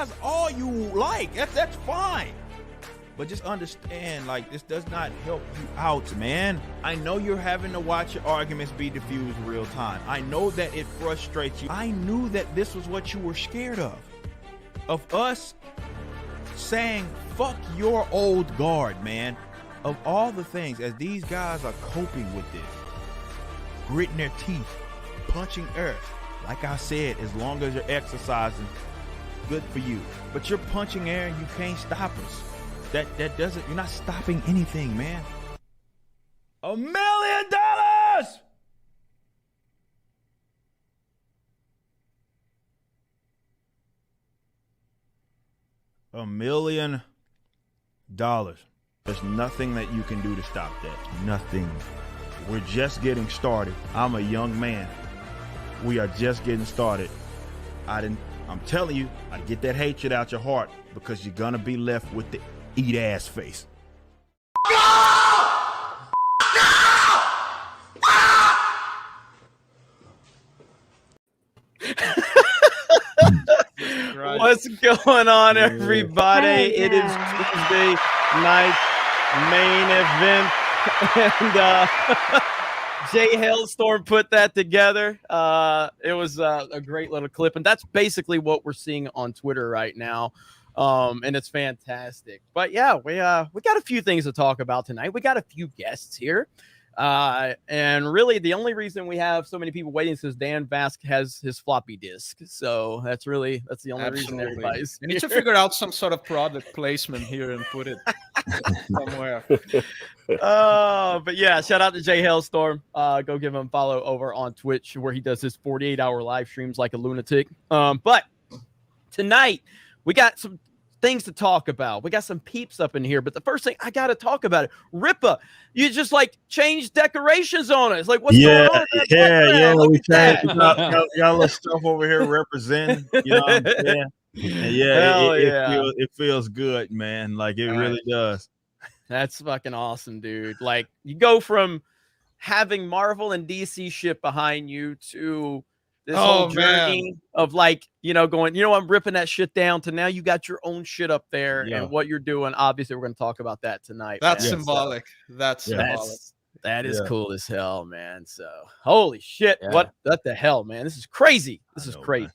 criticize all you like. That's fine. But just understand, like, this does not help you out, man. I know you're having to watch your arguments be diffused real time. I know that it frustrates you. I knew that this was what you were scared of us saying, fuck your old guard, man. Of all the things, as these guys are coping with this, gritting their teeth, punching earth, like I said, as long as you're exercising, good for you. But you're punching air and you can't stop us. That doesn't, you're not stopping anything, man. $1 million! $1 million. There's nothing that you can do to stop that. Nothing. We're just getting started. I'm a young man. We are just getting started. I'm telling you, I get that hatred out your heart because you're gonna be left with the eat ass face. What's going on, everybody? It is Tuesday night main event, and Jay Hailstorm put that together. It was a great little clip, and that's basically what we're seeing on Twitter right now. And it's fantastic. But yeah, we got a few things to talk about tonight. We got a few guests here. And really the only reason we have so many people waiting is because Dan Vasc has his floppy disk. So that's the only reason everybody's We need to figure out some sort of product placement here and put it somewhere. But yeah, shout out to Jay Hailstorm. Go give him a follow over on Twitch where he does his 48-hour live streams like a lunatic. But tonight we got some things to talk about. We got some peeps up in here, but the first thing I got to talk about it, Rippa, you just like changed decorations on us. Like, what's going on? Yeah. We changed. Got a little stuff over here representing. You know what I'm saying? And yeah, it feels good, man. Like it really does. That's fucking awesome, dude. Like you go from having Marvel and DC shit behind you to this whole journey of like, going, I'm ripping that shit down to now you got your own shit up there and what you're doing. Obviously, we're going to talk about that tonight. That's symbolic. That's symbolic. That is cool as hell, man. So, holy shit. Yeah. What the hell, man? This is crazy. This is crazy.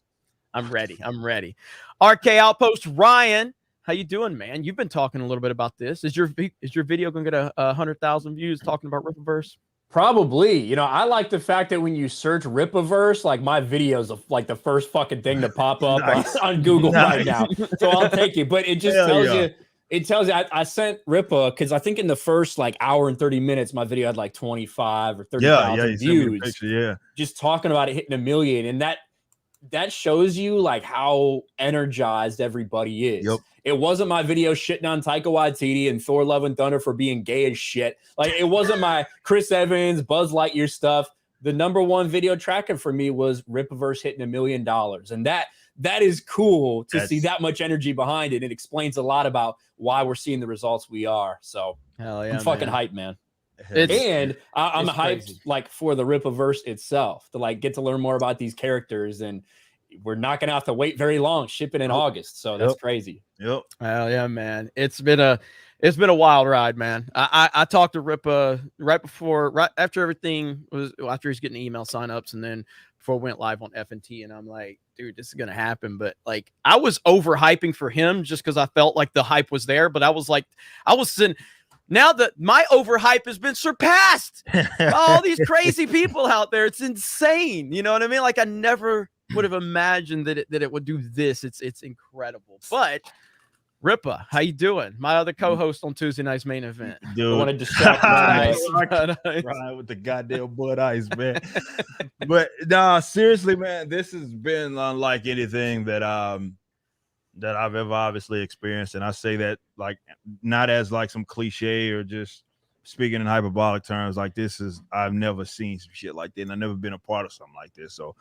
Man. I'm ready. RK Outpost Ryan, how you doing, man? You've been talking a little bit about this. Is your video going to get 100,000 views talking about Rippaverse? Probably. I like the fact that when you search Rippaverse, like my videos are like the first fucking thing to pop up on Google right now. So I'll take it. But it just tells you. It tells you. I sent Rippa because I think in the first like hour and 30 minutes, my video had like 25 or 30,000 views. Just talking about it hitting 1 million, and that shows you like how energized everybody is. Yep. It wasn't my video shitting on Taika Waititi and Thor: Love and Thunder for being gay as shit. Like it wasn't my Chris Evans, Buzz Lightyear stuff. The number one video tracking for me was Rippaverse hitting $1 million. And that is cool to see that much energy behind it. It explains a lot about why we're seeing the results we are. So I'm fucking hyped, man. I'm hyped like for the Rippaverse itself to like get to learn more about these characters, and we're not gonna have to wait very long shipping in August. So that's crazy. Yep. Hell yeah, man. It's been a wild ride, man. I talked to Rippa right after he's getting email signups, and then before we went live on FNT, and I'm like, dude, this is gonna happen. But like I was overhyping for him just because I felt like the hype was there, but I was in. Now that my overhype has been surpassed, all these crazy people out there, it's insane. You know what I mean? Like I never would have imagined that it would do this. It's incredible. But Rippa, how you doing? My other co-host on Tuesday night's main event. Dude, I want to distract right with the goddamn Bud Ice, man. But nah, seriously, man, this has been unlike anything that I've ever obviously experienced. And I say that like not as like some cliche or just speaking in hyperbolic terms. Like I've never seen some shit like that, and I've never been a part of something like this. So,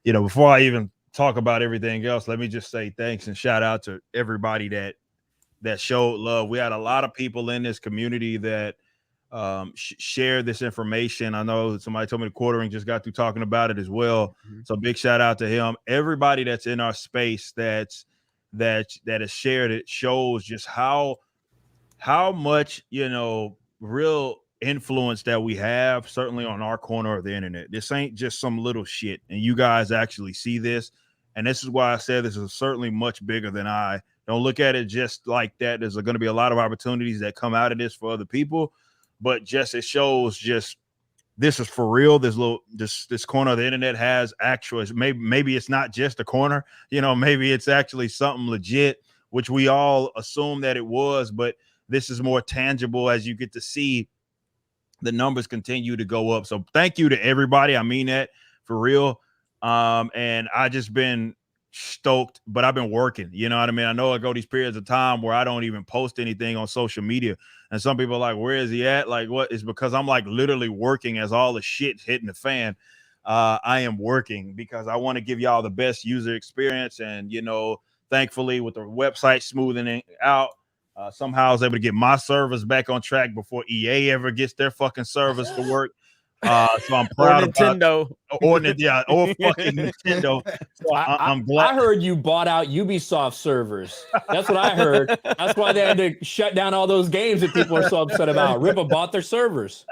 before I even talk about everything else, let me just say thanks and shout out to everybody that showed love. We had a lot of people in this community that share this information. I know somebody told me the Quartering just got through talking about it as well. So big shout out to him. Everybody that's in our space that's that is shared, it shows just how much, real influence that we have, certainly on our corner of the internet. This ain't just some little shit, and you guys actually see this. And this is why I said this is certainly much bigger than I. Don't look at it just like that. There's going to be a lot of opportunities that come out of this for other people, but just it shows just this is for real. This corner of the internet has actual. Maybe it's not just a corner. Maybe it's actually something legit, which we all assume that it was. But this is more tangible as you get to see the numbers continue to go up. So thank you to everybody. I mean that for real. And I just been stoked, but I've been working, you know what I mean? I know I go these periods of time where I don't even post anything on social media. And some people are like, where is he at? Like, what? It's because I'm like literally working as all the shit's hitting the fan. I am working because I want to give y'all the best user experience. And, thankfully with the website smoothing out, somehow I was able to get my servers back on track before EA ever gets their fucking servers to work. So I'm proud of Nintendo. Or fucking Nintendo. So I'm glad. I heard you bought out Ubisoft servers. That's what I heard. That's why they had to shut down all those games that people are so upset about. Rippa bought their servers.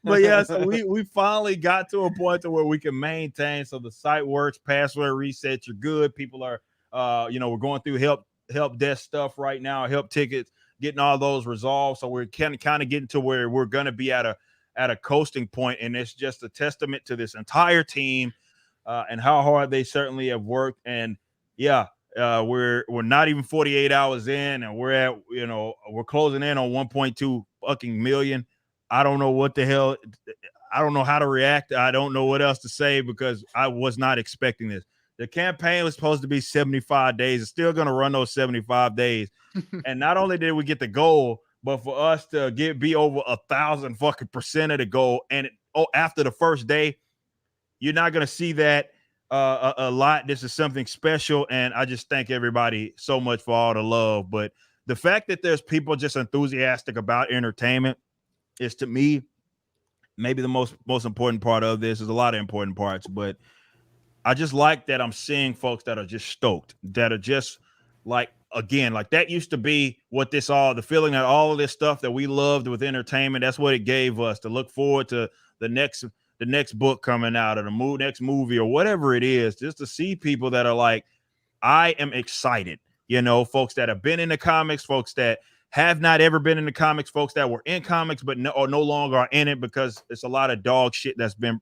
But yeah, so we finally got to a point to where we can maintain. So the site works, password resets, you're good. People are, we're going through help desk stuff right now, help tickets, getting all those resolved. So we're kind of getting to where we're going to be at a coasting point, and it's just a testament to this entire team and how hard they certainly have worked. And yeah, we're not even 48 hours in, and we're at we're closing in on 1.2 fucking million. I don't know what the hell. I don't know how to react. I don't know what else to say because I was not expecting this. The campaign was supposed to be 75 days. It's still going to run those 75 days. And not only did we get the goal, but for us to be over 1,000% of the goal, and after the first day, you're not going to see that a lot. This is something special, and I just thank everybody so much for all the love. But the fact that there's people just enthusiastic about entertainment is, to me, maybe the most important part of this. Is a lot of important parts, but I just like that I'm seeing folks that are just stoked, that are just like, again, like that used to be what the feeling that all of this stuff that we loved with entertainment, that's what it gave us, to look forward to the next book coming out, or the next movie, or whatever it is, just to see people that are like, I am excited, folks that have been in the comics, folks that have not ever been in the comics, folks that were in comics but no longer are in it because it's a lot of dog shit that's been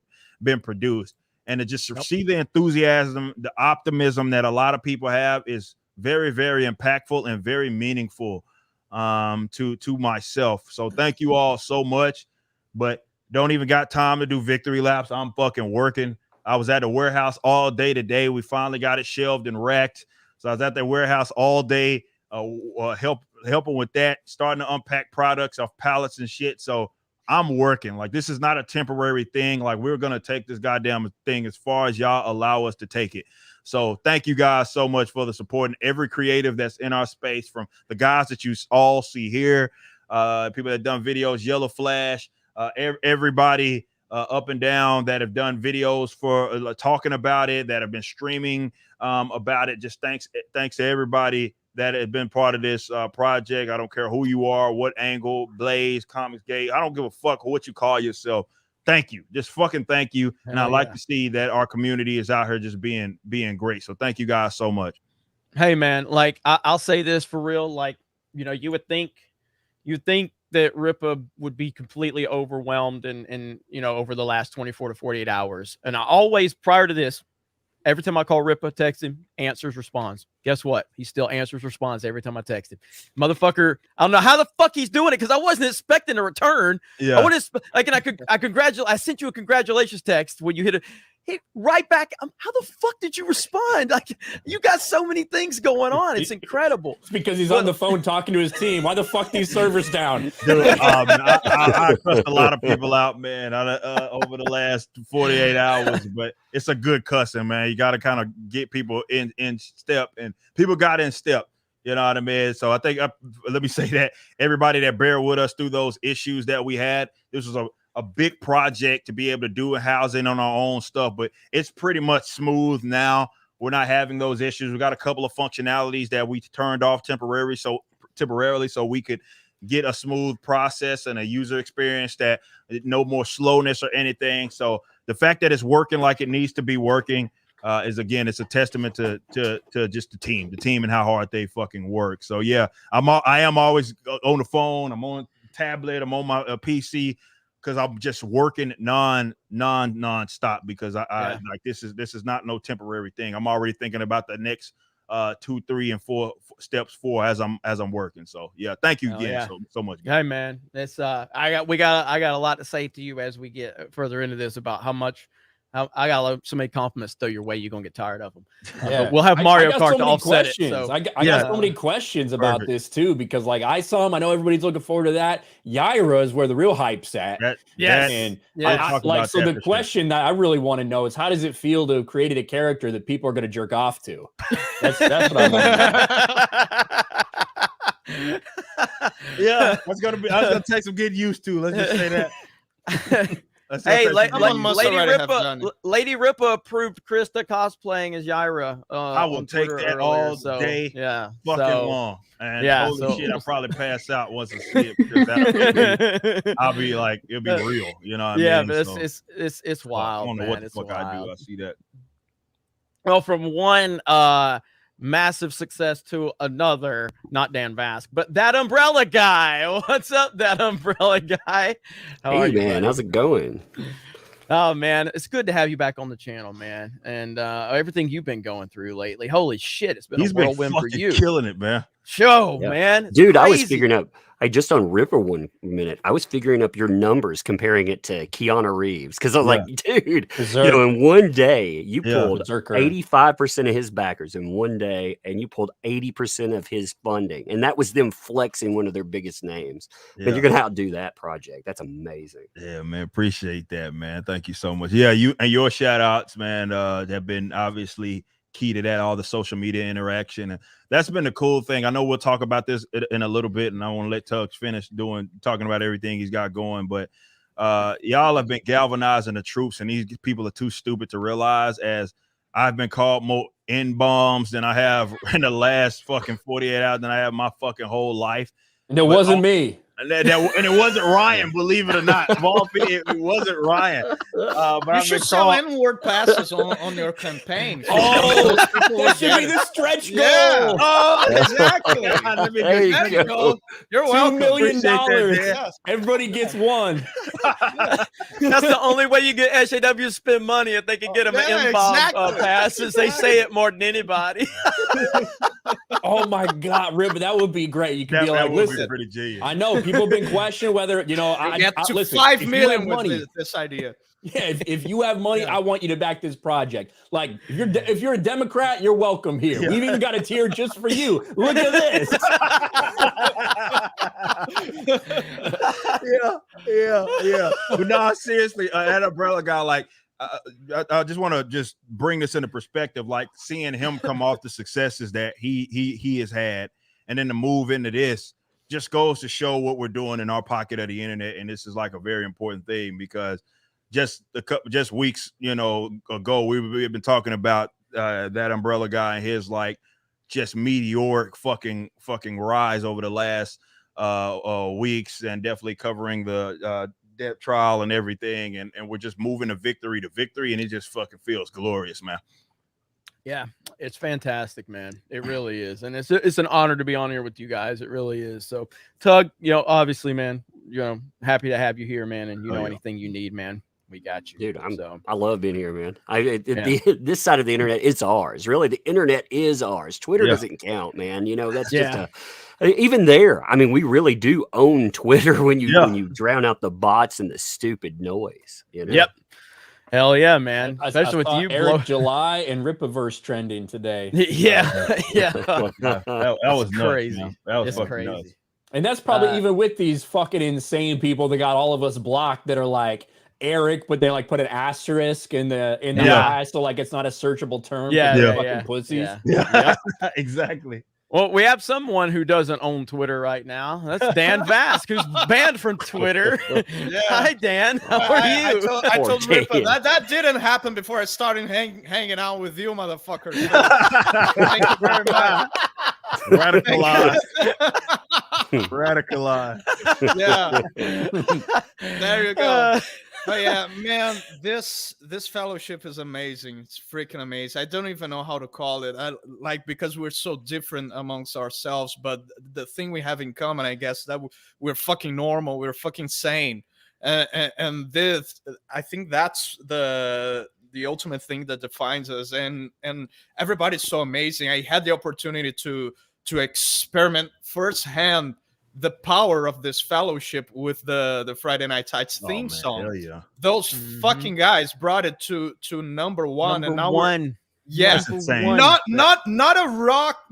produced. And to just see the enthusiasm, the optimism that a lot of people have is very, very impactful and very meaningful to myself. So thank you all so much, but don't even got time to do victory laps. I'm fucking working. I was at the warehouse all day today. We finally got it shelved and racked. So I was at the warehouse all day, helping with that, starting to unpack products off pallets and shit. So I'm working. Like, this is not a temporary thing. Like, we're going to take this goddamn thing as far as y'all allow us to take it. So thank you guys so much for the support, and every creative that's in our space, from the guys that you all see here, people that done videos, Yellow Flash, everybody up and down that have done videos for talking about it, that have been streaming about it. Just thanks to everybody that has been part of this project. I don't care who you are, what angle, Blaze, Comics Gate. I don't give a fuck what you call yourself. Thank you. Just fucking thank you. And I like to see that our community is out here just being great. So thank you guys so much. Hey, man, like, I'll say this for real. Like, you would think that Rippa would be completely overwhelmed and over the last 24 to 48 hours. And I always, prior to this, every time I call Rippa, text him, answers, responds. Guess what? He still answers, responds every time I text him. Motherfucker, I don't know how the fuck he's doing it, because I wasn't expecting a return. Yeah. I sent you a congratulations text when you hit right back. How the fuck did you respond? Like, you got so many things going on. It's incredible. It's because he's on the phone talking to his team. Why the fuck these servers down? Dude, I cussed a lot of people out, man, over the last 48 hours, but it's a good cussing, man. You got to kind of get people in step, and people got in step. You know what I mean? So I think, let me say that everybody that bear with us through those issues that we had, this was a big project to be able to do housing on our own stuff, but it's pretty much smooth now. we're not having those issues. We got a couple of functionalities that we turned off temporarily so we could get a smooth process and a user experience that no more slowness or anything. So the fact that it's working like it needs to be working is, again, it's a testament to just the team and how hard they fucking work. So yeah, I am always on the phone. I'm on tablet. I'm on my PC because I'm just working non-stop because I like this is not no temporary thing. I'm already thinking about the next 2, 3, and 4 steps forward as I'm working. So yeah, thank you again so much. Hey man, it's I got a lot to say to you as we get further into this about how much I got so many compliments throw your way. You're gonna get tired of them. But we'll have Mario Kart to offset it. So I got so many questions about this too, because like I know everybody's looking forward to that. Yaira is where the real hype's at. So the question that I really want to know is, how does it feel to have created a character that people are going to jerk off to? That's what I want. Yeah, I was gonna take some getting used to. Let's just say that. Hey, Lady Rippa approved Krista cosplaying as Yaira. I will take that all day, fucking long. And holy shit, I'll probably pass out once I see it. I'll be like, it'll be real, you know what I mean? But it's wild. I don't know man. what the fuck I do. I see that. Well, from one massive success to another, not Dan Vasc, but that umbrella guy. What's up, that umbrella guy? How are you, man? How's it going? Oh man, it's good to have you back on the channel, man, and everything you've been going through lately. Holy shit, it's been a whirlwind for you. Killing it, man. Man, dude, crazy. I was figuring out. I just on Ripper 1 minute, I was figuring up your numbers, comparing it to Keanu Reeves, because I was like, dude, in one day you pulled 85% of his backers in one day, and you pulled 80% of his funding, and that was them flexing one of their biggest names. And you're gonna outdo that project. That's amazing. Yeah, man, appreciate that, man. Thank you so much. Yeah, you and your shout outs, man, have been obviously key to that, all the social media interaction, and that's been the cool thing. I know we'll talk about this in a little bit, and I want to let Tuggs finish talking about everything he's got going, but y'all have been galvanizing the troops, and these people are too stupid to realize, as I've been called more N-bombs than I have in the last fucking 48 hours than I have my fucking whole life. And it wasn't me. And it wasn't Ryan, believe it or not. It wasn't Ryan. But you should sell N-word passes on your campaign. Oh, that should be the stretch goal. Yeah. Oh, exactly. There you go. You're welcome. $2 million. Yes. Everybody gets one. That's the only way you get SAW to spend money, if they can get them an M-bomb passes. They say it more than anybody. Oh my God, Rip, that would be great. You could be like, listen, I know people have been questioning whether, I get to listen, 5 million money with this idea. Yeah, if you have money, I want you to back this project. Like, if you're a Democrat, you're welcome here. We've even got a tier just for you. Look at this. Yeah. But no, seriously, that umbrella guy, like, I just want to bring this into perspective, like seeing him come off the successes that he has had, and then to move into this just goes to show what we're doing in our pocket of the internet. And this is like a very important thing, because just weeks ago we've been talking about that umbrella guy and his like just meteoric fucking rise over the last weeks, and definitely covering the death trial and everything, and we're just moving to victory, and it just fucking feels glorious, man. Yeah, it's fantastic, man. It really is, and it's an honor to be on here with you guys. It really is. So, Tug, obviously, man, happy to have you here, man, and anything you need, man, we got you, dude. I love being here, man. This side of the internet, it's ours. Really, the internet is ours. Twitter doesn't count, man. That's just even there. I mean, we really do own Twitter when you drown out the bots and the stupid noise. Yep. Hell yeah, man. Especially with you, Eric July and Rippaverse trending today. Yeah. That was crazy. Nuts, that was crazy. Nuts. And that's probably even with these fucking insane people that got all of us blocked, that are like Eric, but they like put an asterisk in the eye, so like it's not a searchable term. Yeah. Fucking pussies. Yeah. Exactly. Well, we have someone who doesn't own Twitter right now. That's Dan Vask, who's banned from Twitter. Yeah. Hi, Dan. How are you? I told Rippa that didn't happen before I started hanging out with you, motherfucker. Thank you very much. Radicalized. Radicalized. Yeah. There you go. But yeah, man, this fellowship is amazing. It's freaking amazing. I don't even know how to call it. Because we're so different amongst ourselves, but the thing we have in common, I guess, that we're fucking normal. We're fucking sane. And this, I think that's the ultimate thing that defines us. And everybody's so amazing. I had the opportunity to experiment firsthand the power of this fellowship with the Friday Night Tights theme song. Hell yeah. Those fucking guys brought it to number one. And now yeah, not a rock,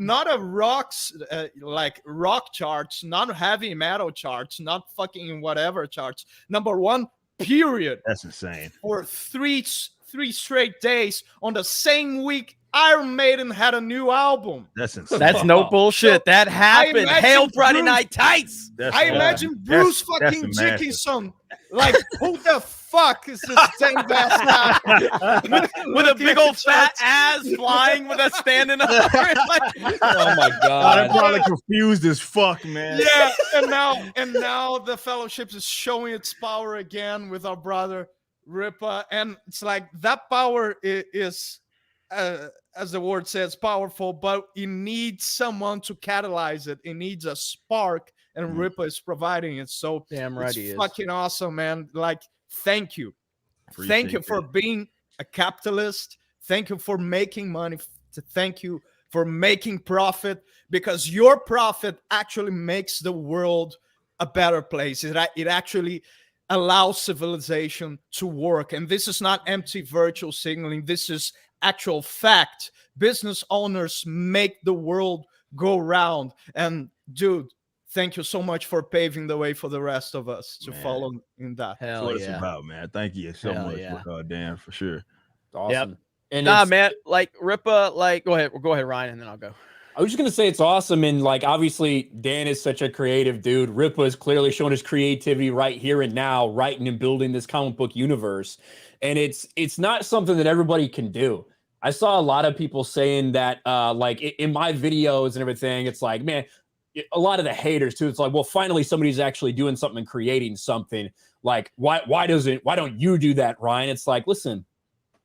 like rock charts, not heavy metal charts, not fucking whatever charts. Number one, period. That's insane. For three straight days on the same week, Iron Maiden had a new album. That's insane. That's no bullshit. That happened. Hail Friday Night Tights. I imagine Bruce fucking Dickinson. Like, who the fuck is this same bastard with a big old fat ass flying with us standing up? Oh my god, I'm probably confused as fuck, man. Yeah, and now the fellowship is showing its power again with our brother Rippa, and it's like that power is as the word says, powerful, but it needs someone to catalyze it. It needs a spark, and Rippa is providing it. So damn right, it's fucking awesome, man. Like, thank you. Thank you for being a capitalist. Thank you for making money. Thank you for making profit, because your profit actually makes the world a better place. It actually allows civilization to work. And this is not empty virtual signaling. This is actual fact. Business owners make the world go round. And dude, thank you so much for paving the way for the rest of us to follow in that. Hell That's what yeah. it's about, man. Thank you so much, Dan, for sure. Awesome. Yep. And man, like Rippa, like go ahead, Ryan, and then I'll go. I was just gonna say it's awesome, and like obviously Dan is such a creative dude. Rippa is clearly showing his creativity right here and now, writing and building this comic book universe. And it's not something that everybody can do. I saw a lot of people saying that, like in my videos and everything, it's like, man, a lot of the haters too. It's like, well, finally somebody's actually doing something and creating something. Like, why don't you do that, Ryan? It's like, listen,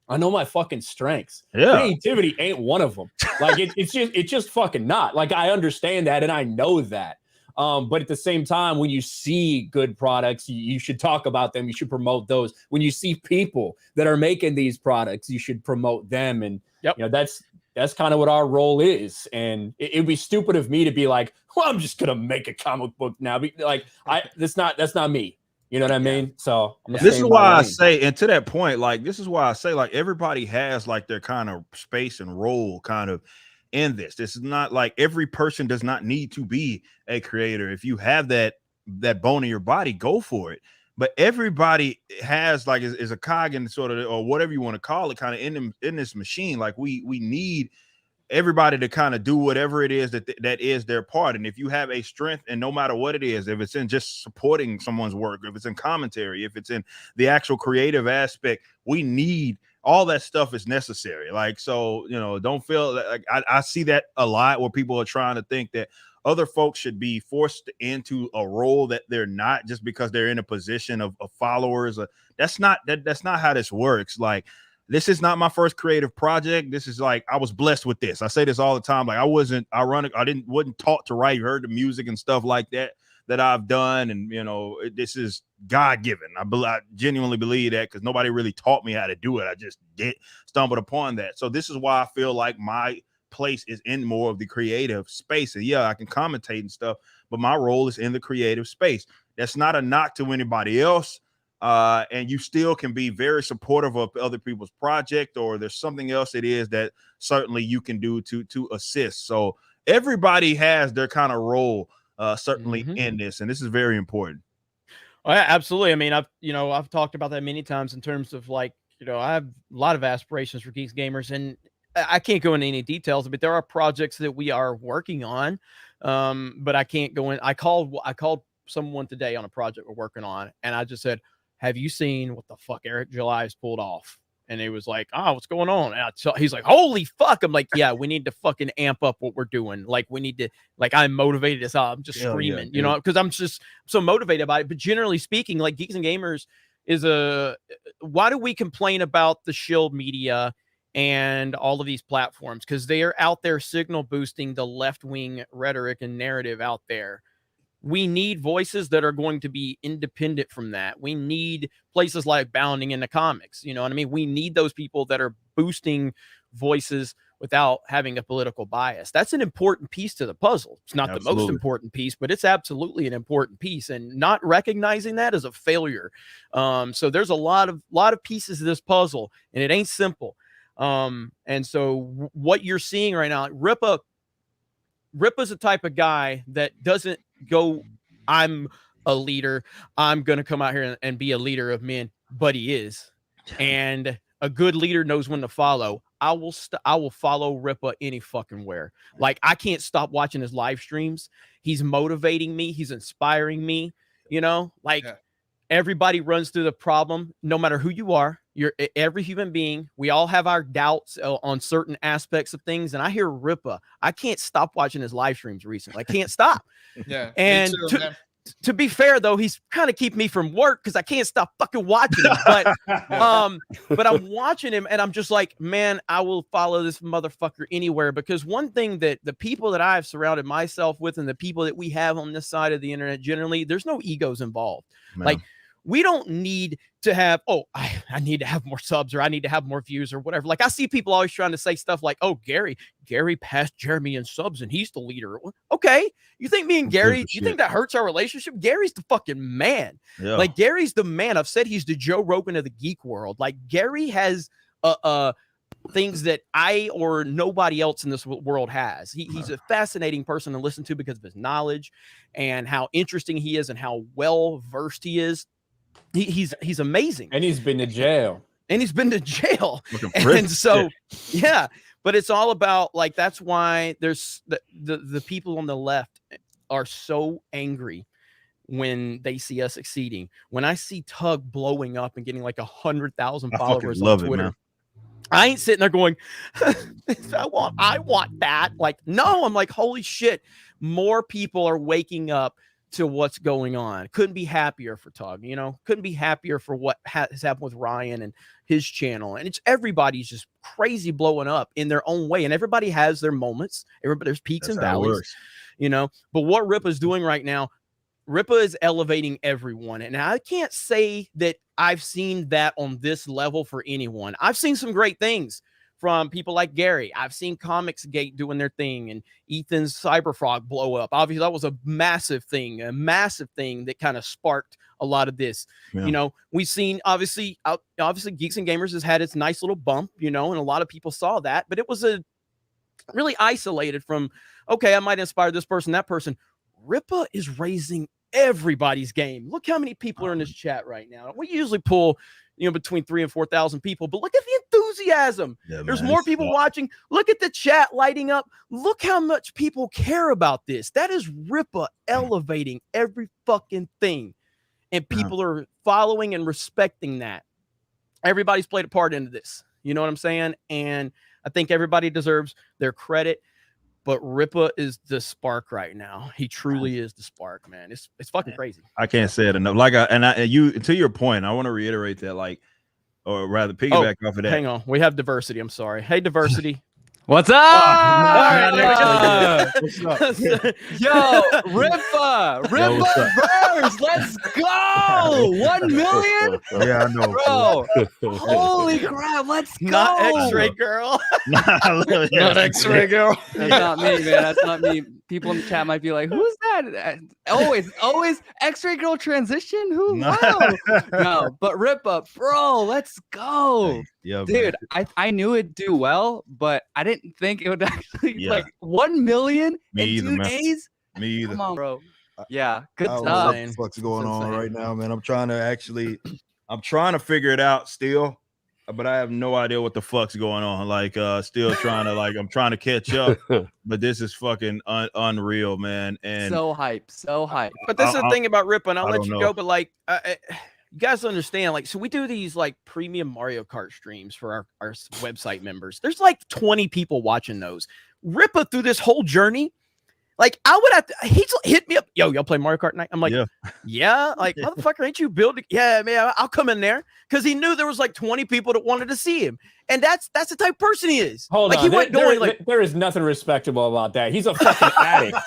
I know my fucking strengths. Yeah. Creativity ain't one of them. Like it's just fucking not. Like, I understand that and I know that. But at the same time, when you see good products, you should talk about them. You should promote those. When you see people that are making these products, you should promote them. And you know, that's kind of what our role is. And it'd be stupid of me to be like, well, I'm just gonna make a comic book now. Like, that's not me. You know what I mean? So this is why I say, and to that point, like, this is why I say, like, everybody has like their kind of space and role kind of in this. This is not like every person does not need to be a creator. If you have that bone in your body, go for it. But everybody has like is a cog in sort of, or whatever you want to call it, kind of in this machine. Like we need everybody to kind of do whatever it is that is their part. And if you have a strength, and no matter what it is, if it's in just supporting someone's work, if it's in commentary, if it's in the actual creative aspect, we need all that stuff is necessary. Like, so, you know, don't feel like I see that a lot where people are trying to think that other folks should be forced into a role that they're not just because they're in a position of followers. That's not how this works. Like, this is not my first creative project. This is like, I was blessed with this. I say this all the time. Like, I wasn't ironic. Wasn't taught to write. You heard the music and stuff like that I've done. And, you know, this is God-given. I genuinely believe that, because nobody really taught me how to do it. I just stumbled upon that. So this is why I feel like my place is in more of the creative space. And yeah, I can commentate and stuff, but my role is in the creative space. That's not a knock to anybody else. And you still can be very supportive of other people's project, or there's something else it is that certainly you can do to assist. So everybody has their kind of role, certainly in this, and this is very important. Oh, yeah, absolutely. I mean, I've talked about that many times in terms of, like, you know, I have a lot of aspirations for Geeks Gamers, and I can't go into any details, but there are projects that we are working on. But I can't go in. I called someone today on a project we're working on, and I just said, have you seen what the fuck Eric July's pulled off? And he was like, oh, what's going on? And he's like, holy fuck. I'm like, yeah, we need to fucking amp up what we're doing. Like, we need to, like, I'm motivated as I'm just screaming, you know, because I'm just so motivated by it. But generally speaking, like, Geeks and Gamers is why do we complain about the shield media and all of these platforms? Because they are out there signal boosting the left-wing rhetoric and narrative out there. We need voices that are going to be independent from that. We need places like Bounding in the Comics. You know what I mean? We need those people that are boosting voices without having a political bias. That's an important piece to the puzzle. It's not the most important piece, but it's absolutely an important piece. And not recognizing that is a failure. So there's a lot of pieces of this puzzle, and it ain't simple. And so what you're seeing right now, Rippa's the type of guy that doesn't go, I'm a leader, I'm going to come out here and be a leader of men, but he is. And a good leader knows when to follow. I will follow Rippa any fucking where. Like, I can't stop watching his live streams. He's motivating me. He's inspiring me, you know, like everybody runs through the problem, no matter who you are. You're every human being. We all have our doubts on certain aspects of things. And I hear Rippa. I can't stop watching his live streams recently. I can't stop. Yeah. And to be fair, though, he's kind of keeping me from work because I can't stop fucking watching him. But but I'm watching him and I'm just like, man, I will follow this motherfucker anywhere, because one thing that the people that I've surrounded myself with and the people that we have on this side of the internet, generally, there's no egos involved. Man. Like, we don't need to have, I need to have more subs, or I need to have more views, or whatever. Like, I see people always trying to say stuff like, oh, Gary passed Jeremy in subs and he's the leader. Okay. You think me and Gary, you think that hurts our relationship? Gary's the fucking man. Yeah. Like, Gary's the man. I've said he's the Joe Rogan of the geek world. Like, Gary has things that I or nobody else in this world has. He's a fascinating person to listen to because of his knowledge and how interesting he is and how well versed he is. He's amazing. And he's been to jail. And so, yeah, but it's all about, like, that's why there's the people on the left are so angry when they see us succeeding. When I see Tug blowing up and getting like 100,000 followers on Twitter, I ain't sitting there going, I want that. Like, no, I'm like, holy shit, more people are waking up to what's going on. Couldn't be happier for Tug, you know, couldn't be happier for what has happened with Ryan and his channel. And it's everybody's just crazy blowing up in their own way. And everybody has their moments. There's peaks and valleys, you know, but what Rippa's doing right now, Rippa is elevating everyone. And I can't say that I've seen that on this level for anyone. I've seen some great things from people like Gary. I've seen Comicsgate doing their thing and Ethan's Cyberfrog blow up. Obviously, that was a massive thing that kind of sparked a lot of this. Yeah. You know, we've seen, obviously Geeks and Gamers has had its nice little bump, you know, and a lot of people saw that, but it was a really isolated from, okay, I might inspire this person, that person. Rippa is raising everybody's game. Look how many people are in this chat right now. We usually pull, you know, between 3,000 and 4,000 people, but look at the enthusiasm. Yeah, there's more people watching. Look at the chat lighting up. Look how much people care about this. That is Rippa elevating every fucking thing. And people are following and respecting that. Everybody's played a part into this. You know what I'm saying? And I think everybody deserves their credit. But Rippa is the spark right now. He truly is the spark, man. It's fucking crazy. I can't say it enough. Like, you, to your point, I want to reiterate that, like, or rather piggyback off of that. Hang on, we have diversity. I'm sorry. Hey, diversity. What's up? All right, what's up? Yo, Rippaverse, let's go! 1 million? Yeah, I know, bro. Holy crap, let's go! Not X-ray girl. Not X-ray girl. That's not me, man. That's not me. People in the chat might be like, "Who's that?" Always X-ray girl transition. Who? Wow. No, but Rippa, bro, let's go. Yeah, dude. I knew it'd do well, but I didn't think it would actually like 1 million in 2 days. Me either. Come on, bro. Yeah, good stuff. What the fuck's going on right now, man? I'm trying to figure it out still. but I have no idea what the fuck's going on. Like, still trying to I'm trying to catch up, but this is fucking unreal, man. And so hype. But this is the thing about Rippa, and I'll let you go. But like, you guys understand, like, so we do these like premium Mario Kart streams for our website members. There's like 20 people watching those. Rippa through this whole journey. Like, I would have to, he's hit me up. Yo, y'all play Mario Kart tonight? I'm like, yeah. Like, motherfucker, ain't you building? Yeah, man, I'll come in there. Because he knew there was like 20 people that wanted to see him. And that's the type of person he is. Hold on. He wasn't going like, there is nothing respectable about that. He's a fucking addict.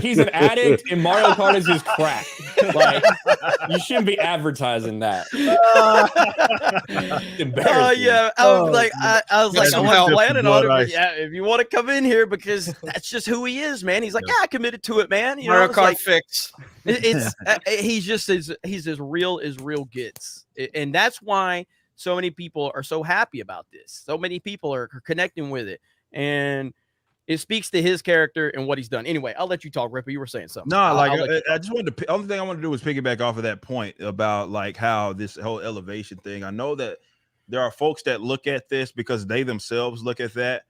He's an addict, and Mario Kart is his crack. Like, you shouldn't be advertising that. Embarrassing. Yeah. I was like, I'm planning on it. But yeah, if you want to come in here, because that's just who he is, man. He's like, yeah, I committed to it, man. You Mario know, Kart fix. It's he's just he's as real as real gets, and that's why so many people are so happy about this. So many people are connecting with it, and it speaks to his character and what he's done. Anyway, I'll let you talk, Ripper. You were saying something. No, I just wanted to. Only thing I want to do was piggyback off of that point about like how this whole elevation thing. I know that there are folks that look at this because they themselves look at that.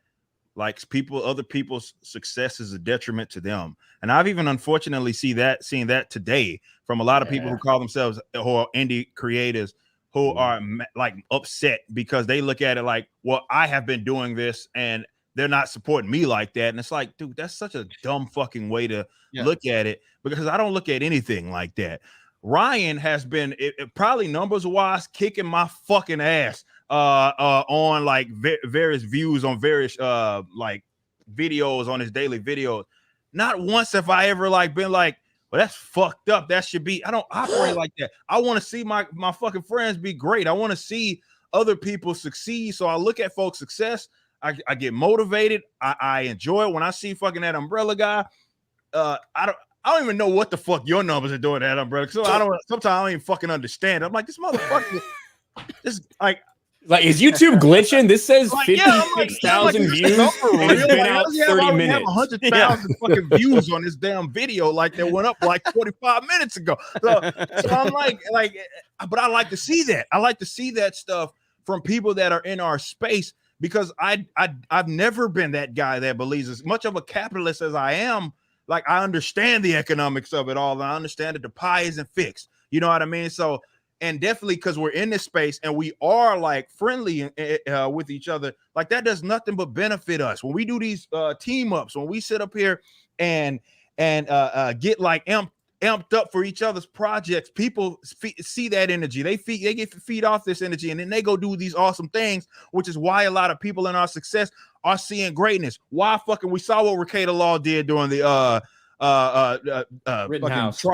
Like other people's success is a detriment to them. And I've even unfortunately seen that today from a lot of people who call themselves or indie creators who are like upset because they look at it like, well, I have been doing this and they're not supporting me like that. And it's like, dude, that's such a dumb fucking way to look at it, because I don't look at anything like that. Ryan has been probably numbers wise kicking my fucking ass on like various views on various like videos on his daily videos. Not once have I ever like been like, well, that's fucked up. That should be. I don't operate like that. I want to see my fucking friends be great. I want to see other people succeed. So I look at folks' success. I get motivated. I enjoy it when I see fucking that umbrella guy. I don't even know what the fuck your numbers are doing that umbrella. So sometimes I don't even fucking understand. I'm like, this motherfucker, this like, is YouTube glitching? This says 56,000 views. And it's been out 30 minutes. Have 100,000 fucking views on this damn video, like that went up like 45 minutes ago. So I'm like, but I like to see that. I like to see that stuff from people that are in our space, because I've never been that guy that believes, as much of a capitalist as I am. Like, I understand the economics of it all. And I understand that the pie isn't fixed. You know what I mean? So, and definitely because we're in this space and we are like friendly with each other, like that does nothing but benefit us. When we do these team ups, when we sit up here and get like amped up for each other's projects, people see that energy. They get to feed off this energy, and then they go do these awesome things, which is why a lot of people in our success are seeing greatness. Why fucking we saw what Ricada Law did during the Rittenhouse.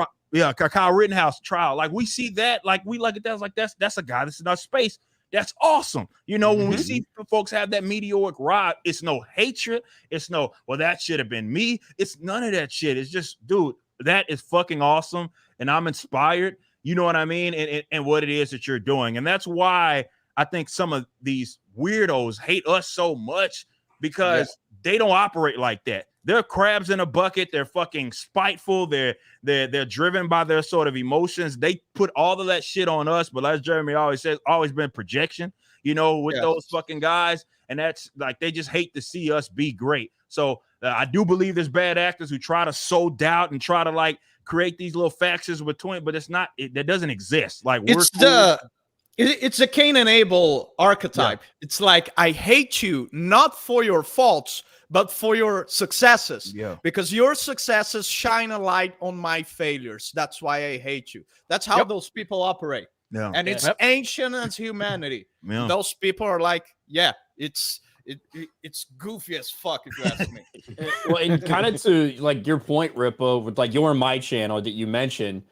Kyle Rittenhouse trial. Like, we see that, like we look at that, like that's a guy that's in our space. That's awesome. You know, when we see folks have that meteoric ride, it's no hatred. It's no, well, that should have been me. It's none of that shit. It's just, dude, that is fucking awesome. And I'm inspired. You know what I mean? And what it is that you're doing. And that's why I think some of these weirdos hate us so much, because they don't operate like that. They're crabs in a bucket. They're fucking spiteful. They're driven by their sort of emotions. They put all of that shit on us. But as Jeremy always says, always been projection, you know, with those fucking guys. And that's like, they just hate to see us be great. So I do believe there's bad actors who try to sow doubt and try to like create these little factions between, but it's not, that doesn't exist. Like, it's a Cain and Abel archetype. It's like, I hate you not for your faults, but for your successes. Because your successes shine a light on my failures. That's why I hate you. That's how those people operate. And it's ancient as humanity. Those people are like, it's goofy as fuck, if you ask me. Well, and kind of to like your point, Rippo, with like your My channel that you mentioned,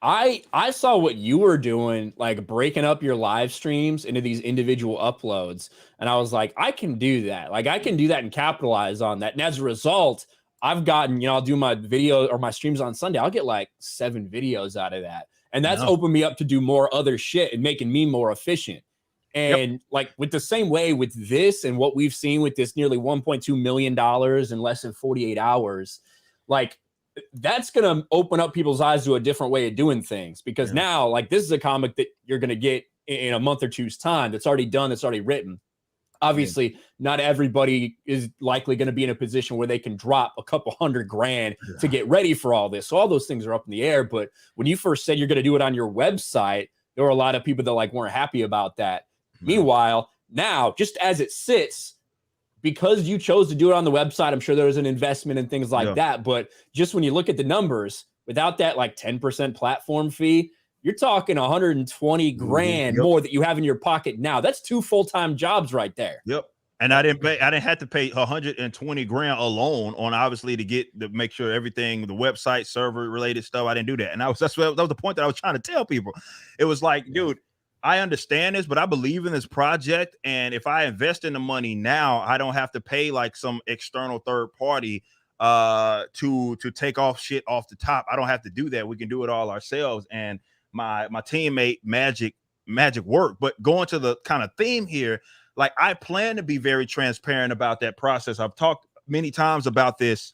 I saw what you were doing, like breaking up your live streams into these individual uploads. And I was like, I can do that. Like, I can do that and capitalize on that. And as a result, I've gotten, you know, I'll do my video or my streams on Sunday. I'll get like 7 videos out of that. And that's opened me up to do more other shit and making me more efficient. And like with the same way with this and what we've seen with this nearly $1.2 million in less than 48 hours, like that's going to open up people's eyes to a different way of doing things, because now like this is a comic that you're going to get in a month or two's time. That's already done. That's already written. Obviously, not everybody is likely going to be in a position where they can drop a couple $100,000 to get ready for all this. So all those things are up in the air. But when you first said you're going to do it on your website, there were a lot of people that like weren't happy about that. Meanwhile, now just as it sits, because you chose to do it on the website, I'm sure there was an investment and things like that. But just when you look at the numbers, without that like 10% platform fee, you're talking 120 grand more that you have in your pocket now. That's 2 full-time jobs right there. Yep. And I didn't have to pay 120 grand alone on obviously to make sure everything, the website server related stuff. I didn't do that. And that was the point that I was trying to tell people. It was like, dude, I understand this, but I believe in this project. And if I invest in the money now, I don't have to pay like some external third party to take off shit off the top. I don't have to do that. We can do it all ourselves. And my teammate magic work. But going to the kind of theme here, like I plan to be very transparent about that process. I've talked many times about this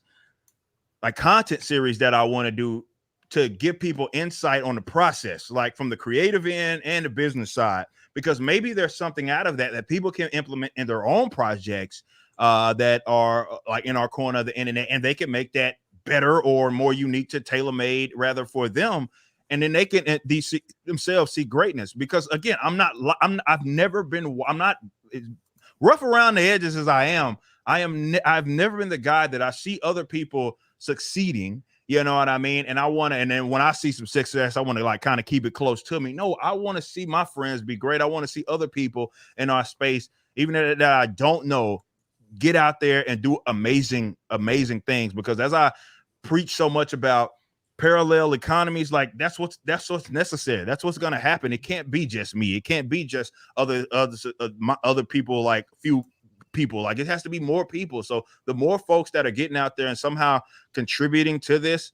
like content series that I want to do to give people insight on the process, like from the creative end and the business side, because maybe there's something out of that people can implement in their own projects that are like in our corner of the internet, and they can make that better or more unique to tailor-made rather for them. And then they can themselves see greatness, because again, I'm not rough around the edges as I am. I've never been the guy that I see other people succeeding. You know what I mean? And then when I see some success, I want to like kind of keep it close to me. No, I want to see my friends be great. I want to see other people in our space, even that I don't know, get out there and do amazing things. Because as I preach so much about parallel economies, like that's what's necessary. That's what's going to happen. It can't be just me. It can't be just other people, like few people. Like it has to be more people. So the more folks that are getting out there and somehow contributing to this,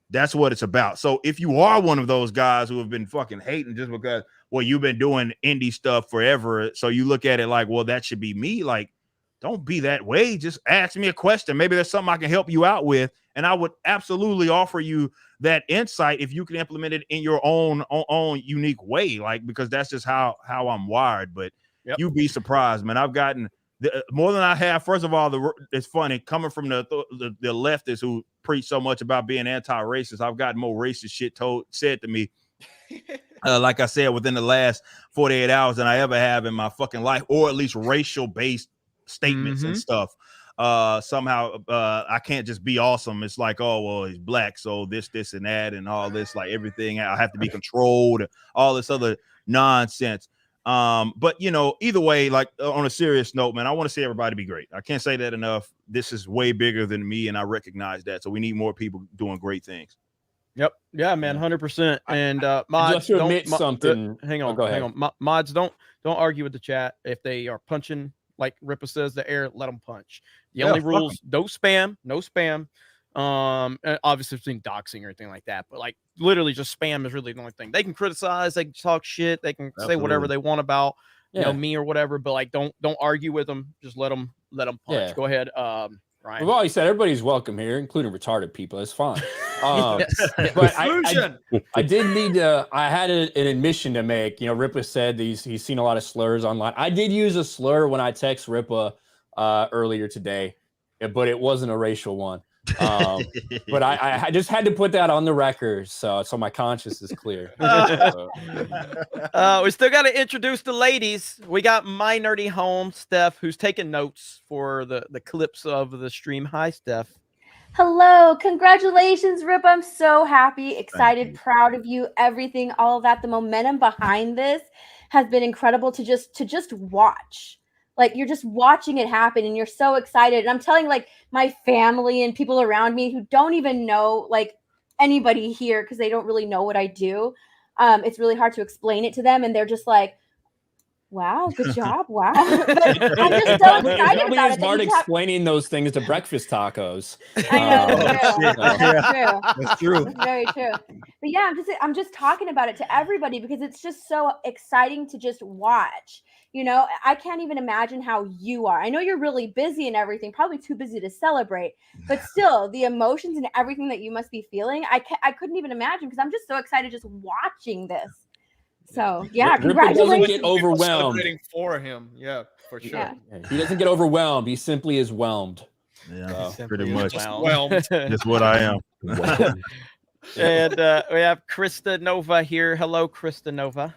that's what it's about. So if you are one of those guys who have been fucking hating just because, well, you've been doing indie stuff forever, so you look at it like, well, that should be me. Like, don't be that way. Just ask me a question. Maybe there's something I can help you out with, and I would absolutely offer you that insight if you can implement it in your own unique way. Like, because that's just how I'm wired. But you'd be surprised, man. I've gotten more than I have. First of all, it's funny coming from the leftists who preach so much about being anti-racist. I've gotten more racist shit said to me, like I said, within the last 48 hours than I ever have in my fucking life, or at least racial-based statements and stuff. Somehow I can't just be awesome. It's like, oh, well, he's black, so this and that and all this, like everything I have to be controlled, all this other nonsense. But you know, either way, like on a serious note, man, I want to see everybody be great. I can't say that enough. This is way bigger than me, and I recognize that. So we need more people doing great things. Yep. Yeah, man, 100%. And mods, don't admit something. Hang on. Go ahead. Hang on. Mods, don't argue with the chat. If they are punching, like Rippa says, the air, let them punch. The only rules: no spam. Obviously between doxing or anything like that, but like literally just spam is really the only thing. They can criticize, they can talk shit, they can say whatever they want about me or whatever, but like don't argue with them. Just let them punch. Go ahead, Ryan. We've always said everybody's welcome here, including retarded people. It's fine. But I did need to. I had an admission to make. You know, Rippa said he's seen a lot of slurs online. I did use a slur when I text Rippa earlier today, but it wasn't a racial one. But I just had to put that on the record, so my conscience is clear. We still got to introduce the ladies. We got My Nerdy Home, Steph, who's taking notes for the clips of the stream. Hi, Steph. Hello, congratulations, Rip. I'm so happy, excited, proud of you. Everything, all of that, the momentum behind this has been incredible to just watch. Like, you're just watching it happen and you're so excited. And I'm telling like my family and people around me who don't even know like anybody here because they don't really know what I do. It's really hard to explain it to them. And they're just like, wow, good job. Wow. But I'm just so excited about it. Hard explaining those things to breakfast tacos. I know, That's true. That's very true. But yeah, I'm just talking about it to everybody because it's just so exciting to just watch. You know, I can't even imagine how you are. I know you're really busy and everything, probably too busy to celebrate, but still the emotions and everything that you must be feeling, I couldn't even imagine because I'm just so excited just watching this. So yeah, Ripper congratulations. doesn't get overwhelmed. Celebrating for him, yeah, for sure. Yeah. He doesn't get overwhelmed. He simply is whelmed. Yeah, Simply pretty much. Whelmed. That's what I am. And we have Krista Nova here. Hello, Krista Nova.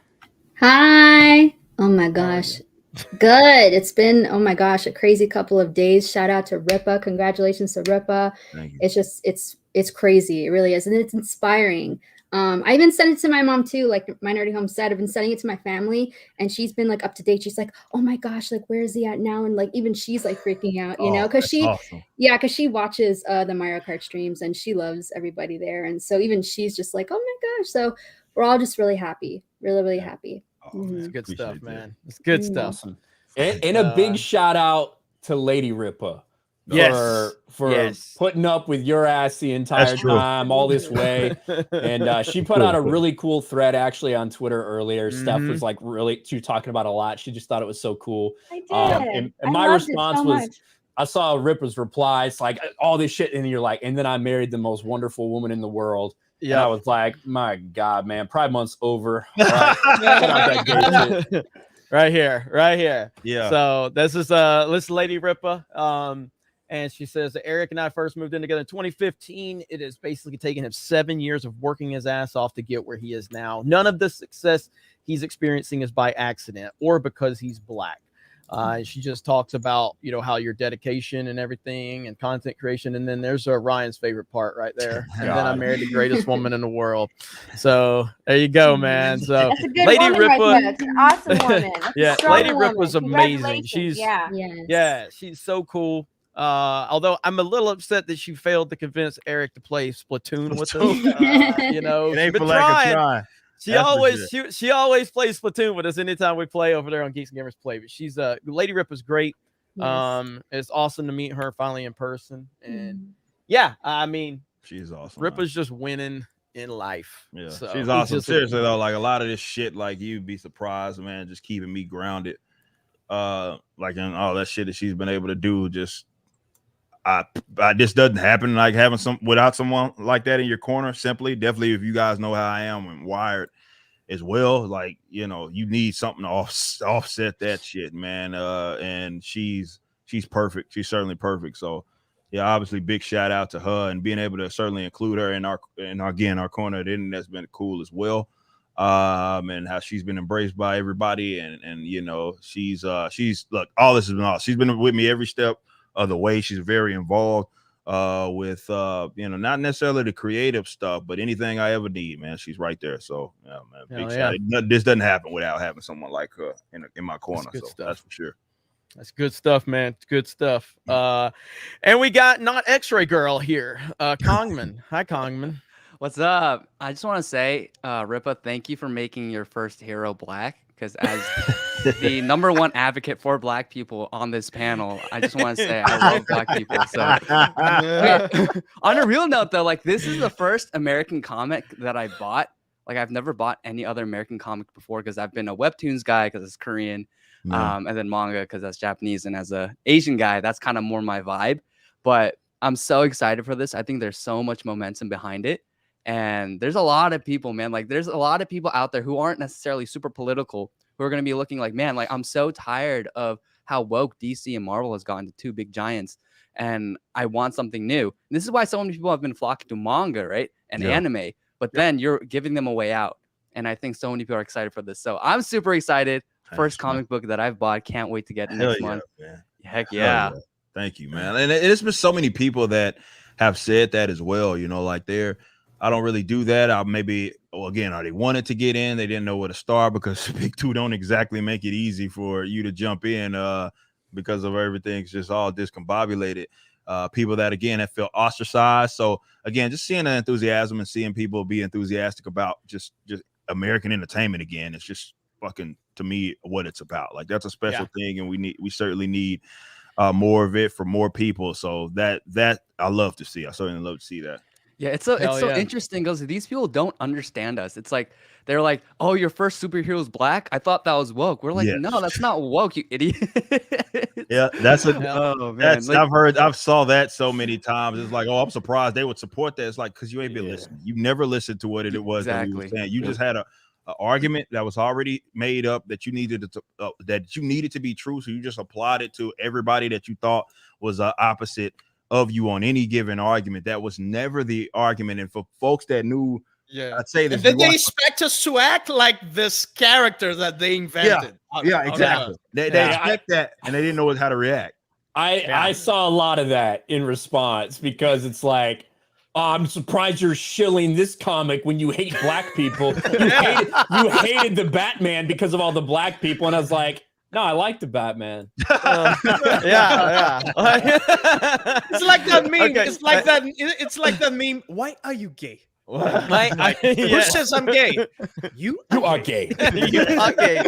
Hi. Oh my gosh. Good. It's been, oh my gosh, a crazy couple of days. Shout out to Rippa. Congratulations to Rippa. Thank you. It's just, it's crazy. It really is. And it's inspiring. I even sent it to my mom too, like Minority Home said. I've been sending it to my family and she's been like up to date. She's like, oh my gosh, like where is he at now? And like even she's like freaking out, you know, because awesome. because she watches the Mario Kart streams and she loves everybody there. And so even she's just like, oh my gosh. So we're all just really happy, really happy. It's good stuff, man. It's good stuff. Awesome. And a big shout out to Lady Rippa. For putting up with your ass the entire time, all this way. And she put out a really cool thread actually on Twitter earlier. Steph was like she was talking about a lot. She just thought it was so cool. I did. And my response was, I saw Rippa's reply. It's like all this shit. And you're like, and then I married the most wonderful woman in the world. Yeah. And I was like, my God, man, Pride Month's over. Right here. Yeah. So this is Lady Rippa. And she says, Eric and I first moved in together in 2015. It has basically taken him 7 years of working his ass off to get where he is now. None of the success he's experiencing is by accident or because he's Black. She just talks about, you know, how your dedication and everything and content creation. And then there's Ryan's favorite part right there. And then I married the greatest woman in the world. So there you go, man. So that's a good Lady woman Rippa, right there. That's an awesome woman. That's a Lady woman. Rippa's amazing. She's she's so cool. Although I'm a little upset that she failed to convince Eric to play Splatoon with us. You know, it ain't for lack of trying. She always plays Splatoon with us anytime we play over there on Geeks Gamers Play. But she's Lady Rippa's great. Yes. It's awesome to meet her finally in person. And I mean, she's awesome. Rippa's just winning in life. Yeah, so she's awesome. Seriously though, like a lot of this shit, like you'd be surprised, man, just keeping me grounded. Like in all that shit that she's been able to do, just I just doesn't happen like having without someone like that in your corner. Simply, definitely, if you guys know how I am and wired as well, like, you know, you need something to offset that shit, man. And she's perfect. She's certainly perfect. So yeah, obviously big shout out to her and being able to certainly include her in our corner of the internet has been cool as well. And how she's been embraced by everybody and you know, she's look, all this has been awesome. She's been with me every step of the way. She's very involved with you know, not necessarily the creative stuff, but anything I ever need, man, she's right there. So yeah, man, big shout out. This doesn't happen without having someone like her in my corner. So that's for sure. That's good stuff, man. It's good stuff. And we got not X-Ray Girl here, Kongman. Hi, Kongman. What's up? I just want to say, Rippa, thank you for making your first hero Black. Because as the #1 advocate for Black people on this panel, I just want to say I love Black people. So, on a real note, though, like this is the first American comic that I bought. Like I've never bought any other American comic before because I've been a webtoons guy because it's Korean, and then manga because that's Japanese. And as a Asian guy, that's kind of more my vibe. But I'm so excited for this. I think there's so much momentum behind it. And there's a lot of people, man, like there's a lot of people out there who aren't necessarily super political, who are going to be looking like, man, like I'm so tired of how woke DC and Marvel has gotten to two big giants. And I want something new. And this is why so many people have been flocking to manga, right? And anime. But then you're giving them a way out. And I think so many people are excited for this. So I'm super excited. First comic book that I've bought. Can't wait to get next month. Man. Heck yeah. Thank you, man. And it's been so many people that have said that as well, you know, like I don't really do that. Or they wanted to get in. They didn't know where to start because Big Two don't exactly make it easy for you to jump in because of everything's just all discombobulated. People that, again, have felt ostracized. So, again, just seeing the enthusiasm and seeing people be enthusiastic about just American entertainment again, it's just fucking, to me, what it's about. Like, that's a special thing, and we certainly need more of it for more people. So that I love to see. I certainly love to see that. Yeah, it's so interesting because these people don't understand us. It's like they're like, "Oh, your first superhero is Black." I thought that was woke. We're like, "No, that's not woke, you idiot." Yeah, I've saw that so many times. It's like, "Oh, I'm surprised they would support that." It's like because you ain't been listening. You never listened to what it was that we were saying. You just had argument that was already made up that you needed to be true. So you just applied it to everybody that you thought was opposite of you on any given argument. That was never the argument. And for folks that knew, I'd say this. Did they expect us to act like this character that they invented? Yeah, exactly. They expect that, and they didn't know how to react. I saw a lot of that in response because it's like, oh, I'm surprised you're shilling this comic when you hate black people. You hated the Batman because of all the black people, and I was like, no, I like the Batman. Yeah. It's like that meme. Okay. It's like that. It's like that meme. Why are you gay? Who says I'm gay? You are gay. You are gay.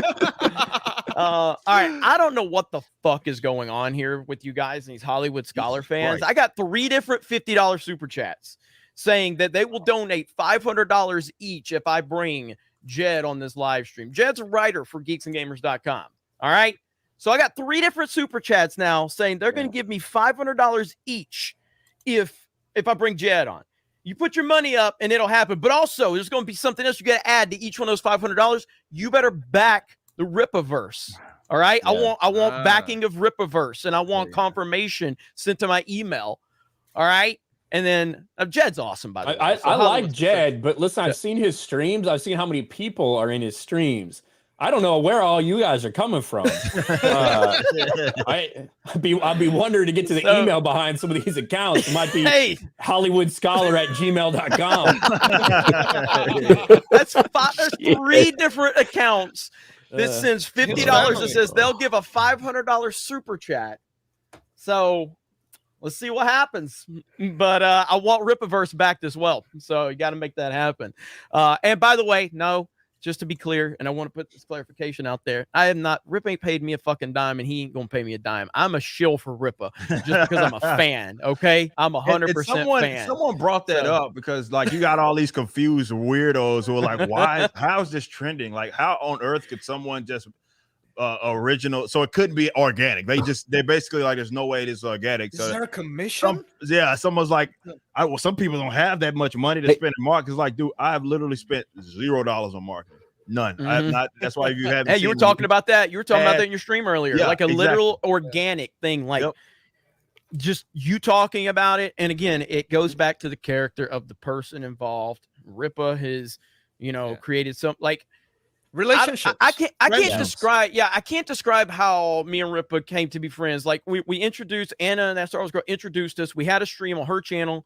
All right. I don't know what the fuck is going on here with you guys and these Hollywood Scholar fans. I got 3 different $50 super chats saying that they will donate $500 each if I bring Jed on this live stream. Jed's a writer for geeksandgamers.com. All right. So I got 3 different super chats now saying they're going to give me $500 each if I bring Jed on. You put your money up and it'll happen. But also, there's going to be something else you got to add to each one of those $500. You better back the Rippaverse. All right. Yeah. I want backing of Rippaverse, and I want confirmation sent to my email. All right. And then Jed's awesome, by the way. I like Jed, but listen, I've seen his streams. I've seen how many people are in his streams. I don't know where all you guys are coming from. I'd be wondering to get to the email behind some of these accounts. It might be HollywoodScholar@gmail.com. There's 3 different accounts that sends $50 that says they'll give a $500 super chat. So let's see what happens. But I want Rippaverse backed as well. So you got to make that happen. And by the way, just to be clear, and I want to put this clarification out there, Rip ain't paid me a fucking dime, and he ain't gonna pay me a dime. I'm a shill for Rippa just because I'm a fan. Okay, I'm 100% fan. Someone brought that up because like you got all these confused weirdos who are like, how is this trending? Like, how on earth could someone just original? So it couldn't be organic. They're basically like, there's no way this is organic. Is there a commission? Someone's like, some people don't have that much money to spend in marketing. It's like, dude, I've literally spent $0 on marketing. None. I have not. That's why you haven't. Hey, you were talking about that. You were talking about that in your stream earlier, like a literal organic thing, like just you talking about it. And again, it goes back to the character of the person involved. Rippa has, created some like relationships. I can't describe how me and Rippa came to be friends. Like we introduced Anna, and that SOARS girl introduced us. We had a stream on her channel.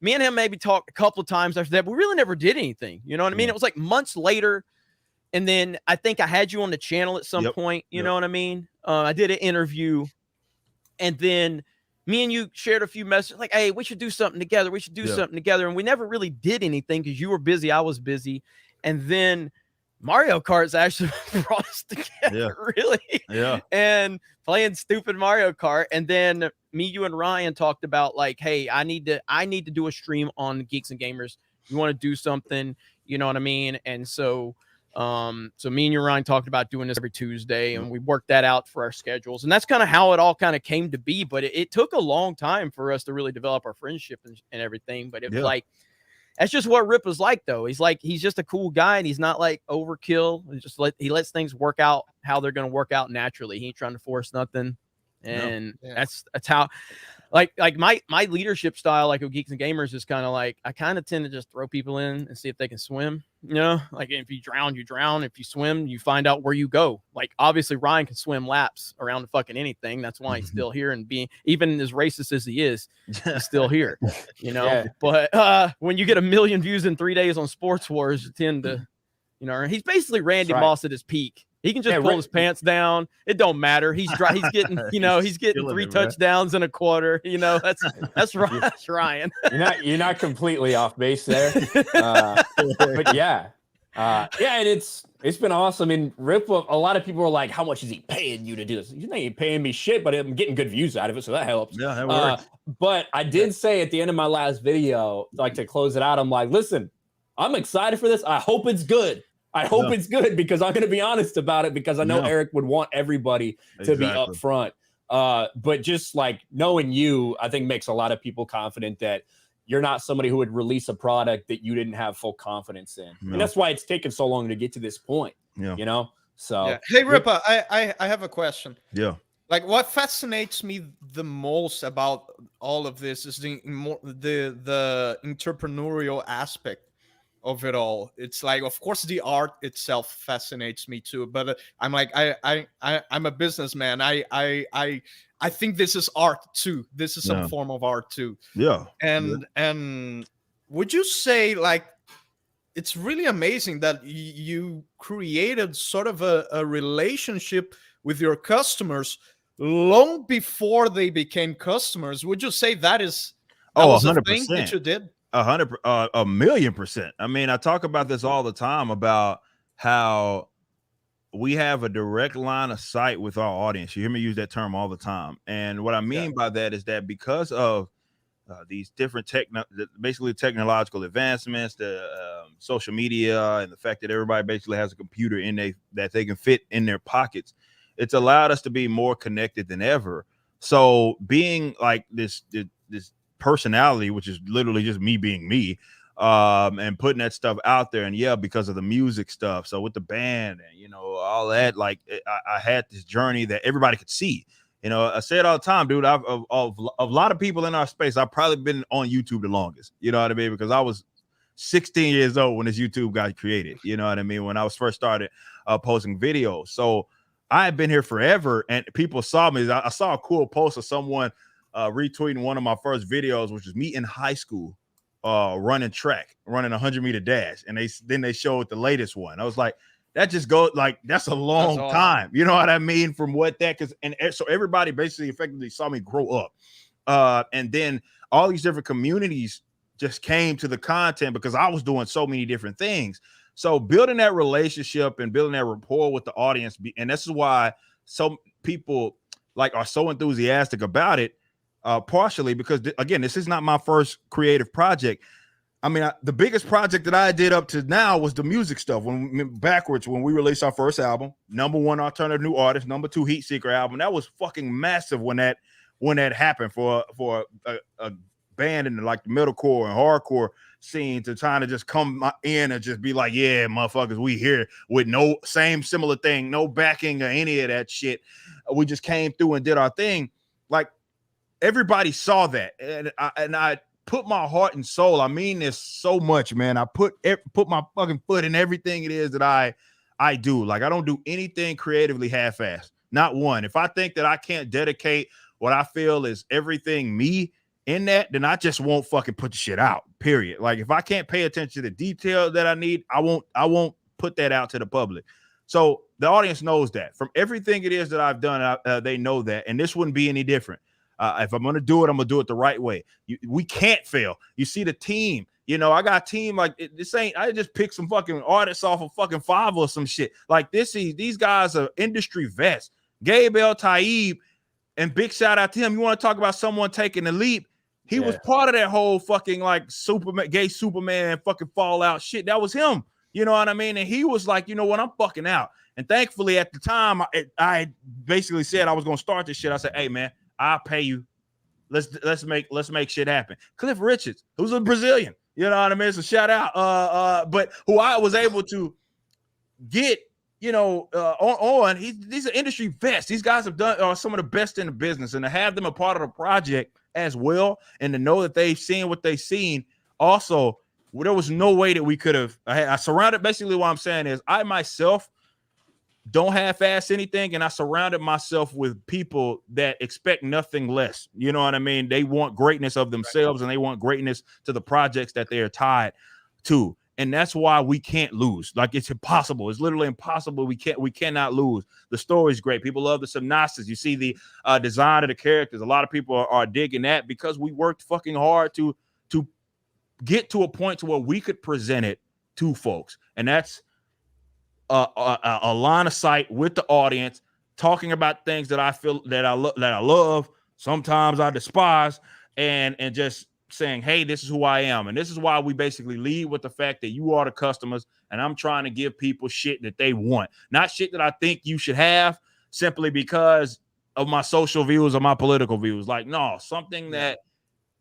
Me and him maybe talked a couple of times after that, but we really never did anything. You know what I mean? It was like months later. And then I think I had you on the channel at some point. You know what I mean? I did an interview, and then me and you shared a few messages like, hey, we should do something together. We should do something together. And we never really did anything because you were busy. I was busy. And then Mario Kart's actually brought us together, really. Yeah. And playing stupid Mario Kart. And then me, you, and Ryan talked about like, hey, I need to do a stream on Geeks and Gamers. You want to do something, you know what I mean? And so me and you, Ryan, talked about doing this every Tuesday, and we worked that out for our schedules. And that's kind of how it all kind of came to be. But it took a long time for us to really develop our friendship and everything. But it was like, that's just what Rip was like, though. He's just a cool guy, and he's not like overkill. He lets things work out how they're going to work out naturally. He ain't trying to force nothing. And that's how, like my leadership style, like with Geeks and Gamers, is kind of like, I kind of tend to just throw people in and see if they can swim. Like if you drown, you drown. If you swim, you find out where you go. Like obviously Ryan can swim laps around the fucking anything. That's why he's still here, and being even as racist as he is, he's still here. But when you get 1 million views in 3 days on Sports Wars, you tend to, he's basically Randy Moss at his peak. He can just pull his pants down. It don't matter. He's getting, he's getting 3 touchdowns in a quarter. That's Ryan. You're not completely off base there. But and it's been awesome. And Rip, a lot of people are like, how much is he paying you to do this? You ain't paying me shit, but I'm getting good views out of it, so that helps. Yeah, that works. But I did say at the end of my last video, like to close it out, I'm like, listen, I'm excited for this. I hope it's good. I hope it's good, because I'm going to be honest about it, because I know Eric would want everybody to be upfront. But just like knowing you, I think makes a lot of people confident that you're not somebody who would release a product that you didn't have full confidence in. And that's why it's taken so long to get to this point. You know? So hey, Rippa, I have a question. Yeah. Like, what fascinates me the most about all of this is the entrepreneurial aspect of it all. It's like, of course, the art itself fascinates me too. But I'm like, I'm a businessman. I think this is art too. This is some form of art too. Yeah. And would you say, like, it's really amazing that you created sort of a relationship with your customers long before they became customers? Would you say that was 100% a thing that you did? 1,000,000%. I mean, I talk about this all the time about how we have a direct line of sight with our audience. You hear me use that term all the time. And what I mean by that is that because of these different basically technological advancements, the social media, and the fact that everybody basically has a computer that they can fit in their pockets, it's allowed us to be more connected than ever. So being like this personality, which is literally just me being me, and putting that stuff out there, and because of the music stuff, so with the band and all that, like I had this journey that everybody could see. I say it all the time, dude. Of a lot of people in our space, I've probably been on YouTube the longest. You know what I mean? Because I was 16 years old when this YouTube got created. You know what I mean? When I was first started posting videos. So I had been here forever, and people saw me. I saw a cool post of someone retweeting one of my first videos, which was me in high school running 100-meter dash. And then they showed the latest one. I was like, that just goes like, that's a long time. You know what I mean? From what that, so everybody basically effectively saw me grow up. And then all these different communities just came to the content because I was doing so many different things. So building that relationship and building that rapport with the audience, and this is why some people are so enthusiastic about it, partially because again, this is not my first creative project. I mean, the biggest project that I did up to now was the music stuff. When we released our first album, #1 alternative new artist, #2 Heat Seeker album, that was fucking massive when that happened for a band in the metalcore and hardcore scene to trying to just come in and just be like, yeah, motherfuckers, we here with no similar thing, no backing or any of that shit. We just came through and did our thing. Like, everybody saw that, and I put my heart and soul. I mean this so much, man. I put my fucking foot in everything it is that I do. Like, I don't do anything creatively half-assed. Not one. If I think that I can't dedicate what I feel is everything me in that, then I just won't fucking put the shit out. Period. Like, if I can't pay attention to the detail that I need, I won't put that out to the public. So the audience knows that. From everything it is that I've done, they know that, and this wouldn't be any different. If I'm gonna do it, I'm gonna do it the right way. We can't fail. You see the team. I got a team like this. I just picked some fucking artists off of fucking Fiverr or some shit like this. These guys are industry vets. Gabe El Taib, and big shout out to him. You want to talk about someone taking the leap? He was part of that whole fucking gay Superman fucking fallout shit. That was him. You know what I mean? And he was like, you know what? I'm fucking out. And thankfully at the time, I basically said I was gonna start this shit. I said, hey man, I'll pay you. Let's make shit happen. Cliff Richards, who's a Brazilian, you know what I mean? So shout out. But who I was able to get, these are industry vets. These guys are some of the best in the business, and to have them a part of the project as well, and to know that they've seen what they've seen. Also, there was no way that we could have. I surrounded. Basically, what I'm saying is, I myself don't half-ass anything, and I surrounded myself with people that expect nothing less. You know what I mean? They want greatness of themselves, and they want greatness to the projects that they are tied to. And that's why we can't lose. Like, it's impossible. It's literally impossible. We cannot lose. The story's great. People love the synopsis. You see the design of the characters. A lot of people are digging that because we worked fucking hard to get to a point to where we could present it to folks. And that's a line of sight with the audience, talking about things that I feel that I love. Sometimes I despise, and just saying, hey, this is who I am. And this is why we basically lead with the fact that you are the customers, and I'm trying to give people shit that they want, not shit that I think you should have simply because of my social views or my political views. Like, no, something that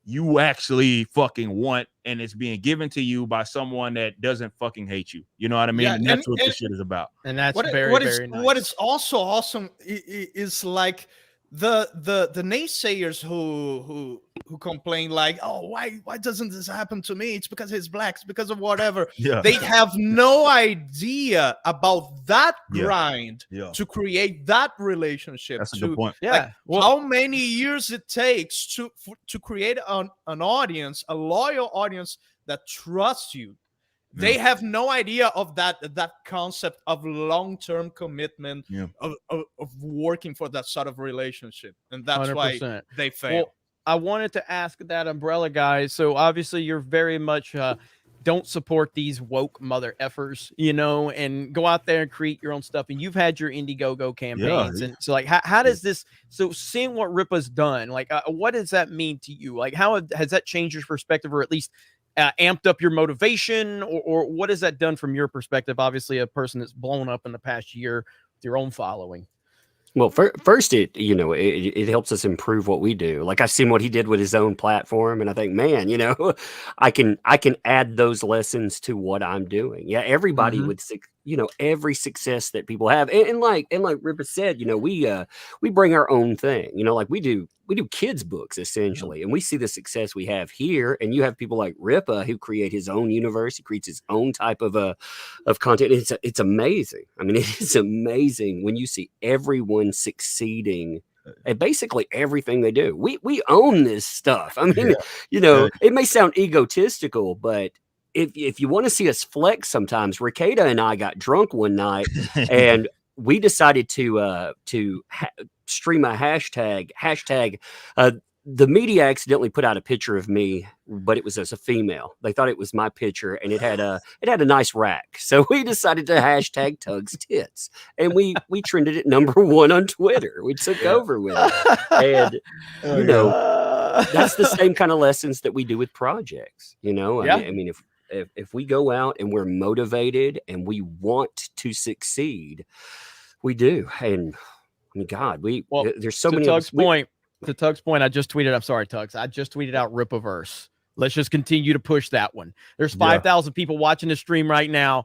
you actually fucking want, and it's being given to you by someone that doesn't fucking hate you. You know what I mean? Yeah, and that's what this shit is about. And that's what very is nice. What is also awesome is like the naysayers who complain like, oh, why doesn't this happen to me? It's because he's black, it's because of whatever. Yeah. They have no idea about that grind to create that relationship. That's a good point. Yeah. Like, how many years it takes to create an audience, a loyal audience that trusts you. They have no idea of that concept of long-term commitment, of working for that sort of relationship. And that's 100%. Why they fail. Well, I wanted to ask that umbrella guys. So obviously you're very much don't support these woke mother effers, you know, and go out there and create your own stuff. And you've had your Indiegogo campaigns. And so like, how does this, so seeing what Rippa's done, like, what does that mean to you? Like, how has that changed your perspective, or at least amped up your motivation, or what has that done from your perspective? Obviously a person that's blown up in the past year with your own following. Well, first, it helps us improve what we do. Like, I've seen what he did with his own platform, and I think, man, I can add those lessons to what I'm doing. Yeah, everybody would, every success that people have, and like Rippa said, we bring our own thing. Like we do kids books essentially, and we see the success we have here. And you have people like Rippa who create his own universe. He creates his own type of content. It's amazing. I mean, it is amazing when you see everyone succeeding at basically everything they do. We own this stuff. I mean, it may sound egotistical, but if you want to see us flex sometimes, Ricada and I got drunk one night and we decided to stream a hashtag. The media accidentally put out a picture of me, but it was as a female. They thought it was my picture, and it had a nice rack. So we decided to hashtag Tug's tits, and we trended at #1 on Twitter. We took over with it, and that's the same kind of lessons that we do with projects. I mean, if we go out and we're motivated and we want to succeed, we do. And I mean, God, there's so many. To Tug's point, I just tweeted. I'm sorry, Tugs. I just tweeted out Rippaverse. Let's just continue to push that one. There's 5,000 people watching the stream right now.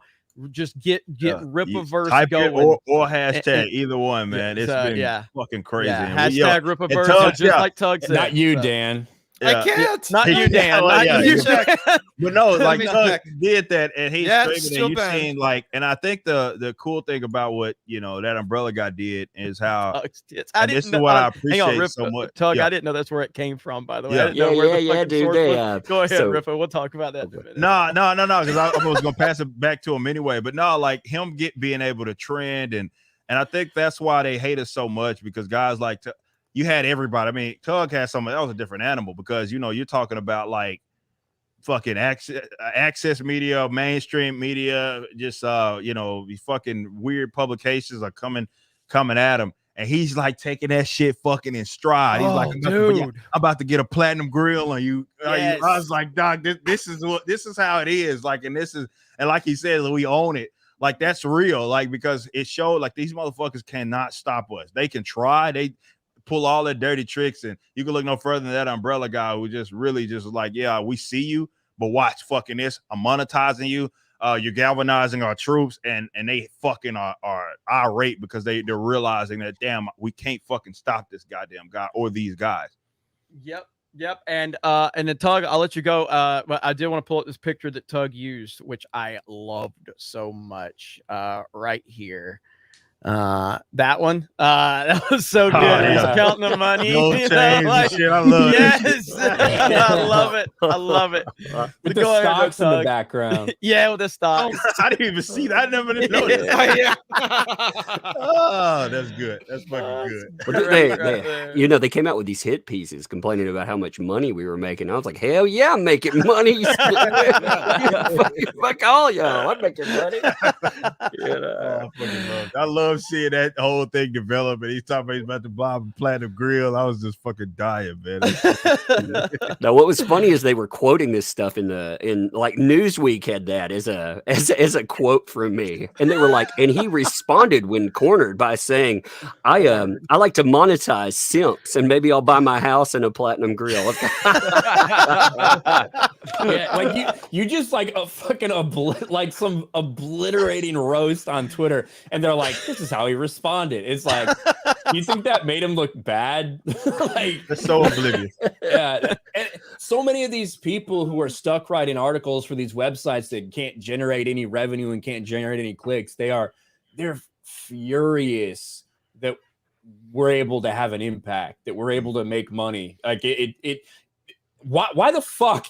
Just get Rippaverse going, or hashtag either one, man. It's been fucking crazy. Yeah, hashtag Rippaverse, just like Tug said. Not you, Dan. I can't. Not you, Dan. Not you. But no, like Tug did that, and he's streaming, and you seen like, and I think the cool thing about what that umbrella guy did is how. This is what I appreciate so much. Tug, I didn't know that's where it came from. By the way, dude. Go ahead, Rippa. We'll talk about that in a minute. No, because I was gonna pass it back to him anyway. But no, like him being able to trend, and I think that's why they hate us so much, because guys like you had everybody. I mean, Tug had something that was a different animal, because you're talking about like fucking access media, mainstream media, just these fucking weird publications are coming at him, and he's like taking that shit fucking in stride. He's like, I'm about to get a platinum grill on you. Yes. I was like, dog, this is how it is. Like, and like he said, we own it. Like, that's real. Like, because it showed like these motherfuckers cannot stop us. They can try. They pull all their dirty tricks, and you can look no further than that umbrella guy who just really just like, yeah, we see you, but watch fucking this. I'm monetizing you. You're galvanizing our troops, and they fucking are irate because they're realizing that, damn, we can't fucking stop this goddamn guy or these guys. Yep. And then Tug, I'll let you go. But I did want to pull up this picture that Tug used, which I loved so much. Right here. That one, that was so good. He's counting the money. No change, shit. I love it. I love it. With the stocks in the background. Yeah, with the stocks. I didn't even see that. I never noticed. Oh, that's good. That's fucking good. They came out with these hit pieces complaining about how much money we were making. I was like, hell yeah, I'm making money. Fuck all y'all. I'm making money. I love love seeing that whole thing develop. And he's talking about he's about to buy a platinum grill. I was just fucking dying, man. Now, what was funny is they were quoting this stuff in like Newsweek had that as a quote from me, and they were like, and he responded when cornered by saying, I like to monetize simps, and maybe I'll buy my house and a platinum grill. Yeah, like you just like a fucking like some obliterating roast on Twitter, and they're like, this is how he responded. It's like, you think that made him look bad? Like, they're so oblivious. Yeah, and so many of these people who are stuck writing articles for these websites that can't generate any revenue and can't generate any clicks, they're furious that we're able to have an impact, that we're able to make money. Like why the fuck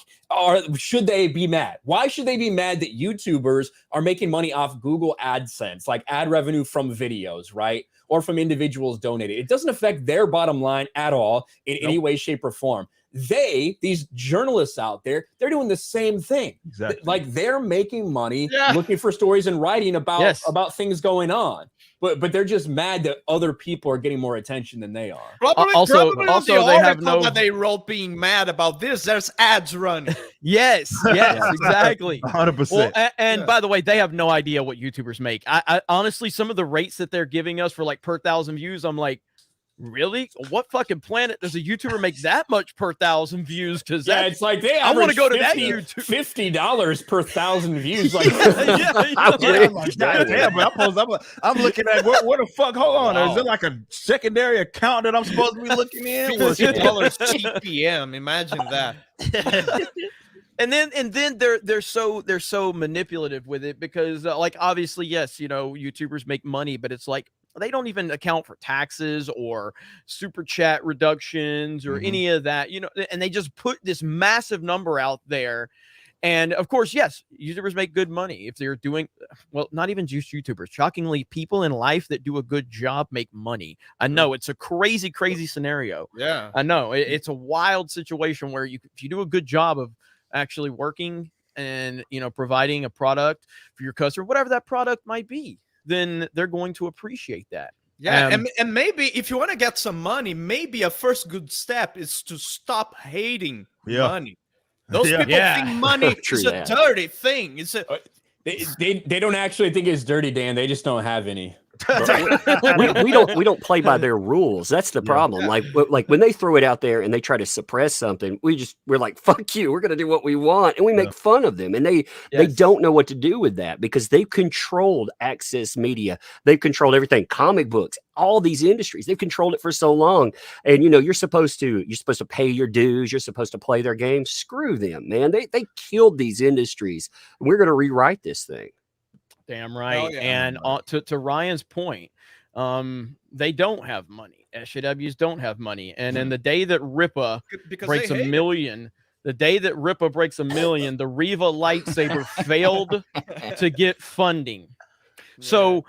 should they be mad? Why should they be mad that YouTubers are making money off Google AdSense, like ad revenue from videos, right? Or from individuals donating? It doesn't affect their bottom line at all in any way, shape, or form. These journalists out there, they're doing the same thing. Exactly. Like they're making money looking for stories and writing about things going on. But they're just mad that other people are getting more attention than they are. Also, they have no. That they wrote being mad about this. There's ads running. Yes, exactly. 100%. Well, and by the way, they have no idea what YouTubers make. I honestly, some of the rates that they're giving us for like per 1,000 views, I'm like, really? What fucking planet does a YouTuber make that much per 1,000 views? Because it's like I want to go to that YouTube. $50 per 1,000 views. Like, I'm looking at what the fuck? Hold on, is it like a secondary account that I'm supposed to be looking in? $50 TPM. Imagine that. And then they're so manipulative with it because like obviously yes, YouTubers make money, but it's like they don't even account for taxes or super chat reductions or any of that, and they just put this massive number out there. And of course, yes, YouTubers make good money if they're doing well, not even just YouTubers. Shockingly, people in life that do a good job make money. I know it's a crazy scenario. Yeah, I know it's a wild situation where if you do a good job of actually working and providing a product for your customer, whatever that product might be, then they're going to appreciate that. Yeah, and maybe if you want to get some money, maybe a first good step is to stop hating money. Those people think money is a dirty thing. It's they don't actually think it's dirty, Dan. They just don't have any. we don't play by their rules. That's the problem. Like when they throw it out there and they try to suppress something, we're like, fuck you, we're gonna do what we want, and we make fun of them, and they don't know what to do with that because they've controlled access media, they've controlled everything, comic books, all these industries, they've controlled it for so long. And you're supposed to pay your dues, you're supposed to play their game. Screw them, man. They killed these industries. We're gonna rewrite this thing. Damn right. And to Ryan's point, they don't have money. SJWs don't have money. And in the day that Rippa breaks $1 million, the Riva lightsaber failed to get funding. So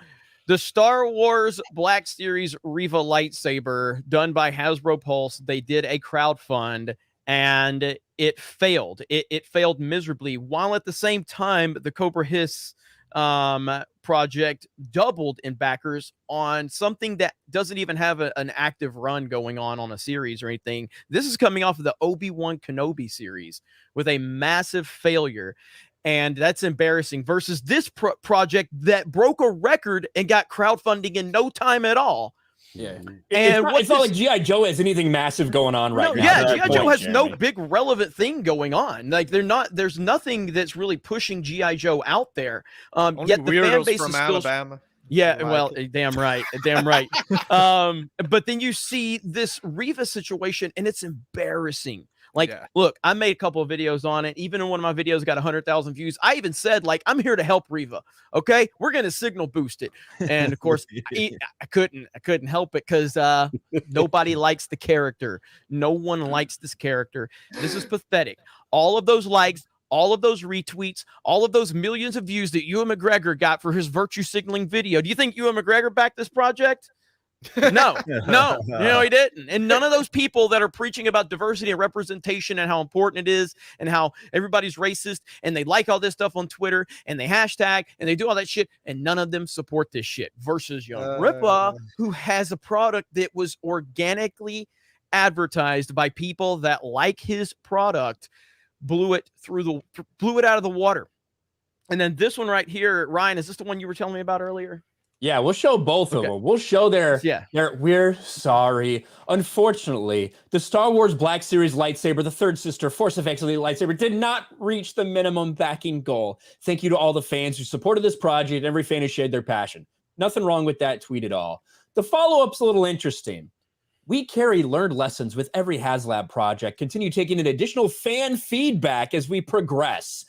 the Star Wars Black Series Riva lightsaber done by Hasbro Pulse, they did a crowdfund and it failed. It failed miserably, while at the same time the Cobra Hiss project doubled in backers on something that doesn't even have an active run going on a series or anything. This is coming off of the Obi-Wan Kenobi series with a massive failure, and that's embarrassing versus this project that broke a record and got crowdfunding in no time at all. Yeah, and it's not like G.I. Joe has anything massive going on right now. Yeah, G.I. Joe has no big relevant thing going on. Like there's nothing that's really pushing G.I. Joe out there. Yet the fan base is still Alabama. Yeah, well, damn right. But then you see this Riva situation, and it's embarrassing. Look, I made a couple of videos on it. Even in one of my videos got 100,000 views. I even said, I'm here to help Riva. Okay, we're gonna signal boost it. And of course, I couldn't help it because nobody likes the character. No one likes this character. This is pathetic. All of those likes, all of those retweets, all of those millions of views that Ewan McGregor got for his virtue signaling video. Do you think Ewan McGregor backed this project? No, he didn't. And none of those people that are preaching about diversity and representation and how important it is and how everybody's racist and they like all this stuff on Twitter and they hashtag and they do all that shit, and none of them support this shit. Versus Young Rippa, who has a product that was organically advertised by people that like his product, blew it out of the water. And then this one right here, Ryan, is this the one you were telling me about earlier? Yeah, we'll show both of them. We'll show their we're sorry. Unfortunately, the Star Wars Black Series lightsaber, the third sister Force Effects Elite lightsaber, did not reach the minimum backing goal. Thank you to all the fans who supported this project, every fan who shared their passion. Nothing wrong with that tweet at all. The follow-up's a little interesting. We carry learned lessons with every HasLab project, continue taking in additional fan feedback as we progress.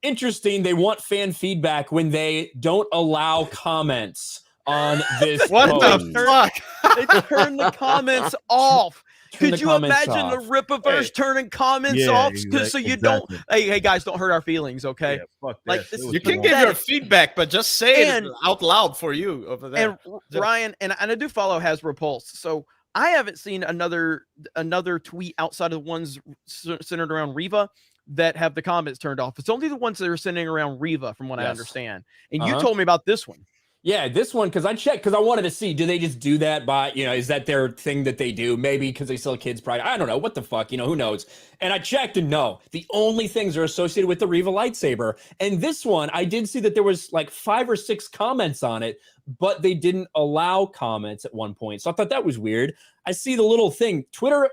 Interesting, they want fan feedback when they don't allow comments on this. What post. the fuck? They turn the comments off. Could you imagine the Rippaverse turning comments off? So you don't. Hey guys, don't hurt our feelings, okay? Yeah, fuck like this. You can give your feedback, but just say it out loud for you over there. And Ryan, and I do follow Has Repulsed, so I haven't seen another tweet outside of the ones centered around Riva that have the comments turned off. It's only the ones that are centering around Riva, from what I understand. And you told me about this one. Yeah, this one, because I checked, because I wanted to see, do they just do that by, is that their thing that they do? Maybe because they sell kids' pride. I don't know. What the fuck? Who knows? And I checked, and no, the only things are associated with the Riva lightsaber. And this one, I did see that there was like 5 or 6 comments on it, but they didn't allow comments at one point. So I thought that was weird. I see the little thing. Twitter,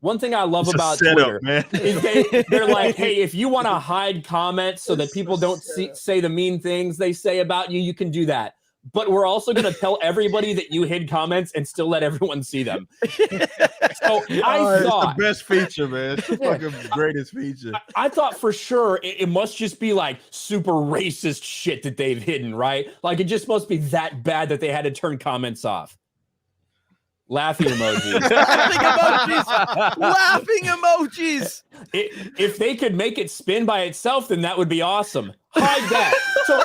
one thing I love about Twitter is they're like, hey, if you want to hide comments so that people don't say the mean things they say about you, you can do that. But we're also going to tell everybody that you hid comments and still let everyone see them. So I thought it's the best feature, man. It's the fucking greatest feature. I thought for sure it must just be like super racist shit that they've hidden, right? Like it just must be that bad that they had to turn comments off. Laughing emojis. Laughing emojis. If they could make it spin by itself, then that would be awesome. Hide that. So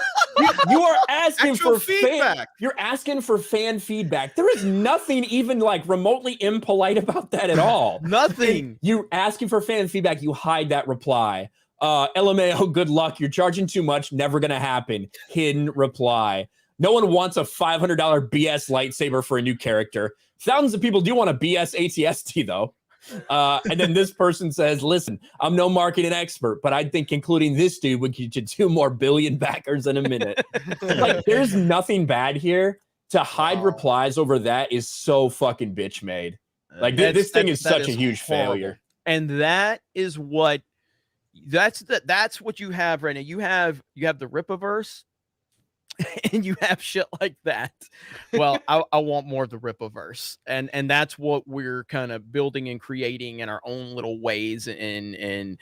you are asking for feedback. You're asking for fan feedback. There is nothing even like remotely impolite about that at all. Nothing. You're asking for fan feedback. You hide that reply. LMAO, good luck. You're charging too much. Never gonna happen. Hidden reply. No one wants a $500 BS lightsaber for a new character. Thousands of people do want a BS ATST though. And then this person says, listen, I'm no marketing expert, but I think including this dude would get you 2 more billion backers in a minute. Like there's nothing bad here. To hide replies over that is so fucking bitch made. Like this thing is such a huge failure. And that is what that's what you have right now. You have the Rippaverse. And you have shit like that. Well, I want more of the Rippaverse, and that's what we're kind of building and creating in our own little ways. And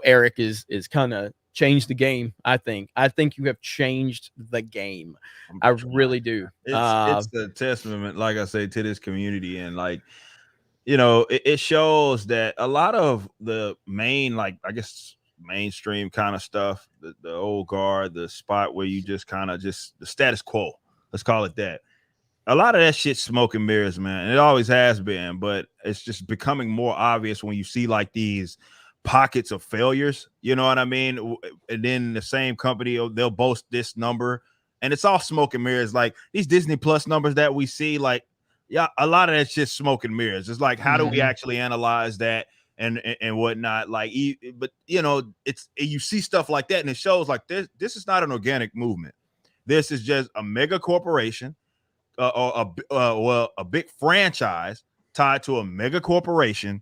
Eric is kind of changed the game. I think you have changed the game. I really do. It's a testament, like I say, to this community, and it shows that a lot of the main, mainstream kind of stuff, the old guard, the spot where you just kind of just the status quo, let's call it that. A lot of that shit's smoke and mirrors, man. And it always has been, but it's just becoming more obvious when you see like these pockets of failures, you know what I mean? And then the same company, they'll boast this number, and it's all smoke and mirrors. Like these Disney Plus numbers that we see, like, yeah, a lot of that's just smoke and mirrors. It's like, how do we actually analyze that? And whatnot, but it's you see stuff like that, and it shows like this is not an organic movement. This is just a mega corporation, or a big franchise tied to a mega corporation,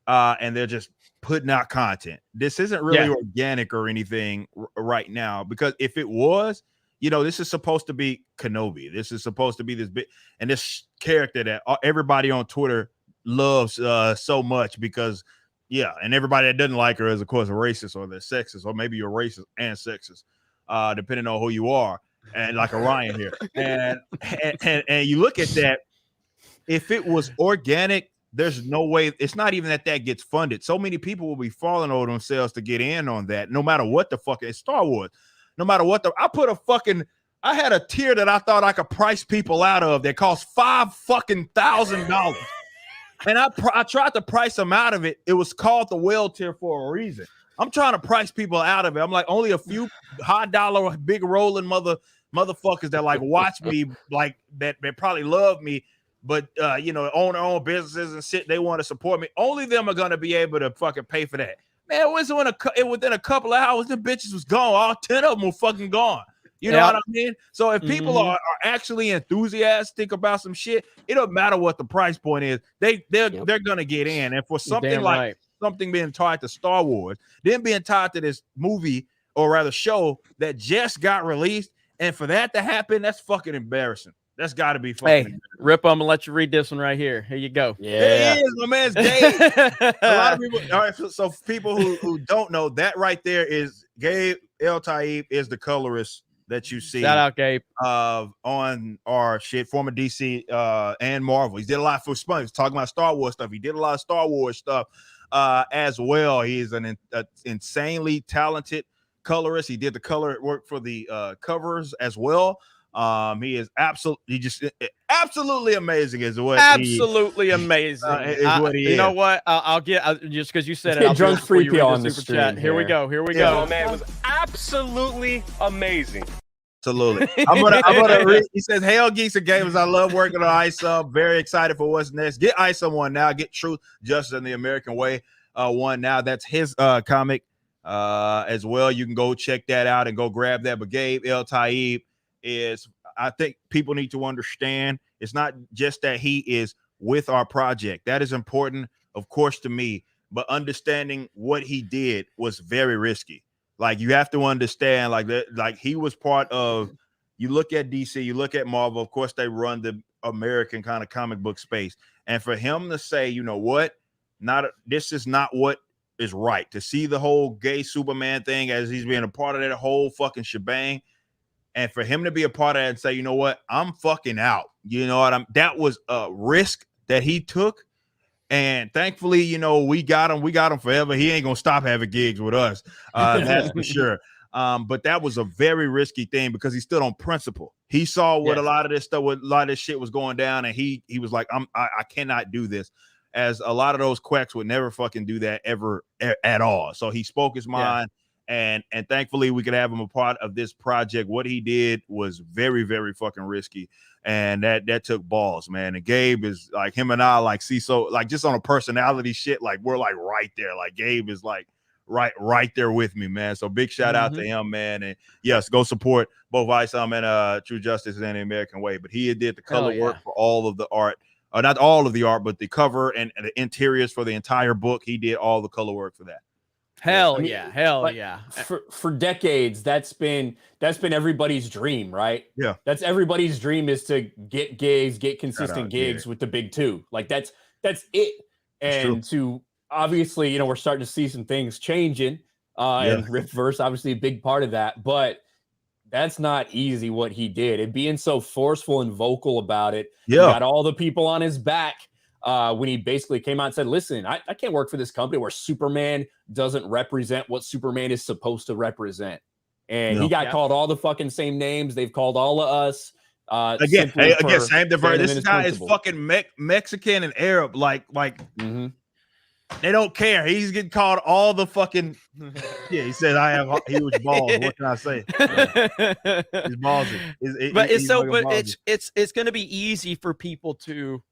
and they're just putting out content. This isn't really organic or anything right now, because if it was, this is supposed to be Kenobi. This is supposed to be this big, and this character that everybody on Twitter loves so much, because and everybody that doesn't like her is of course a racist, or they're sexist, or maybe you're racist and sexist, depending on who you are, and like Orion here, and you look at that. If it was organic, there's no way. It's not even that gets funded. So many people will be falling over themselves to get in on that, no matter what the fuck. It's Star Wars. No matter what I put a fucking I had a tier that I thought I could price people out of that cost $5,000. And I tried to price them out of it. It was called the whale tier for a reason. I'm trying to price people out of it. I'm like, only a few high dollar, big rolling motherfuckers that like watch me, like that probably love me, but you know, own their own businesses and shit. They want to support me. Only them are gonna be able to fucking pay for that. Man, within a couple of hours, the bitches was gone. All 10 of them were fucking gone. You know what I mean? So if people are actually enthusiastic about some shit, it don't matter what the price point is. They're gonna get in. And for something like something being tied to Star Wars, then being tied to this movie or rather show that just got released, and for that to happen, that's fucking embarrassing. That's got to be fucking. Hey, Rip, I'm gonna let you read this one right here. Here you go. Yeah, it is, my man's Gabe. A lot of people. All right, so people who don't know, that right there is Gabe El Taib is the colorist that you see. Shout out, Gabe. On our shit, former DC and Marvel. He did a lot for Spunk. He's talking about Star Wars stuff. He did a lot of Star Wars stuff as well. He's an insanely talented colorist. He did the color work for the covers as well. He is absolutely amazing. Is what absolutely amazing. Is what he you is. know what? I'll get just because you said it. I'll drunk free on the super chat. Here we go. Here we go. Oh man, it was absolutely amazing. Absolutely. I'm gonna read. He says, "Hail Geeks and Gamers. I love working on ISUM. Very excited for what's next. Get ISUM one now. Get Truth, Justice, and the American Way one now. That's his comic as well. You can go check that out and go grab that. But Gabe El Taib is, I think people need to understand, it's not just that he is with our project. That is important, of course, to me. But understanding what he did was very risky. Like, you have to understand, like that, like he was part of. You look at DC, you look at Marvel. Of course, they run the American kind of comic book space, and for him to say, you know what, this is not what is right. To see the whole gay Superman thing as he's being a part of that whole fucking shebang, and for him to be a part of that and say, you know what, I'm fucking out. You know what that was a risk that he took. And thankfully, you know, we got him forever. He ain't gonna stop having gigs with us. That's for sure. But that was a very risky thing because he stood on principle. He saw what a lot of this stuff, what a lot of this shit was going down, and he was like, I cannot do this. As a lot of those quacks would never fucking do that ever at all. So he spoke his mind, and thankfully we could have him a part of this project. What he did was very, very fucking risky. And that took balls, man. And Gabe is like, him and I like see, so like just on a personality shit, like we're like right there. Like Gabe is like right there with me, man. So big shout out to him, man. And yes, go support both ISOM and True Justice and the American Way. But he did the color work for all of the art, not all of the art, but the cover and the interiors for the entire book. He did all the color work for that. Hell yeah. For decades, that's been everybody's dream, right? Yeah. That's everybody's dream, is to get gigs, get consistent gigs with the big two. Like that's it. And to obviously, you know, we're starting to see some things changing. And Rippaverse, obviously a big part of that, but that's not easy what he did. And being so forceful and vocal about it, got all the people on his back. When he basically came out and said, listen, I can't work for this company where Superman doesn't represent what Superman is supposed to represent. And he got called all the fucking same names. They've called all of us. Again, same difference. This guy is fucking Mexican and Arab. Like they don't care. He's getting called all the fucking. He said, I have huge balls. What can I say? His balls. It's going to be easy for people to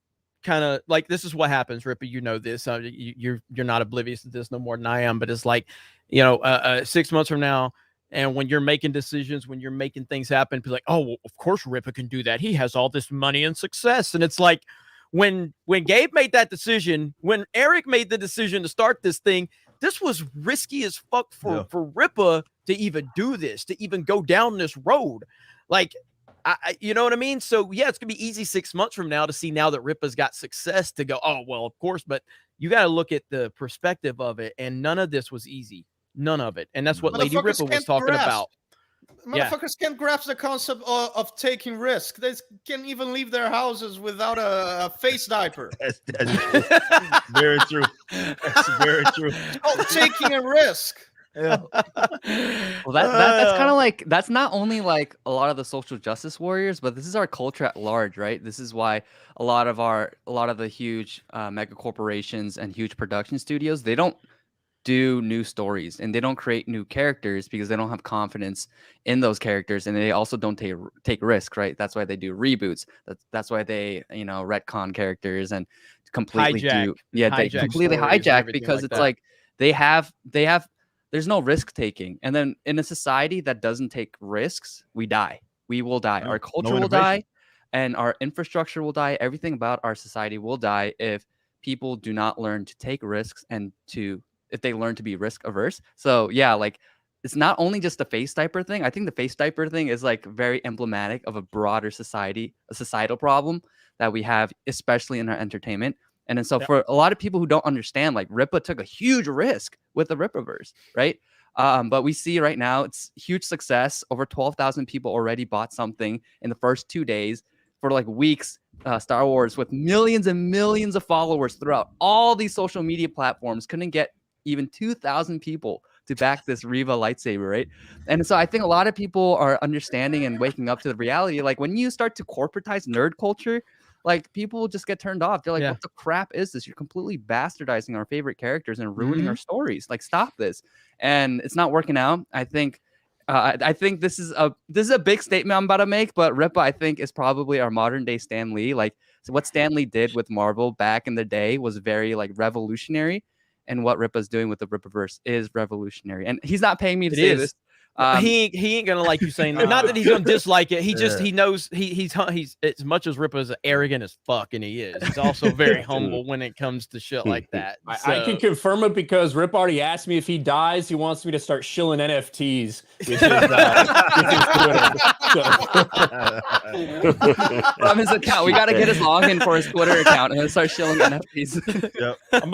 kind of like, this is what happens, Rippa, you know this, you're not oblivious to this no more than I am, but it's like, you know, 6 months from now, and when you're making decisions, when you're making things happen, people like, oh, well, of course Rippa can do that, he has all this money and success. And it's like, when Gabe made that decision, when Eric made the decision to start this thing, this was risky as fuck for Rippa to even do this, to even go down this road. Like, you know what I mean? So yeah, it's gonna be easy 6 months from now to see, now that Rippa's got success, to go, oh, well, of course, but you got to look at the perspective of it. And none of this was easy. None of it. And that's what Lady Rippa was talking about. Motherfuckers can't grasp the concept of taking risk. They can't even leave their houses without a face diaper. That's very true. That's very true. Oh, taking a risk. Yeah. Well, that's kind of like, that's not only like a lot of the social justice warriors, but this is our culture at large, right? This is why a lot of the huge mega corporations and huge production studios, they don't do new stories and they don't create new characters because they don't have confidence in those characters, and they also don't take risks, right? That's why they do reboots. That's why they, you know, retcon characters and completely hijack because it's like they have there's no risk taking, and then in a society that doesn't take risks, we will die. Our culture will die, and our infrastructure will die. Everything about our society will die if people do not learn to take risks and if they learn to be risk averse. So yeah, like it's not only just the face diaper thing. I think the face diaper thing is like very emblematic of a broader societal problem that we have, especially in our entertainment. And then so for a lot of people who don't understand, like Rippa took a huge risk with the Rippaverse, right? But we see right now it's huge success. Over 12,000 people already bought something in the first 2 days. For like weeks, Star Wars with millions and millions of followers throughout all these social media platforms couldn't get even 2,000 people to back this Riva lightsaber, right? And so I think a lot of people are understanding and waking up to the reality. Like when you start to corporatize nerd culture, like people will just get turned off. They're like, what the crap is this? You're completely bastardizing our favorite characters and ruining our stories. Like, stop this. And it's not working out. I think this is a big statement I'm about to make, but Rippa, I think, is probably our modern day Stan Lee. Like, so what Stan Lee did with Marvel back in the day was very like revolutionary. And what Rippa's doing with the Rippaverse is revolutionary. And he's not paying me to say this. He ain't gonna like you saying that. Not that he's gonna dislike it. He just he knows he's as much as Rippa's arrogant as fuck, and he is. He's also very humble when it comes to shit like that. I can confirm it because Rip already asked me if he dies, he wants me to start shilling NFTs with his from his account. We gotta get his login for his Twitter account and then start shilling NFTs. Yep. I'm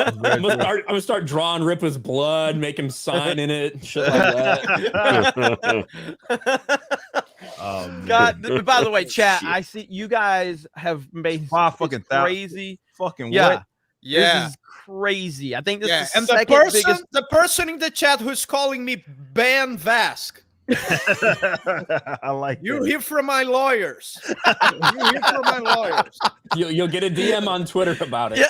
gonna start drawing Rippa's blood, make him sign in it, shit like that. God, by the way, chat, I see you guys have made fucking crazy fucking what? Yeah, this is crazy. I think this is and the person in the chat who's calling me Ban Vask. I like you hear from my lawyers. You hear from my lawyers. You'll get a DM on Twitter about it.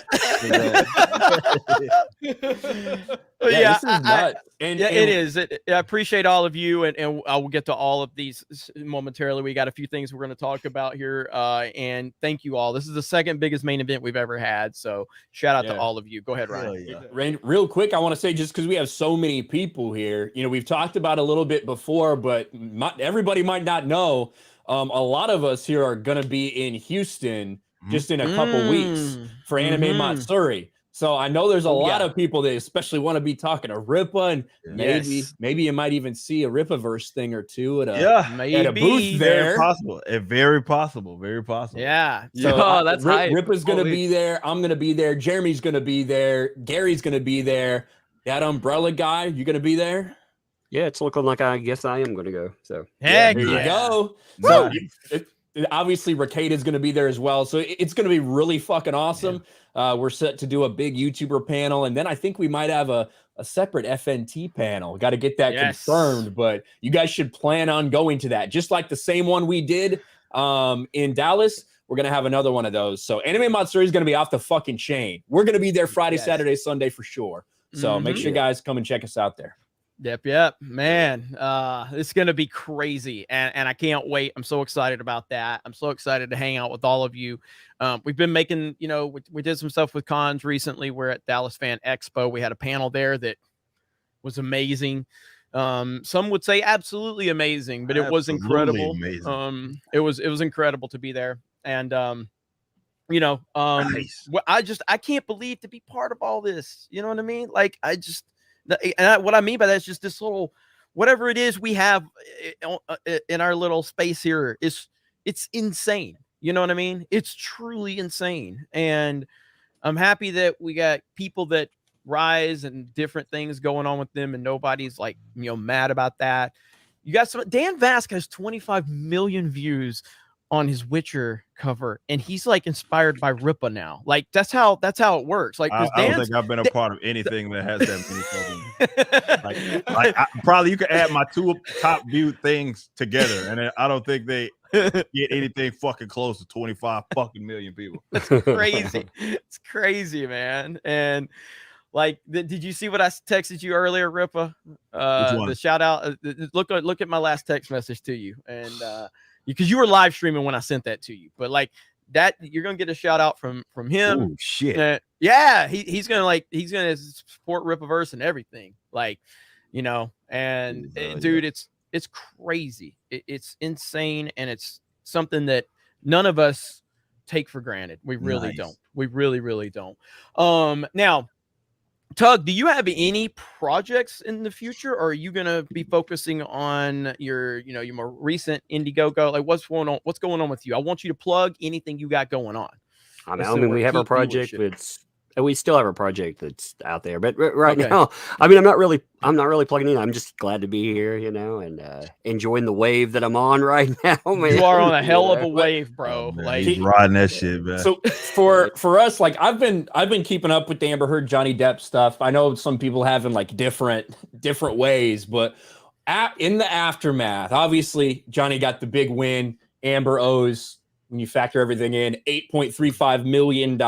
This is nuts. It is. I appreciate all of you, and I will get to all of these momentarily. We got a few things we're going to talk about here, and thank you all. This is the second biggest main event we've ever had, so shout out to all of you. Go ahead, Ryan. Real quick, I want to say, just because we have so many people here, you know, we've talked about a little bit before, but everybody might not know. A lot of us here are going to be in Houston just in a couple weeks for Anime Matsuri. So I know there's a lot of people that especially want to be talking to Rippa, and maybe you might even see a Rippaverse thing or two at a booth there. Very possible. Yeah. So that's right. Rippa's gonna be there. I'm gonna be there. Jeremy's gonna be there. Gary's gonna be there. That umbrella guy, you gonna be there? Yeah, it's looking like I guess I am gonna go. So there you go. So obviously Rakeda is going to be there as well, so it's going to be really fucking awesome. We're set to do a big YouTuber panel, and then I think we might have a separate FNT panel. Got to get that confirmed, but you guys should plan on going to that, just like the same one we did in Dallas. We're going to have another one of those. So Anime Matsuri is going to be off the fucking chain. We're going to be there Friday, Saturday, Sunday for sure. So make sure you guys come and check us out there. Yep, man. It's gonna be crazy, and I can't wait. I'm so excited about that. I'm so excited to hang out with all of you. We've been making, you know, we did some stuff with cons recently. We're at Dallas Fan Expo. We had a panel there that was amazing. Some would say absolutely amazing, but it was incredible. Amazing. It was incredible to be there, and you know, I can't believe to be part of all this. You know what I mean? Like, what I mean by that is just this little, whatever it is we have in our little space here, it's insane. You know what I mean? It's truly insane. And I'm happy that we got people that rise and different things going on with them, and nobody's like, you know, mad about that. You got Dan Vask has 25 million views on his Witcher cover, and he's like inspired by Rippa now. Like that's how it works. Like I don't think I've been a part of anything that has that many fucking probably you could add my 2 top viewed things together, and I don't think they get anything fucking close to 25 fucking million people. That's crazy. It's crazy, man. And like, did you see what I texted you earlier, Rippa? The shout out. Look at my last text message to you, and because you were live streaming when I sent that to you. But like that, you're gonna get a shout out from him. Oh shit! Yeah, he's gonna support Rippaverse and everything. Like, you know, and dude, it's crazy. It's insane, and it's something that none of us take for granted. We really don't. We really don't. Now, Tug, do you have any projects in the future, or are you gonna be focusing on your more recent Indiegogo? Like, what's going on with you? I want you to plug anything you got going on. I mean, we have a project we still have a project that's out there, but right now, I mean, I'm not really plugging in. I'm just glad to be here, you know, and enjoying the wave that I'm on right now, man. You are on a hell of a wave, bro. Man, like he's riding that shit, man. So for us, like I've been keeping up with the Amber Heard, Johnny Depp stuff. I know some people have in like different ways, but in the aftermath, obviously Johnny got the big win. Amber owes, when you factor everything in, $8.35 million.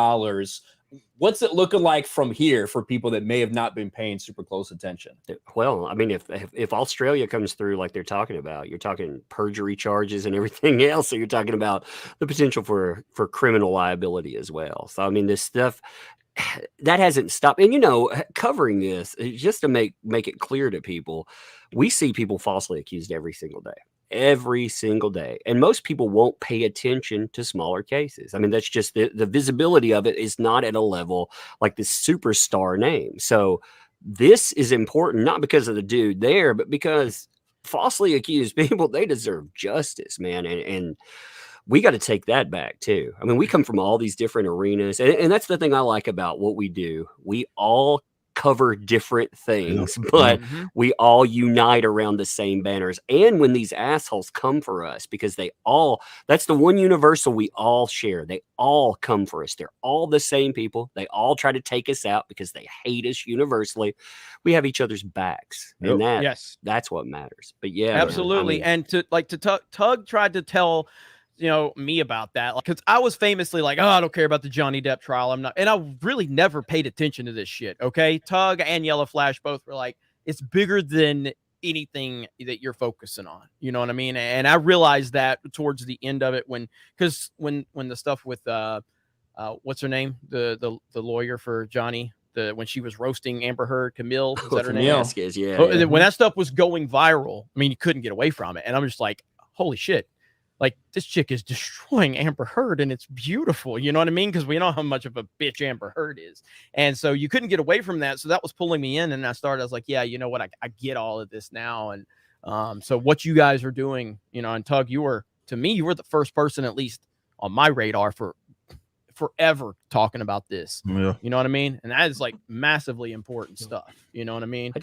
What's it looking like from here for people that may have not been paying super close attention? Well, I mean, if Australia comes through like they're talking about, you're talking perjury charges and everything else. So you're talking about the potential for criminal liability as well. So, I mean, this stuff that hasn't stopped. And, you know, covering this just to make it clear to people, we see people falsely accused every single day. And most people won't pay attention to smaller cases. I mean, that's just the visibility of it is not at a level like this superstar name. So this is important, not because of the dude there, but because falsely accused people, they deserve justice, man. And we got to take that back too. I mean, we come from all these different arenas, and that's the thing I like about what we do. We all cover different things, but we all unite around the same banners. And when these assholes come for us, because that's the one universal we all share. They all come for us. They're all the same people. They all try to take us out because they hate us universally. We have each other's backs, and that's what matters. But yeah, absolutely. Man, I mean, and Tug tried to tell me about that, because I was famously like, oh, I don't care about the Johnny Depp trial. I'm not, and I really never paid attention to this shit. Okay, Tug and Yellow Flash both were like, it's bigger than anything that you're focusing on. You know what I mean? And I realized that towards the end of it, when the stuff with what's her name, the lawyer for Johnny, when she was roasting Amber Heard, Camille, is that her name? Yeah. When that stuff was going viral, I mean, you couldn't get away from it, and I'm just like, holy shit. Like, this chick is destroying Amber Heard, and it's beautiful. You know what I mean? Because we know how much of a bitch Amber Heard is. And so you couldn't get away from that. So that was pulling me in. And I was like, yeah, you know what? I get all of this now. And so what you guys are doing, and Tug, you were the first person, at least on my radar, for forever talking about this. Yeah. You know what I mean? And that is like massively important stuff. You know what I mean?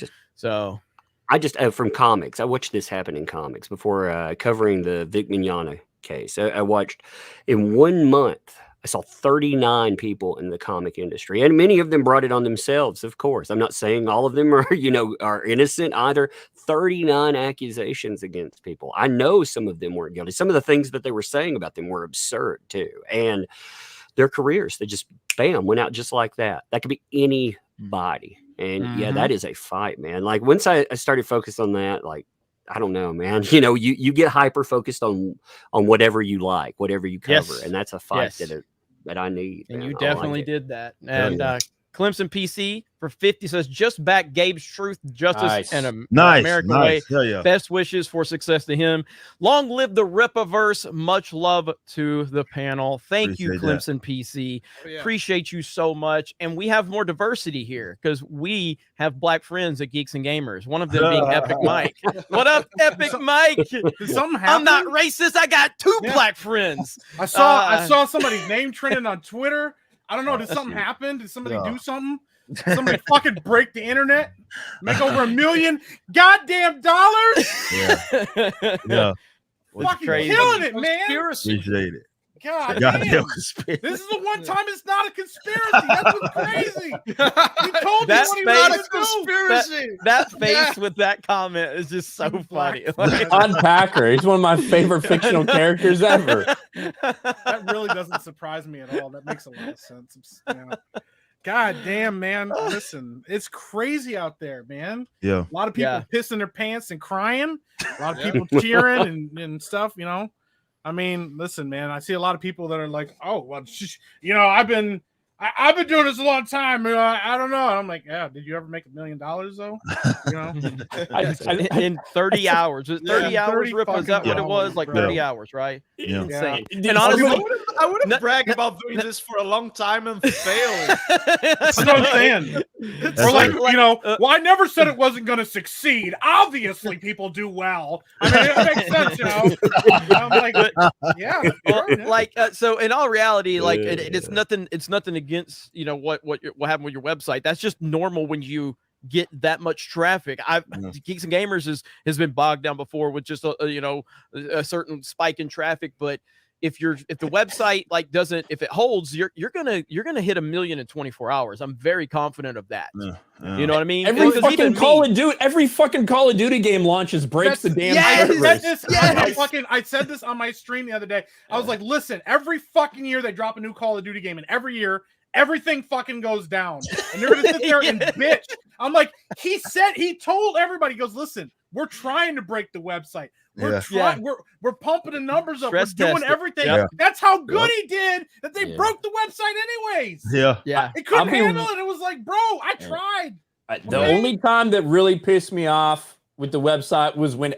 I just from comics, I watched this happen in comics before covering the Vic Mignogna case. I watched in 1 month, I saw 39 people in the comic industry, and many of them brought it on themselves. Of course, I'm not saying all of them are innocent either. 39 accusations against people. I know some of them weren't guilty. Some of the things that they were saying about them were absurd too, and their careers, they just bam went out just like that. That could be anybody. And yeah, that is a fight, man. Like once I started focused on that, like, I don't know, man, you get hyper focused on whatever you like, whatever you cover. And that's a fight that I need. And man. you definitely did that. And Clemson PC for 50 says, just back Gabe's truth, justice, and American way. Best wishes for success to him. Long live the Rippaverse. Much love to the panel. Thank you, Clemson PC. Appreciate you so much. And we have more diversity here because we have black friends at Geeks and Gamers. One of them being Epic Mike. What up, Epic Mike? Did something happen? I'm not racist. I got two black friends. I saw somebody's name trending on Twitter. I don't know. Did something happen? Did somebody do something? Did somebody fucking break the internet? Make over $1 million goddamn dollars? Yeah. fucking killing it, man. Appreciate it. God Goddamn damn. conspiracy. This is the one time it's not a conspiracy. That's what's crazy. He told me That's what he not wanted to do. Conspiracy. That face with that comment is just so funny. Like, John Packer. He's one of my favorite fictional characters ever. That really doesn't surprise me at all. That makes a lot of sense. Yeah. God damn, man. Listen, it's crazy out there, man. Yeah. A lot of people pissing their pants and crying. A lot of people cheering and stuff, you know. I mean, listen, man, I see a lot of people that are like, oh, well, you know, I've been doing this a long time. I don't know. And I'm like, yeah, did you ever make $1 million though? You know, in 30 hours. 30 hours, Rip, is that what it was? Like 30 hours, right? Yeah. Insane. Yeah. And honestly, I would have bragged about doing this for a long time and failed. That's what I'm saying. Or like, you know, well, I never said it wasn't going to succeed. Obviously, people do well. I mean, it makes sense, you know. I'm like, yeah. Like, so in all reality, like, it's nothing. It's nothing against, you know, what happened with your website. That's just normal when you get that much traffic. Geeks and Gamers has been bogged down before with just a certain spike in traffic, but if the website like doesn't, if it holds, you're gonna hit 1 million in 24 hours. I'm very confident of that. You know what I mean? Every fucking Call of Duty game launches breaks the damn. I said this on my stream the other day. I was like, listen, every fucking year they drop a new Call of Duty game, and every year everything fucking goes down, and they're gonna sit there and bitch. I'm like, he told everybody, he goes, listen, we're trying to break the website. We're trying. We're pumping the numbers up. We're doing everything. That's how good he did that they broke the website anyways. Yeah. It couldn't handle it. It was like, bro, I tried. The only time that really pissed me off with the website was when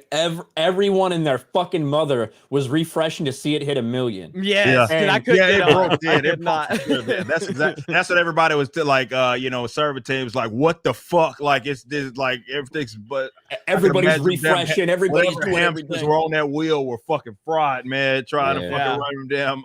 everyone and their fucking mother was refreshing to see it hit 1 million. I couldn't it not. That's what everybody was like. You know, server teams like, what the fuck? Like it's like everything's, but everybody's refreshing. Everybody's doing everything. We're on that wheel. We're fucking fried, man. Trying to fucking run them damn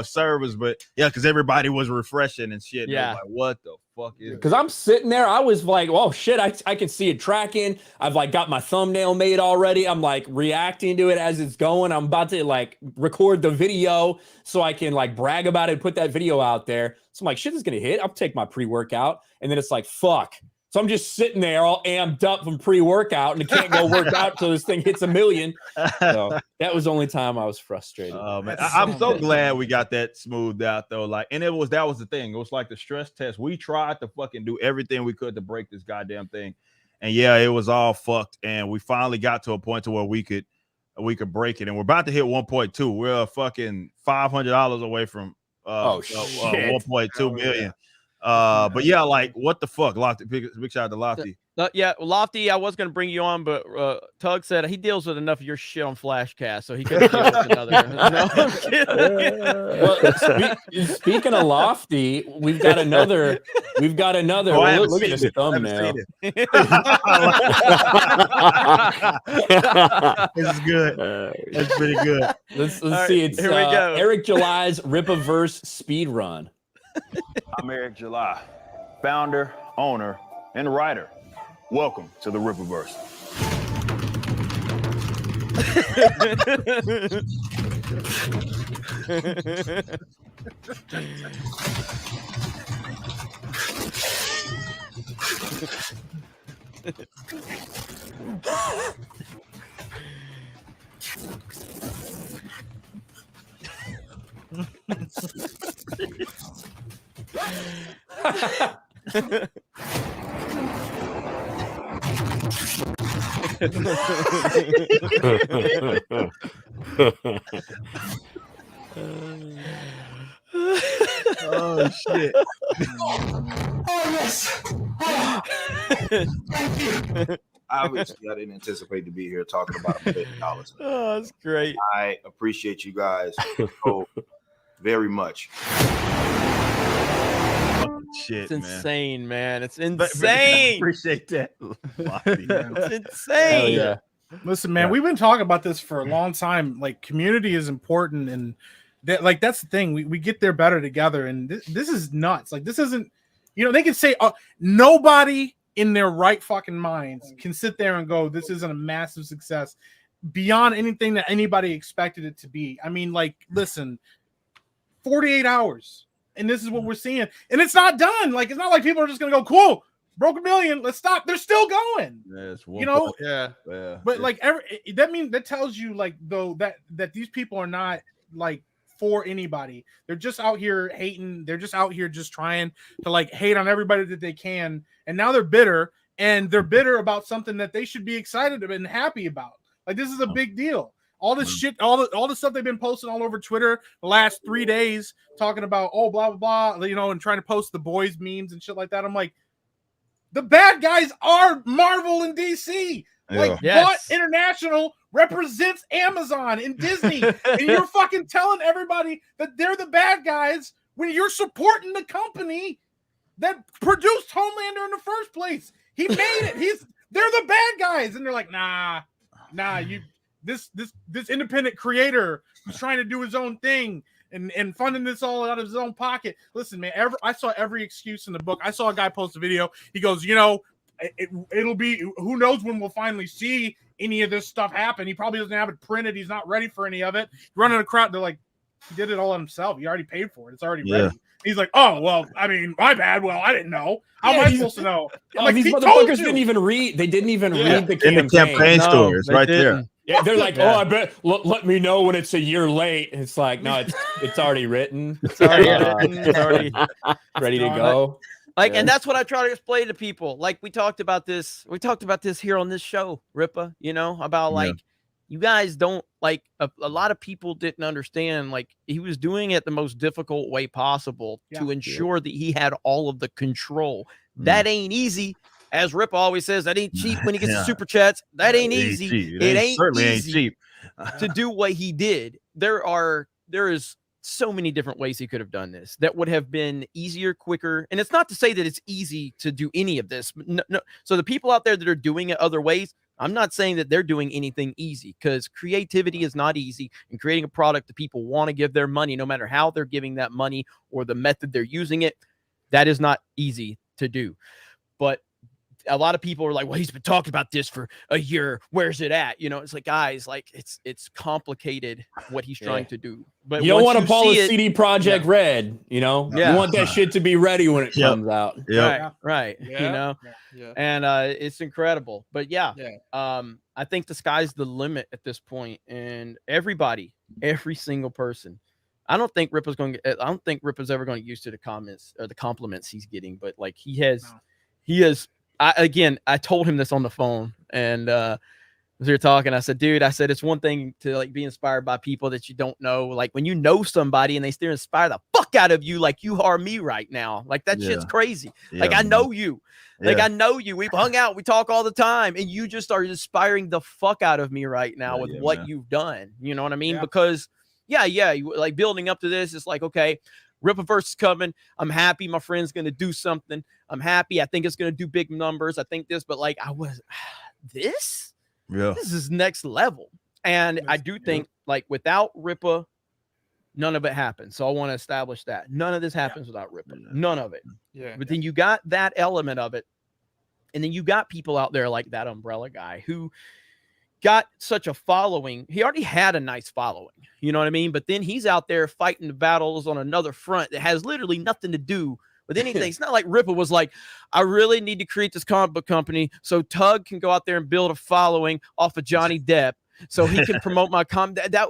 servers, but because everybody was refreshing and shit. Like, what the fuck is? Because I'm sitting there, I was like, oh shit, I can see it tracking. I've like got my thumbnail made already. I'm like reacting to it as it's going. I'm about to like record the video so I can like brag about it and put that video out there. So I'm like, shit is gonna hit. I'll take my pre-workout, and then it's like, fuck. So I'm just sitting there all amped up from pre-workout, and I can't go work out until this thing hits 1 million. So that was the only time I was frustrated. Oh man, I'm so glad we got that smoothed out though. Like, and that was the thing. It was like the stress test. We tried to fucking do everything we could to break this goddamn thing, and it was all fucked. And we finally got to a point to where we could break it, and we're about to hit 1.2. We're fucking $500 away from 1.2 million. But like, what the fuck, Lofty? Big shout out to Lofty. Lofty, I was gonna bring you on, but Tug said he deals with enough of your shit on Flashcast, so he couldn't deal with another. No, I'm kidding. Well, speaking of Lofty, we've got another. Look at this thumbnail. This is good. That's pretty good. Let's see. It's here we go. Eric July's Rippaverse speed run. I'm Eric July, founder, owner, and writer. Welcome to the Rippaverse. Oh shit. Oh yes. Oh, thank you. Obviously, I didn't anticipate to be here talking about $1 million. Oh, that's great. I appreciate you guys so very much. Shit, it's insane, man. It's insane. I appreciate that. It's insane. Yeah. Listen, man, we've been talking about this for a long time. Like, community is important, and that's the thing. We get there better together, and this is nuts. Like, this isn't, they can say nobody in their right fucking minds can sit there and go, this isn't a massive success. beyond anything that anybody expected it to be. I mean, like, listen, 48 hours, and this is what we're seeing, and it's not done. Like, it's not like people are just gonna go, cool, broke 1 million, let's stop. They're still going. You know, But like, that tells you, like, though, that these people are not like for anybody. They're just out here hating. They're just out here just trying to like hate on everybody that they can, and now they're bitter, and they're bitter about something that they should be excited and happy about. Like, this is a big deal. All this shit, all the stuff they've been posting all over Twitter the last 3 days, talking about, oh, blah, blah, blah, you know, and trying to post the boys memes and shit like that. I'm like, the bad guys are Marvel and DC. Like, Vought International represents Amazon and Disney. And you're fucking telling everybody that they're the bad guys when you're supporting the company that produced Homelander in the first place. He made it. They're the bad guys. And they're like, nah, this independent creator who's trying to do his own thing and funding this all out of his own pocket. Listen, man, I saw every excuse in the book. I saw a guy post a video. He goes, you know, it'll be, who knows when we'll finally see any of this stuff happen. He probably doesn't have it printed. He's not ready for any of it. Running a crowd, they're like, he did it all himself. He already paid for it. It's already ready. He's like, oh, well, I mean, my bad. Well, I didn't know. How am I supposed to know? Like, these motherfuckers didn't even read. They didn't even read the campaign stories right there. Yeah, they're like, oh, I bet. Let me know when it's a year late. It's like, no, it's already written. It's already written. It's already ready to go. Like, and that's what I try to explain to people. Like, we talked about this. We talked about this here on this show, Rippa. You know, about like, you guys don't like. A lot of people didn't understand. Like, he was doing it the most difficult way possible to ensure that he had all of the control. That ain't easy. As Rippa always says, that ain't cheap when he gets the super chats. That ain't easy. It ain't easy cheap to do what he did. There is so many different ways he could have done this that would have been easier, quicker. And it's not to say that it's easy to do any of this. No. So the people out there that are doing it other ways, I'm not saying that they're doing anything easy, because creativity is not easy, and creating a product that people want to give their money, no matter how they're giving that money or the method they're using it, that is not easy to do. But a lot of people are like, well, he's been talking about this for a year. Where's it at? You know, it's like, guys, like, it's complicated what he's trying to do. But you don't want to follow CD Projekt Red, you know? You want that shit to be ready when it comes out. Right. You know? And it's incredible. But I think the sky's the limit at this point. And everybody, every single person, I don't think Rippa's ever going to get used to the comments or the compliments he's getting, but like he has. I told him this on the phone, and as we were talking, I said, dude, it's one thing to like be inspired by people that you don't know. Like, when you know somebody and they still inspire the fuck out of you, like you are me right now. Like, that shit's crazy. Like, I know you. Like, I know you. We've hung out. We talk all the time. And you just are inspiring the fuck out of me right now with what you've done. You know what I mean? Because, you, like, building up to this, it's like, okay, Rippaverse is coming. I'm happy my friend's going to do something. I'm happy. I think it's going to do big numbers. I think this, but like, this is next level. And I do think like without Rippa, none of it happens. So I want to establish that none of this happens without Rippa. None of it. But then you got that element of it. And then you got people out there like that Umbrella guy who got such a following. He already had a nice following, you know what I mean? But then he's out there fighting the battles on another front that has literally nothing to do with anything. It's not like Rippa was like, I really need to create this comic book company so Tug can go out there and build a following off of Johnny Depp so he can promote my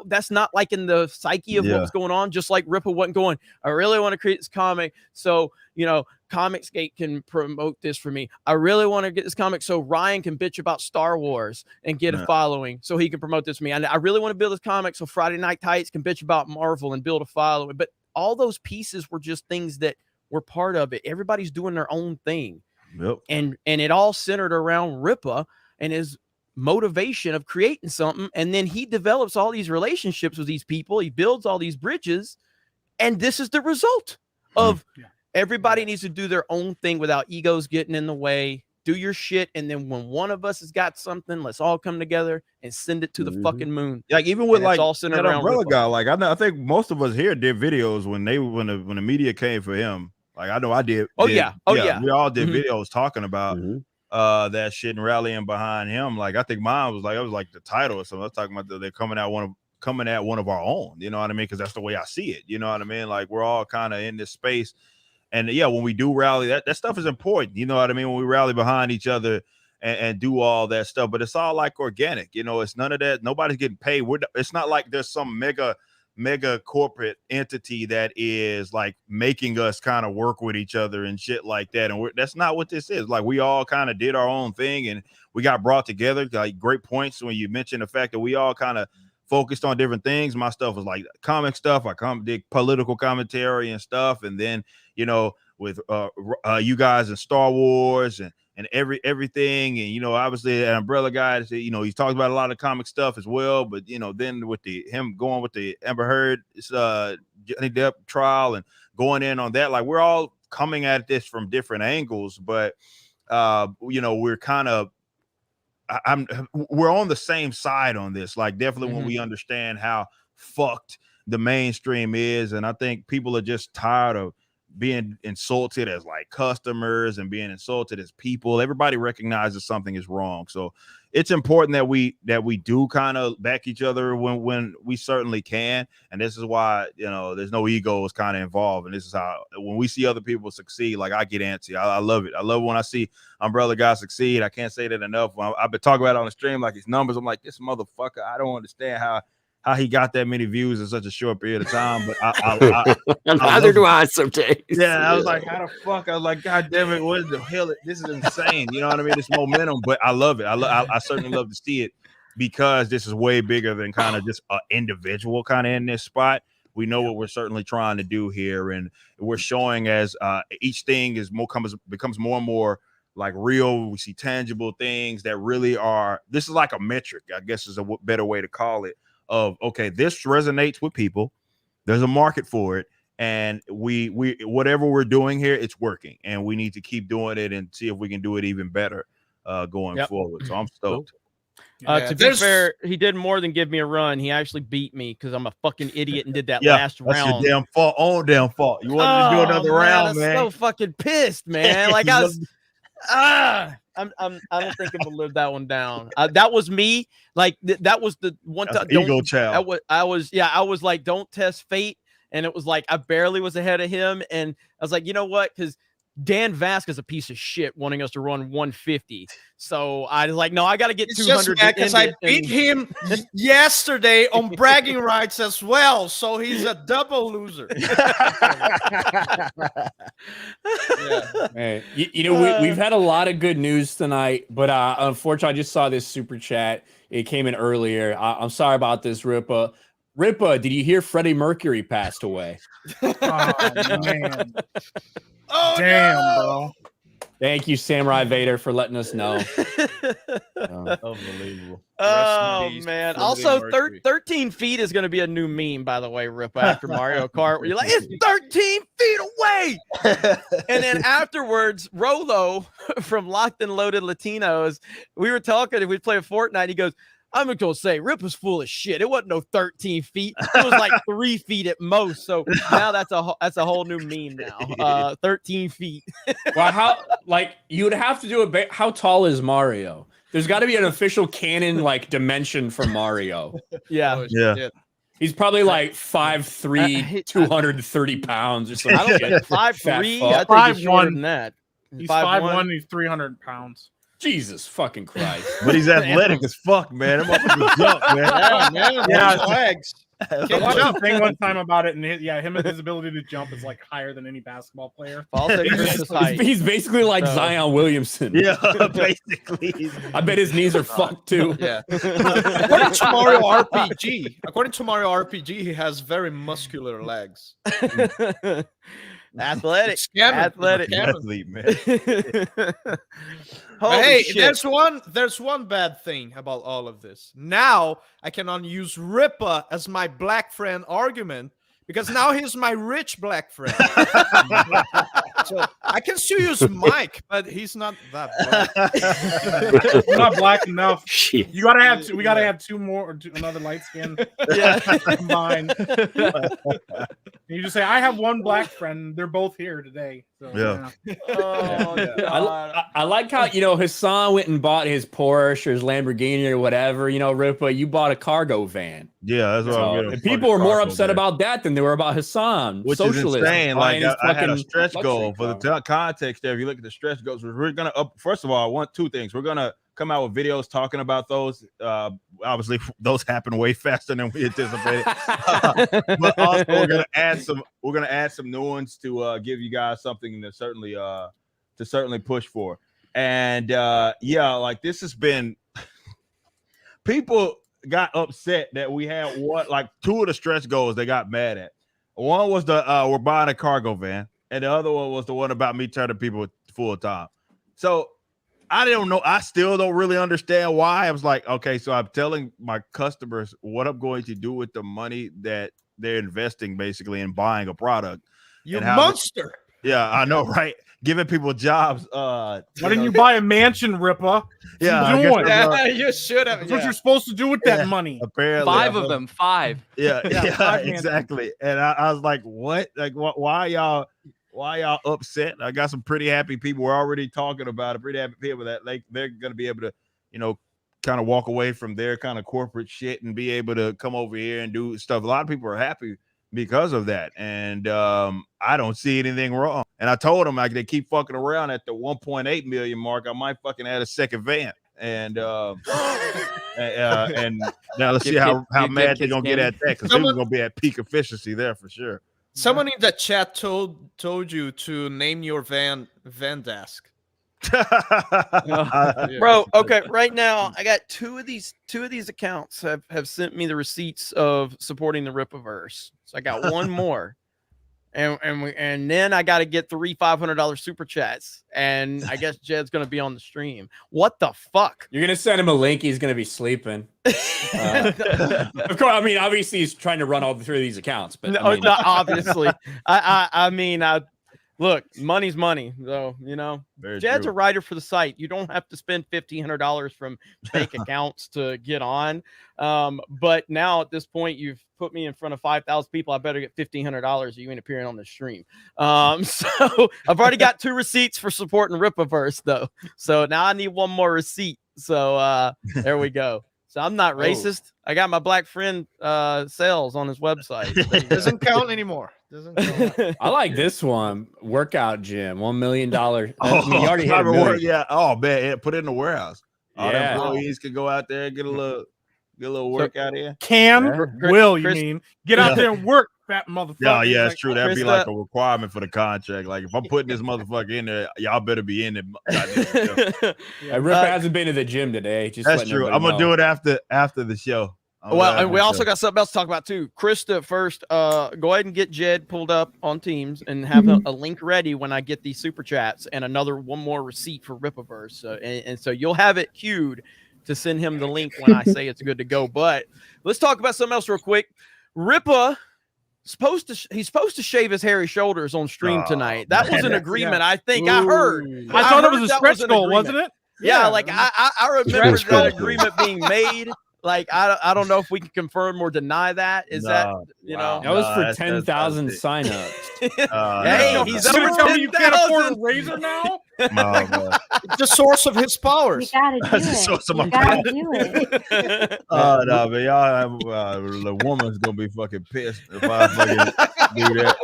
that's not like in the psyche of what was going on. Just like Rippa wasn't going, I really want to create this comic so, you know, Comicsgate can promote this for me. I really want to get this comic so Ryan can bitch about Star Wars and get a following so he can promote this for me. And I really want to build this comic so Friday Night Tights can bitch about Marvel and build a following. But all those pieces were just things that were part of it. Everybody's doing their own thing. And it all centered around Rippa and his motivation of creating something. And then he develops all these relationships with these people. He builds all these bridges. And this is the result of everybody needs to do their own thing without egos getting in the way. Do your shit. And then when one of us has got something, let's all come together and send it to the fucking moon. Like, even with like all centered that around Umbrella Rippa. guy, like I think most of us here did videos when the media came for him. Like, I know I did. We all did videos talking about that shit and rallying behind him. Like I think mine was like the title or something. I was talking about they're coming at one of our own. You know what I mean? Because that's the way I see it. You know what I mean? Like we're all kind of in this space. And yeah, when we do rally, that stuff is important. You know what I mean? When we rally behind each other and do all that stuff, but it's all like organic. You know, it's none of that. Nobody's getting paid. It's not like there's some mega corporate entity that is like making us kind of work with each other and shit like that. And that's not what this is. Like we all kind of did our own thing and we got brought together. Like great points when you mentioned the fact that we all kind of focused on different things. My stuff was like comic stuff. I did political commentary and stuff. And then, you know, with you guys and Star Wars and everything. And, you know, obviously an umbrella guy, you know, he's talked about a lot of comic stuff as well. But, you know, then with him going with the Amber Heard Johnny Depp trial and going in on that, like we're all coming at this from different angles. But, you know, we're kind of, we're on the same side on this. Like definitely when we understand how fucked the mainstream is. And I think people are just tired of being insulted as like customers and being insulted as people. Everybody recognizes something is wrong. So it's important that we do kind of back each other when we certainly can. And this is why, you know, there's no egos kind of involved. And this is how, when we see other people succeed, like I get antsy. I love it. I love when I see umbrella guys succeed. I can't say that enough. I've been talking about it on the stream, like his numbers. I'm like, this motherfucker, I don't understand how he got that many views in such a short period of time, but neither do I some days. Yeah, I was like, how the fuck? I was like, God damn it, what the hell? This is insane. You know what I mean? This momentum, but I love it. I certainly love to see it because this is way bigger than kind of just an individual kind of in this spot. We know what we're certainly trying to do here, and we're showing as each thing becomes more and more like real. We see tangible things that really are. This is like a metric, I guess, is a better way to call it. Of okay, this resonates with people. There's a market for it, and we whatever we're doing here, it's working, and we need to keep doing it and see if we can do it even better going forward. So I'm stoked. To be fair, he did more than give me a run. He actually beat me because I'm a fucking idiot and did that last round. That's your damn fault. Own damn fault. You wanted to do another round, man. I'm so fucking pissed, man. Like I was. I don't think I'm gonna live that one down. That was me. Like that was the one time. Ego child. I was like, don't test fate, and it was like I barely was ahead of him, and I was like, you know what? Because Dan Vasquez is a piece of shit, wanting us to run 150. So I was like, no, I got to get 200. Because I beat him yesterday on bragging rights as well. So he's a double loser. Man, you know, we've had a lot of good news tonight, but unfortunately, I just saw this super chat. It came in earlier. I'm sorry about this, Rippa. Rippa, did you hear Freddie Mercury passed away? Oh, man. Oh, damn, no. bro. Thank you, Samurai Vader, for letting us know. Unbelievable. Oh, man. Also, 13 feet is going to be a new meme, by the way, Rippa, after Mario Kart, where you're like, it's 13 feet away. And then afterwards, Rolo from Locked and Loaded Latinos, we were talking and we'd play a Fortnite. He goes, I'm going to say Rippa's full of shit. It wasn't no 13 feet. It was like 3 feet at most. So now that's a whole new meme now. 13 feet. Well, how you would have to do how tall is Mario? There's got to be an official canon like dimension for Mario. Yeah. Oh, yeah. He's probably like 5'3", 230 pounds or something. I don't think 5'3". I think he's shorter than that. He's 5'1". He's 300 pounds. Jesus fucking Christ. But he's athletic as fuck, man. That motherfucker jump, man. Yeah, legs. I watched a thing one time about it, and him and his ability to jump is like higher than any basketball player. He's basically like Zion Williamson. Yeah, basically. I bet his knees are fucked too. Yeah. According to Mario RPG, he has very muscular legs. Athletic. Athlete, man. Hey, shit. there's one bad thing about all of this. Now I cannot use Rippa as my black friend argument because now he's my rich black friend. So I can still use Mike, but he's not that black. He's not black enough. Shit. We gotta have two more or another light skin. Yeah. Combined. You just say, I have one black friend. They're both here today. So, Yeah. Oh, God. I like how, Hassan went and bought his Porsche or his Lamborghini or whatever. Rippa, you bought a cargo van. Yeah, that's what I'm getting. And people were more upset about that than they were about Hassan. Which Socialism. is insane. Like, I had a stretch goal for car. the context there. If you look at the stretch goals, we're going to first of all, I want two things. We're going to come out with videos talking about those. Obviously, those happen way faster than we anticipated. But also, we're going to add some new ones to give you guys something to certainly push for. And like this has been people got upset that we had two of the stretch goals they got mad at. One was the we're buying a cargo van, and the other one was the one about me turning people full time. So I don't know. I still don't really understand why. I was like, okay, so I'm telling my customers what I'm going to do with the money that they're investing basically in buying a product. You monster. Yeah, I know, right? Giving people jobs. Why didn't you buy a mansion, Rippa? Yeah, you should have. That's what you're supposed to do with that money. Apparently, 5 of them. 5. Yeah, exactly. And I was like, what? Like, why y'all upset? I got some pretty happy people. We're already talking about it. Pretty happy people that they're going to be able to, kind of walk away from their kind of corporate shit and be able to come over here and do stuff. A lot of people are happy because of that. And I don't see anything wrong. And I told them, like, they keep fucking around at the 1.8 million mark. I might fucking add a second van. And and now let's see how mad they're gonna get at that, because they're gonna be at peak efficiency there for sure. Someone in the chat told you to name your van desk. Bro, okay, right now I got two of these accounts have sent me the receipts of supporting the Rippaverse. So I got one more. And then I got to get 3 $500 super chats, and I guess Jed's gonna be on the stream. What the fuck? You're gonna send him a link. He's gonna be sleeping. Of course, I mean, obviously he's trying to run all 3 of these accounts, but no, obviously, I mean, look, money's money, though. Jed's a writer for the site. You don't have to spend $1,500 from fake accounts to get on. But now at this point, you've put me in front of 5,000 people. I better get $1,500 or you ain't appearing on the stream. So I've already got 2 receipts for supporting Rippaverse, though. So now I need one more receipt. So there we go. So I'm not racist. I got my black friend sales on his website. Doesn't count anymore. I like this one. Workout gym, $1 million. You already had yeah. Oh man, put it in the warehouse. All the employees can go out there and get a little workout in. Get out there and work, fat motherfucker. Yeah, it's true. That'd be like a requirement for the contract. Like, if I'm putting this motherfucker in there, y'all better be in it. Rip hasn't been to the gym today. That's true. I'm gonna do it after the show. Well, and we also got something else to talk about too. Krista, first, go ahead and get Jed pulled up on Teams and have a link ready when I get these super chats and one more receipt for Rippaverse. And so you'll have it queued to send him the link when I say it's good to go. But let's talk about something else real quick. Rippa he's supposed to shave his hairy shoulders on stream tonight. That was an agreement. I think I heard. I thought it was a stretch goal, wasn't it? Yeah, like I remember that agreement being made. Like, I don't know if we can confirm or deny that. That was for 10,000 signups. Hey, he's over 10,000. You can't afford a razor now? It's the source of his powers. You gotta do it. You gotta do it. No, but y'all, the woman's gonna be fucking pissed if I fucking do that.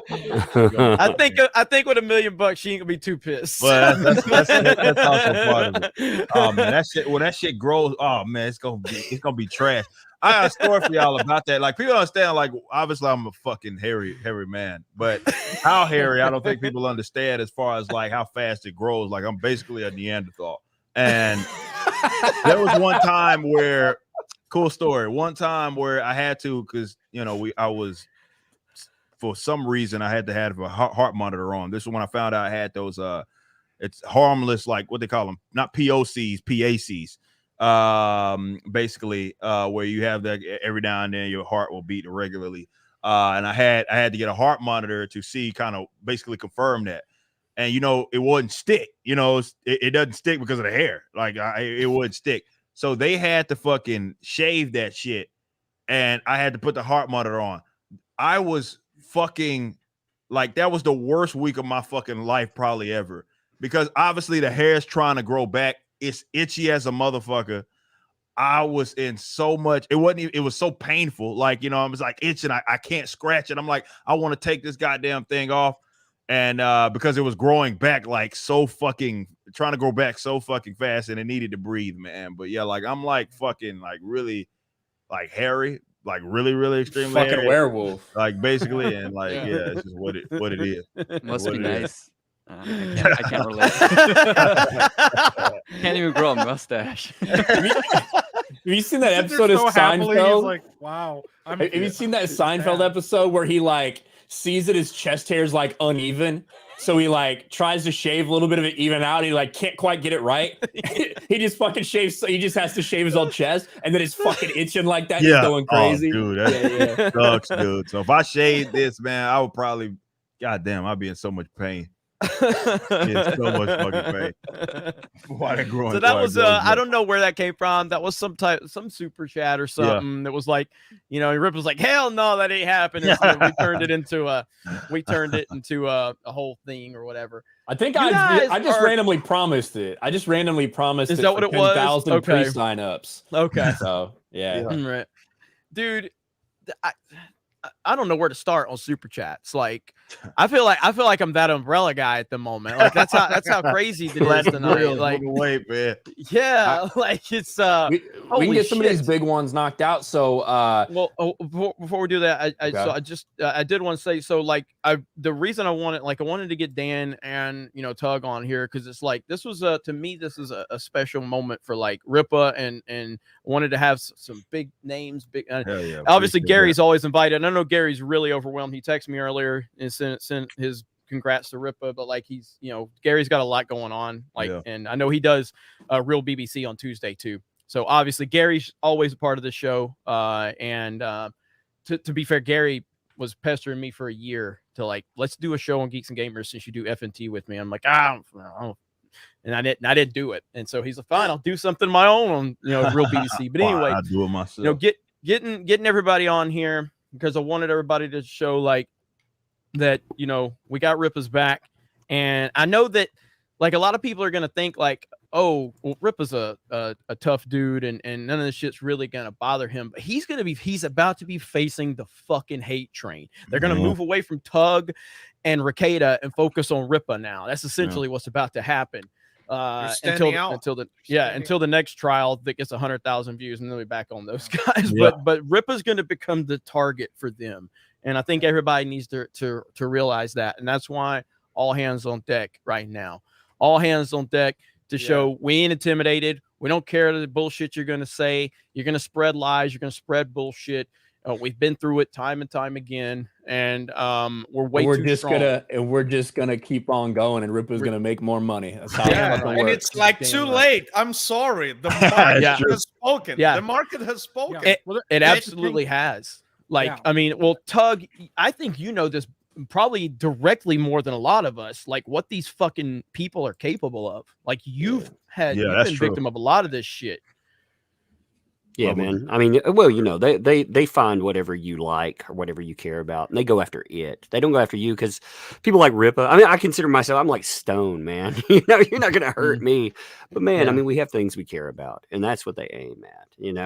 I think with $1 million, she ain't gonna be too pissed. Well, that's also part of it. Oh man, that shit. When that shit grows, oh man, it's gonna be trash. I got a story for y'all about that. Like, people understand, like, obviously I'm a fucking hairy man, but how hairy, I don't think people understand as far as like how fast it grows. Like, I'm basically a Neanderthal. And there was one time where, cool story, one time where I had to, because I was, for some reason, I had to have a heart monitor on. This is when I found out I had those it's harmless, like what they call them, not POCs, PACs. Basically, where you have that every now and then your heart will beat regularly. And I had to get a heart monitor to see, kind of basically confirm that. And it wouldn't stick. It doesn't stick because of the hair. Like, it wouldn't stick. So they had to fucking shave that shit, and I had to put the heart monitor on. I was fucking like that was the worst week of my fucking life probably ever, because obviously the hair is trying to grow back. It's itchy as a motherfucker. I was in so much. It wasn't even, it was so painful. Like, I was like itching. I can't scratch it. I'm like, I want to take this goddamn thing off. And because it was growing back like so fucking trying to grow back so fucking fast, and it needed to breathe, man. But yeah, like I'm like fucking like really like hairy, like really, really extremely fucking hairy, werewolf. Like basically, and like it's just what it is. Must be nice. I can't relate. Can't even grow a mustache. Have you seen that episode of Seinfeld? He's like, wow. Have you seen that Seinfeld episode where he like sees that his chest hair is like uneven, so he like tries to shave a little bit of it even out. He like can't quite get it right. He just fucking shaves. He just has to shave his own chest, and then it's fucking itching like that. He's going crazy. Dude, that sucks, dude. So if I shaved this, man, I would probably, goddamn, I'd be in so much pain. It's so much fucking pain. So that was I don't know where that came from. That was some super chat or something that was like, Rip was like, hell no, that ain't happening. So we turned it into a whole thing or whatever. I think I just randomly promised it. I just randomly promised. Is that what it was? 10,000 pre-signups. Okay. So yeah. Right. Dude, I don't know where to start on super chats. Like, I feel like I'm that umbrella guy at the moment. Like that's how crazy it is tonight. Like, wait, man. Yeah, like it's we can get some of these big ones knocked out. So before we do that, I did want to say, so like the reason I wanted to get Dan and Tug on here, because it's like this was to me this is a special moment for like Rippa, and wanted to have some big names. Obviously Gary's always invited. I know Gary's really overwhelmed. He texted me earlier and sent his congrats to Rippa, but like he's Gary's got a lot going on, and I know he does Real BBC on Tuesday too. So obviously Gary's always a part of the show, and to be fair, Gary was pestering me for a year to like, let's do a show on Geeks and Gamers since you do FNT with me. I'm like, and I didn't do it, and so he's like, fine, I'll do something of my own on Real BBC. But anyway, I do it myself. Getting everybody on here because I wanted everybody to show like that, we got Rippa's back. And I know that like a lot of people are going to think like, oh, well, Rippa's a tough dude and none of this shit's really going to bother him. But he's about to be facing the fucking hate train. They're going to move away from Tug and Ricada and focus on Rippa now. That's essentially what's about to happen. Until the next trial that gets 100,000 views, and then we'll be back on those guys. But Rippa's going to become the target for them, and I think everybody needs to realize that, and that's why all hands on deck right now. All hands on deck to show we ain't intimidated. We don't care the bullshit you're going to say. You're going to spread lies. You're going to spread bullshit. We've been through it time and time again, and we're just gonna keep on going, and Rippa's gonna make more money. That's how it works. And it's like too late. I'm sorry. The market has spoken. Yeah. The market has spoken. It absolutely has. Like, I mean, well, Tug, I think this probably directly more than a lot of us, like what these fucking people are capable of. Like you've been victim of a lot of this shit. Yeah, man. I mean, well, they find whatever you like or whatever you care about, and they go after it. They don't go after you because people like Rippa. I mean, I consider myself, I'm like Stone, man. You're not going to hurt me. But man, I mean, we have things we care about, and that's what they aim at, and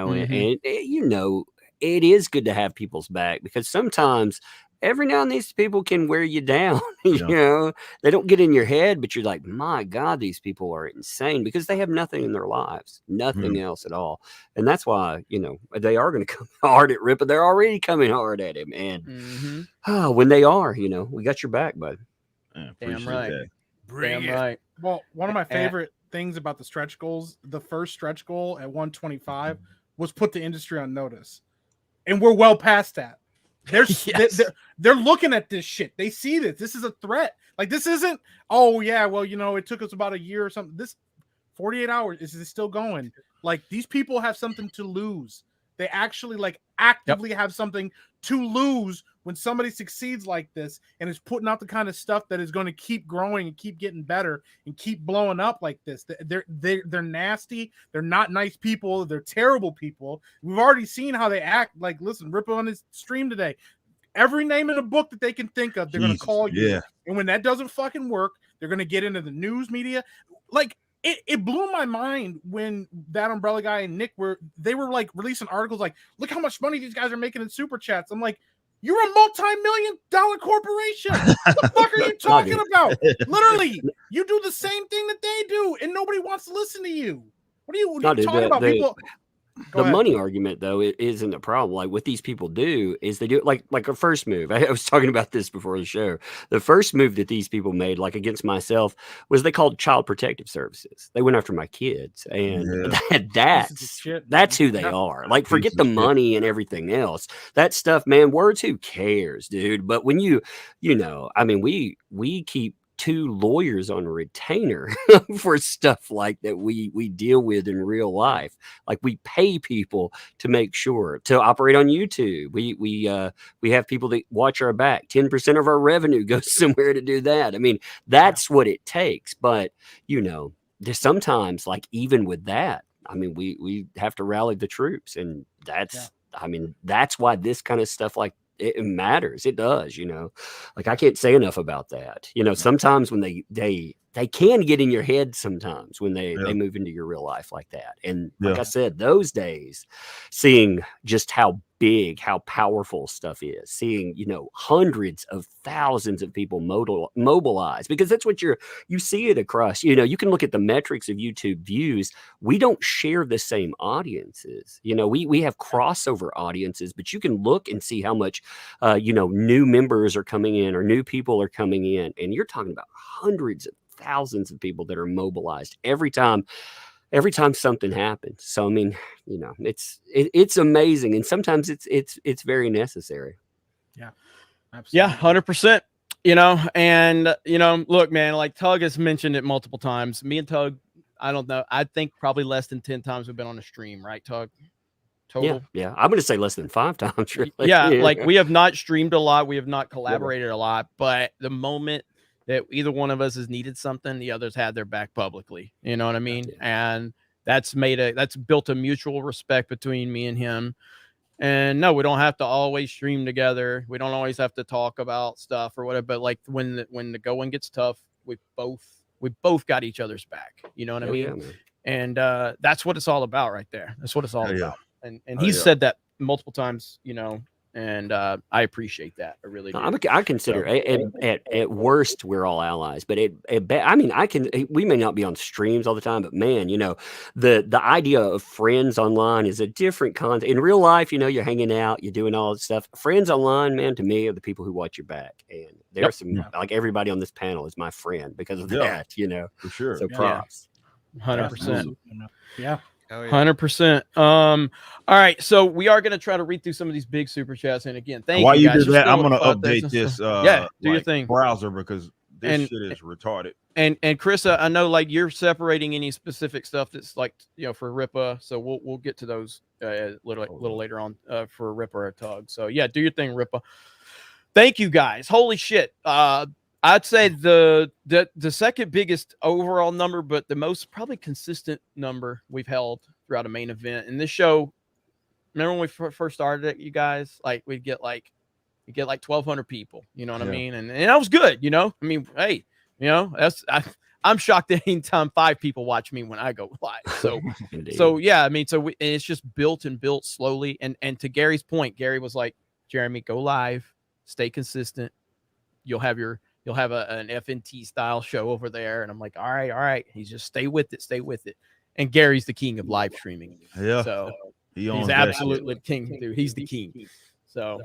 it is good to have people's back, because sometimes every now and then these people can wear you down. They don't get in your head, but you're like, my God, these people are insane, because they have nothing in their lives, nothing else at all. And that's why, they are going to come hard at Rippa. They're already coming hard at him. And when they are, we got your back, bud. Damn right. Damn right. Well, one of my favorite things about the stretch goals, the first stretch goal at 125 was put the industry on notice. And we're well past that. They're looking at this shit. They see this. This is a threat. Like, this isn't, it took us about a year or something. This 48 hours is still going. Like, these people have something to lose. They actually actively have something to lose when somebody succeeds like this and is putting out the kind of stuff that is going to keep growing and keep getting better and keep blowing up like this. They're nasty. They're not nice people. They're terrible people. We've already seen how they act. Like, listen, Rippa on his stream today, every name in a book that they can think of. They're going to call you. Yeah. And when that doesn't fucking work, they're going to get into the news media. Like, it blew my mind when that Umbrella guy and Nick were like releasing articles like, look how much money these guys are making in super chats. I'm like, you're a multi-million-dollar corporation. What the fuck are you talking about? Literally, you do the same thing that they do, and nobody wants to listen to you. What are you talking about? People. The money argument, though, it isn't a problem. Like what these people do is they do it like a first move. I was talking about this before the show. The first move that these people made, like against myself, was they called Child Protective Services. They went after my kids, and that's who they are. Like forget the money and everything else. That stuff, man. Words, who cares, dude? But when you know, I mean, we keep 2 lawyers on retainer for stuff like that we deal with in real life. Like we pay people to make sure to operate on YouTube. We have people that watch our back. 10% of our revenue goes somewhere to do that. I mean, that's what it takes. But you know, there's sometimes like even with that, I mean, we have to rally the troops, and that's I mean, that's why this kind of stuff like it matters. It does, you know. Like I can't say enough about that. You know, sometimes when they can get in your head sometimes when they move into your real life like that. And like I said, those days, seeing just how big, how powerful stuff is, seeing, you know, hundreds of thousands of people mobilize, because that's what you see it across, you know, you can look at the metrics of YouTube views. We don't share the same audiences. You know, we have crossover audiences, but you can look and see how much, you know, new members are coming in or new people are coming in. And you're talking about hundreds of thousands of people that are mobilized every time something happens. So I mean, you know, it's amazing, and sometimes it's very necessary. Yeah, absolutely. Yeah, 100%. You know, and you know, look, man, like Tug has mentioned it multiple times. Me and Tug, I don't know, I think probably less than 10 times we've been on a stream, right, Tug? Total. Yeah. I'm going to say less than 5 times. Really. Yeah, like we have not streamed a lot, we have not collaborated a lot, but the moment that either one of us has needed something, the others had their back publicly. You know what I mean? And that's built a mutual respect between me and him. And no, we don't have to always stream together. We don't always have to talk about stuff or whatever. But like when the going gets tough, we both got each other's back. You know what I mean? Yeah, and that's what it's all about right there. That's what it's all about. And he's said that multiple times, you know. And I appreciate that. I really do. I consider at worst we're all allies, but I mean, we may not be on streams all the time, but man, you know, the idea of friends online is a different concept. In real life, you know, you're hanging out, you're doing all this stuff. Friends online, man, to me are the people who watch your back, and there are some like everybody on this panel is my friend because of that, you know, for sure. So props, 100%. Yeah. 100%. All right, so we are going to try to read through some of these big super chats, and again, thank you. While you guys. do that, I'm going to update this. Do your thing, browser, because this shit is retarded. And Chris, I know like you're separating any specific stuff that's like, you know, for Rippa, so we'll get to those a little later on for Rippa or Tug. So yeah, do your thing, Rippa. Thank you guys. Holy shit. I'd say the second biggest overall number, but the most probably consistent number we've held throughout a main event. And this show, remember when we first started it, you guys, like we'd get like 1,200 people, you know what I mean? And that was good, you know? I mean, hey, you know, I'm shocked that anytime 5 people watch me when I go live. So yeah, I mean, and it's just built slowly. And to Gary's point, Gary was like, Jeremy, go live, stay consistent. You'll have an FNT style show over there. And I'm like, all right. He's just stay with it. And Gary's the king of live streaming. Yeah. So he's absolutely the king, dude. He's the king. So,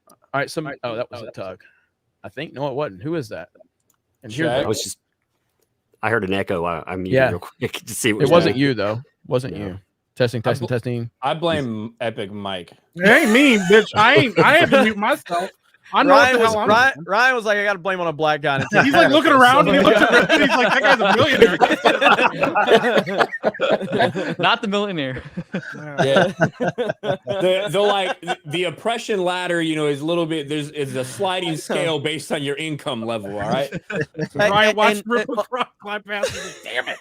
all right. That was a Tug. I think. No, it wasn't. Who is that? And here I heard an echo. I muted real quick to see what it wasn't you though. Wasn't you. Testing. I blame Epic Mike. It ain't me, bitch. I had to mute myself. I know Ryan was like, I got to blame on a black guy. He's like looking around and he looks at Rip and he's like, that guy's a millionaire. Not the millionaire. Yeah. the oppression ladder, you know, is a little bit, is a sliding scale based on your income level. All right. Ryan watched Rip climb past and damn it.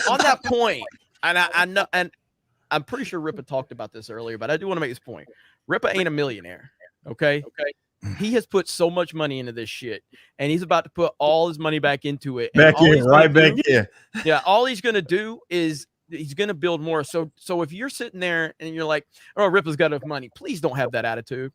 On that point, and I know, and I'm pretty sure Rippa talked about this earlier, but I do want to make this point. Rippa ain't a millionaire. Okay. he has put so much money into this shit, and he's about to put all his money back into it. Back in, right back in. Yeah, all he's gonna do is he's gonna build more. So if you're sitting there and you're like, oh, Ripple's got enough money, please don't have that attitude.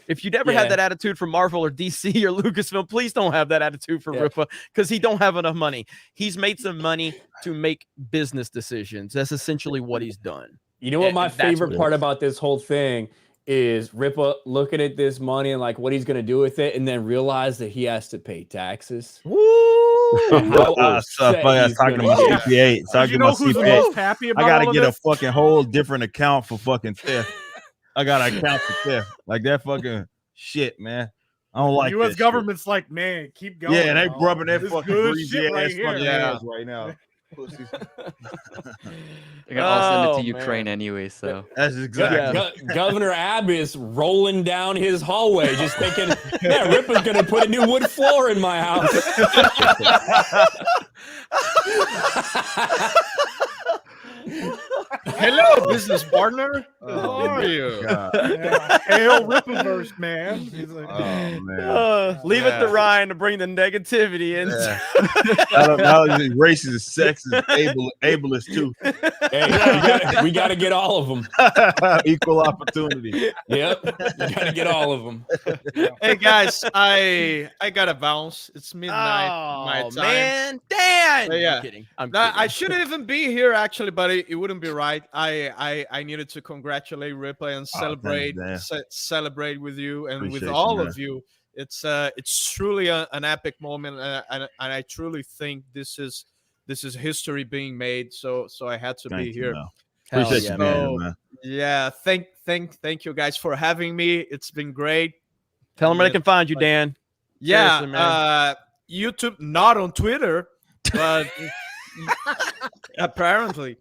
If you never had that attitude for Marvel or DC or Lucasfilm, please don't have that attitude for Rippa, because he don't have enough money. He's made some money to make business decisions. That's essentially what he's done. You know what my favorite part about this whole thing is Rippa looking at this money and like what he's gonna do with it, and then realize that he has to pay taxes. Woo! Talking about CPA. Talking about CPA. Happy about I gotta all get this? a fucking whole different account for fucking theft. I got an account for theft. Like that fucking shit, man. I don't like U.S. that government's like, man, keep going. Yeah, they bro. rubbing that This fucking good greasy shit ass here. fucking ass right now. They're gonna all send it to Ukraine anyway, so that's exactly. Governor Abbott is rolling down his hallway, just thinking, "Yeah, Rippa's gonna put a new wood floor in my house." Hello, business partner. How are you? Hail Rippaverse, man. He's like, oh man. Leave it to Ryan to bring the negativity in. Now racist, sexist, ableist too. Hey, we gotta get all of them. Equal opportunity. Yep, you gotta get all of them. Hey guys, I gotta bounce. It's midnight my time. Man, Dan. Yeah, I'm kidding. I'm Now, kidding. I shouldn't even be here actually, but it wouldn't be right. I needed to congratulate Rippa and celebrate celebrate with you and Appreciate with all you, of you. It's truly an epic moment, and I truly think this is history being made. So I had to be here. Appreciate you, man. Yeah, thank you guys for having me. It's been great. Tell them where they can find you, Dan. Yeah, Seriously, man. YouTube, not on Twitter, but apparently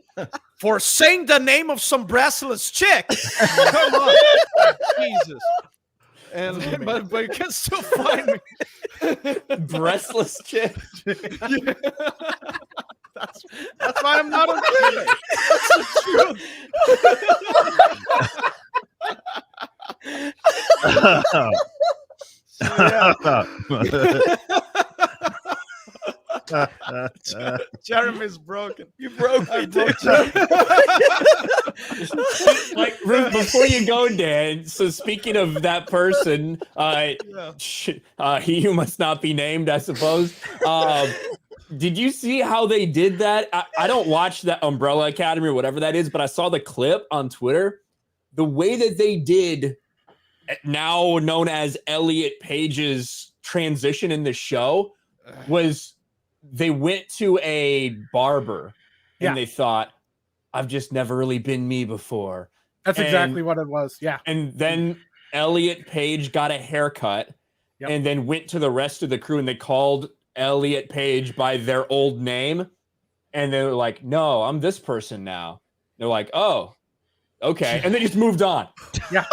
for saying the name of some breastless chick. Come on, Jesus. And but you can still find me. Breastless chick. Yeah. That's why I'm not on Twitter. That's the truth. Jeremy's broken. You broke me, dude. Like before you go, Dan. So speaking of that person, he who must not be named, I suppose. Did you see how they did that? I don't watch that Umbrella Academy or whatever that is, but I saw the clip on Twitter. The way that they did, now known as Elliot Page's transition in the show, was they went to a barber and they thought, I've just never really been me before. That's exactly what it was. Yeah. And then Elliot Page got a haircut and then went to the rest of the crew and they called Elliot Page by their old name. And they were like, no, I'm this person now. They're like, oh, okay. And they just moved on. Yeah.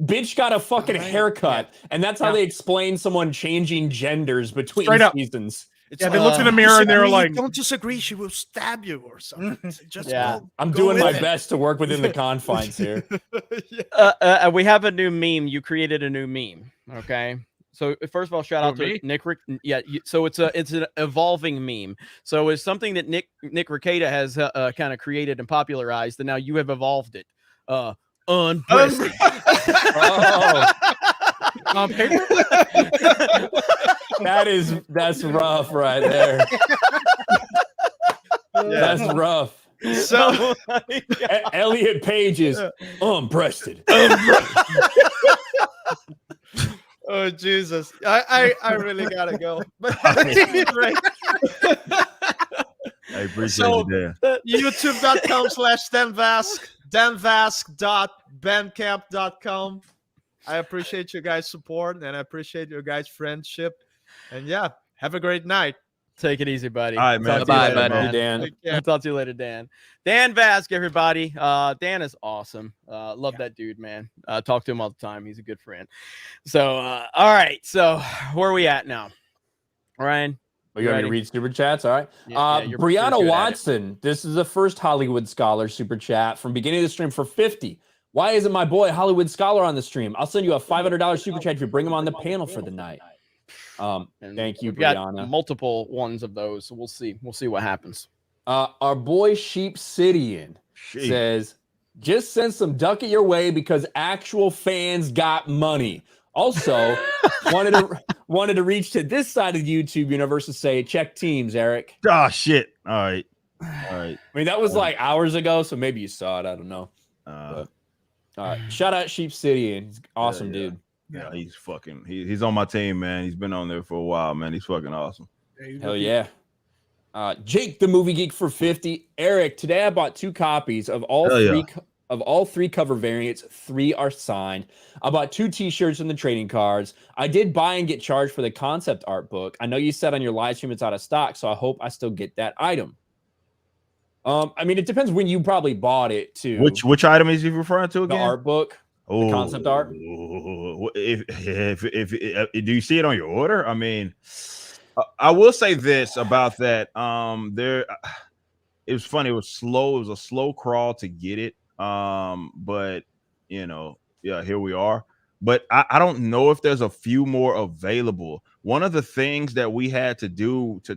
Bitch got a fucking haircut. And that's how they explain someone changing genders between seasons. They looked in the mirror and they were like, don't disagree, she will stab you or something. Just I'm doing my best to work within the confines here. We have a new meme. You created a new meme. Okay. So first of all, shout out to Nick. So it's an evolving meme. So it's something that Nick Rekieta has kind of created and popularized, and now you have evolved it. Unbreasted. On paper? That's rough right there. That's rough. So Elliot Page is unbreasted. Oh Jesus! I really gotta go. But great. I appreciate you, Dan. YouTube.com/danvask, danvask.bandcamp.com. I appreciate you guys' support and I appreciate your guys' friendship. And yeah, have a great night. Take it easy, buddy. All right, man. Bye, Dan. I'll talk to you later, Dan. Dan Vask, everybody. Dan is awesome. Love that dude, man. Talk to him all the time. He's a good friend. So, all right. So, where are we at now? Ryan? You want me to read super chats? All right. You're Brianna good at Watson. This is the first Hollywood Scholar super chat from beginning of the stream for 50. Why isn't my boy Hollywood Scholar on the stream? I'll send you a $500 super chat if you bring him on the panel for the night. Thank you, We've got Brianna. multiple ones of those, so we'll see. We'll see what happens. Our boy Sheep Cityan says, just send some ducat your way because actual fans got money. Also, wanted to reach to this side of the YouTube universe to say, check teams, Eric. Oh shit! All right. I mean, that was like hours ago, so maybe you saw it. I don't know. All right. Shout out Sheep Cityan. He's awesome, dude. Yeah, he's fucking. He's on my team, man. He's been on there for a while, man. He's fucking awesome. Hell yeah. Jake the Movie Geek for 50. Eric, today I bought 2 copies of all three cover variants. 3 are signed. I bought 2 t-shirts and the trading cards. I did buy and get charged for the concept art book. I know you said on your live stream it's out of stock, so I hope I still get that item. I mean, it depends when you probably bought it too. Which item is he referring to again? The art book. The concept art. If do you see it on your order? I mean, I will say this about that. It was funny. It was slow. It was a slow crawl to get it. But you know, yeah, here we are. But I don't know if there's a few more available. One of the things that we had to do to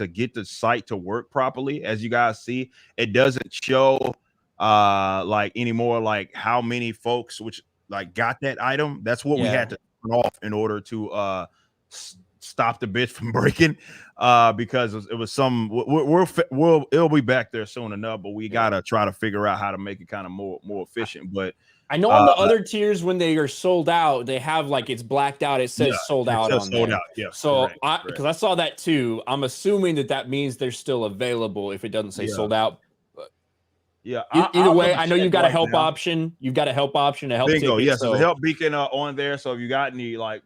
get the site to work properly, as you guys see, it doesn't show like anymore, like how many folks which like got that item. That's what we had to turn off in order to stop the bitch from breaking, because it was some it'll be back there soon enough, but we gotta try to figure out how to make it kind of more efficient. But I know on the other tiers, when they are sold out, they have like it's blacked out. It says sold out on there. Yeah. So because I saw that too, I'm assuming that means they're still available if it doesn't say sold out. But yeah, either way, I know you've got a help option. You've got a help option to help. Bingo. Yes, so the help beacon on there. So if you got any like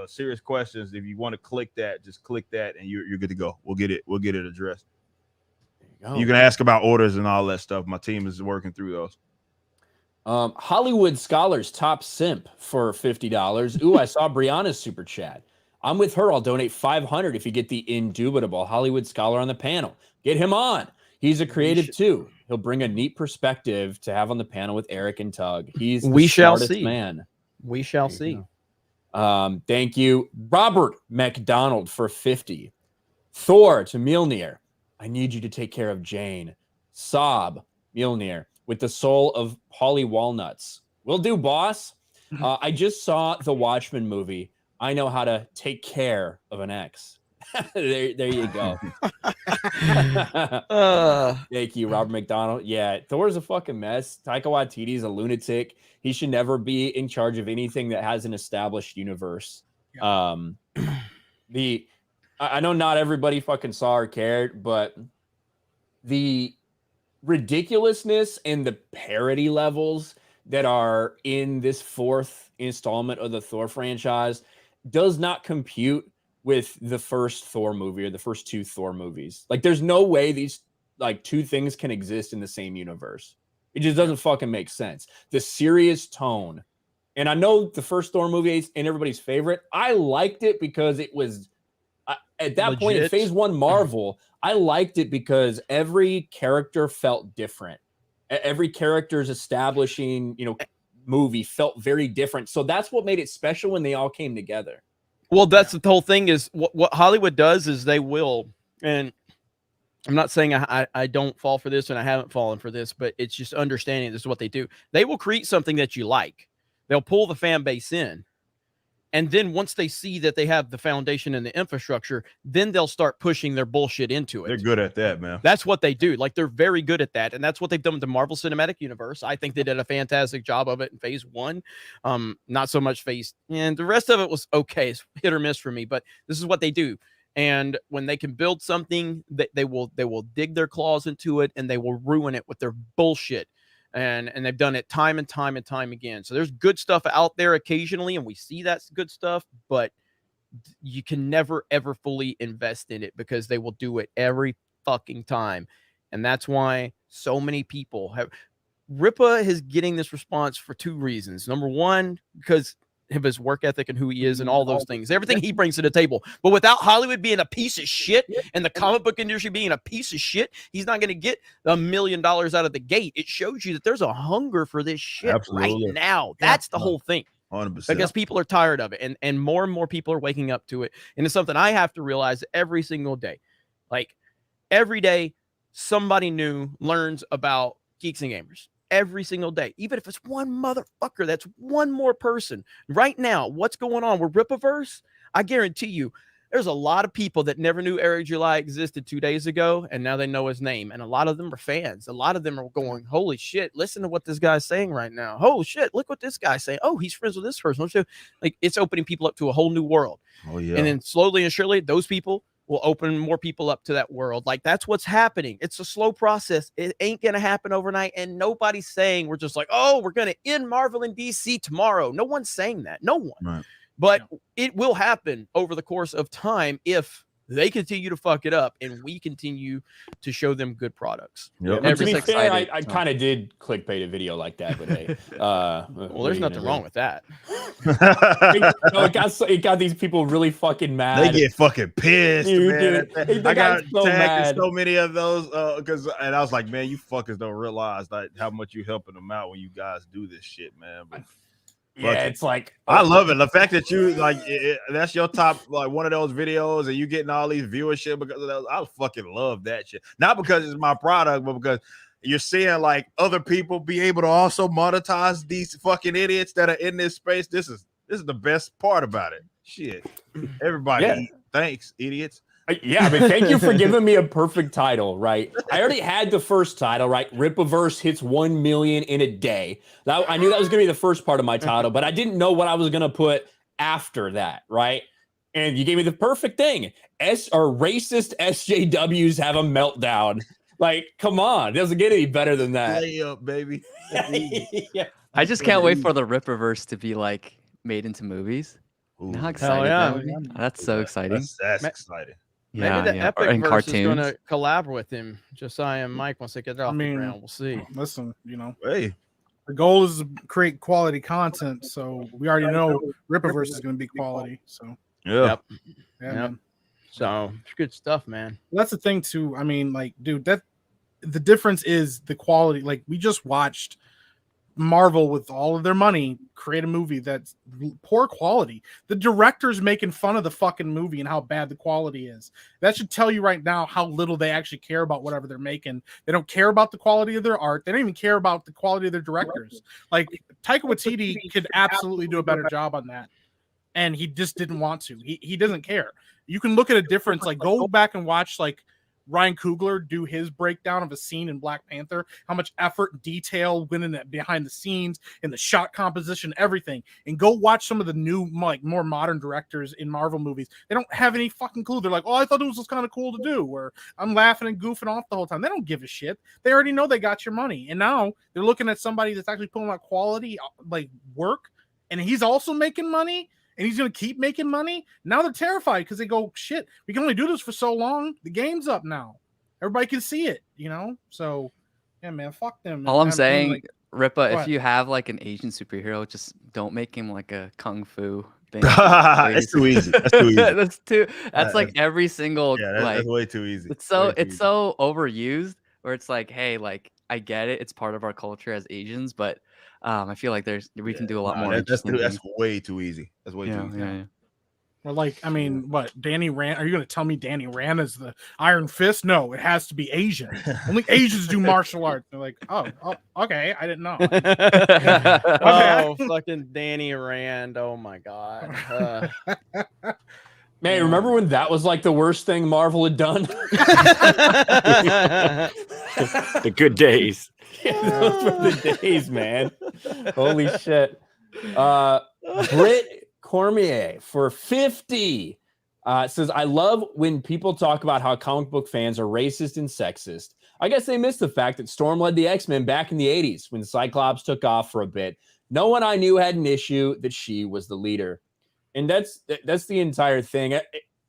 serious questions, if you want to click that, just click that, and you're good to go. We'll get it addressed. You can ask about orders and all that stuff. My team is working through those. Hollywood Scholars top simp for $50. Ooh, I saw Brianna's super chat. I'm with her. I'll donate $500 if you get the indubitable Hollywood Scholar on the panel. Get him on. He's a creative too. He'll bring a neat perspective to have on the panel with Eric and Tug. He's the smartest man. We shall see. Thank you, Robert McDonald for 50. Thor to Mjolnir. I need you to take care of Jane. Sob Mjolnir. With the soul of Polly Walnuts. Will do, boss. I just saw the Watchmen movie. I know how to take care of an ex. there you go. Thank you, Robert McDonald. Yeah, Thor's a fucking mess. Taika Waititi's a lunatic. He should never be in charge of anything that has an established universe. I know not everybody fucking saw or cared, but the ridiculousness and the parody levels that are in this 4th installment of the Thor franchise does not compute with the first Thor movie or the first 2 Thor movies. Like, there's no way these like 2 things can exist in the same universe. It just doesn't fucking make sense. The serious tone, and I know the first Thor movie is everybody's favorite. I liked it because it was at that point in Phase 1 Marvel. I liked it because every character felt different. Every character's establishing, movie felt very different. So that's what made it special when they all came together. Well, that's the whole thing is what Hollywood does is they will, and I'm not saying I don't fall for this and I haven't fallen for this, but it's just understanding this is what they do. They will create something that you like. They'll pull the fan base in. And then once they see that they have the foundation and the infrastructure, then they'll start pushing their bullshit into it. They're good at that, man. That's what they do. Like, they're very good at that. And that's what they've done with the Marvel Cinematic Universe. I think they did a fantastic job of it in Phase 1. Not so much and the rest of it was okay. It's hit or miss for me, but this is what they do. And when they can build something, they will dig their claws into it and they will ruin it with their bullshit. And they've done it time and time and time again. So there's good stuff out there occasionally, and we see that's good stuff, but you can never, ever fully invest in it because they will do it every fucking time. And that's why so many people have... Rippa is getting this response for 2 reasons. Number one, because his work ethic and who he is and all those things, everything he brings to the table. But without Hollywood being a piece of shit and the comic book industry being a piece of shit, he's not going to get $1 million out of the gate. It shows you that there's a hunger for this shit right now. That's the whole thing. 100%. Because people are tired of it, and more people are waking up to it. And it's something I have to realize every single day. Like every day, somebody new learns about Geeks and Gamers. Every single day, even if it's one motherfucker, that's one more person. Right now, what's going on with Rippaverse? I guarantee you, there's a lot of people that never knew Eric July existed 2 days ago, and now they know his name. And a lot of them are fans. A lot of them are going, holy shit, listen to what this guy's saying right now. Holy shit, look what this guy's saying. Oh, he's friends with this person. Like, it's opening people up to a whole new world. Oh, yeah. And then slowly and surely, those people will open more people up to that world. Like, that's what's happening. It's a slow process. It ain't going to happen overnight. And nobody's saying we're just like, oh, we're going to end Marvel and DC tomorrow. No one's saying that. No one. Right. But it will happen over the course of time if they continue to fuck it up and we continue to show them good products. Yep. To be fair, I kind of did clickbait a video like that, but hey, well, there's nothing wrong with that. It got these people really fucking mad. They get fucking pissed, man. I got so tagged in so many of those and I was like, man, you fuckers don't realize like how much you helping them out when you guys do this shit, man. But yeah, it's like I love it. The fact that you like that's your top like one of those videos and you getting all these viewership because of those. I fucking love that shit. Not because it's my product, but because you're seeing like other people be able to also monetize these fucking idiots that are in this space. This is the best part about it. Shit. Everybody, thanks, idiots. Yeah, I mean, thank you for giving me a perfect title, right? I already had the first title, right? Rippaverse hits 1 million in a day. I knew that was going to be the first part of my title, but I didn't know what I was going to put after that, right? And you gave me the perfect thing. Racist SJWs have a meltdown. Like, come on. It doesn't get any better than that. Lay up, baby. Yeah. I just can't wait for the Rippaverse to be like made into movies. Ooh, How excited! That's so exciting. That's exciting. Maybe the Epic Verse is going to collab with him. Josiah and Mike once they get it off the ground. We'll see. Listen, hey, the goal is to create quality content, so we already know Rippaverse is going to be quality. So yeah, man. So it's good stuff, man. That's the thing too. I mean, like, dude, that the difference is the quality. Like, we just watched Marvel with all of their money create a movie that's poor quality. The director's making fun of the fucking movie and how bad the quality is. That should tell you right now how little they actually care about whatever they're making. They don't care about the quality of their art. They don't even care about the quality of their directors. Like, Taika Waititi could absolutely do a better job on that, and he just didn't want to. He doesn't care. You can look at a difference. Like, go back and watch like Ryan Coogler do his breakdown of a scene in Black Panther, how much effort and detail went in that behind the scenes and the shot composition, everything. And go watch some of the new, like, more modern directors in Marvel movies. They don't have any fucking clue. They're like, oh, I thought it was just kind of cool to do, or I'm laughing and goofing off the whole time. They don't give a shit. They already know they got your money. And now they're looking at somebody that's actually pulling out quality, like, work, and he's also making money. And he's going to keep making money. Now they're terrified because they go, shit, we can only do this for so long. The game's up now. Everybody can see it, So, yeah, man, fuck them. All I'm saying, like, Rippa, if you have like an Asian superhero, just don't make him like a kung fu thing. That's too easy. That's too easy. That's like every single. Yeah, that's way too easy. It's so overused. Where it's like, hey, like, I get it. It's part of our culture as Asians, but I feel like we can do a lot more. That's way too easy. That's way too easy. Yeah. Or like, I mean, what, Danny Rand? Are you going to tell me Danny Rand is the Iron Fist? No, it has to be Asian. Only Asians do martial arts. They're like, oh, okay, I didn't know. Oh, fucking Danny Rand! Oh my god. Man, remember when that was like the worst thing Marvel had done? The good days. Yeah, those were the days, man. Holy shit. Britt Cormier for 50 says, I love when people talk about how comic book fans are racist and sexist. I guess they missed the fact that Storm led the X-Men back in the 80s when Cyclops took off for a bit. No one I knew had an issue that she was the leader. And that's the entire thing.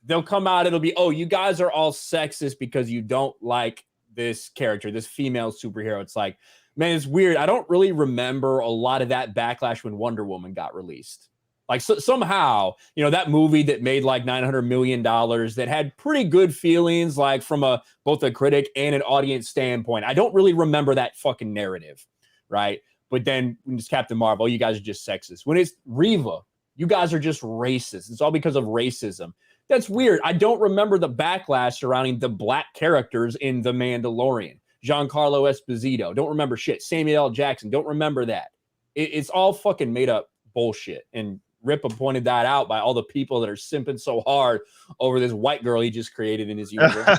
They'll come out, it'll be, oh, you guys are all sexist because you don't like this character, this female superhero. It's like, man, it's weird. I don't really remember a lot of that backlash when Wonder Woman got released. Like somehow, you know, that movie that made like $900 million that had pretty good feelings, like from both a critic and an audience standpoint. I don't really remember that fucking narrative, right? But then when it's Captain Marvel, you guys are just sexist. When it's Reva, you guys are just racist. It's all because of racism. That's weird. I don't remember the backlash surrounding the black characters in The Mandalorian. Giancarlo Esposito. Don't remember shit. Samuel L. Jackson. Don't remember that. It's all fucking made up bullshit. And Rippa pointed that out by all the people that are simping so hard over this white girl he just created in his universe.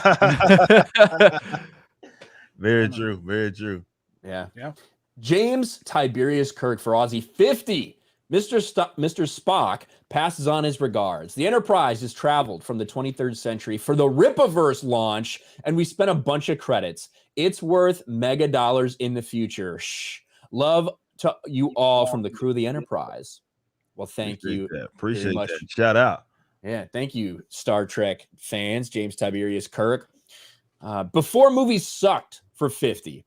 Very true. Very true. Yeah. James Tiberius Kirk for Aussie 50. Mr. Spock passes on his regards. The Enterprise has traveled from the 23rd century for the Rippaverse launch, and we spent a bunch of credits. It's worth mega dollars in the future. Shh. Love to you all from the crew of the Enterprise. Well, thank you. Appreciate that. Shout out. Yeah, thank you, Star Trek fans. James Tiberius Kirk. Before movies sucked for 50.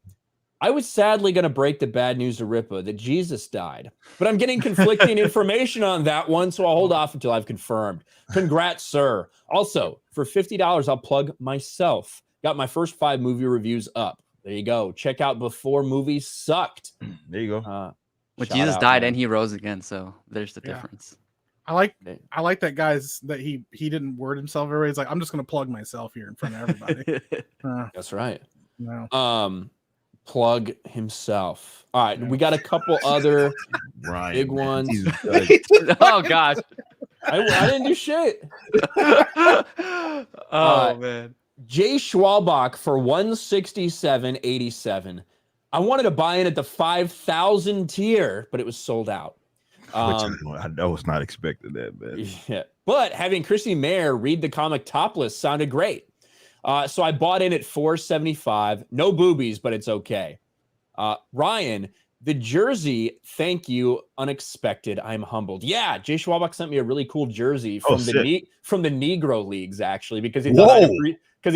I was sadly going to break the bad news to Rippa that Jesus died, but I'm getting conflicting information on that one, so I'll hold off until I've confirmed. Congrats, sir. Also, for $50, I'll plug myself. Got my first 5 movie reviews up. There you go. Check out Before Movies Sucked. There you go. But Jesus died and he rose again, so there's the difference. I like that guy's that he didn't word himself very. He's like, I'm just gonna plug myself here in front of everybody. That's right. No. Plug himself. All right, we got a couple other big ones. Oh gosh, I didn't do shit. Man. Jay Schwalbach for 167.87. I wanted to buy in at the 5,000 tier, but it was sold out. I was not expecting that, man. Yeah, but having Chrissy Mayer read the comic topless sounded great. So I bought in at 475. No boobies, but it's okay. Ryan, the jersey, thank you. Unexpected. I'm humbled. Yeah, Jay Schwalbach sent me a really cool jersey from from the Negro Leagues, actually, because he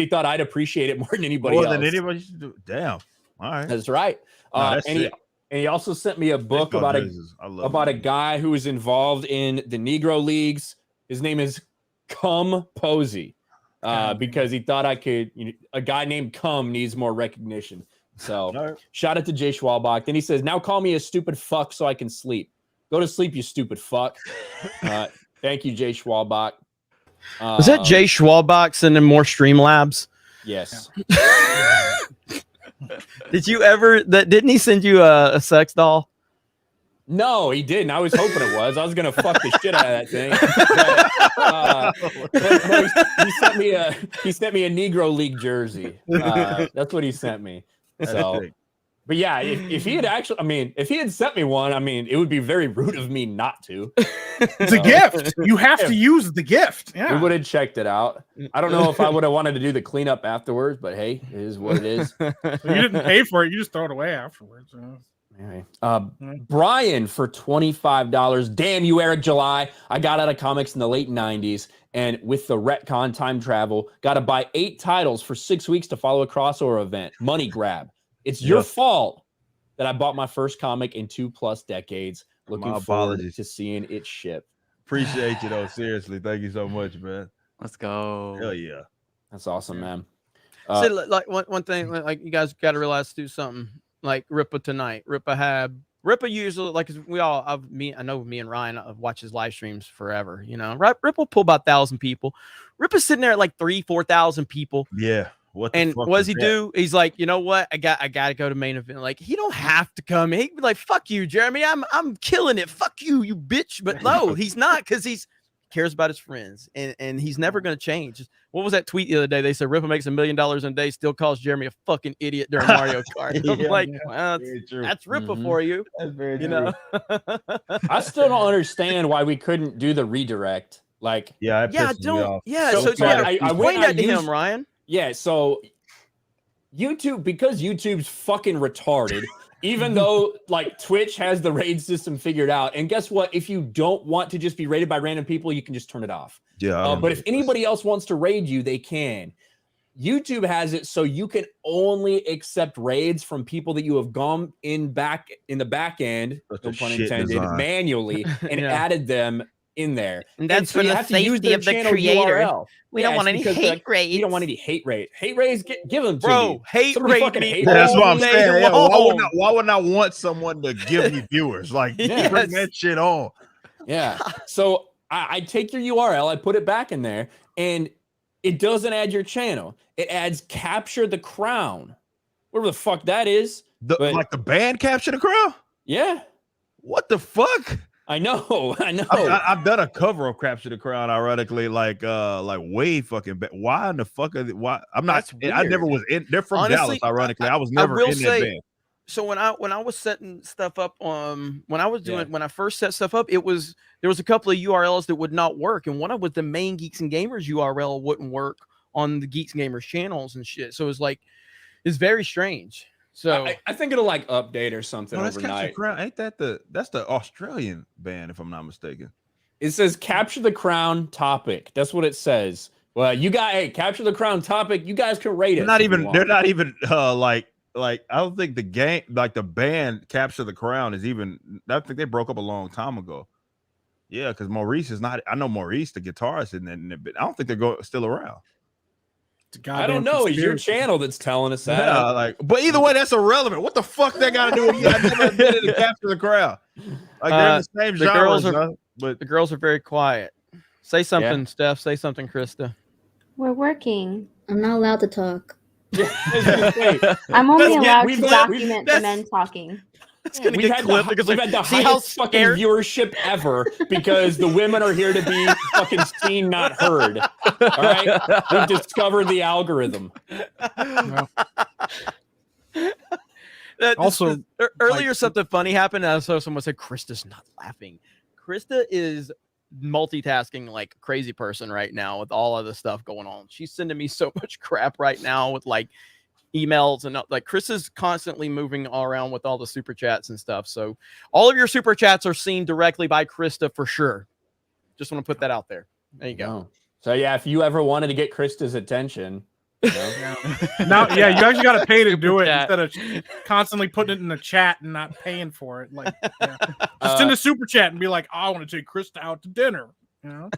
thought I'd appreciate it more than anybody else. Damn. All right. That's right. And he also sent me a book about a guy who was involved in the Negro Leagues. His name is Cum Posey. Because he thought I could, a guy named Cum needs more recognition. So shout out to Jay Schwalbach. Then he says, now call me a stupid fuck so I can sleep. Go to sleep, you stupid fuck. Thank you, Jay Schwalbach. Was that Jay Schwalbach sending more Streamlabs? Yes. Did you ever, didn't he send you a sex doll? No, he didn't. I was hoping it was. I was gonna fuck the shit out of that thing. But he sent me a Negro League jersey. That's what he sent me. So, but yeah, if he had actually, if he had sent me one, it would be very rude of me not to. It's a gift. You have to use the gift. Yeah. We would have checked it out. I don't know if I would have wanted to do the cleanup afterwards, but hey, it is what it is. So you didn't pay for it. You just throw it away afterwards. Anyway, Brian for $25. Damn you, Eric July. I got out of comics in the late 90s, and with the retcon time travel, got to buy 8 titles for 6 weeks to follow a crossover event. Money grab. It's your fault that I bought my first comic in 2+ decades. Looking forward to seeing it ship. Appreciate you, though. Seriously. Thank you so much, man. Let's go. Hell yeah. That's awesome, man. So, like one thing, like you guys got to realize, do something. Like Rippa tonight, Rippa usually, like I know me and Ryan watch his live streams forever. Rippa will pull about 1,000 people. Rippa's sitting there at like 3,000-4,000 people. Yeah. What does he do? He's like, you know what? I got to go to main event. Like, he don't have to come. He'd be like, fuck you, Jeremy. I'm killing it. Fuck you, you bitch. But no, he's not, because he cares about his friends, and he's never going to change. What was that tweet the other day? They said Rippa makes $1 million a day, still calls Jeremy a fucking idiot during Mario Kart. Well, that's Rippa for you. That's very true. I still don't understand why we couldn't do the redirect. Like, I went to him, Ryan. Yeah, so YouTube, because YouTube's fucking retarded. Even though like Twitch has the raid system figured out, and guess what? If you don't want to just be raided by random people, you can just turn it off. Yeah. But if anybody else wants to raid you, they can. YouTube has it so you can only accept raids from people that you have gone in the back end, no pun intended, manually, and added them in there. And that's so for you the have to use safety their of the channel creator. URL. We don't want any hate rates. We don't want any hate rate. Hate rates, give them to Bro, me. hate Somebody rate fucking me. hate Yeah, that's rate what I'm me. saying. Yeah, long. why would I want someone to give me viewers? Like, bring that shit on. Yeah. So I take your URL, I put it back in there, and it doesn't add your channel. It adds Capture the Crown. Whatever the fuck that is. Like the band Capture the Crown? Yeah. What the fuck? I know. I've done a cover of Capture the Crown, ironically, like way fucking bad. Why in the fuck why? I'm not. I never was in. They're from Honestly, Dallas, ironically. I was never in that band. So when I was setting stuff up, when I first set stuff up, there was a couple of URLs that would not work, and one was the main Geeks and Gamers URL wouldn't work on the Geeks and Gamers channels and shit. So it's very strange. So I think it'll like update or something that's overnight. Crown. Ain't that that's the Australian band, if I'm not mistaken? It says Capture the Crown topic. That's what it says. Well, you got Capture the Crown topic. You guys can rate it. They're not even like I don't think the game, like the band Capture the Crown is even. I think they broke up a long time ago. Yeah, because Maurice is not. I know Maurice, the guitarist, but I don't think they're still around. I don't know. It's your channel that's telling us that. Yeah, but either way, that's irrelevant. What the fuck they got to do with you? I never admitted to Capture the Crown. Like they're in the same genre. But the girls are very quiet. Say something, Steph. Say something, Krista. We're working. I'm not allowed to talk. I'm only allowed to document the men talking. It's gonna we've get clipped because we've had the highest fucking viewership ever because the women are here to be fucking seen, not heard. All right, we've discovered the algorithm. Also, earlier something funny happened. And I saw someone said Krista's not laughing. Krista is multitasking like a crazy person right now with all of the stuff going on. She's sending me so much crap right now with like emails and like Chris is constantly moving all around with all the super chats and stuff. So all of your super chats are seen directly by Krista for sure. Just want to put that out there. There you go. Oh. So yeah, if you ever wanted to get Krista's attention, you you actually got to pay to do it instead of constantly putting it in the chat and not paying for it. Like, just send a super chat and be like, "I want to take Krista out to dinner." You know,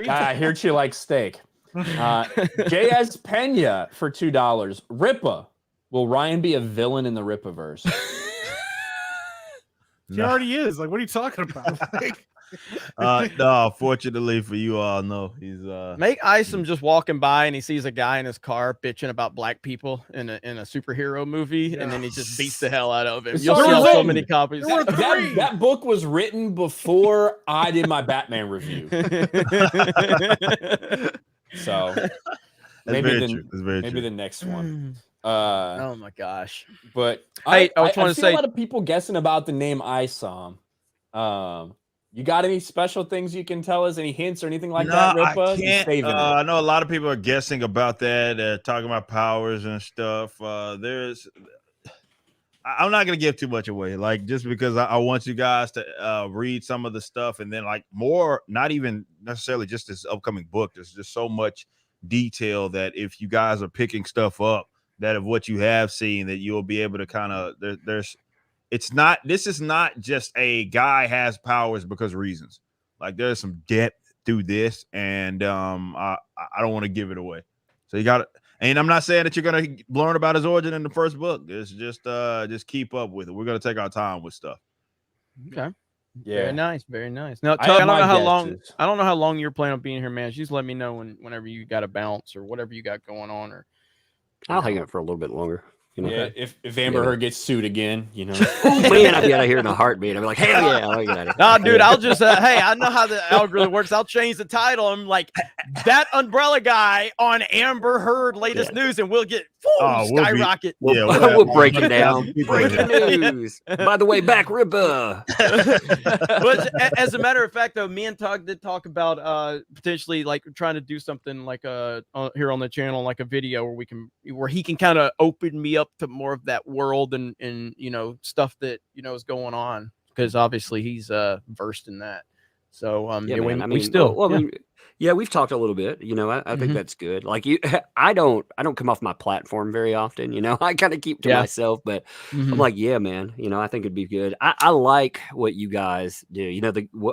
I hear she likes steak. JS Pena for $2. Rippa, will Ryan be a villain in the Rippaverse? He already is. Like, what are you talking about? No, fortunately for you all, no. He's make Isom just walking by and he sees a guy in his car bitching about black people in a superhero movie, and then he just beats the hell out of him. You'll sell so many copies. That book was written before I did my Batman review. So maybe the next one. Oh my gosh! But I just want to say a lot of people guessing about the name Isom. You got any special things you can tell us? Any hints or anything like that, Rippa? I can't. I know a lot of people are guessing about that, talking about powers and stuff. I'm not gonna give too much away, like just because I want you guys to read some of the stuff, and then like more, not even necessarily just this upcoming book. There's just so much detail that if you guys are picking stuff up, that of what you have seen, that you'll be able to kind of this is not just a guy has powers because reasons. Like there's some depth through this, and I don't want to give it away. So you got it. And I'm not saying that you're gonna learn about his origin in the first book. It's just keep up with it. We're gonna take our time with stuff. Okay. Yeah. Very nice. Very nice. Now, I don't know how long. I don't know how long you're planning on being here, man. Just let me know whenever you got to bounce or whatever you got going on. Or I'll hang out for a little bit longer. You know? Yeah, if Amber Heard gets sued again, you know. Man, I'd be out of here in a heartbeat. I'd be like, hell yeah, I'll get out of here. Nah, dude, I'll just hey, I know how the algorithm works. I'll change the title. I'm like that umbrella guy on Amber Heard latest news, and we'll get skyrocket. We'll break it down. Breaking news. By the way, back Rippa. But as a matter of fact, though, me and Tug did talk about potentially like trying to do something like here on the channel, like a video where he can kind of open me up to more of that world and you know stuff that you know is going on, because obviously he's versed in that. So Yeah, yeah, man. I we mean, still well, I mean, yeah, we've talked a little bit. You know, I think that's good. Like you, I don't come off my platform very often. You know, I kind of keep to myself. But I'm like, yeah, man. You know, I think it'd be good. I like what you guys do. You know,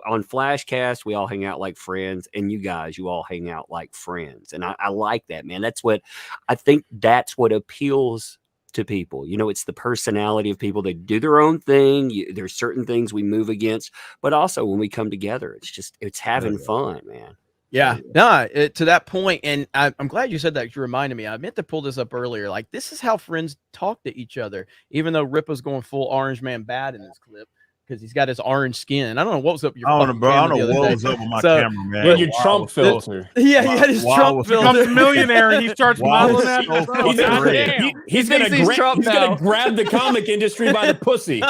on Flashcast we all hang out like friends, and you all hang out like friends, and I like that, man. That's what I think. That's what appeals to people. You know, it's the personality of people. They do their own thing. There's certain things we move against, but also when we come together, it's having fun, man. Yeah, no, to that point, and I'm glad you said that. You reminded me. I meant to pull this up earlier. Like, this is how friends talk to each other. Even though Rippa's going full Orange Man bad in this clip because he's got his orange skin. I don't know what was up with your I don't know what was up with my camera, man. Yeah, your Trump filter. Yeah, he had his Trump filter. Becomes a millionaire and he starts modeling that. He's gonna grab the comic industry by the pussy.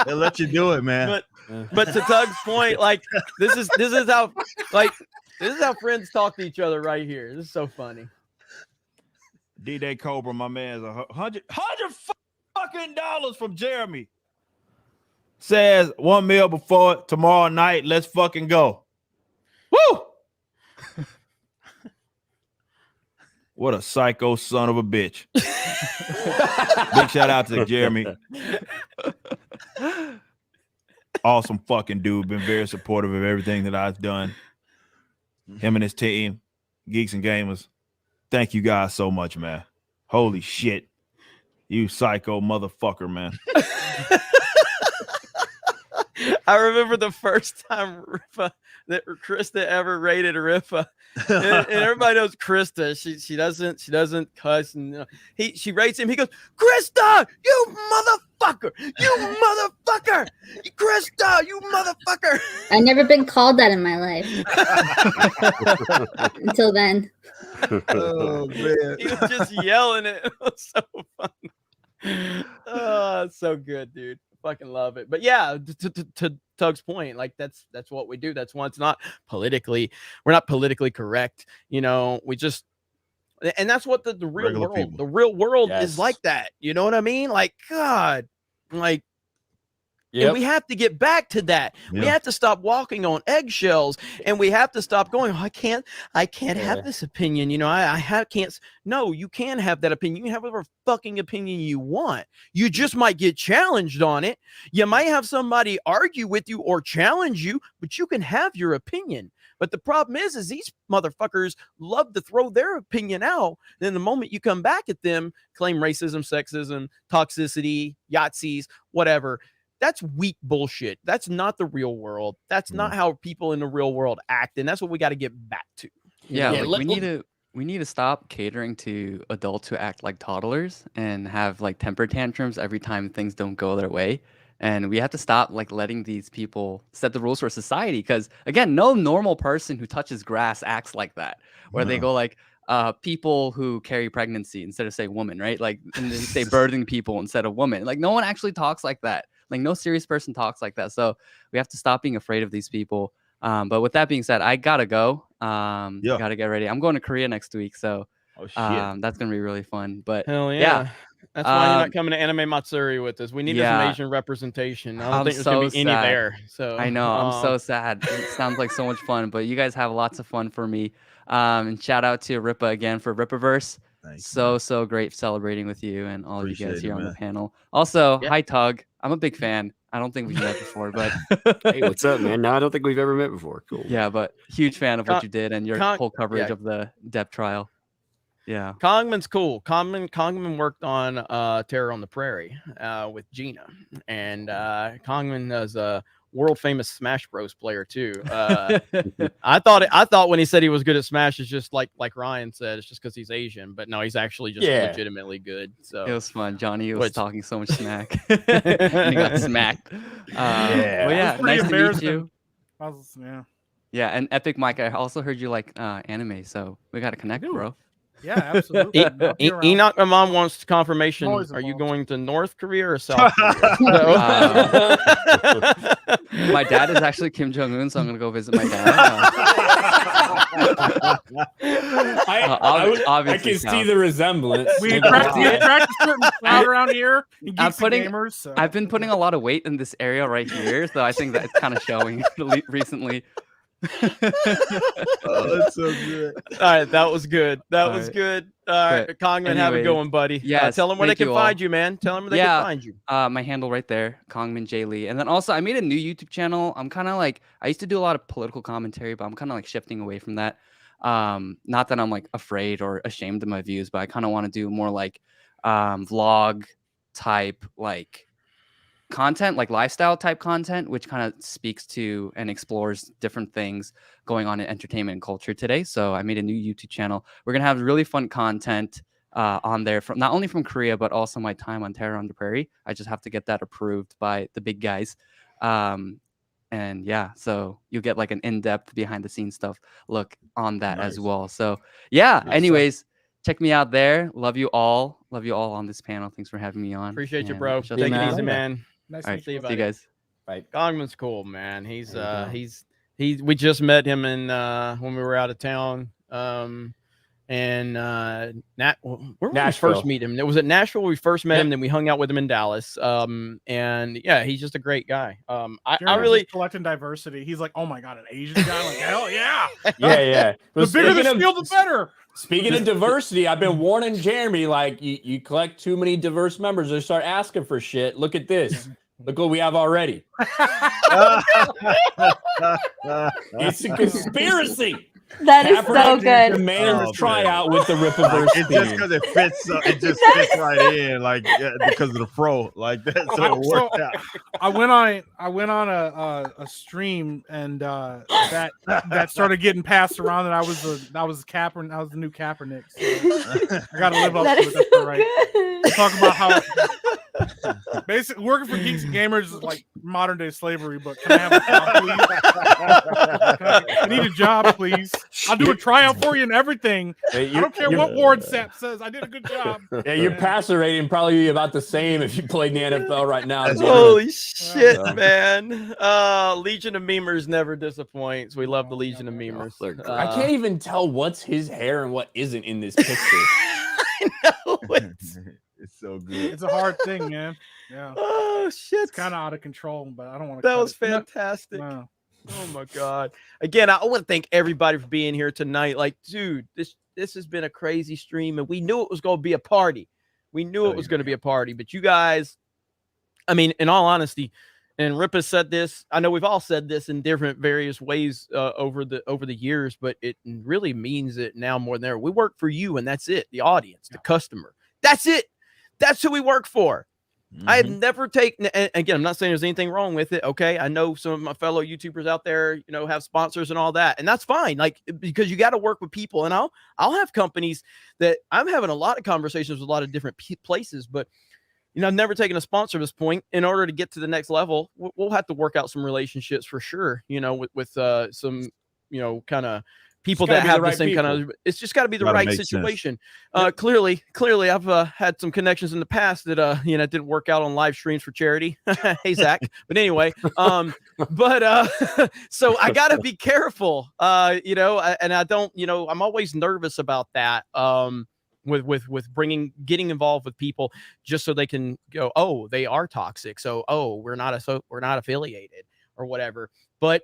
They let you do it, man. But to Doug's point, like this is how friends talk to each other right here. This is so funny. D-Day Cobra, my man's $100 fucking dollars from Jeremy. Says 1 mil before tomorrow night. Let's fucking go. Woo! What a psycho son of a bitch. Big shout out to Jeremy. Awesome fucking dude. Been very supportive of everything that I've done. Him and his team, Geeks and Gamers. Thank you guys so much, man. Holy shit. You psycho motherfucker, man. I remember the first time that Krista ever rated Rippa, and everybody knows Krista. She doesn't cuss, and she rates him. He goes, "Krista, you motherfucker, Krista, you motherfucker." I've never been called that in my life until then. Oh man, he was just yelling it. It was so funny. Oh, it's so good, dude. Fucking love it. But yeah, to Tug's point, like that's what we do. That's why we're not politically correct. You know, we just, and that's what the real Regular world, people. the real world is like that. You know what I mean? Like, God, like, and we have to get back to that. We have to stop walking on eggshells, and we have to stop going, I can't have this opinion. You know, I can't. No, you can have that opinion. You can have whatever fucking opinion you want. You just might get challenged on it. You might have somebody argue with you or challenge you, but you can have your opinion. But the problem is these motherfuckers love to throw their opinion out. Then the moment you come back at them, claim racism, sexism, toxicity, Yahtzees, whatever. That's weak bullshit. That's not the real world. That's not how people in the real world act, and that's what we got to get back to. Yeah, like we need to stop catering to adults who act like toddlers and have like temper tantrums every time things don't go their way. And we have to stop like letting these people set the rules for society, because again, no normal person who touches grass acts like that. Where they go like people who carry pregnancy instead of say woman, right? Like, and then say birthing people instead of woman. Like, no one actually talks like that. Like, no serious person talks like that. So we have to stop being afraid of these people. But with that being said, I gotta go. Gotta get ready. I'm going to Korea next week, so that's gonna be really fun. But hell yeah. That's why you're not coming to Anime Matsuri with us. We need some Asian representation. I don't think there's gonna be any there. So I know I'm so sad. It sounds like so much fun, but you guys have lots of fun for me. And shout out to Rippa again for Rippaverse. So great celebrating with you and all of you guys here on the panel. Also, hi Tug. I'm a big fan. I don't think we've met before, but hey, what's up, man? No, I don't think we've ever met before. Cool. Yeah, but huge fan of what you did and your whole coverage of the Depp trial. Yeah, Kongman's cool. Kongman worked on Terror on the Prairie with Gina, and Kongman is a world famous Smash Bros player too. I thought when he said he was good at Smash, it's just like Ryan said, it's just because he's Asian, but no, he's actually just legitimately good. So it was fun. Johnny was talking so much smack, and he got smacked. Well, yeah, nice to meet you. Yeah, and Epic Mike, I also heard you like anime, so we got to connect, bro. Yeah, absolutely. Enoch, my mom wants confirmation. Are you going to North Korea or South Korea? My dad is actually Kim Jong-un, so I'm going to go visit my dad. I can see the resemblance. We attract a certain crowd around here. Gamers, so. I've been putting a lot of weight in this area right here, so I think that it's kind of showing recently. Oh, that's so good. All right, that was good. That was good. All right, Kongman, have a good one, buddy. Yeah, tell them where they can find you, man. Tell them where they can find you. My handle right there, Kongman J Lee. And then also, I made a new YouTube channel. I'm kind of like, I used to do a lot of political commentary, but I'm kind of like shifting away from that. Not that I'm like afraid or ashamed of my views, but I kind of want to do more like vlog type like content, like lifestyle type content, which kind of speaks to and explores different things going on in entertainment and culture today. So I made a new YouTube channel. We're gonna have really fun content on there from not only from Korea, but also my time on Terror on the Prairie. I just have to get that approved by the big guys. And yeah, so you'll get like an in-depth behind the scenes stuff look on that as well. So yeah, anyways, check me out there. Love you all on this panel. Thanks for having me on. Appreciate you, bro. Take it easy, man. Nice to see you guys. Right. Kongman's cool, man. We just met him in when we were out of town. And where did we first meet him? It was at Nashville. We first met him, then we hung out with him in Dallas. And yeah, he's just a great guy. I really collecting diversity. He's like, oh my god, an Asian guy, like hell yeah, yeah. The bigger the field, the better. Speaking of diversity, I've been warning Jeremy, like you collect too many diverse members, they start asking for shit. Look at this. Look what we have already. It's a conspiracy. That is so good. Demand tryout with the Rippaverse. It's just because it fits. It just fits right in, like because of the fro, like that. So it worked out. I went on a stream, and that started getting passed around, and I was the new Kaepernick. So I got to live up to it. That's right. Talk about how basically working for Geeks Gamers is like modern day slavery. But can I have a job, please? I need a job, please. I'll do a tryout for you and everything. I don't care what Warren Sapp says. I did a good job. Yeah, your passer rating probably be about the same if you played in the NFL right now. Holy shit, man. Legion of Memers never disappoints. We love the Legion of Memers. I can't even tell what's his hair and what isn't in this picture. I know. It's so good. It's a hard thing, man. Yeah. Oh shit. It's kind of out of control, but I don't want to. That was fantastic. No. Oh my god. Again, I want to thank everybody for being here tonight. Like, dude, this has been a crazy stream, and we knew it was going to be a party. We knew it was going to be a party, but you guys, I mean, in all honesty, and Rippa said this, I know we've all said this in different various ways over the years, but it really means it now more than ever. We work for you, and that's it. The audience, the customer. That's it. That's who we work for. Mm-hmm. I have never taken, and again, I'm not saying there's anything wrong with it. Okay. I know some of my fellow YouTubers out there, have sponsors and all that, and that's fine. Like, because you got to work with people, and I'll have companies that I'm having a lot of conversations with a lot of different places, but I've never taken a sponsor at this point. In order to get to the next level, we'll have to work out some relationships for sure, with some, kind of people that have the same kind of, it's just got to be the right situation. Clearly I've had some connections in the past that didn't work out on live streams for charity. Hey Zach. But anyway, so I got to be careful, and I don't, I'm always nervous about that. With getting involved with people just so they can go, oh, they are toxic, so we're not affiliated or whatever. But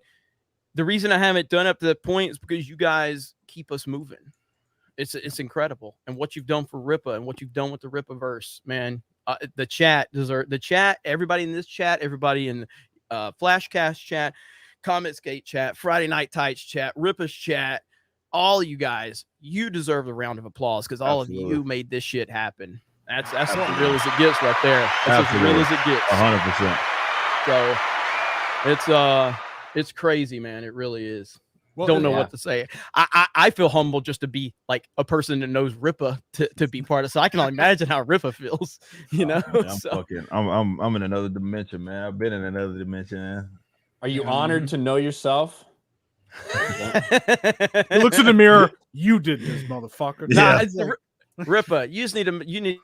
the reason I haven't done up to that point is because you guys keep us moving. It's incredible, and what you've done for Rippa and what you've done with the Rippaverse, man. The chat, everybody in this chat, everybody in Flashcast chat, Commentsgate chat, Friday Night Tights chat, Rippa's chat, all you guys, you deserve a round of applause because all of you made this shit happen. That's as real as it gets right there. That's as real as it gets. 100%. So it's crazy, man. It really is. Well, don't know what to say. I feel humbled just to be like a person that knows Rippa to be part of. So I can only imagine how Rippa feels. I'm in another dimension, man. I've been in another dimension, man. Are you honored to know yourself? He looks in the mirror. You did this, motherfucker. Yeah. Rippa, you need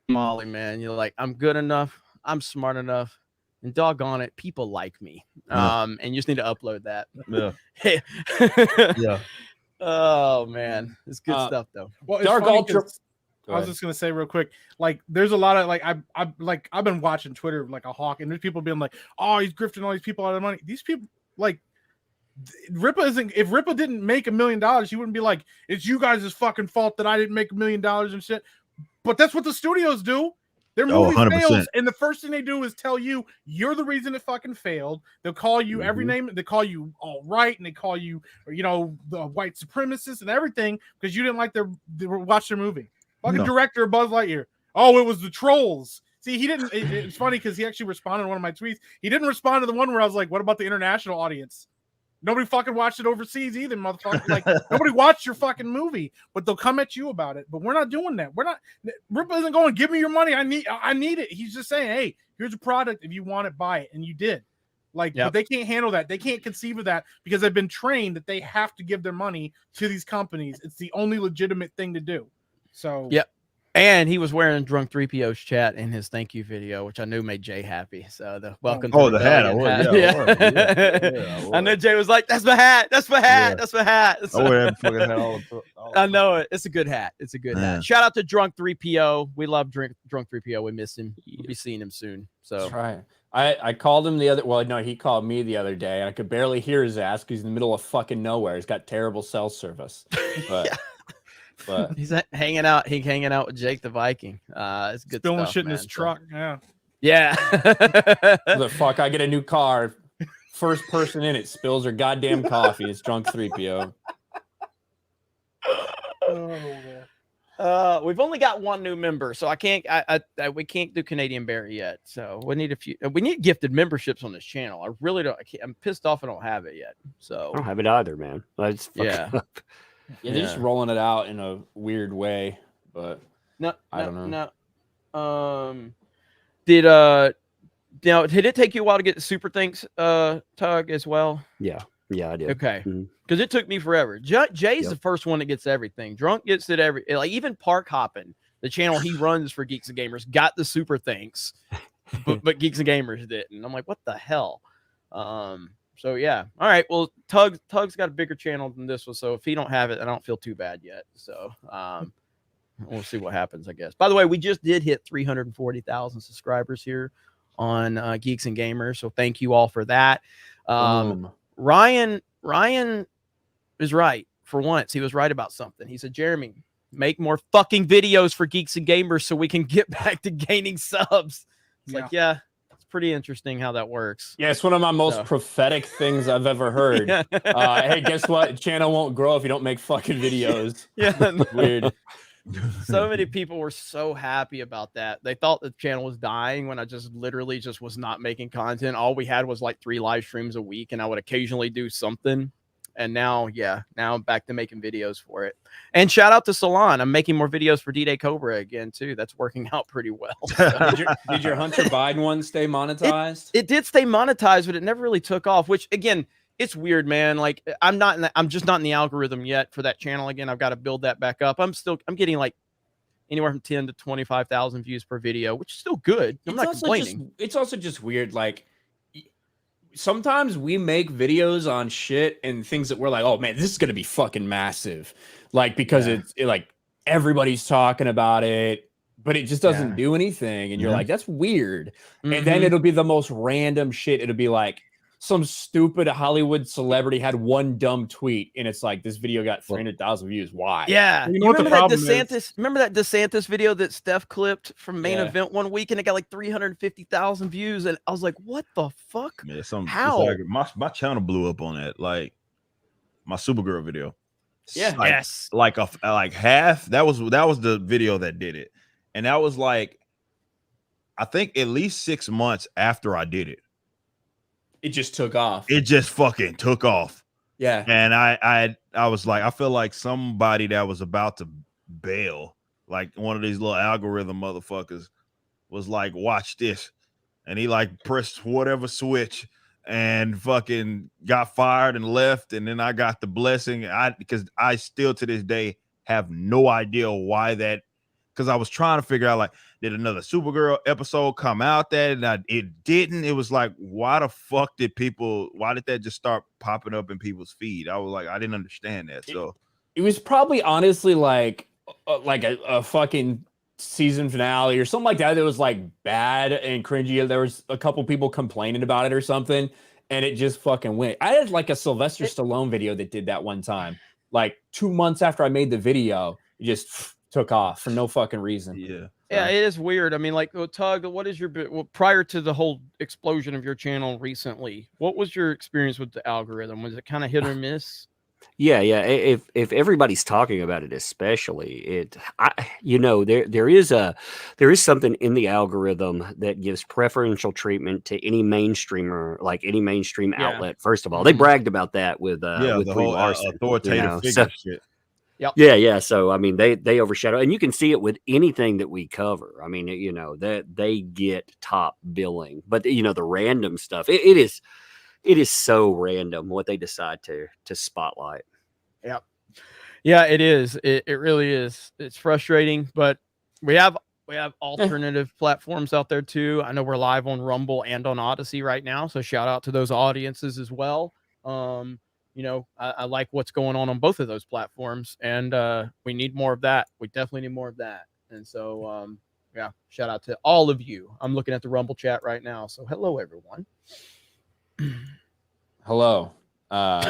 Molly, man. You're like, I'm good enough. I'm smart enough. And doggone it, people like me. And you just need to upload that. Yeah. Hey. Yeah. Oh man, it's good stuff though. Well, it's Dark funny Ultra. 'cause I was just gonna say real quick, like there's a lot of I've been watching Twitter like a hawk, and there's people being like, oh, he's grifting all these people out of money. These people like Rippa isn't. If Rippa didn't make $1 million, he wouldn't be like, it's you guys' fucking fault that I didn't make $1 million and shit. But that's what the studios do. Their movie 100%. fails, and the first thing they do is tell you you're the reason it fucking failed. They'll call you every name. They call you all right, and they call you, the white supremacist and everything because you didn't like watch their movie. Fucking director of Buzz Lightyear. Oh, it was the trolls. See, he didn't. It's funny because he actually responded to one of my tweets. He didn't respond to the one where I was like, "What about the international audience?" Nobody fucking watched it overseas either, motherfucker. Like nobody watched your fucking movie, but they'll come at you about it. But we're not doing that. We're not. Rippa isn't going, give me your money. I need it. He's just saying, hey, here's a product. If you want it, buy it, and you did. Like, but they can't handle that. They can't conceive of that because they've been trained that they have to give their money to these companies. It's the only legitimate thing to do. So And he was wearing Drunk 3PO's chat in his thank you video, which I knew made Jay happy. So the welcome. Oh, the hat. I was. Yeah. I know Jay was like, "That's my hat. That's my hat. That's my hat." So, I wear that fucking hat all the I know it. It's a good hat. It's a good hat. Shout out to Drunk 3PO. We love Drunk 3PO. We miss him. We'll be seeing him soon. So that's right. I called him the other. Well, no, he called me the other day, and I could barely hear his ass because he's in the middle of fucking nowhere. He's got terrible cell service. But. But he's hanging out. He's hanging out with Jake the Viking. It's good. Spilling stuff, shit in man. his truck. Yeah. The fuck! I get a new car. First person in it spills her goddamn coffee. It's Drunk 3PO. Oh man. We've only got one new member, so I can't. We can't do Canadian Barry yet. So we need a few. We need gifted memberships on this channel. I really don't. I'm pissed off. I don't have it yet. So I don't have it either, man. It's Yeah, they're just rolling it out in a weird way, but I don't know. Did it take you a while to get the super thanks Tug as well? Yeah, I did. Okay, because it took me forever. Jay's the first one that gets everything. Drunk gets it like even Park Hoppin', the channel he runs for Geeks and Gamers, got the super thanks, but Geeks and Gamers didn't. I'm like, what the hell? So yeah, all right. Well, Tug's got a bigger channel than this one, so if he don't have it, I don't feel too bad yet. So we'll see what happens, I guess. By the way, we just did hit 340,000 subscribers here on Geeks and Gamers, so thank you all for that. Ryan is right for once. He was right about something. He said, Jeremy, make more fucking videos for Geeks and Gamers so we can get back to gaining subs. It's like, yeah. Pretty interesting how that works. Yeah, it's one of my most prophetic things I've ever heard. Hey, guess what? Channel won't grow if you don't make fucking videos. Weird. So many people were so happy about that. They thought the channel was dying when I literally was not making content. All we had was like 3 live streams a week, and I would occasionally do something. And now I'm back to making videos for it. And shout out to Salon. I'm making more videos for D-Day Cobra again, too. That's working out pretty well. Did your Hunter Biden one stay monetized? It did stay monetized, but it never really took off, which, again, it's weird, man. Like, I'm just not in the algorithm yet for that channel. Again, I've got to build that back up. I'm getting like anywhere from 10 to 25,000 views per video, which is still good. I'm not complaining. It's also just weird, like, sometimes we make videos on shit and things that we're like, oh man, this is gonna be fucking massive, like because it's like everybody's talking about it, but it just doesn't do anything, and you're like, that's weird. And then it'll be the most random shit. It'll be like some stupid Hollywood celebrity had one dumb tweet, and it's like, this video got 300,000 views. Why? Yeah, you know what the problem is? Remember that DeSantis video that Steph clipped from Main Event one week, and it got like 350,000 views, and I was like, what the fuck? Yeah, how? Like, my channel blew up on that, like my Supergirl video. Yeah, like half. That was the video that did it, and that was like, I think at least 6 months after I did it. It just took off. It just fucking took off. Yeah. And I was like, I feel like somebody that was about to bail, like one of these little algorithm motherfuckers, was like, watch this. And he like pressed whatever switch and fucking got fired and left. And then I got the blessing. Because I still to this day have no idea why that, because I was trying to figure out, like, did another Supergirl episode come out that it didn't? It was like, why the fuck why did that just start popping up in people's feed? I was like, I didn't understand that. So it was probably honestly like a fucking season finale or something like that. That was like bad and cringy. There was a couple people complaining about it or something, and it just fucking went. I had like a Sylvester Stallone video that did that one time. Like 2 months after I made the video, it just took off for no fucking reason. Yeah. Yeah, it is weird. I mean, like, Tug, what is your prior to the whole explosion of your channel recently? What was your experience with the algorithm? Was it kind of hit or miss? Yeah. If everybody's talking about it, especially there is something in the algorithm that gives preferential treatment to any mainstreamer, like any mainstream outlet. First of all, they bragged about that with the whole authoritative figure shit. Yep. Yeah. So I mean, they overshadow, and you can see it with anything that we cover. I mean, that they get top billing, but the random stuff, it is so random what they decide to spotlight. Yep. Yeah, it is. It really is. It's frustrating, but we have alternative platforms out there too. I know we're live on Rumble and on Odyssey right now, so shout out to those audiences as well. I like what's going on both of those platforms, and we need more of that. We definitely need more of that. And so, shout out to all of you. I'm looking at the Rumble chat right now. So hello, everyone. Hello. Hello.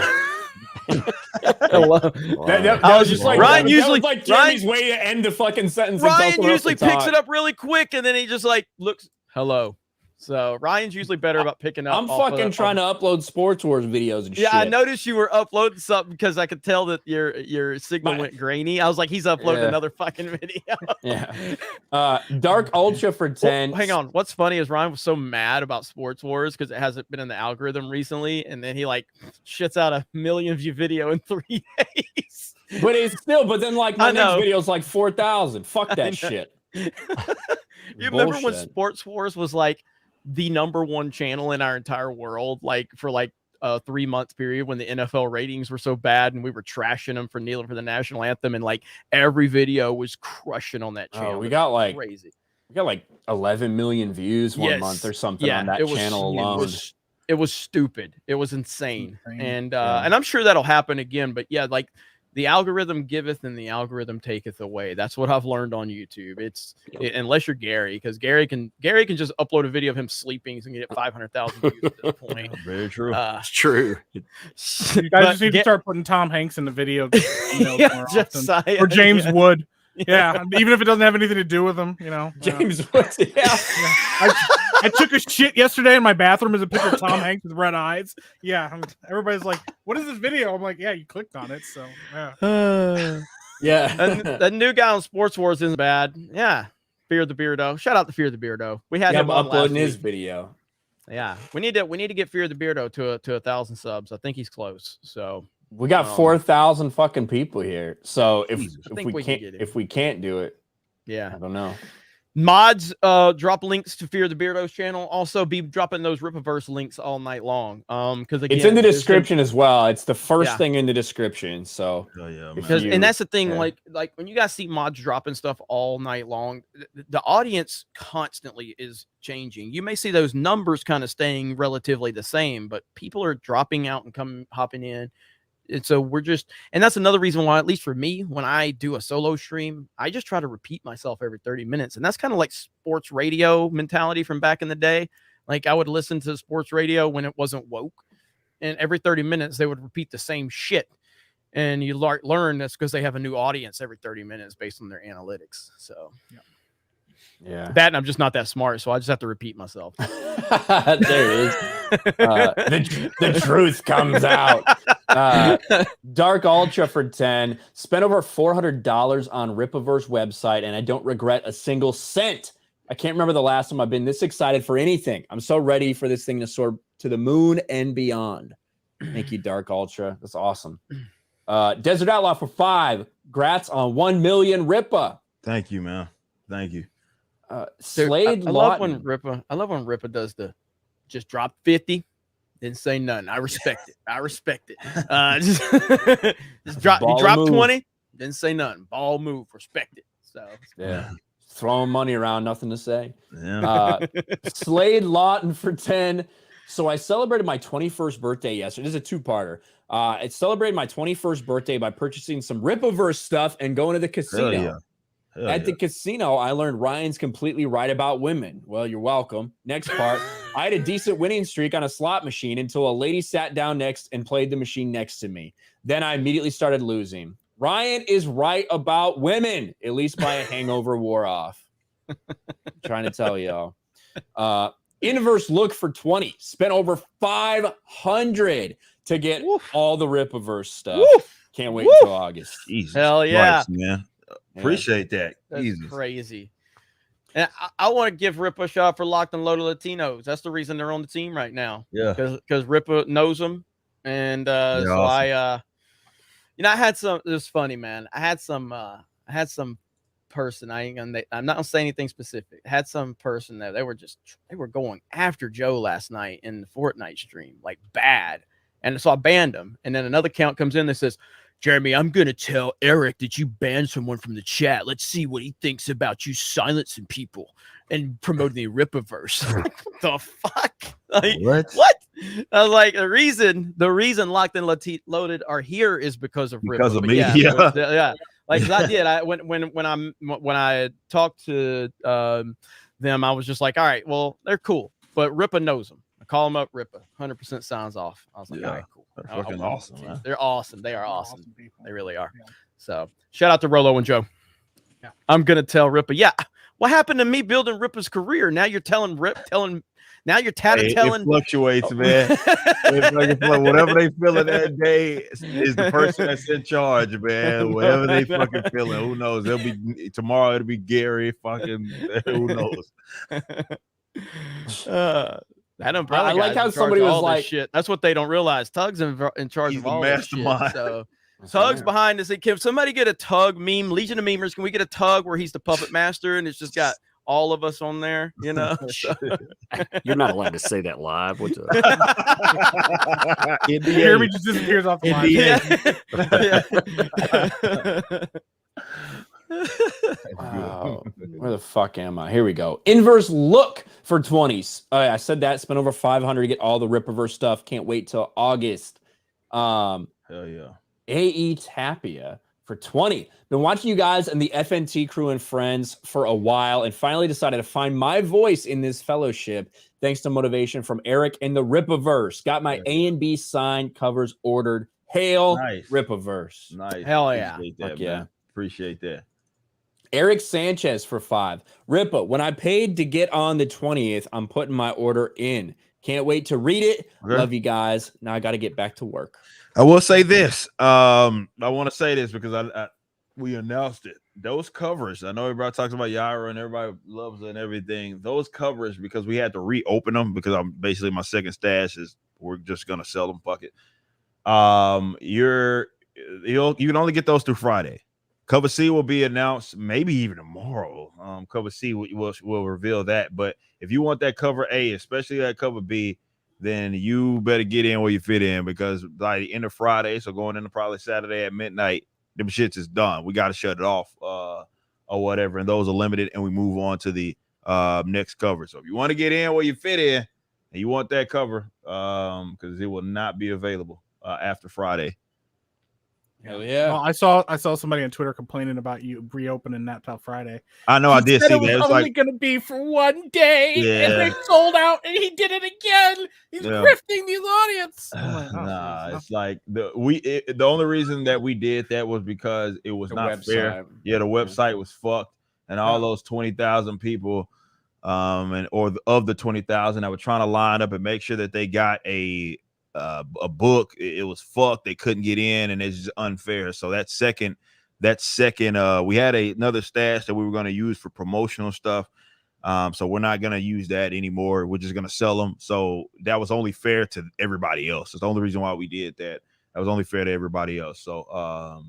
That was just like Ryan usually like Jeremy's way to end the fucking sentence. Ryan usually picks it up really quick, and then he just like looks hello. So Ryan's usually better about picking up. I'm fucking trying to upload Sports Wars videos and shit. Yeah, I noticed you were uploading something because I could tell that your signal went grainy. I was like, he's uploading another fucking video. Yeah. Dark Ultra for 10. Hang on. What's funny is Ryan was so mad about Sports Wars because it hasn't been in the algorithm recently, and then he like shits out a 1 million view video in 3 days. But then like my next video is like 4,000. Fuck that shit. You remember when Sports Wars was like the #1 channel in our entire world, like for like a 3-month period when the NFL ratings were so bad and we were trashing them for kneeling for the national anthem, and like every video was crushing on that channel. We got like crazy. We got like 11 million views one month or something on that channel alone. It was stupid. It was insane. And I'm sure that'll happen again. But yeah, like the algorithm giveth and the algorithm taketh away. That's what I've learned on YouTube. Unless you're Gary, because Gary can just upload a video of him sleeping and get 500,000 views at this point. Very true. It's true. You guys just need to start putting Tom Hanks in the video. Or James Wood. Yeah, even if it doesn't have anything to do with him, James Wood. Yeah. I took a shit yesterday in my bathroom as a picture of Tom Hanks with red eyes. Yeah, everybody's like, "What is this video?" I'm like, "Yeah, you clicked on it." So yeah. And the new guy on Sports Wars isn't bad. Yeah, Fear the Beardo. Shout out to Fear the Beardo. We had him uploading his video. Yeah, we need to get Fear the Beardo to 1,000 subs. I think he's close. So. We got 4,000 fucking people here. So if we can't do it, I don't know. Mods, drop links to Fear the Beardo's channel. Also, be dropping those Rippaverse links all night long. Because it's in the description as well. It's the first thing in the description. So and that's the thing. Like when you guys see mods dropping stuff all night long, the audience constantly is changing. You may see those numbers kind of staying relatively the same, but people are dropping out and hopping in. And so and that's another reason why, at least for me, when I do a solo stream, I just try to repeat myself every 30 minutes. And that's kind of like sports radio mentality from back in the day. Like I would listen to sports radio when it wasn't woke, and every 30 minutes they would repeat the same shit. And you learn that's because they have a new audience every 30 minutes based on their analytics. So yeah, that, and I'm just not that smart, so I just have to repeat myself. There it is. The truth comes out. Dark Ultra for 10. Spent over $400 on Rippaverse website, and I don't regret a single cent. I can't remember the last time I've been this excited for anything. I'm so ready for this thing to soar to the moon and beyond. Thank you, Dark Ultra. That's awesome. Desert Outlaw for 5. Grats on 1 million Rippa. Thank you, man. Thank you. Slade, I love when Rippa does the just drop 50, didn't say nothing. I respect it. I respect it. Just drop 20, didn't say nothing. Ball move, respect it. So yeah, throwing money around, nothing to say. Yeah. Slade Lawton for 10. So I celebrated my 21st birthday yesterday. This is a two-parter. I celebrated my 21st birthday by purchasing some Rippaverse stuff and going to the casino. At the casino, I learned Ryan's completely right about women. Well, you're welcome. Next part, I had a decent winning streak on a slot machine until a lady sat down next and played the machine next to me. Then I immediately started losing. Ryan is right about women. At least my hangover wore off. I'm trying to tell y'all. Inverse look for 20. Spent over 500 to get all the Rippaverse stuff. Can't wait until August. Jesus Hell yeah, Christ, man. Appreciate that. That's Jesus. crazy. And I want to give Rippa a shot for Locked and Loaded Latinos. That's the reason they're on the team right now. Yeah, because Rippa knows them, and so awesome. I I had some. It was funny, man. I had some person. I'm not gonna say anything specific. I had some person that they were going after Joe last night in the Fortnite stream, like bad. And so I banned them. And then another count comes in that says, Jeremy, I'm going to tell Eric that you banned someone from the chat. Let's see what he thinks about you silencing people and promoting the Rippaverse. What the fuck? Like, what? I was like, the reason Locked and Loaded are here is because of because Rippa. of me. Yeah. Like I did. When I talked to them, I was just like, all right, well, they're cool, but Rippa knows them. I call them up, Rippa. 100% sounds off. I was like, all right, cool. They're fucking awesome, man. They're awesome. They are awesome. They really are. Yeah. So shout out to Rolo and Joe. Yeah. I'm gonna tell Rippa. Yeah. What happened to me building Rippa's career? Now you're telling now you're telling. It fluctuates, man. Whatever they feeling that day is the person that's in charge, man. Whatever they fucking feeling, who knows? It'll be tomorrow. It'll be Gary. Fucking who knows? I like how somebody was like, shit. That's what they don't realize. Tug's in charge of all this shit. So Tug's behind this. Can somebody get a Tug meme? Legion of Memers, can we get a Tug where he's the puppet master and it's just got all of us on there? You know, You're not allowed to say that live. What's up? Jeremy just disappears off the line. Wow. Where the fuck am I? Here we go. Inverse look for 20s. I said that. Spent over 500 to get all the Rippaverse stuff. Can't wait till August. Hell yeah. AE Tapia for 20. Been watching you guys and the FNT crew and friends for a while and finally decided to find my voice in this fellowship thanks to motivation from Eric and the Rippaverse. Got my A and B signed covers ordered. Hail Rippaverse. Nice. Hell yeah. Appreciate that. Eric Sanchez for 5. Rippa, when I paid to get on the 20th, I'm putting my order in. Can't wait to read it. Okay. Love you guys. Now I got to get back to work. I will say this. I want to say this because we announced it. Those covers, I know everybody talks about Yaira and everybody loves it and everything. Those covers, because we had to reopen them because I'm basically my second stash is we're just gonna sell them. Fuck it. You can only get those through Friday. Cover C will be announced maybe even tomorrow. Cover C will reveal that. But if you want that cover A, especially that cover B, then you better get in where you fit in because by the end of Friday, so going into probably Saturday at midnight, them shits is done. We got to shut it off or whatever. And those are limited and we move on to the next cover. So if you want to get in where you fit in and you want that cover, because it will not be available after Friday. Hell yeah. Well, I saw somebody on Twitter complaining about you reopening that till Friday. I know. I did see that. It was only going to be for one day, and they sold out, and he did it again. He's grifting these audience. It's like the only reason that we did that was because it was not fair. Yeah, the website was fucked, and all those 20,000 people, of the 20,000 that were trying to line up and make sure that they got a book, it was fucked. They couldn't get in, and it's just unfair. So that second, we had another stash that we were going to use for promotional stuff. So we're not going to use that anymore. We're just going to sell them. So that was only fair to everybody else. That's the only reason why we did that. That was only fair to everybody else. So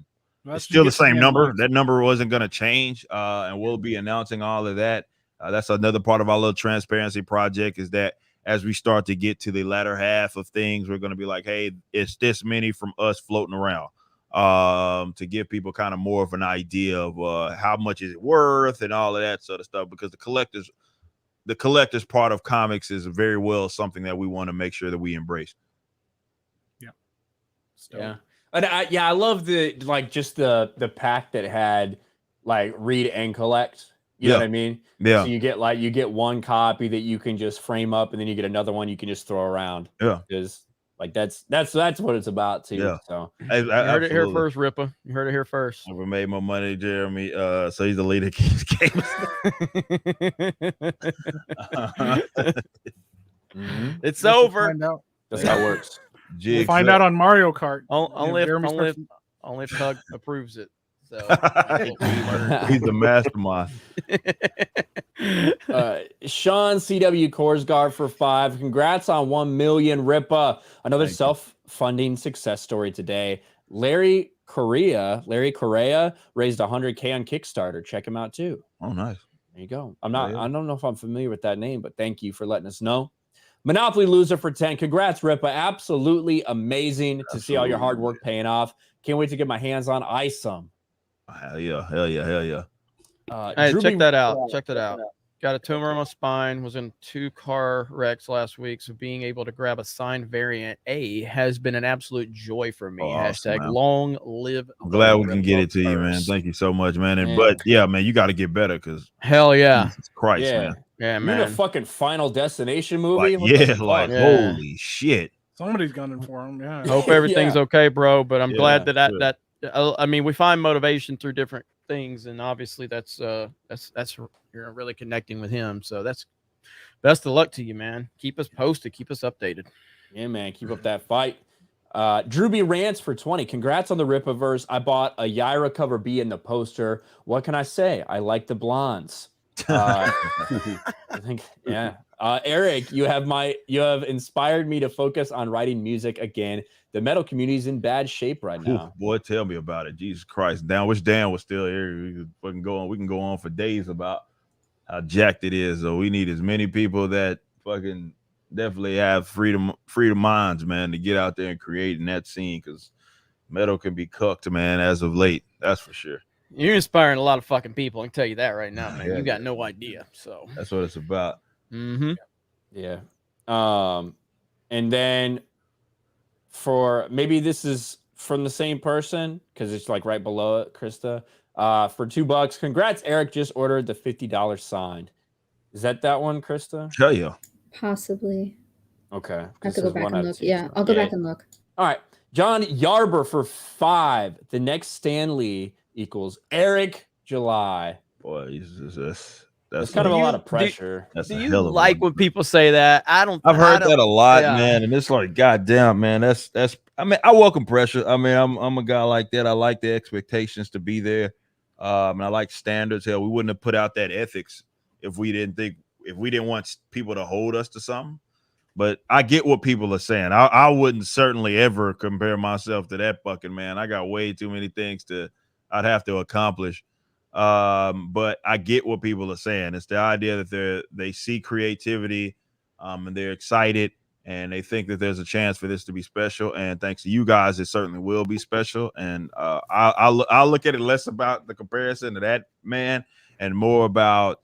it's still the same number. That number wasn't going to change. And we'll be announcing all of that. That's another part of our little transparency project is that as we start to get to the latter half of things, we're going to be like, hey, it's this many from us floating around to give people kind of more of an idea of how much is it worth and all of that sort of stuff, because the collectors the collector's part of comics is very well something that we want to make sure that we embrace. Yeah. And I love the just the pack that had like read and collect. You know what I mean? Yeah. So you get one copy that you can just frame up, and then you get another one you can just throw around. Yeah. Because like that's what it's about too. Yeah. So you heard it here first, Rippa. You heard it here first. Never made more money, Jeremy. So he's the leader of Geeks Gamers. It's over. That's how it works. We'll find out on Mario Kart. Only if Tug approves it. So he's the mastermind. Sean CW Korsgaard for 5. Congrats on 1 million, Rippa. Another self-funding success story today. Larry Correa raised 100K on Kickstarter. Check him out too. Oh, nice. There you go. I don't know if I'm familiar with that name, but thank you for letting us know. Monopoly Loser for 10. Congrats, Rippa. Absolutely amazing to see all your hard work paying off. Can't wait to get my hands on ISOM. Hell yeah. Hell yeah. Hell yeah. Hey, check that out. Check that out. Got a tumor on my spine, was in 2 car wrecks last week. So being able to grab a signed variant A has been an absolute joy for me. Awesome, # long live. I'm glad we can get it to you, man. Thank you so much, man. And but yeah, man, you got to get better because hell yeah. Jesus Christ, man. Yeah, man. You're in a fucking Final Destination movie. Holy shit. Somebody's gunning for him. Yeah. Hope everything's okay, bro. But I'm glad that I mean, we find motivation through different things, and obviously that's you're really connecting with him. So that's best of luck to you, man. Keep us posted, keep us updated. Yeah, man. Keep up that fight. Drewby Rants for 20. Congrats on the Rippaverse. I bought a Yaira cover B in the poster. What can I say? I like the blondes. I think, yeah. Eric, you have inspired me to focus on writing music again. The metal community is in bad shape right now. Boy, tell me about it. Jesus Christ. Wish Dan was still here. We can go on for days about how jacked it is. So we need as many people that fucking definitely have freedom minds, man, to get out there and create in that scene, because metal can be cooked, man, as of late. That's for sure. You're inspiring a lot of fucking people. I can tell you that right now, man. You got no idea. So that's what it's about. Mm-hmm. Yeah. And then for maybe this is from the same person because it's like right below it, Krista. For $2. Congrats, Eric just ordered the $50 signed. Is that one, Krista? Hell yeah. Possibly. Okay. I have to go back and look. Yeah, I'll go back and look. All right. John Yarber for 5. The next Stanley equals Eric July. Boy, that's kind of a lot of pressure. Do you like when people say that? I've heard that a lot, man, and it's like, goddamn, man. That's. I mean, I welcome pressure. I mean, I'm a guy like that. I like the expectations to be there, and I like standards. Hell, we wouldn't have put out that ethics if we didn't want people to hold us to something. But I get what people are saying. I wouldn't certainly ever compare myself to that fucking man. I got way too many things I'd have to accomplish. But I get what people are saying. It's the idea that they see creativity, and they're excited, and they think that there's a chance for this to be special. And thanks to you guys, it certainly will be special. And I'll look at it less about the comparison to that man and more about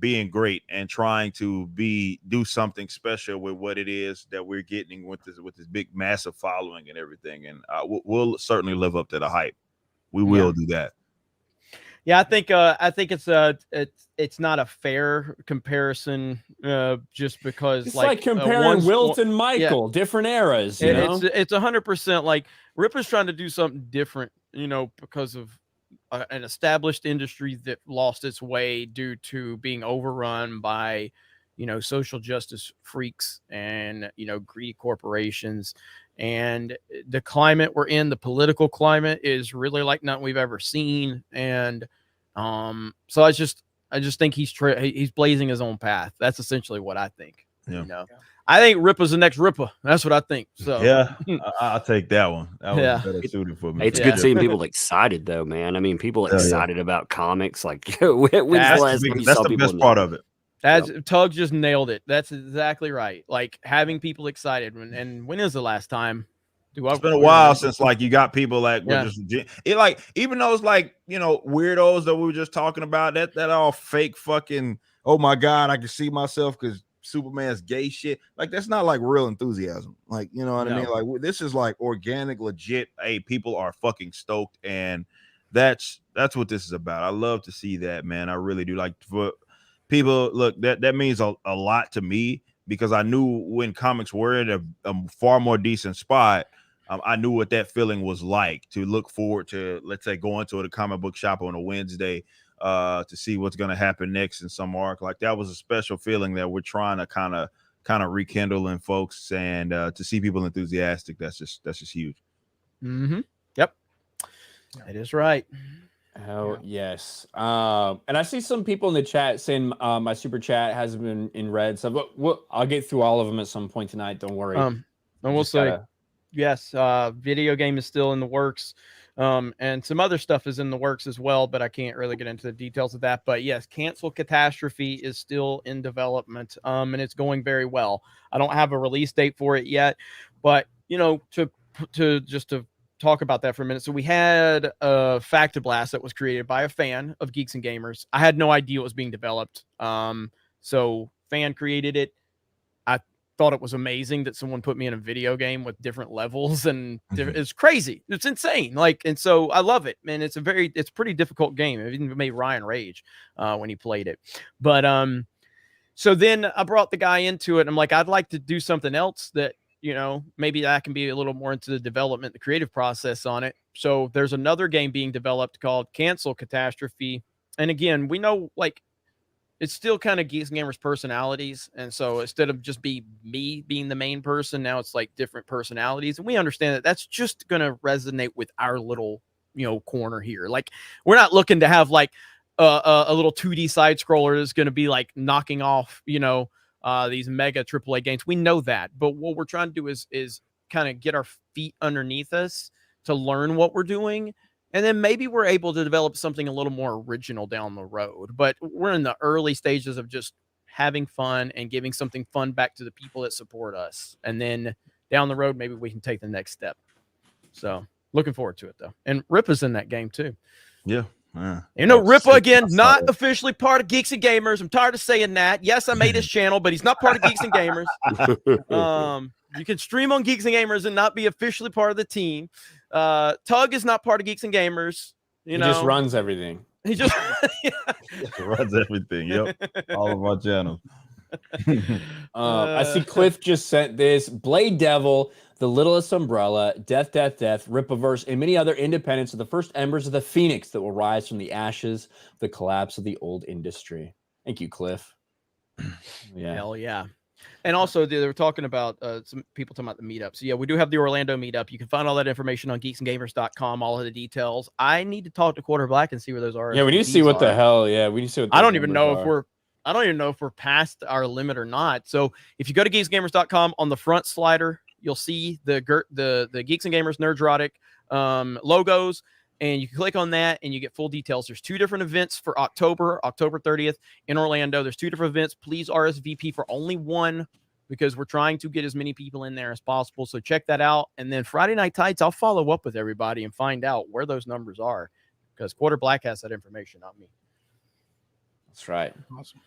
being great and trying to do something special with what it is that we're getting with this big massive following and everything. And we'll certainly live up to the hype. We will do that. Yeah, I think it's not a fair comparison, just because it's like comparing Wilt and Michael, different eras. It's 100% like Ripper's trying to do something different, because of an established industry that lost its way due to being overrun by, social justice freaks and greedy corporations. And the climate we're in, the political climate, is really like nothing we've ever seen. And so I just think he's blazing his own path. That's essentially what I think. Yeah. I think Rippa's the next Ripper. That's what I think. So yeah, I'll take that one. That was better suited for me. It's good seeing people excited, though, man. I mean, people excited about comics. Like, when's the last time you saw the people best part of it. Tug just nailed it. That's exactly right. Like having people excited. And when is the last time? It's been a while since you got people just even those weirdos that we were just talking about, that all fake fucking oh my God, I can see myself because Superman's gay shit. Like, that's not like real enthusiasm. Like, you know what I mean? Like, this is like organic, legit. Hey, people are fucking stoked, and that's what this is about. I love to see that, man. I really do. Like, for people, look, that means a lot to me, because I knew when comics were in a far more decent spot. I knew what that feeling was like, to look forward to, let's say, going to a comic book shop on a Wednesday to see what's going to happen next in some arc. Like, that was a special feeling that we're trying to kind of rekindle in folks, and to see people enthusiastic, that's just huge. Yep, it is right. Oh yes. And I see some people in the chat saying my super chat hasn't been read, so but I'll get through all of them at some point tonight, don't worry. And we'll say yes, video game is still in the works, and some other stuff is in the works as well, but I can't really get into the details of that. But yes, Cancel Catastrophe is still in development, and it's going very well. I don't have a release date for it yet, but you know, to talk about that for a minute. So we had a Factor Blast that was created by a fan of Geeks and Gamers. I had no idea it was being developed. So fan created it. I thought it was amazing that someone put me in a video game with different levels, and it's crazy. It's insane. Like, and so I love it, man. It's a pretty difficult game. It even made Ryan rage when he played it. But so then I brought the guy into it, and I'm like, I'd like to do something else that, you know, maybe I can be a little more into the development, the creative process on it. So there's another game being developed called Cancel Catastrophe. And again, we know, like, it's still kind of Geeks and Gamers personalities. And so instead of just me being the main person, now it's like different personalities. And we understand that that's just going to resonate with our little, you know, corner here. Like, we're not looking to have like a little 2D side scroller that's going to be like knocking off, you know, these mega AAA games. We know that, but what we're trying to do is kind of get our feet underneath us to learn what we're doing, and then maybe we're able to develop something a little more original down the road. But we're in the early stages of just having fun and giving something fun back to the people that support us, and then down the road maybe we can take the next step. So looking forward to it though. And Rippa's in that game too. Yeah. You know, Rippa, again, not officially part of Geeks and Gamers. I'm tired of saying that. Yes, I made his channel, but he's not part of Geeks and Gamers. You can stream on Geeks and Gamers and not be officially part of the team. Tug is not part of Geeks and Gamers. He just runs everything. He just runs everything. Yep, all of our channels. I see Cliff just sent this. Blade Devil, The Littlest Umbrella, Death, Rippaverse, and many other independents are the first embers of the phoenix that will rise from the ashes of the collapse of the old industry. Thank you, Cliff. Yeah. Hell yeah. And also, they were talking about some people talking about the meetup. So yeah, we do have the Orlando meetup. You can find all that information on geeksandgamers.com, all of the details. I need to talk to Quarter Black and see where those are. Yeah, we need to see what the hell. Yeah, we need to see what I don't even know if we're past our limit or not. So if you go to geeksandgamers.com, on the front slider, you'll see the Geeks and Gamers Nerdrotic logos, and you can click on that and you get full details. There's 2 different events for October 30th in Orlando. There's 2 different events. Please RSVP for only one, because we're trying to get as many people in there as possible. So check that out. And then Friday Night Tights, I'll follow up with everybody and find out where those numbers are, because Quarter Black has that information, not me. That's right. Awesome.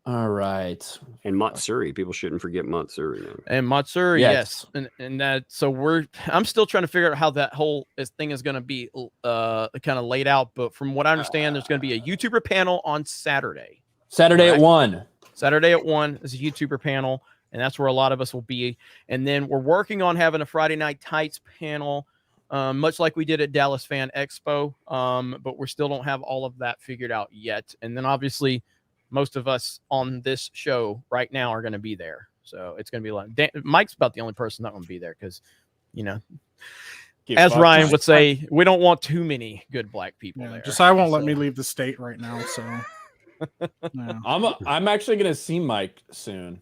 All right. And Matsuri. People shouldn't forget Matsuri. And Matsuri, yes. And that, so I'm still trying to figure out how that whole thing is going to be kind of laid out. But from what I understand, there's going to be a YouTuber panel on Saturday. At 1. Saturday at 1 is a YouTuber panel, and that's where a lot of us will be. And then we're working on having a Friday Night Tights panel, much like we did at Dallas Fan Expo. But we still don't have all of that figured out yet. And then obviously, most of us on this show right now are going to be there. So it's going to be like Mike's about the only person not going to be there because, you know, as Ryan would say, we don't want too many good black people there. Josiah won't let me leave the state right now. So I'm actually going to see Mike soon.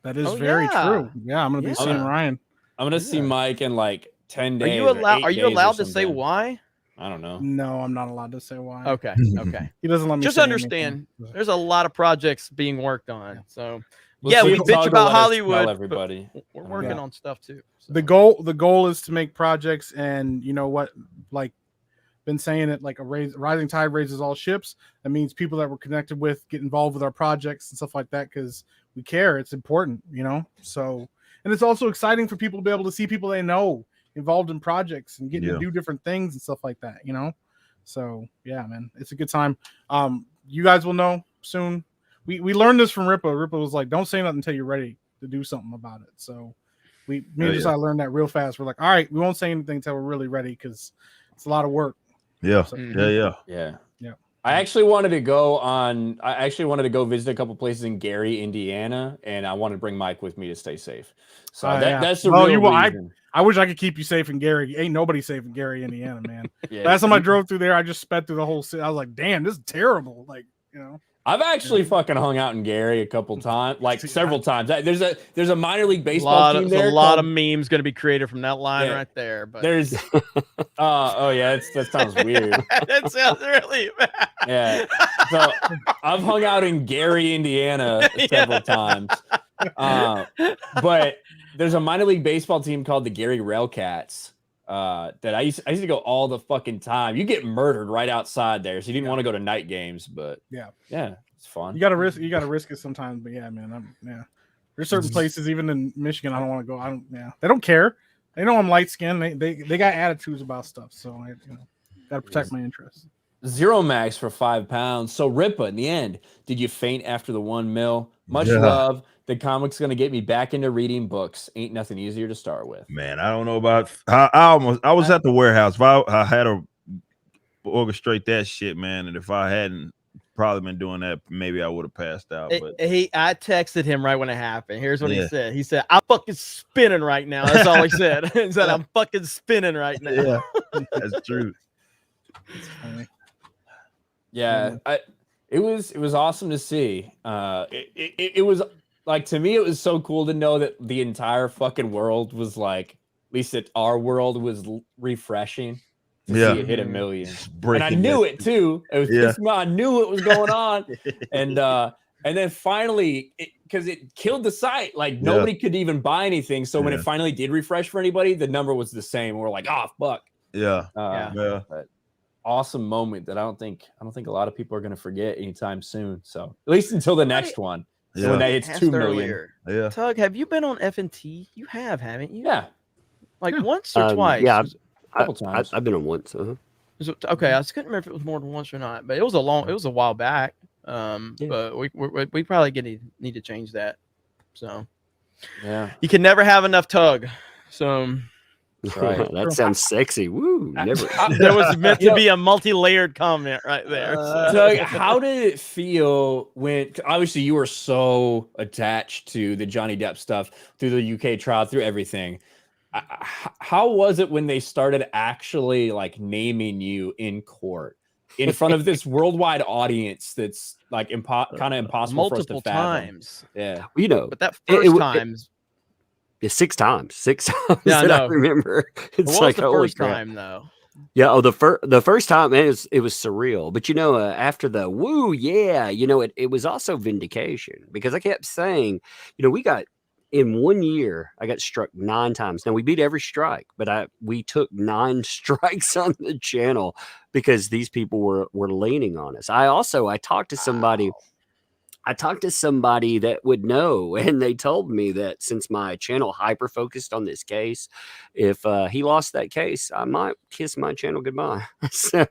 That is very true. Yeah, I'm going to be seeing Ryan. I'm going to see Mike in like 10 days. Are you allowed to say why? I don't know. No, I'm not allowed to say why. Okay. He doesn't let me. Just understand, there's a lot of projects being worked on. So we bitch about Hollywood. Everybody, we're working on stuff too. So. The goal is to make projects, and you know what, like been saying it, like a rising tide raises all ships. That means people that we're connected with get involved with our projects and stuff like that because we care. It's important, you know. So, and it's also exciting for people to be able to see people they know involved in projects and getting to do different things and stuff like that, you know. So yeah, man, it's a good time. You guys will know soon. We learned this from Rippa. Rippa was like, "Don't say nothing until you're ready to do something about it." So me and Josiah learned that real fast. We're like, "All right, we won't say anything until we're really ready because it's a lot of work." Yeah, so, yeah. I actually wanted to go visit a couple places in Gary, Indiana, and I wanted to bring Mike with me to stay safe. So that's the real reason. I wish I could keep you safe in Gary. Ain't nobody safe in Gary, Indiana, man. Last time I drove through there, I just sped through the whole city. I was like, damn, this is terrible. Like, you know. I've actually fucking hung out in Gary a couple times, like several times. There's a minor league baseball team there. There's a lot of memes going to be created from that line right there. But there's, that sounds weird. That sounds really bad. Yeah. So I've hung out in Gary, Indiana several times. But there's a minor league baseball team called the Gary Railcats. That I used to go all the fucking time. You get murdered right outside there, so you didn't want to go to night games, but yeah, it's fun. You gotta risk it sometimes, but yeah, man, there's certain places even in Michigan I don't want to go. They don't care. They know I'm light skinned. They got attitudes about stuff, so I gotta protect my interests. Zero Max for £5. So Rippa, in the end, did you faint after the 1 mil? Much love. The comic's gonna get me back into reading books. Ain't nothing easier to start with. Man, I don't know about. I was at the warehouse. If I had to orchestrate that shit, man, and if I hadn't probably been doing that, maybe I would have passed out. But I texted him right when it happened. Here's what he said. He said, "I'm fucking spinning right now." That's all he said. He said, "I'm fucking spinning right now." Yeah, that's true. It's funny. Yeah, it was awesome to see. It was. Like, to me, it was so cool to know that the entire fucking world was like, at least that our world was refreshing to see it hit 1 million. And I knew it too. It was I knew it was going on. And then finally, because it killed the site, like nobody could even buy anything. So when it finally did refresh for anybody, the number was the same. We're like, oh fuck. But awesome moment that I don't think a lot of people are gonna forget anytime soon. So at least until the next one. So when that hits 2 million. Yeah. Tug, have you been on F&T? You have, haven't you? Yeah. Like once or twice? Yeah, a couple times. I've been on once. Okay, I just couldn't remember if it was more than once or not, but it was a while back. But we probably need to change that. So yeah, you can never have enough Tug. So right. That sounds sexy. Woo! Never. There was meant to be a multi-layered comment right there. So how did it feel when, obviously, you were so attached to the Johnny Depp stuff through the UK trial, through everything? How was it when they started actually like naming you in court in front of this worldwide audience? That's like kind of impossible for us to fathom. Times. Yeah, but that first times. Yeah, 6 times. 6 times. Yeah, I remember. It's what like was the first time though? Yeah. Oh, the first time, man, it was surreal. But after the woo, yeah, it was also vindication because I kept saying, we got in 1 year, I got struck 9 times. Now we beat every strike, but we took 9 strikes on the channel because these people were leaning on us. I talked to somebody. I talked to somebody that would know, and they told me that since my channel hyper focused on this case, if he lost that case, I might kiss my channel goodbye. So,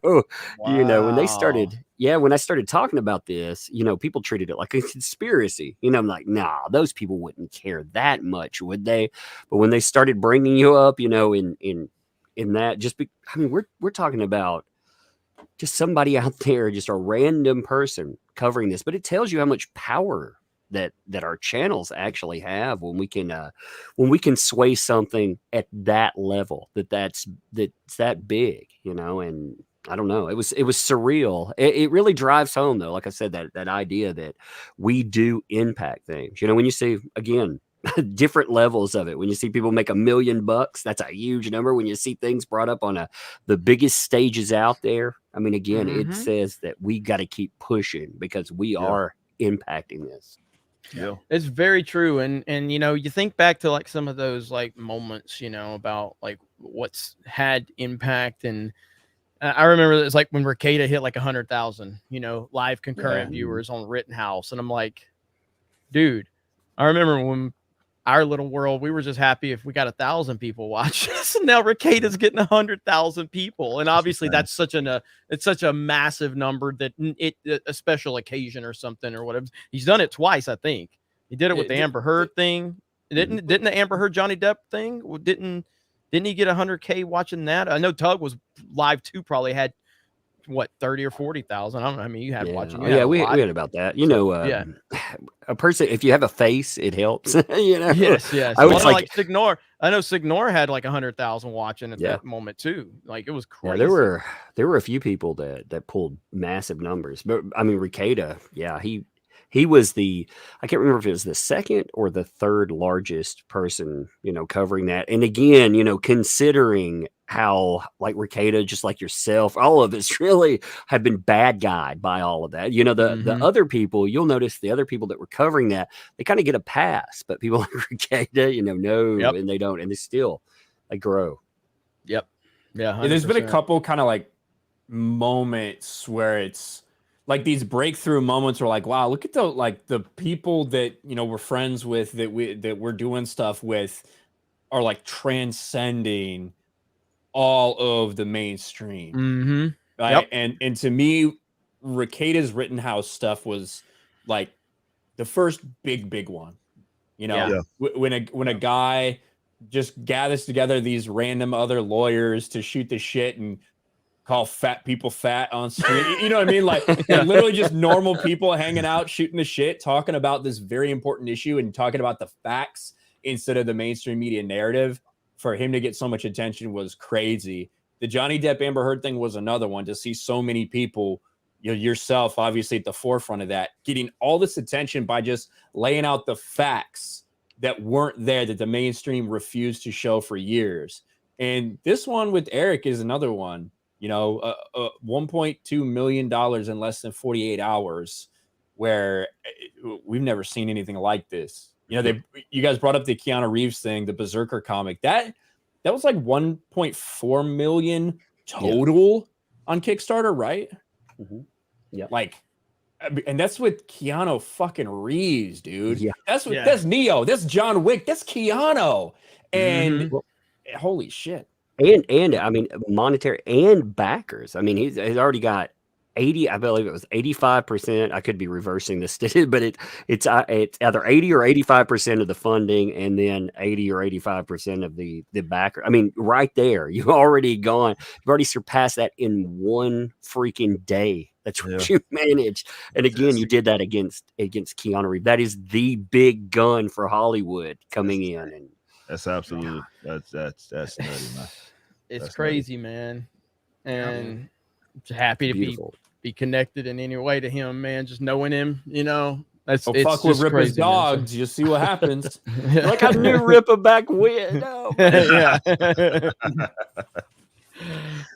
when I started talking about this, people treated it like a conspiracy. I'm like, nah, those people wouldn't care that much, would they? But when they started bringing you up, in that, we're talking about just somebody out there, just a random person covering this, but it tells you how much power that our channels actually have when we can sway something at that level that's that big, and I don't know. It was surreal. It really drives home though. Like I said, that idea that we do impact things, when you see again, different levels of it. When you see people make $1 million, that's a huge number. When you see things brought up on the biggest stages out there, I mean, again, it says that we got to keep pushing because we are impacting this. Yeah, it's very true. And you think back to like some of those like moments, about like what's had impact and I remember it's like when Ricada hit like 100,000, live concurrent viewers on Rittenhouse. And I'm like, dude, I remember when our little world, we were just happy if we got 1,000 people watch us. And now Ricada's getting 100,000 people. And obviously that's such a massive number that a special occasion or something or whatever. He's done it twice, I think. He did it with the Amber Heard thing. Didn't the Amber Heard Johnny Depp thing? Didn't he get 100K watching that? I know Tug was live too, probably had what 30 or 40,000. I don't know. I mean, you had watching. We had about that. A person, if you have a face, it helps. Yes. I was like Signor. I know Signor had like 100,000 watching at that moment too. Like it was crazy. Yeah, there were a few people that pulled massive numbers, but I mean, Ricada, he was I can't remember if it was the second or the third largest person, covering that. And again, considering how like Ricada, just like yourself, all of us really have been bad guyed by all of that. The other people, you'll notice the other people that were covering that, they kind of get a pass, but people like Ricada, and they don't, and they still grow. Yep. Yeah. 100%. There's been a couple kind of like moments where it's like these breakthrough moments where like, wow, look at the people that, we're friends with, that we're doing stuff with are like transcending all of the mainstream. Right? And to me, Ricada's Rittenhouse stuff was like the first big one, when a guy just gathers together these random other lawyers to shoot the shit and call fat people fat on street. You know what I mean? Like literally just normal people hanging out, shooting the shit, talking about this very important issue and talking about the facts instead of the mainstream media narrative. For him to get so much attention was crazy. The Johnny Depp Amber Heard thing was another one. To see so many people, yourself obviously at the forefront of that, getting all this attention by just laying out the facts that weren't there, that the mainstream refused to show for years. And this one with Eric is another one. $1.2 million in less than 48 hours, where we've never seen anything like this. You guys brought up the Keanu Reeves thing, the Berserker comic. That was like 1.4 million total on Kickstarter, right? Yeah. Like, and that's with Keanu fucking Reeves, dude. Yeah. That's Neo. That's John Wick. That's Keanu. And holy shit. And I mean, monetary and backers. I mean, he's already got 80. I believe it was 85%. I could be reversing this, but it's either 80 or 85% of the funding, and then 80 or 85% of the backer. I mean, right there, you've already surpassed that in one freaking day. That's what you managed. And again, you did that against Keanu Reeves. That is the big gun for Hollywood coming in, and that's absolutely that's nutty, man. It's crazy, man. And happy to be connected in any way to him, man. Just knowing him, That's fuck with Rippa's dogs. Man. You see what happens. Like I knew Rippa back when. Oh, yeah.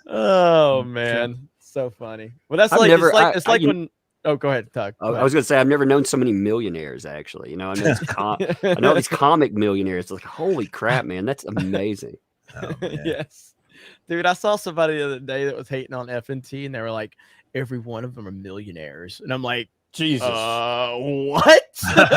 Oh man, so funny. Well, that's it's like when. Oh, go ahead, Tug. I was going to say I've never known so many millionaires. Actually, I know these comic millionaires. Like, holy crap, man, that's amazing. Oh, yes, dude. I saw somebody the other day that was hating on FNT, and they were like, every one of them are millionaires, and I'm like, Jesus, what?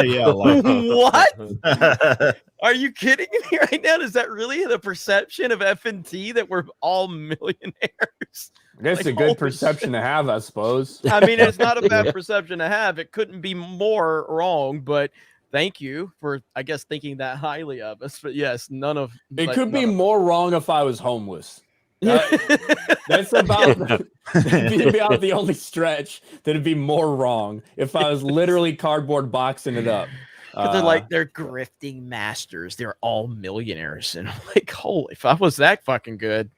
Yeah, like, what? Are you kidding me right now? Is that really the perception of FNT, that we're all millionaires? That's a good perception to have, I suppose. I mean, it's not a bad perception to have. It couldn't be more wrong, but thank you for, I guess, thinking that highly of us. But yes, it could be more wrong if I was homeless. That's about the only stretch that'd be more wrong if I was literally cardboard boxing it up. They're grifting masters. They're all millionaires, and I'm like, holy! If I was that fucking good,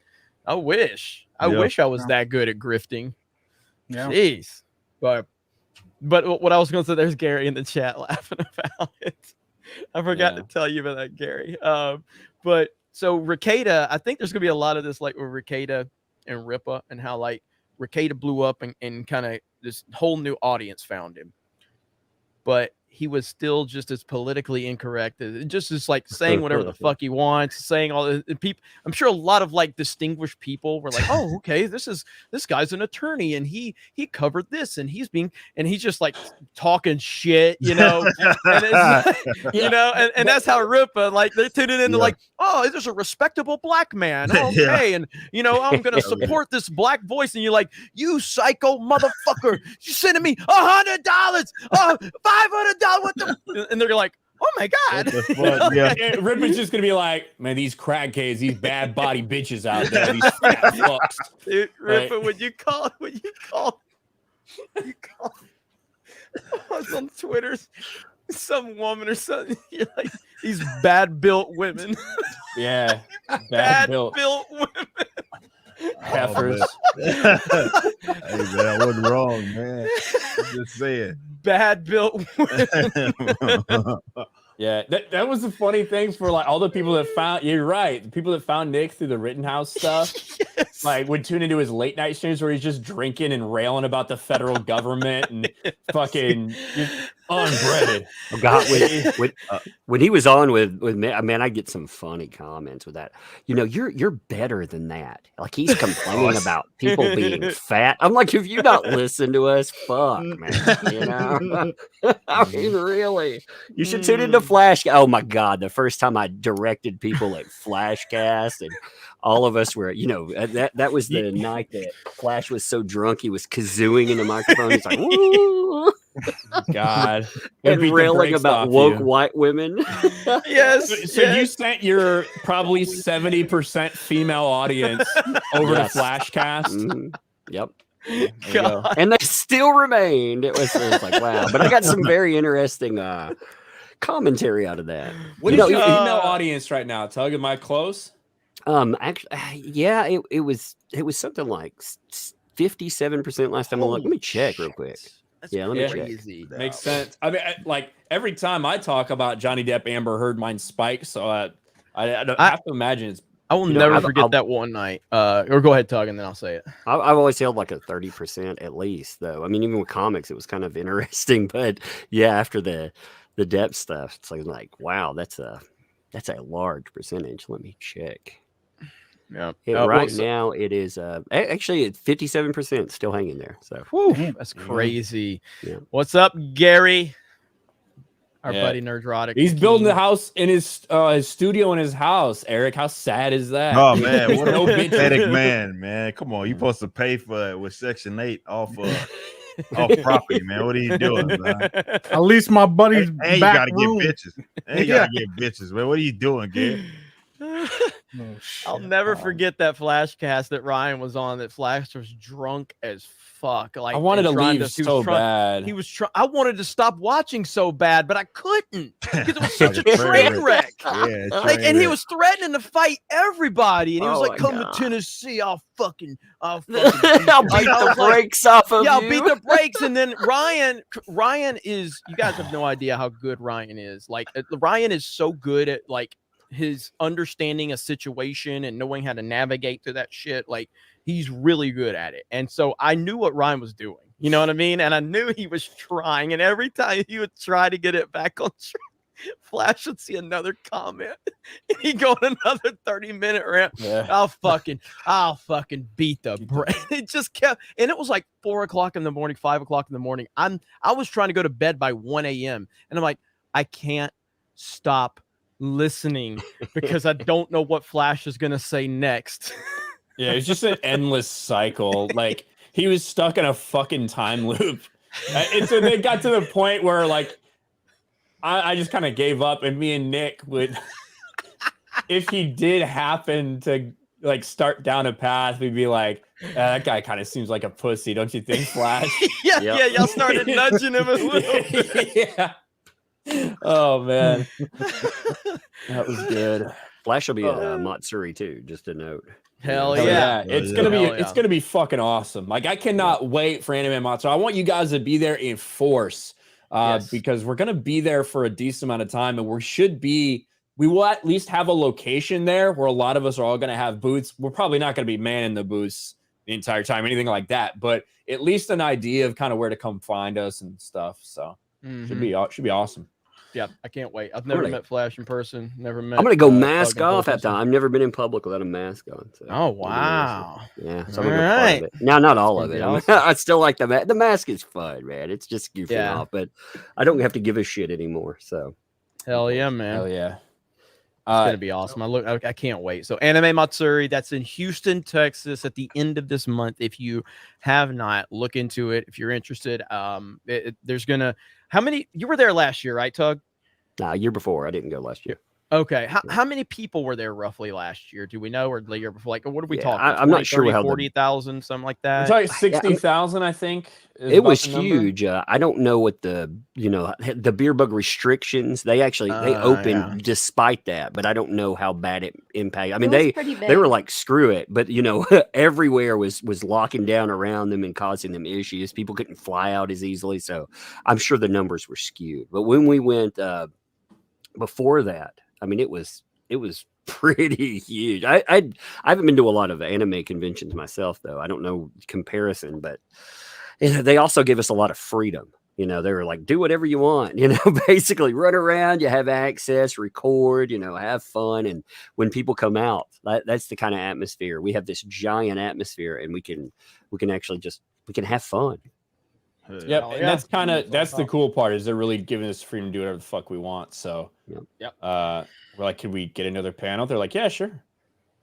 I wish I was that good at grifting. Yeah. Jeez. But what I was going to say, there's Gary in the chat laughing about it. I forgot to tell you about that, Gary. But so Ricada, I think there's going to be a lot of this, like with Ricada and Rippa, and how like Ricada blew up and kind of this whole new audience found him. But he was still just as politically incorrect, just as like saying whatever the fuck he wants, saying all the people. I'm sure a lot of like distinguished people were like, oh, okay, this guy's an attorney and he covered this and he's just like talking shit, you know, and it's like, you know, and that's how Rippa, like they're tuning into like, oh, there's a respectable black man, okay, and you know, I'm gonna support this black voice, and you're like, you psycho motherfucker, you sending me $100, $500, what the, and they're like, oh my god, Rippa's just gonna be like, man, these crackheads, these bad body bitches out there, these fat fucks. Dude, Rippa, when you call I was on Twitter, some woman or something, you're like, these bad built women. Yeah, bad built women. Heifers. Hey man, I wasn't wrong, man. I'm just saying. Bad built women. Yeah, that was the funny thing for like all the people that found. You're right. The people that found Nick through the Rittenhouse stuff, like would tune into his late night streams where he's just drinking and railing about the federal government and fucking unbreaded. Oh God, when he was on with me, man, I get some funny comments with that. You know, you're better than that. Like he's complaining about people being fat. I'm like, if you not listen to us, fuck, man. You know, I mean, really, you should tune into Flash. Oh my God, the first time I directed people at Flashcast, and all of us were, you know, that was the night that Flash was so drunk he was kazooing in the microphone. He's like, woo. God, and railing about woke white women. Yes. So you sent your probably 70% female audience over to Flashcast. Mm-hmm. Yep. And they still remained. It was like, wow. But I got some very interesting commentary out of that. What is your female audience right now? Tug, am I close? Actually, yeah, it was something like 57% last time I looked. Let me check real quick. Let me check. Makes sense. I mean, like every time I talk about Johnny Depp, Amber Heard, mine spikes. So I have to imagine it's. I will never forget that one night. Or go ahead, Tug, and then I'll say it. I've always held like a 30% at least, though. I mean, even with comics, it was kind of interesting. But yeah, after the Depp stuff, it's like wow, that's a large percentage. Let me check. Yeah. Now it is actually at 57%, still hanging there. So that's crazy. Yeah. What's up, Gary? Our buddy Nerdrotic. He's building the house in his studio in his house. Eric, how sad is that? Oh man, what a pathetic man. Come on, you supposed to pay for it with Section 8 off property, man. What are you doing, man? At least my buddy's and you gotta get bitches. And you gotta get bitches, man. What are you doing, Gary? I'll never forget that Flashcast that Ryan was on. That Flash was drunk as fuck. Like I wanted to leave so bad. I wanted to stop watching so bad, but I couldn't because it was such a train wreck. And he was threatening to fight everybody, and he was like, "Come to Tennessee, I'll beat the brakes off of you. Yeah, I'll beat the brakes." And then Ryan is. You guys have no idea how good Ryan is. Like Ryan is so good at like his understanding a situation and knowing how to navigate through that shit. Like he's really good at it. And so I knew what Ryan was doing, you know what I mean? And I knew he was trying, and every time he would try to get it back on track, Flash would see another comment and he'd go on another 30-minute rant. Yeah. I'll fucking beat the brain. It just kept, and it was like 4 o'clock in the morning, 5 o'clock in the morning. I was trying to go to bed by 1 a.m. and I'm like, I can't stop listening because I don't know what Flash is gonna say next. Yeah, it's just an endless cycle. Like he was stuck in a fucking time loop, and so they got to the point where like I just kind of gave up, and me and Nick would, if he did happen to like start down a path, we'd be like, that guy kind of seems like a pussy, don't you think, Flash? Yeah, y'all started nudging him a little bit. Yeah. Oh man, that was good. Flash will be at Matsuri too, just a note. Hell yeah. It's gonna be fucking awesome. Like I cannot wait for Anime Matsuri. I want you guys to be there in force because we're gonna be there for a decent amount of time, and we will at least have a location there where a lot of us are all gonna have booths. We're probably not gonna be manning the booths the entire time, anything like that, but at least an idea of kind of where to come find us and stuff. So Should be awesome. Yeah, I can't wait. I've never met Flash in person. Never met. I'm gonna go mask off that time. I've never been in public without a mask on. So. Oh wow! Yeah, so I'm gonna go part of it. Now, not all of it. Awesome. I still like the mask. The mask is fun, man. It's just goofing off, but I don't have to give a shit anymore. So, hell yeah, man. Hell yeah. It's gonna be awesome. I can't wait. So Anime Matsuri, that's in Houston, Texas, at the end of this month. If you have not, look into it. If you're interested, there's gonna. How many? You were there last year, right, Tug? Nah, year before. I didn't go last year. Okay. How many people were there roughly last year? Do we know, or the year before? Like, what are we talking? I'm not sure how 40,000, something like that. It's like 60,000, I think. It was huge. I don't know what the beer bug restrictions. They opened despite that, but I don't know how bad it impacted. I mean, they were like, screw it, but everywhere was locking down around them and causing them issues. People couldn't fly out as easily, so I'm sure the numbers were skewed. But when we went before that, I mean, it was pretty huge. I haven't been to a lot of anime conventions myself, though. I don't know comparison, but they also give us a lot of freedom. They were like, do whatever you want, basically run around, you have access, record, have fun. And when people come out, that's the kind of atmosphere. We have this giant atmosphere, and we can actually have fun. Yep. And that's the cool part, is they're really giving us freedom to do whatever the fuck we want. So we're like, could we get another panel? They're like, yeah, sure.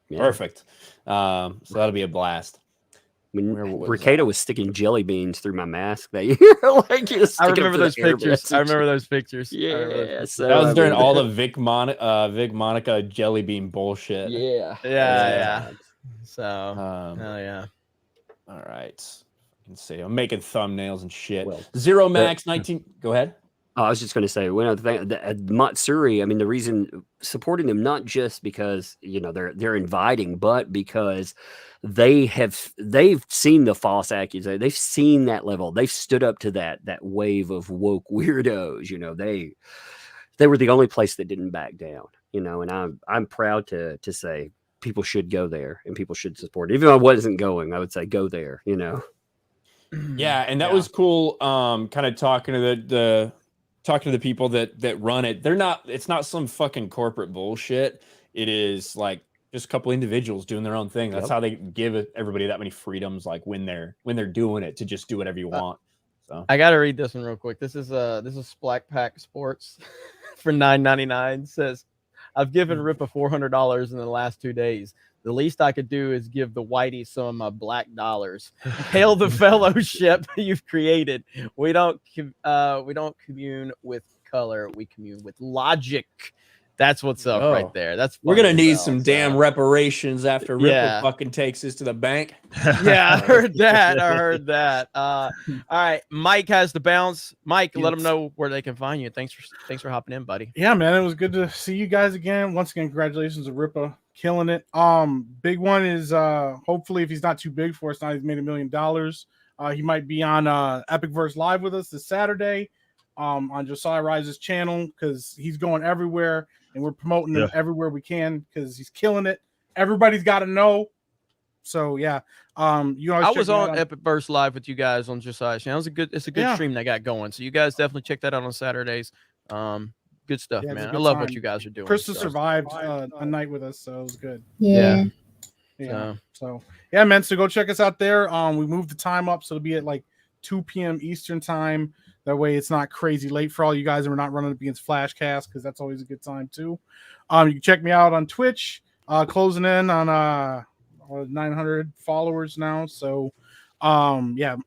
Yeah. Perfect. So that'll be a blast. I mean, Ricardo was sticking jelly beans through my mask that year. I remember those pictures. Yeah. So that was during all the Vic Monica jelly bean bullshit. Yeah. So hell yeah. All right. See, I'm making thumbnails and shit. Zero Max 19. Go ahead. I was just going to say, Matsuri. I mean, the reason supporting them, not just because they're inviting, but because they've seen the false accusation. They've seen that level. They've stood up to that wave of woke weirdos. They were the only place that didn't back down. And I'm proud to say people should go there and people should support it. Even if I wasn't going, I would say go there. Yeah, and that was cool. Kind of talking to the people that run it. It's not some fucking corporate bullshit. It is like just a couple individuals doing their own thing. That's how they give everybody that many freedoms, like when they're doing it, to just do whatever you want. So I gotta read this one real quick. This is Splack Pack Sports for $9.99. Says, I've given Rippa $400 in the last 2 days. The least I could do is give the whitey some of my black dollars. Hail the fellowship you've created. We don't commune with color. We commune with logic. That's what's up right there. We're gonna need some damn reparations after Ripper fucking takes us to the bank. Yeah, I heard that. All right, Mike has the bounce. Mike, let them know where they can find you. Thanks for hopping in, buddy. Yeah, man, it was good to see you guys again. Once again, congratulations to Rippa, killing it. Big one is hopefully, if he's not too big for us now, he's made $1 million. He might be on Epicverse Live with us this Saturday on Josiah Rise's channel, because he's going everywhere. And we're promoting him everywhere we can because he's killing it. Everybody's got to know. So yeah, I was on Epicverse Live with you guys on Josiah's channel. It's a good stream they got going. So you guys definitely check that out on Saturdays. Good stuff, man. I love what you guys are doing. Krista survived a night with us, so it was good. Yeah. So yeah, man. So go check us out there. We moved the time up, so it'll be at like 2 p.m. Eastern time. That way it's not crazy late for all you guys, and we're not running up against Flashcast, because that's always a good time too. You can check me out on Twitch, closing in on 900 followers now. So twitch.tv,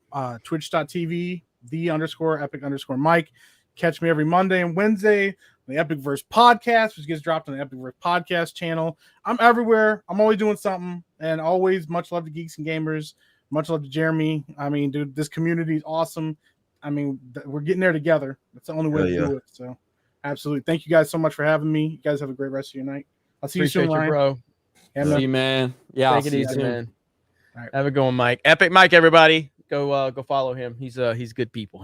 _epic_Mike. Catch me every Monday and Wednesday on the Epicverse podcast, which gets dropped on the Epicverse podcast channel. I'm everywhere. I'm always doing something, and always much love to Geeks and Gamers. Much love to Jeremy. I mean, dude, this community is awesome. I mean, we're getting there together. That's the only way to do it. So, absolutely. Thank you guys so much for having me. You guys have a great rest of your night. I'll see you soon, Ryan. Bro. See you, man. Yeah, take it easy, man. All right. Have a good one, Mike. Epic Mike, everybody. Go follow him. He's good people.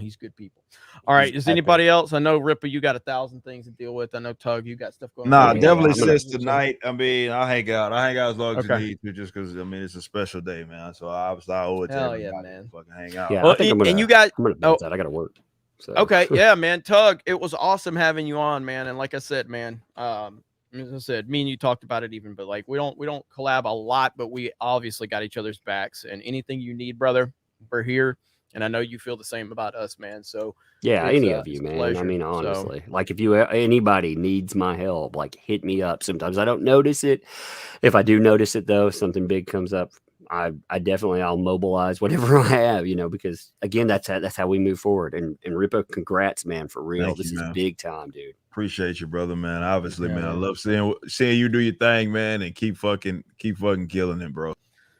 All right. Is anybody else? I know Ripper, you got 1,000 things to deal with. I know Tug, you got stuff going on. Definitely says tonight. I mean, I hang out as long as you need to, just because it's a special day, man. So obviously I owe it to everybody to fucking hang out. Yeah, I think I'm gonna, and you guys, I gotta work. So. Okay, yeah, man, Tug, it was awesome having you on, man. And like I said, man, as I said, me and you talked about it even, but like we don't collab a lot, but we obviously got each other's backs. And anything you need, brother, we're here. And I know you feel the same about us, man. So yeah, any of you, man. Pleasure. I mean, honestly, like if anybody needs my help, like hit me up. Sometimes I don't notice it. If I do notice it though, something big comes up, I definitely I'll mobilize whatever I have, because again, that's how we move forward. And Rippa, congrats, man, for real. This is big time, dude. Appreciate you, brother, man. Obviously, man, I love seeing you do your thing, man, and keep fucking killing it, bro.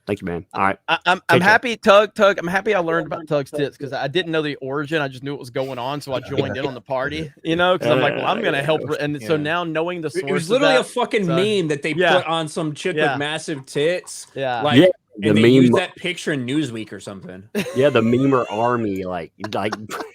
Thank you, man. All right. I'm happy, Tug. I'm happy I learned about Tug's tits because I didn't know the origin. I just knew it was going on. So I joined in on the party, because I'm like, well, I'm going to help. And so now knowing the source, it was literally a fucking meme that they put on some chick with massive tits. Yeah. Like, and they used that picture in Newsweek or something. Yeah, the memer army like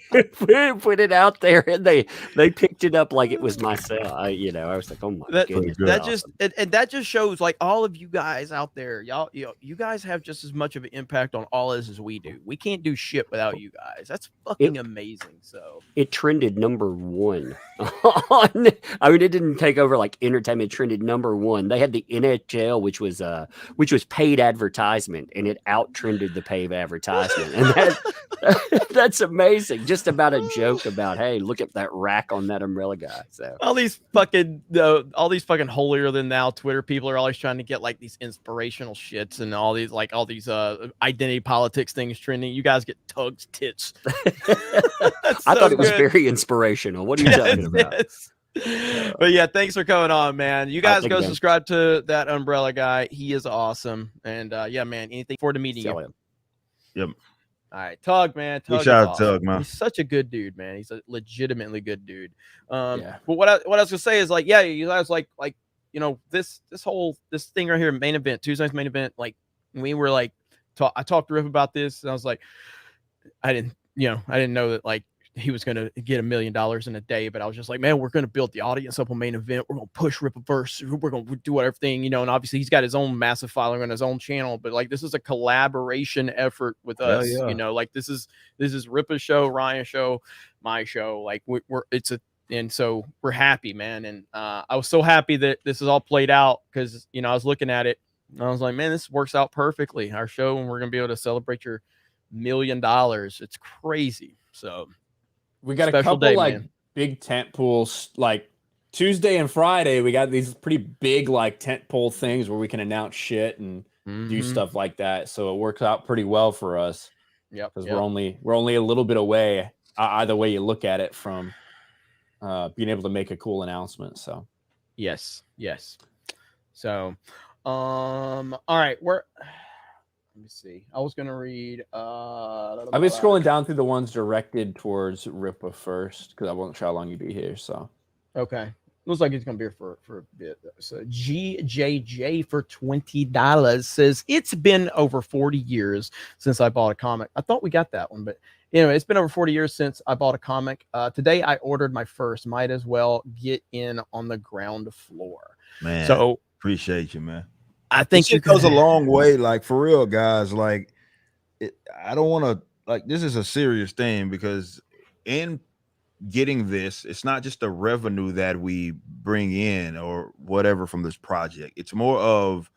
put it out there, and they picked it up like it was myself. I was like, oh my goodness, that just shows like all of you guys out there, you guys have just as much of an impact on all this as we do. We can't do shit without you guys. That's fucking amazing. So it trended #1 on. I mean, it didn't take over like entertainment. It trended #1. They had the NHL, which was paid advertisement, and it out trended the paid advertisement, and that's amazing. Just about a joke about, hey, look at that rack on that umbrella guy. So all these fucking holier than thou Twitter people are always trying to get like these inspirational shits and all these identity politics things trending. You guys get Tug's tits. I thought it was very inspirational. What are you talking about? But yeah, thanks for coming on, man. You guys go subscribe to that umbrella guy. He is awesome. And yeah, man, anything forward to meeting you. Yep. All right, Tug, man. Shout out Tug, man. He's such a good dude, man. He's a legitimately good dude. But what I was gonna say is like, yeah, you guys like this thing right here, main event, Tuesday's main event. Like we were like, I talked to Rip about this, and I was like, I didn't know that like he was going to get $1 million in a day, but I was just like, man, we're going to build the audience up on main event. We're going to push Rippaverse. We're going to do everything, and obviously he's got his own massive following on his own channel, but like, this is a collaboration effort with us, like this is Rippa's show, Ryan's show, my show. Like and so we're happy, man. And I was so happy that this is all played out because, I was looking at it and I was like, man, this works out perfectly. Our show, and we're going to be able to celebrate your $1 million. It's crazy. So we got a couple big tent poles, like Tuesday and Friday. We got these pretty big like tent pole things where we can announce shit and do stuff like that. So it works out pretty well for us. Yeah, because we're only a little bit away, either way you look at it, from being able to make a cool announcement. So yes. So all right, let me see. I was gonna read. I've been scrolling down through the ones directed towards Rippa first because I wasn't sure how long you'd be here. So okay, looks like he's gonna be here for a bit. So GJJ for $20 says it's been over 40 years since I bought a comic. I thought we got that one, but anyway, it's been over 40 years since I bought a comic. Today I ordered my first. Might as well get in on the ground floor. Man, so appreciate you, man. I think it goes a long way, like for real, guys. Like, I don't want to, like, this is a serious thing because in getting this, it's not just the revenue that we bring in or whatever from this project. It's more of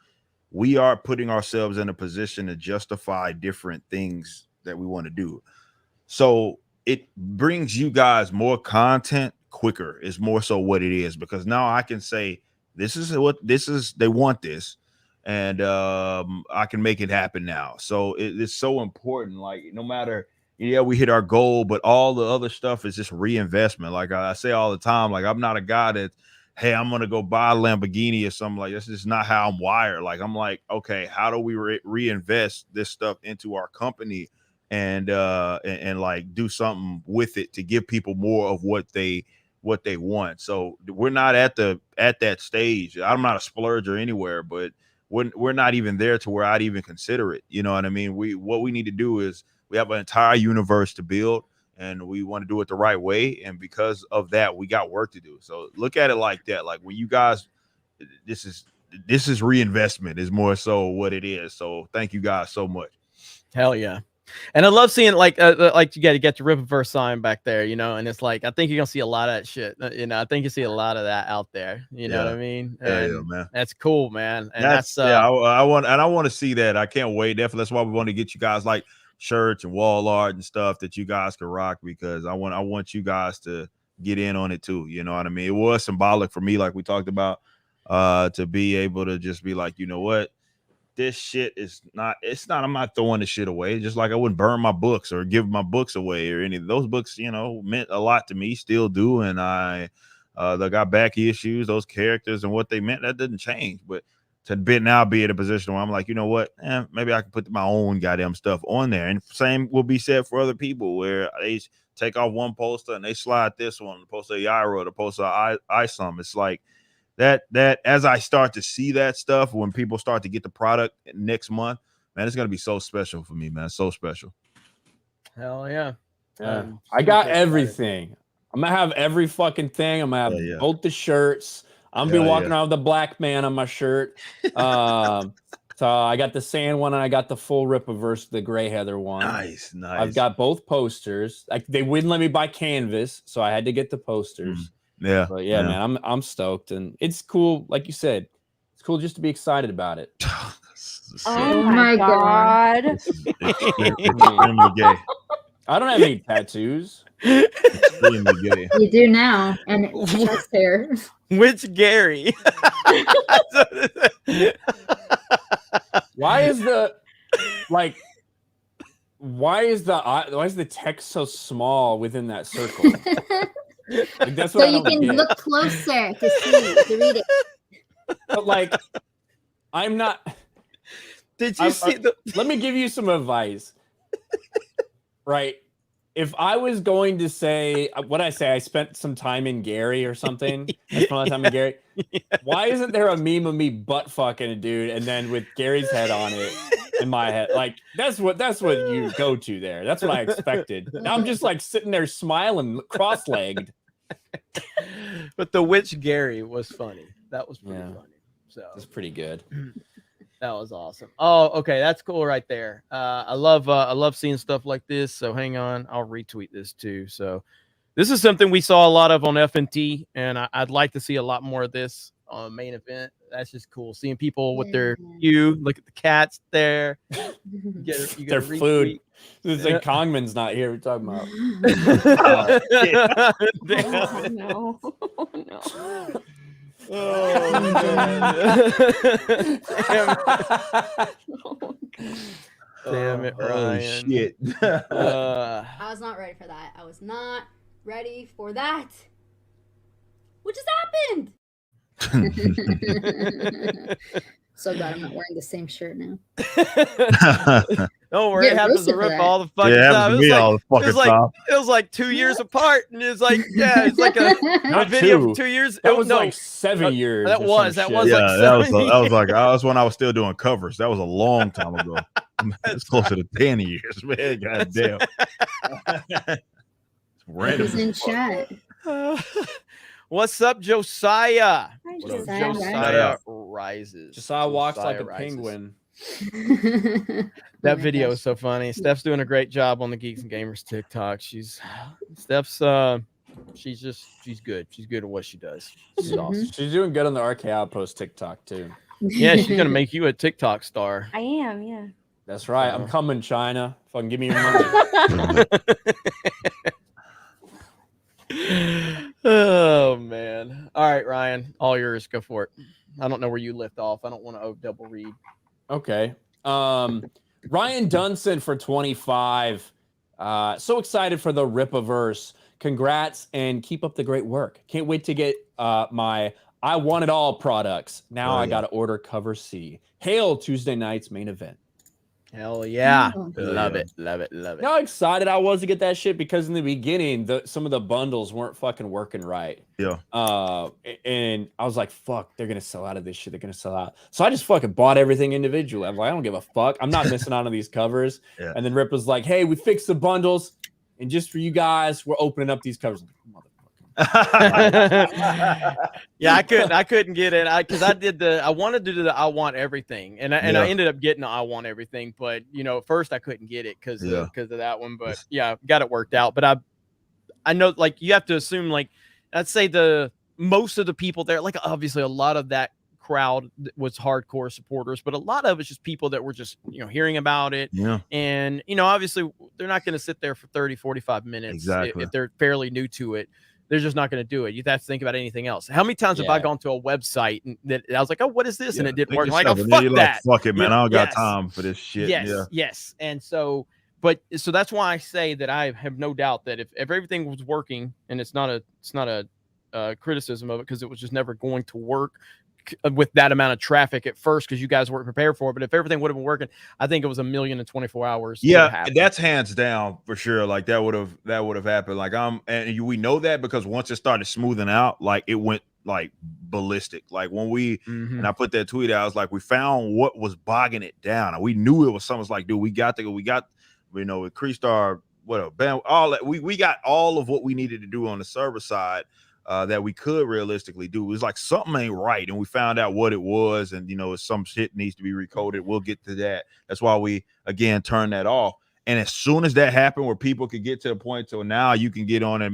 we are putting ourselves in a position to justify different things that we want to do. So it brings you guys more content quicker. Is more so what it is, because now I can say they want this. And I can make it happen now. So it's so important. Like, no matter, we hit our goal, but all the other stuff is just reinvestment. Like I say all the time, like I'm not a guy that, hey, I'm gonna go buy a Lamborghini or something. Like, that's just not how I'm wired. Like, I'm like, okay, how do we reinvest this stuff into our company and like do something with it to give people more of what they want. So we're not at that stage. I'm not a splurger anywhere, but we're not even there to where I'd even consider it. You know what I mean? What we need to do is we have an entire universe to build, and we want to do it the right way. And because of that, we got work to do. So look at it like that. Like, when you guys, this is reinvestment is more so what it is. So thank you guys so much. Hell yeah. And I love seeing like you got to get the Rippaverse sign back there, you know, and it's like I think you're gonna see a lot of that shit. You know, I think you see a lot of that out there. You know what I mean? And yeah, man. That's cool, man. And that's I want to see that. I can't wait. Definitely, that's why we want to get you guys like shirts and wall art and stuff that you guys can rock, because I want you guys to get in on it too. You know what I mean? It was symbolic for me, like we talked about, to be able to just be like, you know what? This shit is not, I'm not throwing this shit away. Just like I wouldn't burn my books or give my books away or any of those books, you know, meant a lot to me, still do. And they got back issues, those characters and what they meant, that didn't change. But to be in a position where I'm like, you know what, maybe I can put my own goddamn stuff on there. And same will be said for other people, where they take off one poster and they slide this one, the poster of Yairo, the poster of Isom. It's like, that as I start to see that stuff, when people start to get the product next month, man, it's gonna be so special for me, man. So special. Hell yeah. I got everything. I'm gonna have every fucking thing. I'm gonna have both the shirts. I'm gonna be walking around with the black man on my shirt. So I got the sand one and I got the full Rippaverse, the gray heather one. Nice. I've got both posters. They wouldn't let me buy canvas, so I had to get the posters. Yeah. But yeah, man, I'm stoked, and it's cool. Like you said, it's cool just to be excited about it. Oh my god. Extremely gay. I don't have any tattoos. Extremely gay. You do now, and chest hair. Which Gary? Why is the text so small within that circle? Like, that's what so you can look closer to read it. But like, I'm not. Did you see the? Let me give you some advice. Right, if I was going to say what I say, I spent some time in Gary or something. I spent a lot of time in Gary. Why isn't there a meme of me butt fucking a dude and then with Gary's head on it in my head? Like that's what you go to there. That's what I expected. Now I'm just like sitting there smiling, cross-legged. But the witch Gary was funny. That was pretty funny. So it's pretty good. That was awesome. Oh, okay, that's cool right there. I love seeing stuff like this. So hang on, I'll retweet this too. So this is something we saw a lot of on FNT, and I'd like to see a lot more of this on main event. That's just cool. Seeing people with their look at the cats there. You get their food. It's like Kongman's not here. We're talking about. No. No. Oh, damn it, Ryan. Oh, shit. I was not ready for that. I was not ready for that. What just happened? So glad I'm not wearing the same shirt now. Don't worry, it happens to Rip all the fucking time. It was like 2 years apart, and it's like, it's like a video for 2 years. That was like 7 years. That was that like was when I was still doing covers. That was a long time ago. It's closer to 10 years, man. God damn. Who's in chat? What's up, Josiah? Hi, Josiah rises. Josiah walks like a penguin. That video is so funny. Steph's doing a great job on the Geeks and Gamers TikTok. She's good. She's good at what she does. She's awesome. She's doing good on the RK Outpost TikTok too. Yeah, she's gonna make you a TikTok star. I am, yeah. That's right. I'm coming, China. Fucking give me your money. Oh man. All right, Ryan, all yours. Go for it. I don't know where you left off. I don't want to double read. Okay. Ryan Dunson for 25. So excited for the Rippaverse. Congrats and keep up the great work. Can't wait to get my I Want It All products. Now I got to order cover C. Hail Tuesday night's main event. Hell yeah. Love it. You know how excited I was to get that shit, because in the beginning, some of the bundles weren't fucking working right. Yeah. And I was like, fuck, they're going to sell out of this shit. They're going to sell out. So I just fucking bought everything individually. I'm like, I don't give a fuck. I'm not missing out on these covers. Yeah. And then Rip was like, hey, we fixed the bundles. And just for you guys, we're opening up these covers. Yeah, I couldn't get it. Because I wanted to do the I want everything, and I ended up getting the I want everything. But at first I couldn't get it because of that one. But yeah, got it worked out. But I know, like, you have to assume, like, I'd say most of the people there, like, obviously a lot of that crowd was hardcore supporters, but a lot of it's just people that were just hearing about it. And obviously they're not going to sit there for 30-45 minutes if they're fairly new to it. They're just not going to do it. You have to think about anything else. How many times have I gone to a website and that I was like, oh, what is this? And it didn't work. I'm like, oh, fuck that. Fuck it, man. I don't got time for this shit. Yes. And so that's why I say that I have no doubt that if everything was working, and it's not a criticism of it, because it was just never going to work with that amount of traffic at first, because you guys weren't prepared for it. But if everything would have been working, I think it was 1 million in 24 hours. Yeah, that's hands down for sure. Like that would have happened. Like we know that because once it started smoothing out, like it went like ballistic. Like when and I put that tweet out, I was like, we found what was bogging it down, and we knew it was something. Like, dude, we increased our all that we got all of what we needed to do on the server side. That we could realistically do. It was like something ain't right, and we found out what it was, and some shit needs to be recoded. We'll get to that. That's why we again turned that off. And as soon as that happened, where people could get to the point to now you can get on it,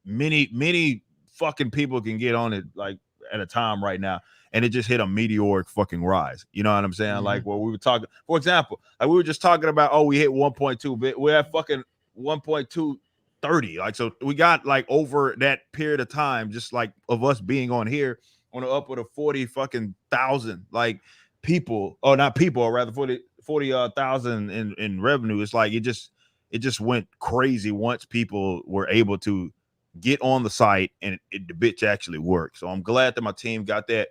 many fucking people can get on it like at a time right now, and it just hit a meteoric fucking rise. You know what I'm saying? Like what we were talking, for example, like we were just talking about, we hit 1.2 bit. We're at fucking 1.230. Like, so we got like over that period of time, just like of us being on here on an upward of 40 fucking thousand like people, or not people, or rather 40,000 in revenue. It's like it just went crazy once people were able to get on the site and the bitch actually worked. So I'm glad that my team got that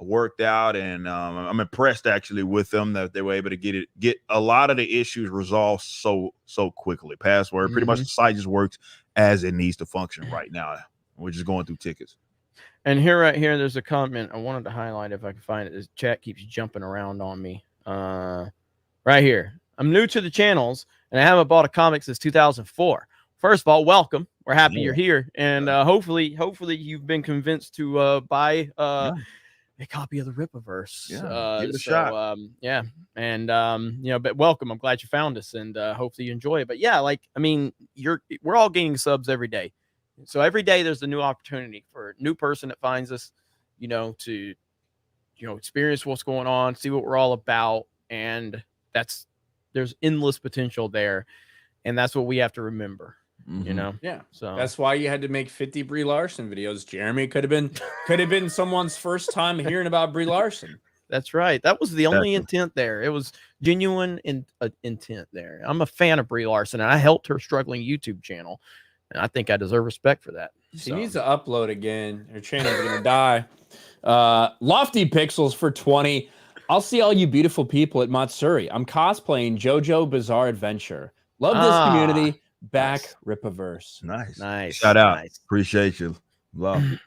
worked out, and I'm impressed actually with them that they were able to get a lot of the issues resolved so quickly. Password, pretty much the site just works as it needs to function right now. We're just going through tickets. And right here, there's a comment I wanted to highlight if I can find it. This chat keeps jumping around on me. Right here. I'm new to the channels, and I haven't bought a comic since 2004. First of all, welcome. We're happy you're here, and hopefully you've been convinced to buy a copy of the Rippaverse. Give it a shot. But welcome. I'm glad you found us, and hopefully you enjoy it. But yeah, like, I mean, we're all gaining subs every day. So every day there's a new opportunity for a new person that finds us, to experience what's going on, see what we're all about. And there's endless potential there. And that's what we have to remember. Yeah. So that's why you had to make 50 Brie Larson videos. Jeremy could have been someone's first time hearing about Brie Larson. That's right. That was the only intent there. It was genuine intent there. I'm a fan of Brie Larson, and I helped her struggling YouTube channel, and I think I deserve respect for that. She needs to upload again. Her channel's gonna die. Lofty Pixels for 20. I'll see all you beautiful people at Matsuri. I'm cosplaying JoJo Bizarre Adventure. Love this community. Back Rippaverse. Nice. Shout out. Appreciate you. Love you.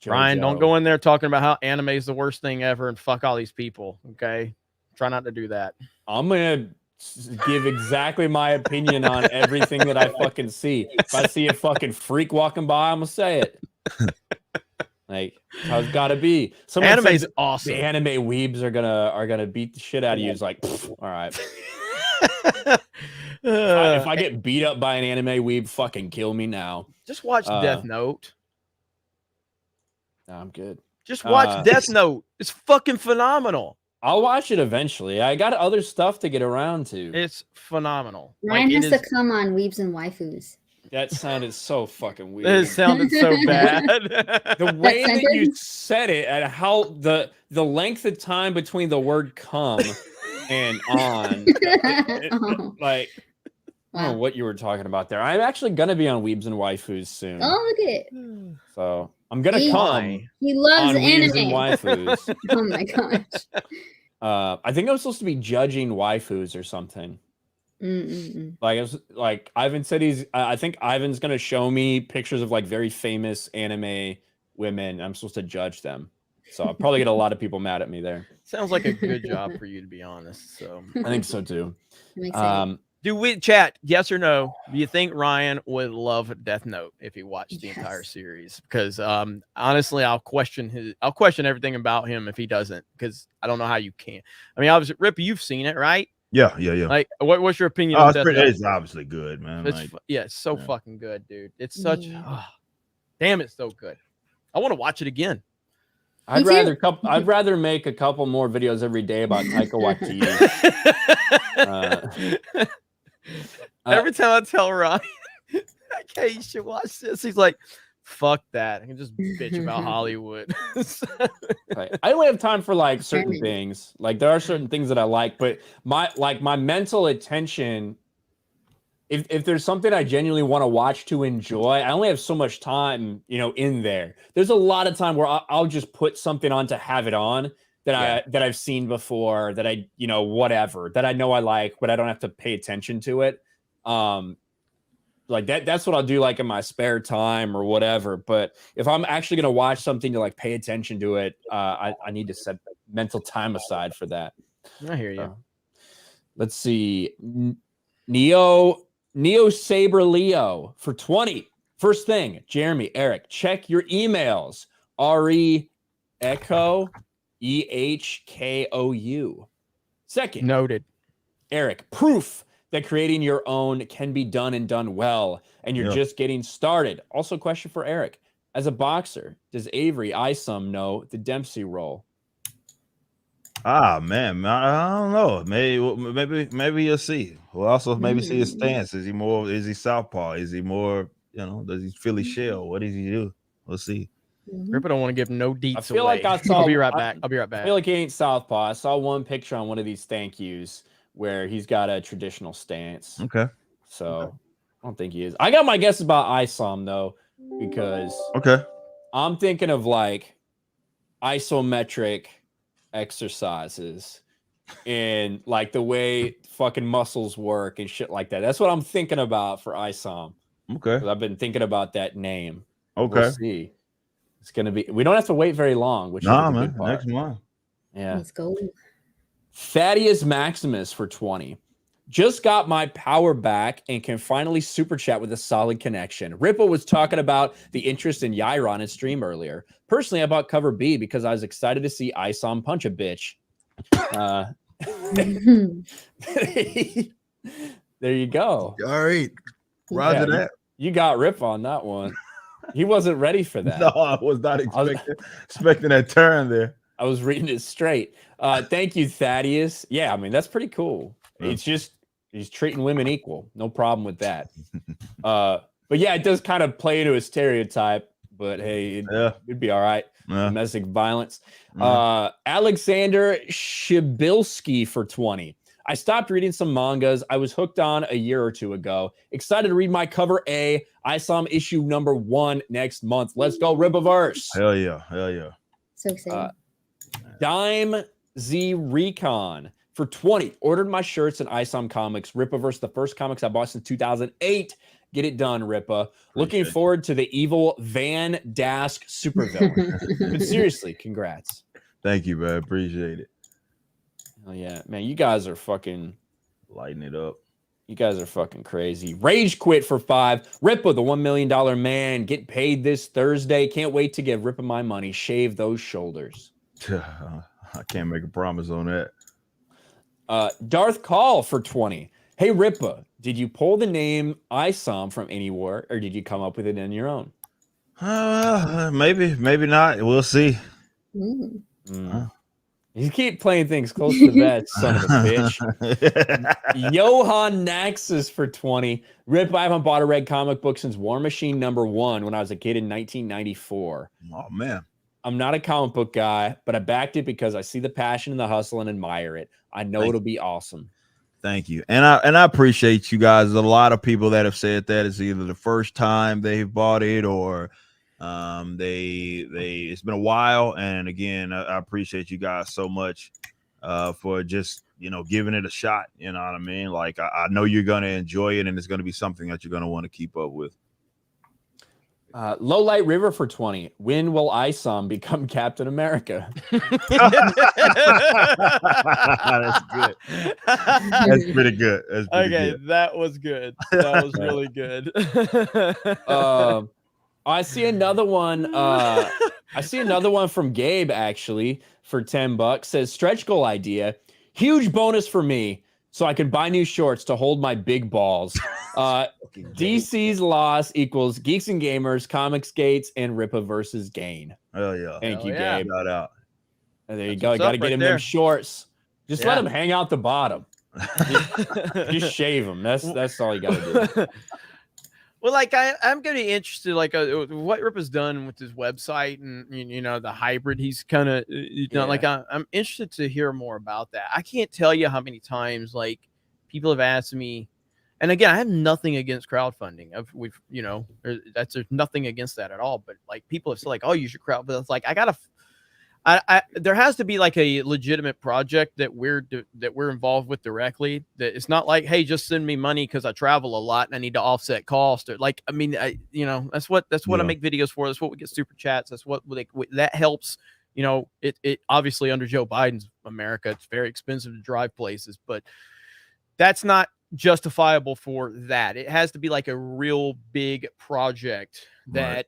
Ryan, don't go in there talking about how anime is the worst thing ever and fuck all these people. Okay. Try not to do that. I'm going to give exactly my opinion on everything that I fucking see. If I see a fucking freak walking by, I'm going to say it. Like, how it's got to be. Anime's awesome. The anime weebs are gonna beat the shit out of you. It's like, all right. If I get beat up by an anime weeb, fucking kill me now. Just watch Death Note. No, I'm good. Just watch Death Note. It's fucking phenomenal. I'll watch it eventually. I got other stuff to get around to. It's phenomenal. Ryan has to come on Weebs and Waifus. That sounded so fucking weird. It sounded so bad. The way that you said it, and how the length of time between the word "come" and "on," like, I don't know what you were talking about there. I'm actually gonna be on Weebs and Waifus soon. Oh, look at it. So I'm gonna come. He loves on anime. Weebs and Waifus. Oh my gosh. I think I'm supposed to be judging waifus or something. Like Ivan said, I think Ivan's gonna show me pictures of like very famous anime women. I'm supposed to judge them, so I'll probably get a lot of people mad at me there. Sounds like a good job for you, to be honest. So I think so too. Do we chat? Yes or no? Do you think Ryan would love Death Note if he watched the entire series? Because honestly, I'll question everything about him if he doesn't. Because I don't know how you can. I mean, obviously, Ripper, you've seen it, right? Yeah. Like, what's your opinion Oh, on it's, Death Note? it's obviously good, man. It's so fucking good, dude. It's such. Damn, it's so good. I want to watch it again. I'd rather make a couple more videos every day about Taika Waititi. Every time I tell Ryan, okay, you should watch this, he's like, fuck that. I can just bitch about Hollywood. Right. I only have time for like certain things. Like there are certain things that I like, but my mental attention, if there's something I genuinely want to watch to enjoy, I only have so much time, in there. There's a lot of time where I'll just put something on to have it on that I've seen before, that I, whatever, that I know I like, but I don't have to pay attention to it. Like that's what I'll do like in my spare time or whatever. But if I'm actually going to watch something to like pay attention to it, I need to set mental time aside for that. I hear you. Let's see. Neo Saber Leo for 20. First thing, Jeremy, Eric, check your emails. RE Echo EHKOU. Second, noted. Eric, proof that creating your own can be done and done well, and you're just getting started. Also, question for Eric: as a boxer, does Avery Isom know the Dempsey role? Ah, man, I don't know. Maybe you'll see. We'll also maybe see his stance. Is he southpaw? Is he more, does he Philly shell? What does he do? We'll see. Ripper don't want to give no deets I feel away. like I saw. I'll be right back. I feel like he ain't southpaw. I saw one picture on one of these thank yous where he's got a traditional stance. Okay. So I don't think he is. I got my guess about Isom though, because I'm thinking of like isometric exercises and like the way fucking muscles work and shit like that. That's what I'm thinking about for Isom. Okay. I've been thinking about that name. Okay. We'll see. It's gonna be. We don't have to wait very long. Which is the good part. Next month. Yeah. Let's go. Thaddeus Maximus for 20. Just got my power back and can finally super chat with a solid connection. Ripple was talking about the interest in Yaira on his stream earlier. Personally, I bought cover B because I was excited to see Isom punch a bitch. There you go. All right. Roger that. You got Rip on that one. He wasn't ready for that. No, I was not expecting that turn there. I was reading it straight. Thank you, Thaddeus. Yeah, I mean, that's pretty cool. It's just he's treating women equal. No problem with that. But yeah, it does kind of play into a stereotype, but hey, it'd be all right. Domestic violence. Alexander Shibilski for 20. I stopped reading some mangas I was hooked on a year or two ago. Excited to read my cover A. Isom issue number 1 next month. Let's go, Rippaverse. Hell yeah. Hell yeah. So excited. Dime Z Recon for 20. Ordered my shirts and Isom Comics. Rippaverse, the first comics I bought since 2008. Get it done, Rippa. Looking forward to the evil Van Dask supervillain. But seriously, congrats. Thank you, man. Appreciate it. Oh yeah, man, you guys are fucking lighting it up. You guys are fucking crazy. Rage quit for 5. Rippa, the $1 million man, get paid this Thursday. Can't wait to give Rippa my money. Shave those shoulders. I can't make a promise on that. Darth Call for 20. Hey Rippa, did you pull the name Isom from anywhere, or did you come up with it on your own? Maybe not. We'll see. You keep playing things close to the vest, son of a bitch. Johan Naxus for 20. Rip, I haven't bought a red comic book since War Machine #1 when I was a kid in 1994. Oh, man. I'm not a comic book guy, but I backed it because I see the passion and the hustle and admire it. I know it'll be awesome. Thank you. And I appreciate you guys. There's a lot of people that have said that it's either the first time they've bought it or it's been a while. And again, I appreciate you guys so much for just, giving it a shot. You know what I mean? Like, I know you're going to enjoy it and it's going to be something that you're going to want to keep up with. Low Light River for 20. When will Isom become Captain America? That's good. That's pretty good. That's pretty Okay, good. that was good. That was really good. I see another one. I see another one from Gabe actually for $10. Says stretch goal idea. Huge bonus for me, so I can buy new shorts to hold my big balls. DC's loss equals Geeks and Gamers, Comics Gates, and Rippaverse's gain. Oh yeah. Thank you, Gabe. Shout out. There you go. Got to get him them shorts. Just let him hang out the bottom. Just shave him. That's all you got to do. Well, like I'm going to be interested, like what Rip has done with his website and the hybrid. He's kind of like I'm interested to hear more about that. I can't tell you how many times like people have asked me, and again, I have nothing against crowdfunding. There's nothing against that at all. But like people have said, like, oh, you should crowd. But it's like there has to be like a legitimate project that we're involved with directly. That it's not like, hey, just send me money because I travel a lot and I need to offset cost. Or like, I mean, that's what I make videos for. That's what we get super chats. That's what that helps. It obviously under Joe Biden's America, it's very expensive to drive places, but that's not justifiable for that. It has to be like a real big project that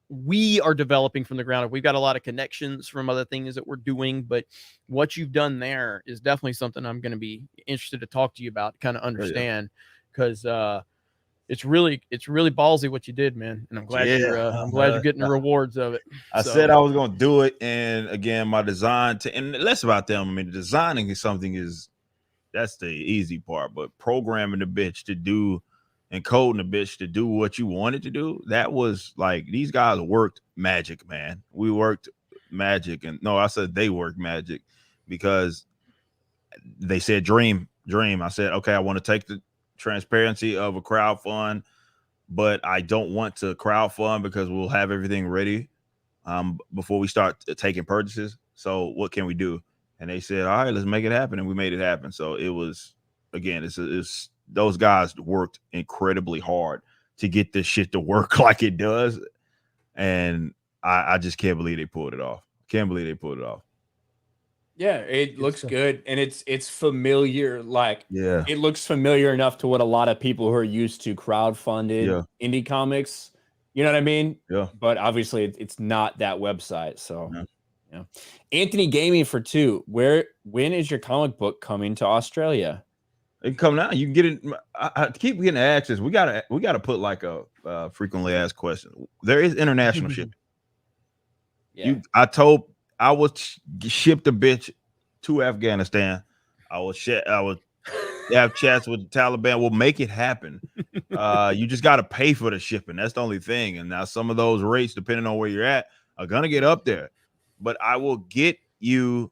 we are developing from the ground up. We've got a lot of connections from other things that we're doing, but what you've done there is definitely something I'm going to be interested to talk to you about, kind of understand, because it's really ballsy what you did, man. And I'm glad you're getting the rewards of it. I said I was going to do it, and again, my design and less about them. I mean, designing is that's the easy part, but programming the bitch to do and coding the bitch to do what you wanted to do, that was like, these guys worked magic, man. We worked magic. And no, I said they worked magic because they said dream. I said, okay, I want to take the transparency of a crowdfund, but I don't want to crowdfund because we'll have everything ready before we start taking purchases. So what can we do? And they said, all right, let's make it happen. And we made it happen. So it was, again, it's those guys worked incredibly hard to get this shit to work like it does. And I just can't believe they pulled it off. Yeah, it looks good. And it's familiar. Like, it looks familiar enough to what a lot of people who are used to crowdfunded indie comics, you know what I mean? Yeah. But obviously it's not that website. So yeah. Anthony Gaming for 2. When is your comic book coming to Australia? It can come now. You can get it. I keep getting asked this. We gotta put like a frequently asked question. There is international shipping. Yeah. I would ship the bitch to Afghanistan. I would have chats with the Taliban. We'll make it happen. You just got to pay for the shipping. That's the only thing. And now some of those rates, depending on where you're at, are gonna get up there. But I will get you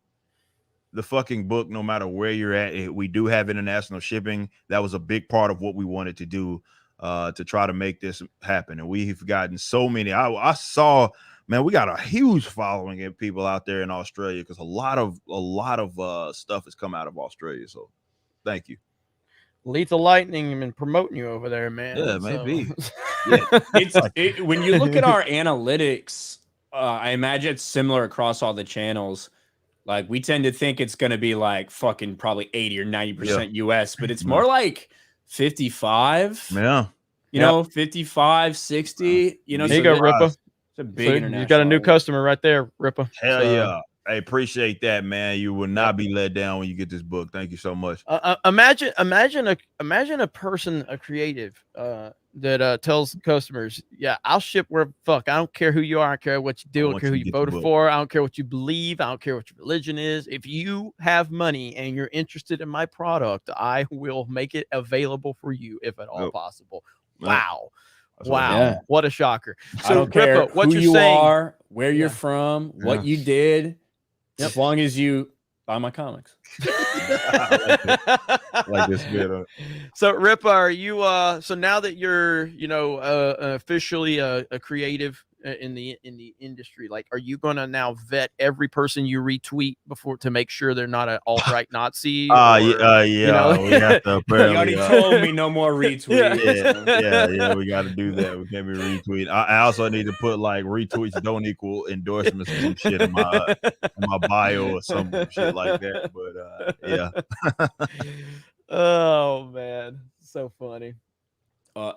the fucking book no matter where you're at. We do have international shipping. That was a big part of what we wanted to do to try to make this happen. And we've gotten so many. I saw, man, we got a huge following of people out there in Australia because a lot of stuff has come out of Australia. So thank you. Lethal Lightning been promoting you over there, man. Yeah, maybe. When you look at our analytics, I imagine it's similar across all the channels. Like, we tend to think it's going to be like fucking probably 80 or 90% US, but it's more like 55. Yeah. You know, 55, 60. You know, there you go, Rippa. It's a big international. You got a new customer right there, Rippa. Hell yeah. I appreciate that, man. You will not be let down when you get this book. Thank you so much. Imagine a person, a creative, that tells customers, yeah, I'll ship where fuck. I don't care who you are. I don't care what you do. I don't care who you voted for. I don't care what you believe. I don't care what your religion is. If you have money and you're interested in my product, I will make it available for you if at all possible. Wow. Wow. Yeah. What a shocker. So, I don't care Rippa, what who you're you saying, are, where you're from, what you did, as long as you buy my comics. Like this bit. So, Rippa, are you so now that you're officially a creative in the industry? Like, are you gonna now vet every person you retweet before to make sure they're not an alt-right Nazi? Yeah, you know? we have to You already told me no more retweets. Yeah, we got to do that. We can't be retweeting. I also need to put like retweets don't equal endorsements or some shit in my bio or some shit like that. But yeah. Oh man, so funny.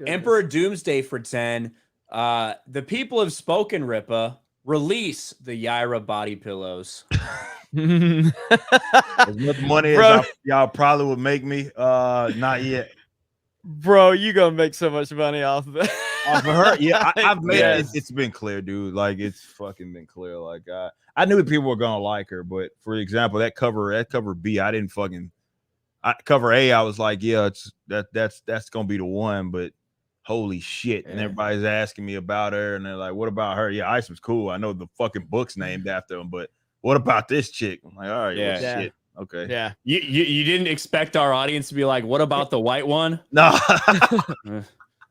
Emperor Doomsday for 10. The people have spoken, Rippa. Release the Yaira body pillows. As much money as y'all probably would make me, not yet. Bro, you gonna make so much money off of it. Off of her? Yeah, I've made it. It's been clear, dude. Like, it's fucking been clear. Like, I knew people were gonna like her, but for example, that cover B, I didn't fucking cover A, I was like, yeah, that's gonna be the one, but holy shit. And everybody's asking me about her, and they're like, what about her? Yeah, Ice was cool. I know the fucking book's named after him, but what about this chick? I'm like, all right, well, shit. Okay. Yeah. You didn't expect our audience to be like, what about the white one? No.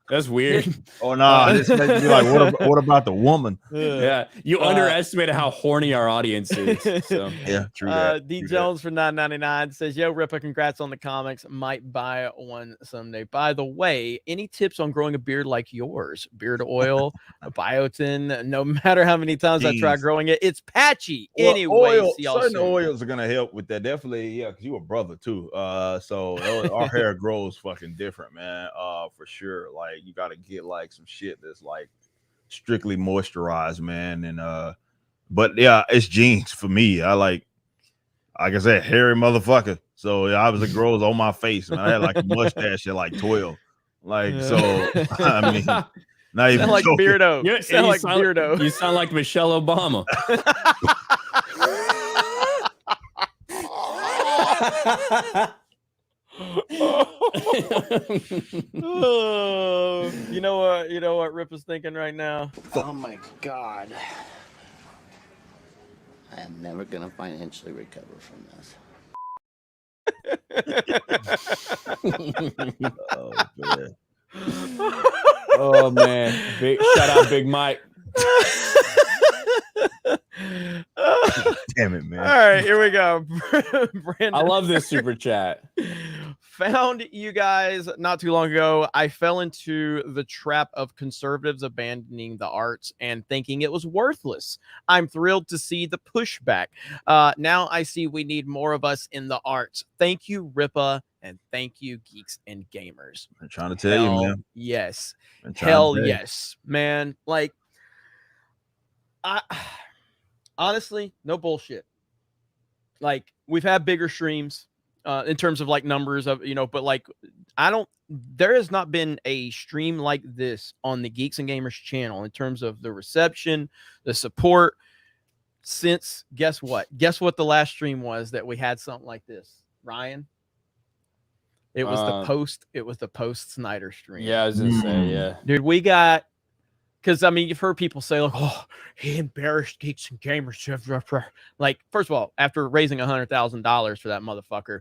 That's weird. Oh no, this makes me like, what about the woman? Yeah, you underestimated how horny our audience is. So. Yeah, true. That, D Jones for $9.99 says, "Yo, Rippa, congrats on the comics. Might buy one someday. By the way, any tips on growing a beard like yours? Beard oil, biotin. No matter how many times I try growing it, it's patchy. Well, anyway, certain oils are gonna help with that. Definitely, yeah, because you a brother too. So our hair grows fucking different, man. For sure. Like, you got to get like some shit that's like strictly moisturized, man. And but yeah, it's genes for me. Like I said, hairy motherfucker. So yeah, obviously it grows on my face, man. I had like a mustache at like 12. Like, so I mean, not even like joking. Beardo. You sound like Beardo. You sound like Michelle Obama. Oh, you know what Rip is thinking right now? Oh my god, I am never gonna financially recover from this. Oh man, shout out Big Mike. Damn it, man. All right, here we go. Brandon, I love this super chat. Found you guys not too long ago. I fell into the trap of conservatives abandoning the arts and thinking it was worthless. I'm thrilled to see the pushback. Now I see we need more of us in the arts. Thank you, Rippa, and thank you, Geeks and Gamers. I'm trying to tell you, man. Yes. Hell yes, man. Like, I honestly, no bullshit. Like, we've had bigger streams in terms of like numbers of, but like, there has not been a stream like this on the Geeks and Gamers channel in terms of the reception, the support since guess what the last stream was that we had something like this, Ryan? It was the post Snyder stream. Yeah, I was gonna say, yeah. Dude, we got, because I mean, you've heard people say like, oh, he embarrassed Geeks and Gamers. Like, first of all, after raising $100,000 for that motherfucker,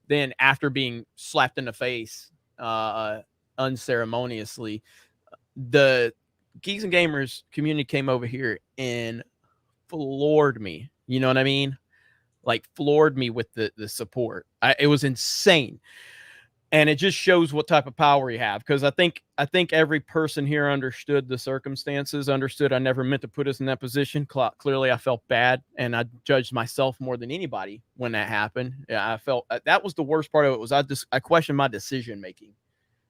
then after being slapped in the face unceremoniously, the Geeks and Gamers community came over here and floored me. You know what I mean? Like, floored me with the support. It was insane. And it just shows what type of power you have. Because I think every person here understood the circumstances, understood I never meant to put us in that position. Clearly, I felt bad, and I judged myself more than anybody when that happened. Yeah, I felt that was the worst part of it. Was I questioned my decision making.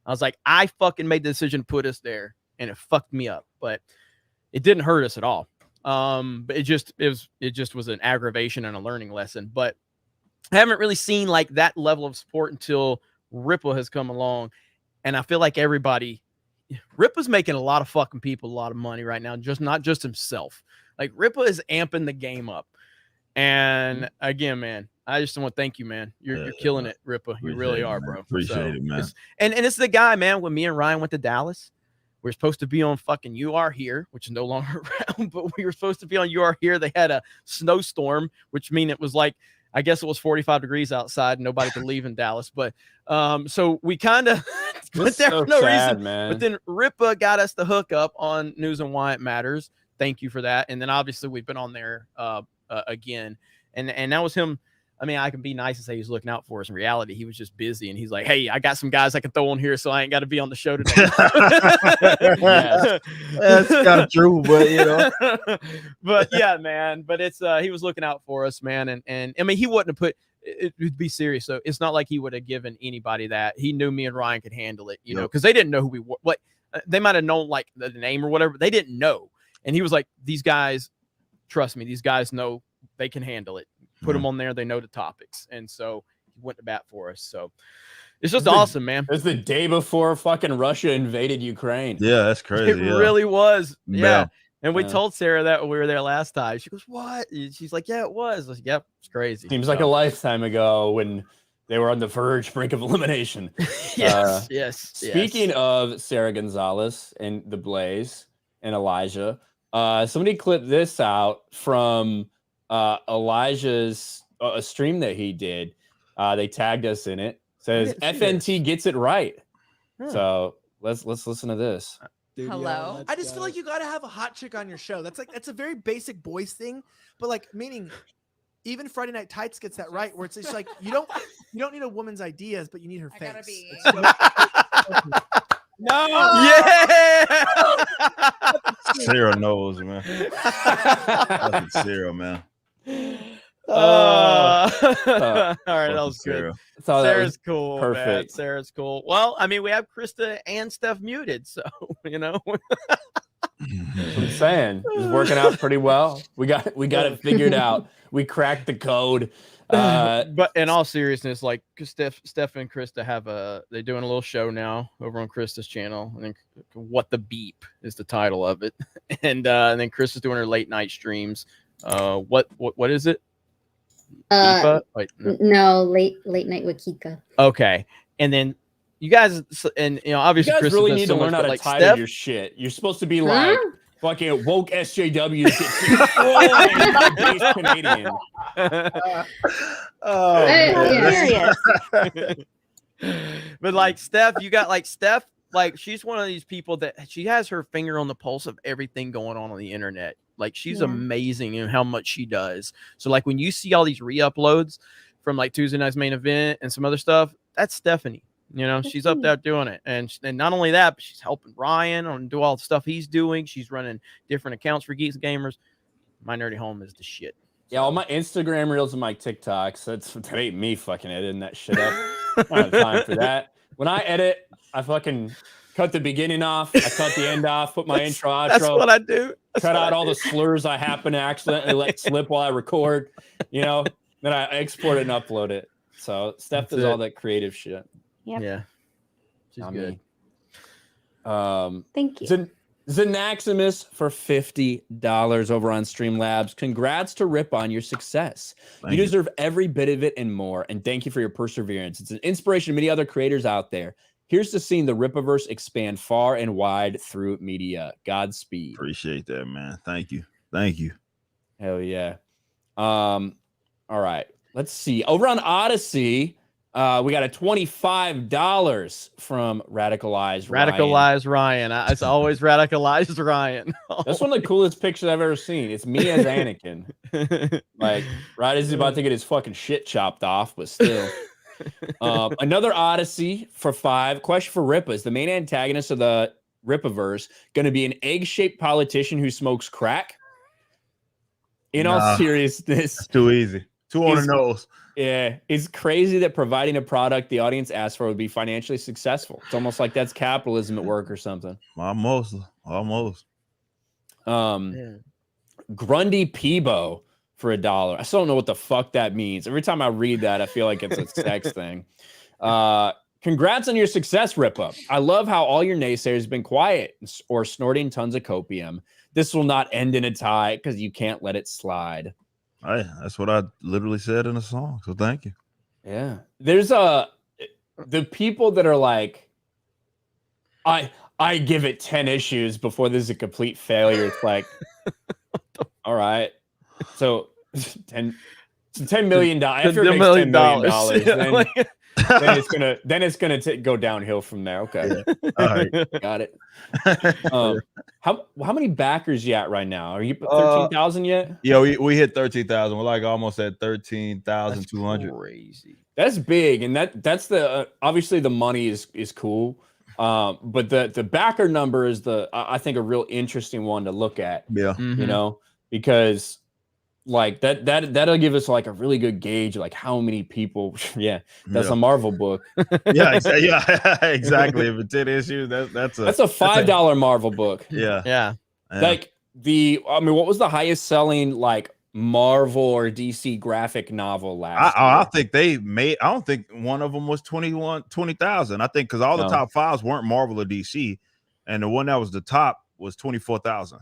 I was like, I fucking made the decision to put us there, and it fucked me up. But it didn't hurt us at all. But it just was an aggravation and a learning lesson. But I haven't really seen like that level of support until Rippa has come along, and I feel like Rippa's making a lot of fucking people a lot of money right now, not just himself. Like, Rippa is amping the game up, and again, man, I just want to thank you, man. You're killing it, Rippa. You really are, bro. Appreciate it, man. And it's the guy, man. When me and Ryan went to Dallas, we were supposed to be on fucking You Are Here, which is no longer around, but we were supposed to be on You Are Here. They had a snowstorm, which mean it was like, I guess it was 45 degrees outside. Nobody could leave in Dallas. But so we kind of went there for no reason. Man. But then Rippa got us the hookup on News and Why It Matters thank you for that. And then obviously we've been on there again, and that was him. I mean, I can be nice and say he's looking out for us. In reality, he was just busy, and he's like, "Hey, I got some guys I can throw on here, so I ain't got to be on the show today." Yes. That's kind of true, but you know. But yeah, man. But it's he was looking out for us, man, and I mean, he wouldn't have put. It would be serious, so it's not like he would have given anybody that. He knew me and Ryan could handle it, you know, because they didn't know who we were. Like they might have known like the name or whatever, but they didn't know. And he was like, "These guys, trust me, these guys know they can handle it. Put them on there. They know the topics." And so he went to bat for us. So it's just awesome, man. It was the day before fucking Russia invaded Ukraine. Yeah, that's crazy. It really was. Yeah. Man. And we told Sarah that when we were there last time. She goes, "What?" And she's like, "Yeah, it was." I was like, "Yep, it's crazy." Seems like a lifetime ago when they were on the brink of elimination. Yes. Speaking of Sarah Gonzalez and the Blaze and Elijah, somebody clipped this out from Elijah's a stream that he did. They tagged us in it. Says FNT gets it right. So let's listen to this. Hello. I just feel like you got to have a hot chick on your show. That's a very basic boys thing, but like meaning even Friday Night Tights gets that right, where it's just like you don't need a woman's ideas, but you need her face. No. Yeah. Sarah knows, man. That's Sarah, man. All right, that was Sarah. good. Sarah's cool. Perfect. Man. Sarah's cool. Well, I mean, we have Krista and Steph muted, so you know. I'm saying it's working out pretty well. We got it figured out. We cracked the code. But in all seriousness, like Steph and Krista they're doing a little show now over on Krista's channel. I think What the Beep is the title of it, and then Krista's doing her late night streams. What is it? Wait, no, late night with Kika. Okay, and then you guys, and you know, obviously, you guys Krista really does need so to learn much, how to like title Steph, your shit. You're supposed to be like fucking woke SJWs get destroyed. Canadian. But like Steph, you got like Steph, like she's one of these people that she has her finger on the pulse of everything going on the internet. Like she's amazing in how much she does. So like when you see all these re-uploads from like Tuesday night's main event and some other stuff, that's Stephanie. You know, she's up there doing it. And not only that, but she's helping Ryan on do all the stuff he's doing. She's running different accounts for Geeks Gamers. My Nerdy Home is the shit. Yeah, all my Instagram reels and my TikToks. That ain't me fucking editing that shit up. I don't have time for that. When I edit, I fucking cut the beginning off. I cut the end off. Put my intro, outro. That's what I do. Cut out all the slurs I happen to accidentally let slip while I record. You know, then I export it and upload it. So Steph does all that creative shit. Yep. Yeah, she's good. Thank you. Zanaximus for $50 over on Streamlabs. Congrats to Rip on your success. You deserve every bit of it and more. And thank you for your perseverance. It's an inspiration to many other creators out there. Here's to seeing the Rippaverse expand far and wide through media. Godspeed. Appreciate that, man. Thank you. Thank you. Hell yeah. All right. Let's see. Over on Odyssey, we got a $25 from Radicalized Ryan. It's always Radicalized Ryan. That's one of the coolest pictures I've ever seen. It's me as Anakin. Like, right as he's about to get his fucking shit chopped off, but still. Another Odyssey for $5. Question for Rippa. Is the main antagonist of the Rippaverse going to be an egg-shaped politician who smokes crack? In all seriousness. That's too easy. Too on the nose. Yeah, it's crazy that providing a product the audience asked for would be financially successful. It's almost like that's capitalism at work or something. Almost. Grundy Peebo for $1. I still don't know what the fuck that means. Every time I read that, I feel like it's a sex thing. Congrats on your success, Rippa. I love how all your naysayers have been quiet or snorting tons of copium. This will not end in a tie because you can't let it slide. That's what I literally said in the song. So thank you. Yeah. There's the people that are like, I give it 10 issues before this is a complete failure. It's like, all right. So $10 million. If you're $10 million, then it's gonna go downhill from there. Okay, yeah. All right. Got it. How many backers you at right now? Are you 13,000 yet? Yeah, we hit 13,000. We're like almost at 13,200. Crazy. That's big, and that's the obviously the money is cool. But the backer number is I think a real interesting one to look at. Yeah, you know, because like that'll give us like a really good gauge, like how many people. Yeah, that's a Marvel book. Yeah, exactly. If it's 10 issues, that's a $5 Marvel book. Yeah. Like what was the highest selling like Marvel or DC graphic novel last year? I think I don't think one of them was 20,000. I think because all the top fives weren't Marvel or DC, and the one that was the top was 24,000.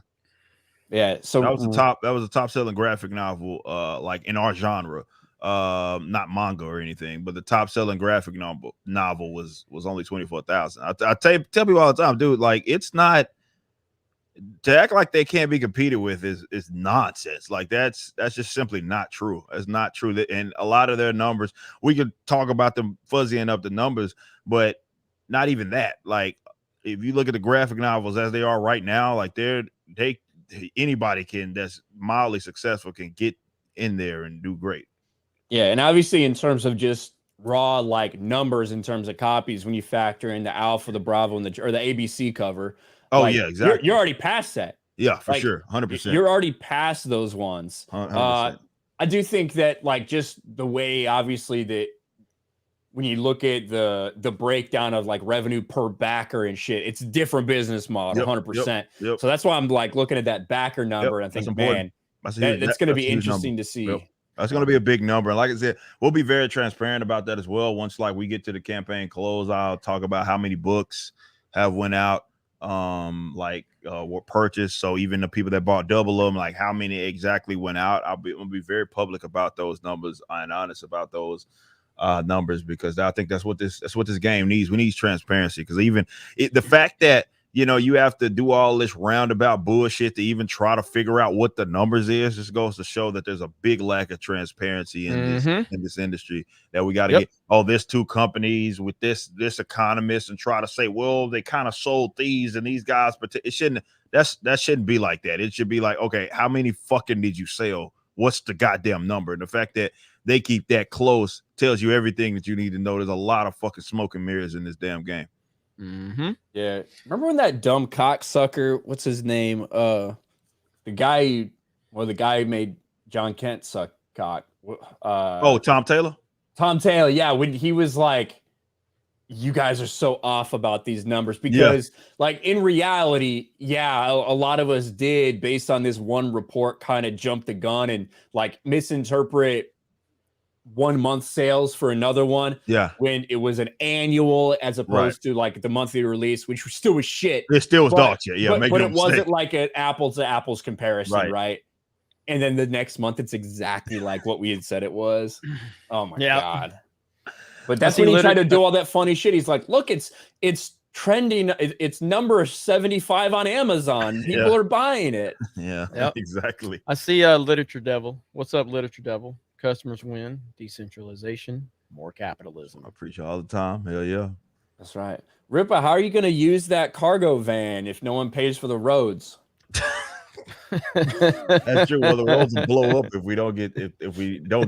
Yeah, so that was the top selling graphic novel, like in our genre, not manga or anything, but the top selling graphic novel was only 24,000. I tell people all the time, dude, like it's not. To act like they can't be competed with is nonsense. Like that's just simply not true. It's not true. And a lot of their numbers, we could talk about them fuzzying up the numbers, but not even that. Like if you look at the graphic novels as they are right now, like anybody that's mildly successful can get in there and do great. Yeah, and obviously in terms of just raw like numbers in terms of copies, when you factor in the Alpha, the Bravo, and the ABC cover. Oh, like, yeah, exactly. You're already past that. Yeah, for like, sure. 100%. You're already past those ones. 100%. I do think that like just the way obviously that when you look at the breakdown of like revenue per backer and shit, it's a different business model, 100%. Yep. So that's why I'm like looking at that backer number and thinking, man, that's going to be interesting to see. Yep. That's going to be a big number. And like I said, we'll be very transparent about that as well. Once like we get to the campaign close, I'll talk about how many books have went out. Were purchased. So even the people that bought double of them, like how many exactly went out, I'll be very public about those numbers and honest about those numbers, because I think that's what this game needs. We need transparency, because even the fact that you have to do all this roundabout bullshit to even try to figure out what the numbers is just goes to show that there's a big lack of transparency in this industry, that we got to get there's two companies with this economist and try to say, well, they kind of sold these and these guys, but it shouldn't. That shouldn't be like that. It should be like, okay, how many fucking did you sell? What's the goddamn number? And the fact that they keep that close tells you everything that you need to know. There's a lot of fucking smoke and mirrors in this damn game. Yeah, remember when that dumb cocksucker, what's his name, the guy who made John Kent suck cock, Tom Taylor. Yeah, when he was like, you guys are so off about these numbers, because like in reality, a lot of us did, based on this one report, kind of jump the gun and like misinterpret 1 month sales for another one, when it was an annual as opposed to like the monthly release, which still was shit. It still was dog shit, but it wasn't like an apples to apples comparison, right? And then the next month it's exactly like what we had said it was. Oh my god. But that's when he tried to do all that funny shit. He's like, look, it's trending, it's number 75 on Amazon, people are buying it. Exactly. I see Literature Devil. What's up, Literature Devil? Customers win, decentralization, more capitalism. I preach all the time. Hell yeah. That's right. Rippa, how are you going to use that cargo van if no one pays for the roads? That's true. Well, the roads will blow up if we don't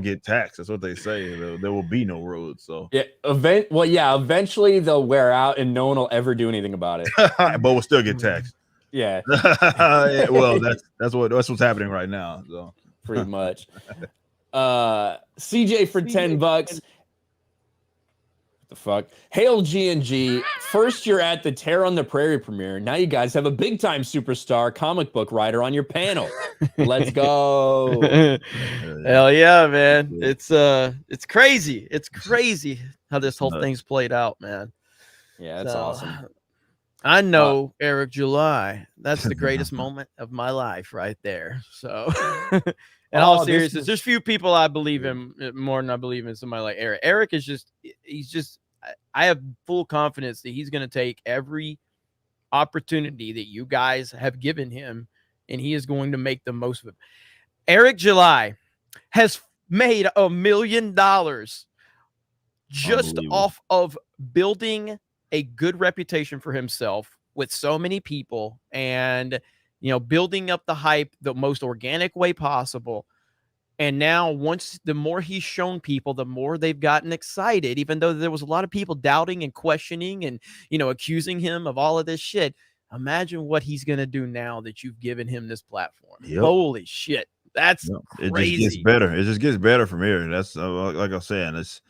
get taxed. That's what they say. There will be no roads. So eventually they'll wear out and no one will ever do anything about it. But we'll still get taxed. Yeah. Well, that's what's happening right now. So pretty much. CJ for $10. What the fuck? Hail G&G. First you're at the Terror on the Prairie premiere. Now you guys have a big time superstar comic book writer on your panel. Let's go. Hell yeah, man. It's crazy. It's crazy how this whole thing's played out, man. Yeah, that's awesome. I know Eric July. That's the greatest moment of my life right there. So in all seriousness, there's few people I believe in more than I believe in somebody like Eric. Eric is I have full confidence that he's going to take every opportunity that you guys have given him, and he is going to make the most of it. Eric July has made $1 million just off of building a good reputation for himself with so many people and, you know, building up the hype the most organic way possible. And now the more he's shown people, the more they've gotten excited, even though there was a lot of people doubting and questioning and, you know, accusing him of all of this shit. Imagine what he's going to do now that you've given him this platform. Holy shit. That's crazy. It just gets better. It just gets better from here. That's like I was saying, it's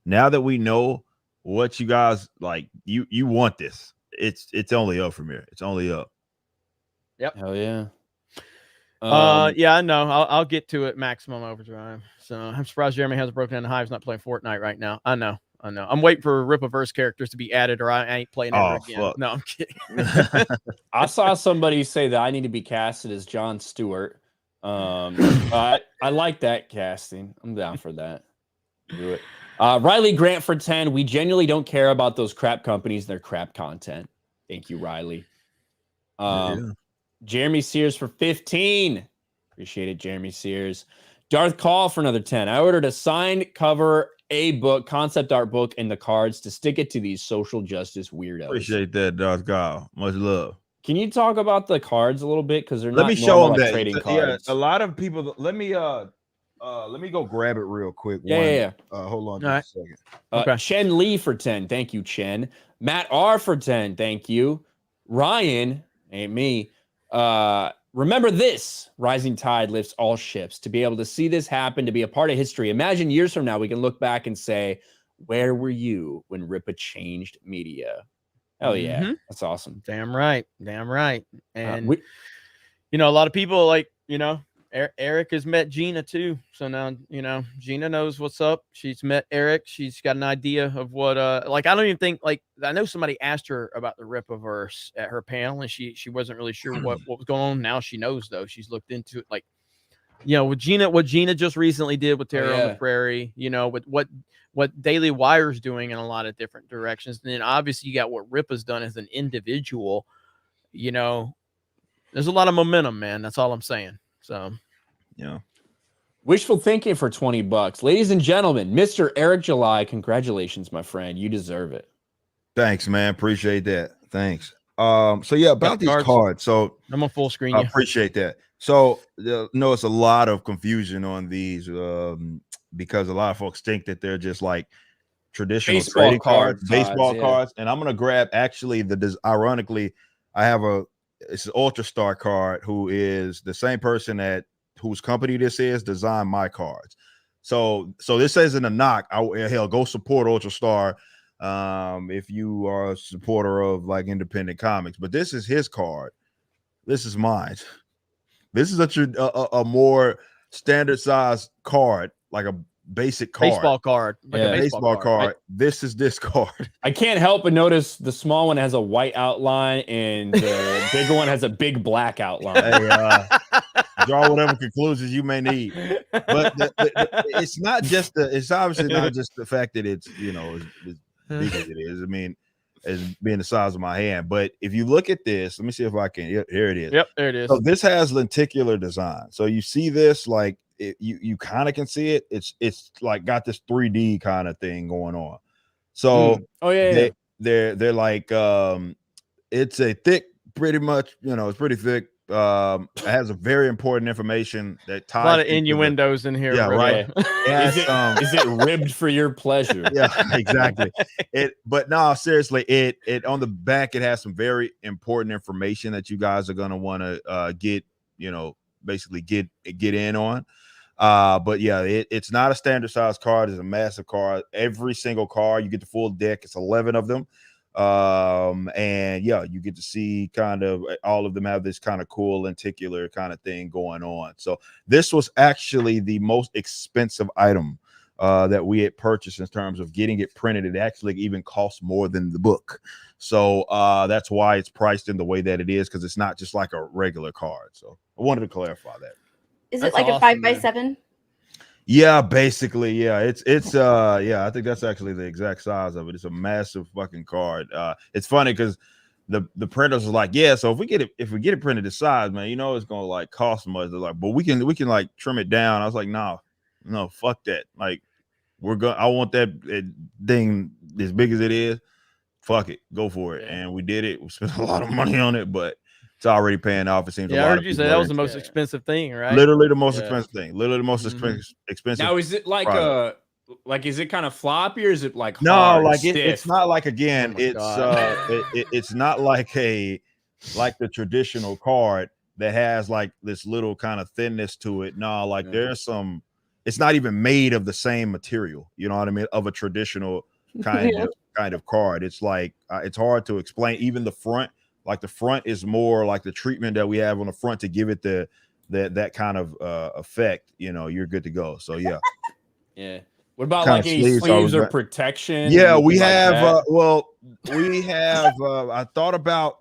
now that we know what you guys like, you want this. It's only up from here. It's only up. Yep. Hell yeah. Yeah, I know. I'll get to it. Maximum Overdrive. So I'm surprised Jeremy hasn't broken into Hive's not playing Fortnite right now. I know. I'm waiting for Rippaverse characters to be added, or I ain't playing ever again. Fuck. No, I'm kidding. I saw somebody say that I need to be casted as Jon Stewart. I like that casting. I'm down for that. Do it. Riley Grant for 10. We genuinely don't care about those crap companies and their crap content. Thank you, Riley. Jeremy Sears for 15. Appreciate it, Jeremy Sears. Darth Call for another 10. I ordered a signed cover, a book, concept art book, and the cards to stick it to these social justice weirdos. Appreciate that, Darth Call. Much love. Can you talk about the cards a little bit? Because they're Let not me show them like that trading cards. Yeah, a lot of people. Let me go grab it real quick. Yeah. Hold on just a second. Okay. Chen Lee for 10. Thank you, Chen. Matt R for 10. Thank you. Ryan, ain't me. Remember this: rising tide lifts all ships. To be able to see this happen, to be a part of history. Imagine years from now, we can look back and say, where were you when Rippa changed media? Hell yeah. That's awesome. Damn right. And you know, a lot of people like, you know, Eric has met Gina too. So now, you know, Gina knows what's up. She's met Eric. She's got an idea of what, like, I don't even think, like, I know somebody asked her about the Rippaverse at her panel and she wasn't really sure what was going on. Now she knows though. She's looked into it. Like, you know, what Gina just recently did with Terror on the Prairie, you know, with what Daily Wire's doing in a lot of different directions. And then obviously you got what Rippa's done as an individual. You know, there's a lot of momentum, man. That's all I'm saying. So, yeah. Wishful thinking for $20. Ladies and gentlemen, Mr. Eric July, congratulations, my friend. You deserve it. Thanks, man. Appreciate that. Thanks. So yeah, about these cards. So I'm on full screen. I appreciate that. So no, it's a lot of confusion on these because a lot of folks think that they're just like traditional trading cards, baseball cards. And I'm gonna grab actually ironically, I have it's an Ultra Star card who is the same person whose company this is designed my cards. So this says in a knock, hell, go support Ultra Star if you are a supporter of like independent comics. But this is his card. This is mine. This is a more standard size card, like a basic card. Baseball card. Like a baseball card. This is this card. I can't help but notice the small one has a white outline and the bigger one has a big black outline. Hey, draw whatever conclusions you may need. But it's not just it's obviously not just the fact that it's, you know, as big as it is. I mean, as being the size of my hand. But if you look at this, let me see if I can. Here it is. Yep, there it is. So this has lenticular design. So you see this, like you kind of can see it. It's like got this 3D kind of thing going on. So they're like it's a thick, pretty much, you know, it's pretty thick. It has a very important information that ties a lot of innuendos in here. Yeah, right. Is it ribbed for your pleasure? Yeah, exactly. But no, seriously, it on the back it has some very important information that you guys are gonna want to get, you know, basically get in on. But yeah, it's not a standard size card. It's a massive card. Every single card, you get the full deck. It's 11 of them. And yeah, you get to see kind of all of them have this kind of cool lenticular kind of thing going on. So this was actually the most expensive item that we had purchased in terms of getting it printed. It actually even costs more than the book. So that's why it's priced in the way that it is, because it's not just like a regular card. So I wanted to clarify that. Is it like awesome, a 5x7? Yeah, basically, yeah. It's I think that's actually the exact size of it. It's a massive fucking card. It's funny because the printers are like, yeah, so if we get it printed this size, man, you know it's gonna like cost much. They're like, but we can like trim it down. I was like, no, fuck that. Like I want that thing as big as it is. Fuck it, go for it. And we did it. We spent a lot of money on it, but it's already paying off. It seems. Yeah, I heard you say that was the most expensive thing, right? Literally the most expensive thing. Literally the most expensive. Now, is it like is it kind of floppy or is it like no? hard, Like stiff? it's not like it's not like the traditional card that has like this little kind of thinness to it. No, like there's some. It's not even made of the same material. You know what I mean? Of a traditional kind of card. It's like it's hard to explain. Even the front. Like the front is more like the treatment that we have on the front to give it that kind of effect. You know, you're good to go. So yeah. Yeah. What about like any sleeves or protection? Yeah, we have. We have. I thought about,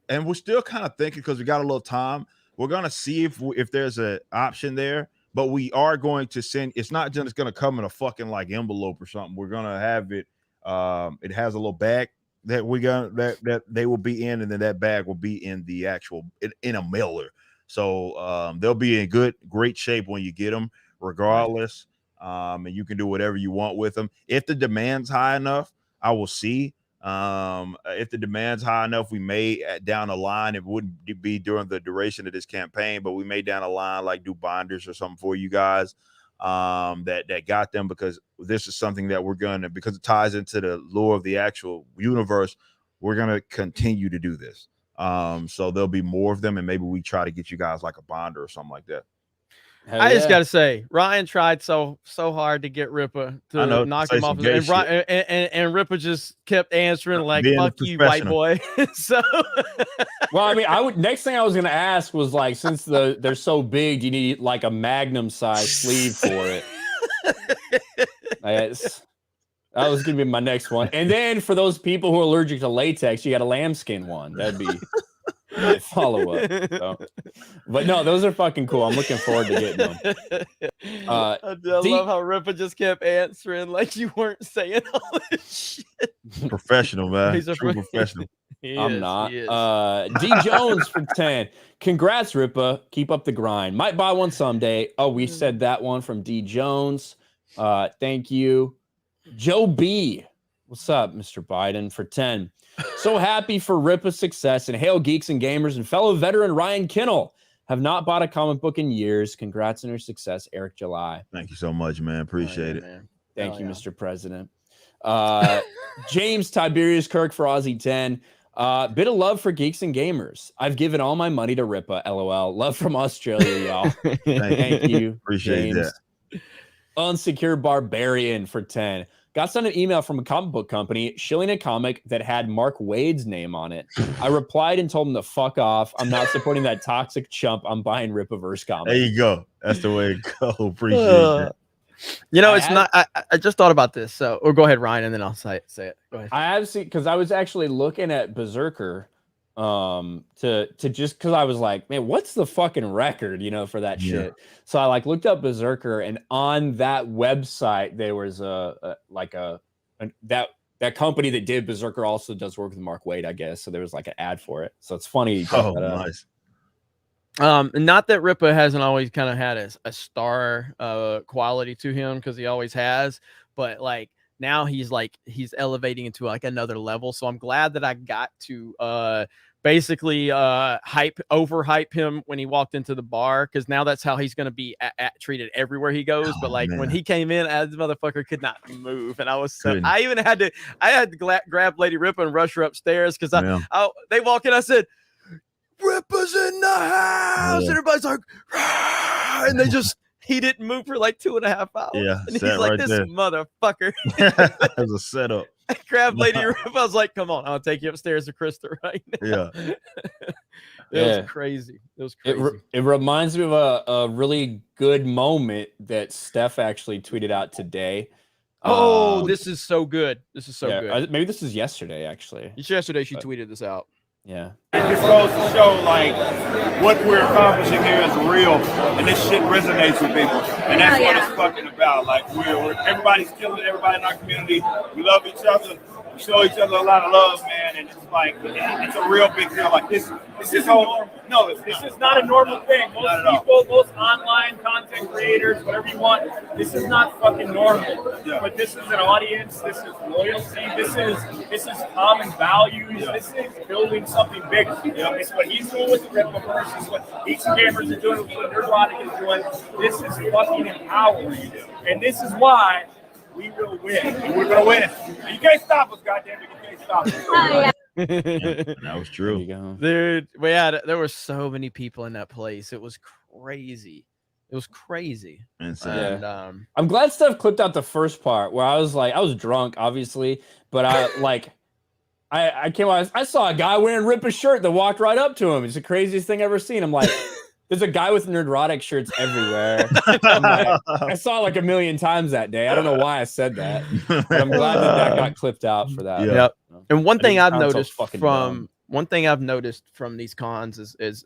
and we're still kind of thinking because we got a little time. We're gonna see if there's an option there, but we are going to send. It's not just going to come in a fucking like envelope or something. We're gonna have it. It has a little bag that that they will be in, and then that bag will be in the actual in a mailer. So they'll be in great shape when you get them, regardless. And you can do whatever you want with them. If the demand's high enough, I will see. If the demand's high enough, we may down the line. It wouldn't be during the duration of this campaign, but we may down the line like do binders or something for you guys. That got them, because this is something that we're gonna, because it ties into the lore of the actual universe, we're gonna continue to do this. So there'll be more of them, and maybe we try to get you guys like a binder or something like that. I just gotta say, Ryan tried so hard to get Rippa to knock him off, and Rippa just kept answering like "fuck you, white boy." So, well, I mean, next thing I was gonna ask was like, since they're so big, do you need like a Magnum size sleeve for it? That was gonna be my next one. And then for those people who are allergic to latex, you got a lambskin one. That'd be follow up. So. But no, those are fucking cool. I'm looking forward to getting them. I love how Rippa just kept answering like you weren't saying all this shit. Professional, man. He's a true professional. I'm not. D Jones for 10. Congrats, Rippa. Keep up the grind. Might buy one someday. Oh, we said that one from D Jones. Thank you. Joe B. What's up, Mr. Biden, for 10. So happy for Rippa's success, and hail Geeks and Gamers, and fellow veteran Ryan Kinnell. Have not bought a comic book in years. Congrats on your success, Eric July. Thank you so much, man. Appreciate it. Man. Thank you, Mr. President. James Tiberius Kirk for Aussie 10. Bit of love for Geeks and Gamers. I've given all my money to Rippa, LOL. Love from Australia, y'all. Thank you. Appreciate James. that. Unsecure Barbarian for 10. Got sent an email from a comic book company shilling a comic that had Mark Wade's name on it. I replied and told him to fuck off. I'm not supporting that toxic chump. I'm buying Rippaverse comics. There you go. That's the way to go. Appreciate it. You know, I just thought about this. So, or go ahead, Ryan, and then I'll say it. Go ahead. I have seen, because I was actually looking at Berserker to just because I was like, man, what's the fucking record, for that shit. So I like looked up Berserker, and on that website there was that company that did Berserker also does work with Mark Waid, I guess. So there was like an ad for it. So it's funny. Nice. Not that Rippa hasn't always kind of had a star quality to him, because he always has, but like now he's elevating into like another level. So I'm glad that I got to basically overhype him when he walked into the bar, because now that's how he's going to be treated everywhere he goes. But like when he came in, as the motherfucker could not move, and I was I even had to grab Lady Rippa and rush her upstairs, because they walk in, I said, Rippa's in the house, and everybody's like, Rah! And he didn't move for like 2.5 hours. Yeah, and he's like, this motherfucker. That was a setup. I grabbed Lady Rippa. I was like, come on, I'll take you upstairs to Krista right now. Yeah. It was crazy. It was crazy. It reminds me of a really good moment that Steph actually tweeted out today. Oh, this is so good. This is so good. Maybe this is yesterday, actually. Yesterday she tweeted this out. Yeah. It just goes to show, like, what we're accomplishing here is real, and this shit resonates with people, and that's what it's fucking about. Like, we're everybody's killing everybody in our community. We love each other. show each other a lot of love, man, and it's like it's a real big deal. Like this is normal. No, this is not a normal thing. Most people, most online content creators, whatever you want, this is not fucking normal. Yeah. But this is an audience. This is loyalty. This is common values. This is building something big. You know, it's what he's doing with the Rippaverse. It's what Geeks Gamers are doing. It's what Nerdrotic is doing. This is fucking empowering, and this is why we will win. We're gonna win. You can't stop us, goddamn it! You can't stop us. Oh, Yeah, that was true, dude. We had there were so many people in that place. It was crazy. It was crazy. Insane. And I'm glad Steph clipped out the first part where I was drunk, obviously, but I came out. I saw a guy wearing Rippa's shirt that walked right up to him. It's the craziest thing I've ever seen. I'm like, there's a guy with Nerdrotic shirts everywhere. I saw like a million times that day. I don't know why I said that, but I'm glad that got clipped out for that. Yep. And one thing I've noticed from these cons is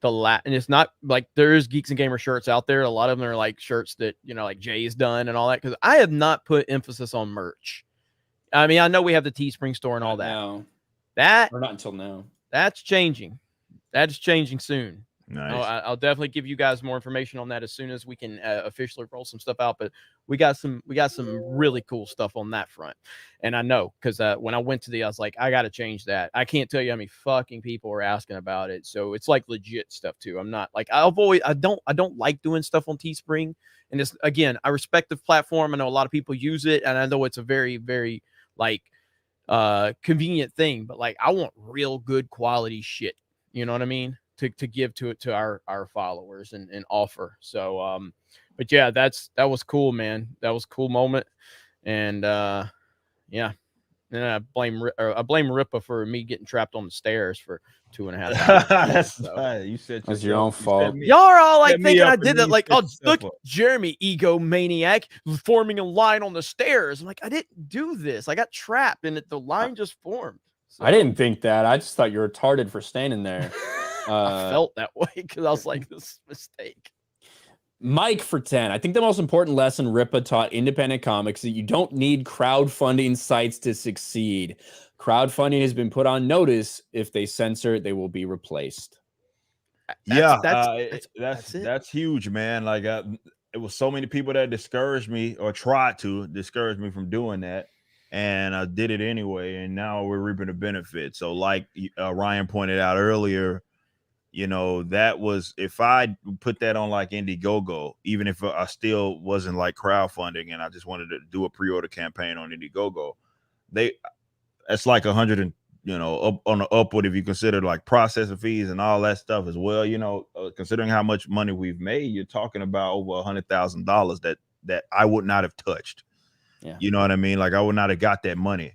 and it's not like there's Geeks and Gamer shirts out there. A lot of them are like shirts that, you know, like Jay's done and all that. Because I have not put emphasis on merch. I mean, I know we have the Teespring store and all that. No. Or not until now. That's changing. That's changing soon. Nice. I'll definitely give you guys more information on that as soon as we can officially roll some stuff out. But we got some really cool stuff on that front, and I know because when I went to I was like, I got to change that. I can't tell you how many fucking people are asking about it. So it's like legit stuff too. I'm not like I don't like doing stuff on Teespring, and it's again I respect the platform. I know a lot of people use it, and I know it's a very very like convenient thing. But like I want real good quality shit. You know what I mean? To give to our followers and offer. So but yeah, that was cool, man. That was a cool moment. And yeah. And I blame Rippa for me getting trapped on the stairs for 2.5 hours. That's fine. You said that's your own fault. Y'all are all like thinking I did that. Like, oh, look, Jeremy, egomaniac, forming a line on the stairs. I'm like, I didn't do this. I got trapped and the line just formed. So. I didn't think that. I just thought you were retarded for standing there. I felt that way because I was like, this is a mistake. Mike for 10. I think the most important lesson Rippa taught independent comics is that you don't need crowdfunding sites to succeed. Crowdfunding has been put on notice. If they censor it, they will be replaced. That's huge, man. Like it was so many people that discouraged me or tried to discourage me from doing that. And I did it anyway. And now we're reaping the benefits. So like Ryan pointed out earlier, you know, that was if I put that on like Indiegogo, even if I still wasn't like crowdfunding and I just wanted to do a pre-order campaign on Indiegogo, it's like 100 and up on the upward if you consider like processing fees and all that stuff as well. You know, considering how much money we've made, you're talking about over $100,000 that I would not have touched. Yeah. You know what I mean? Like I would not have got that money.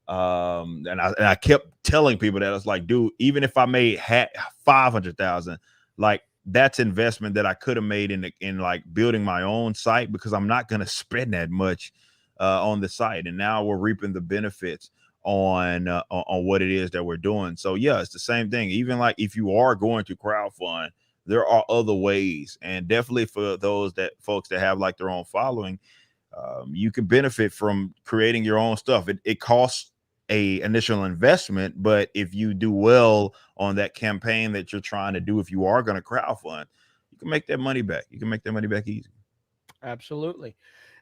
And I kept telling people that I was like, dude, even if I made 500,000, like that's investment that I could have made in like building my own site because I'm not going to spend that much on the site. And now we're reaping the benefits on what it is that we're doing. So yeah, it's the same thing. Even like if you are going to crowdfund, there are other ways, and definitely for those folks that have like their own following, you can benefit from creating your own stuff. It costs a initial investment, but if you do well on that campaign that you're trying to do, if you are going to crowdfund, you can make that money back. You can make that money back easy. Absolutely.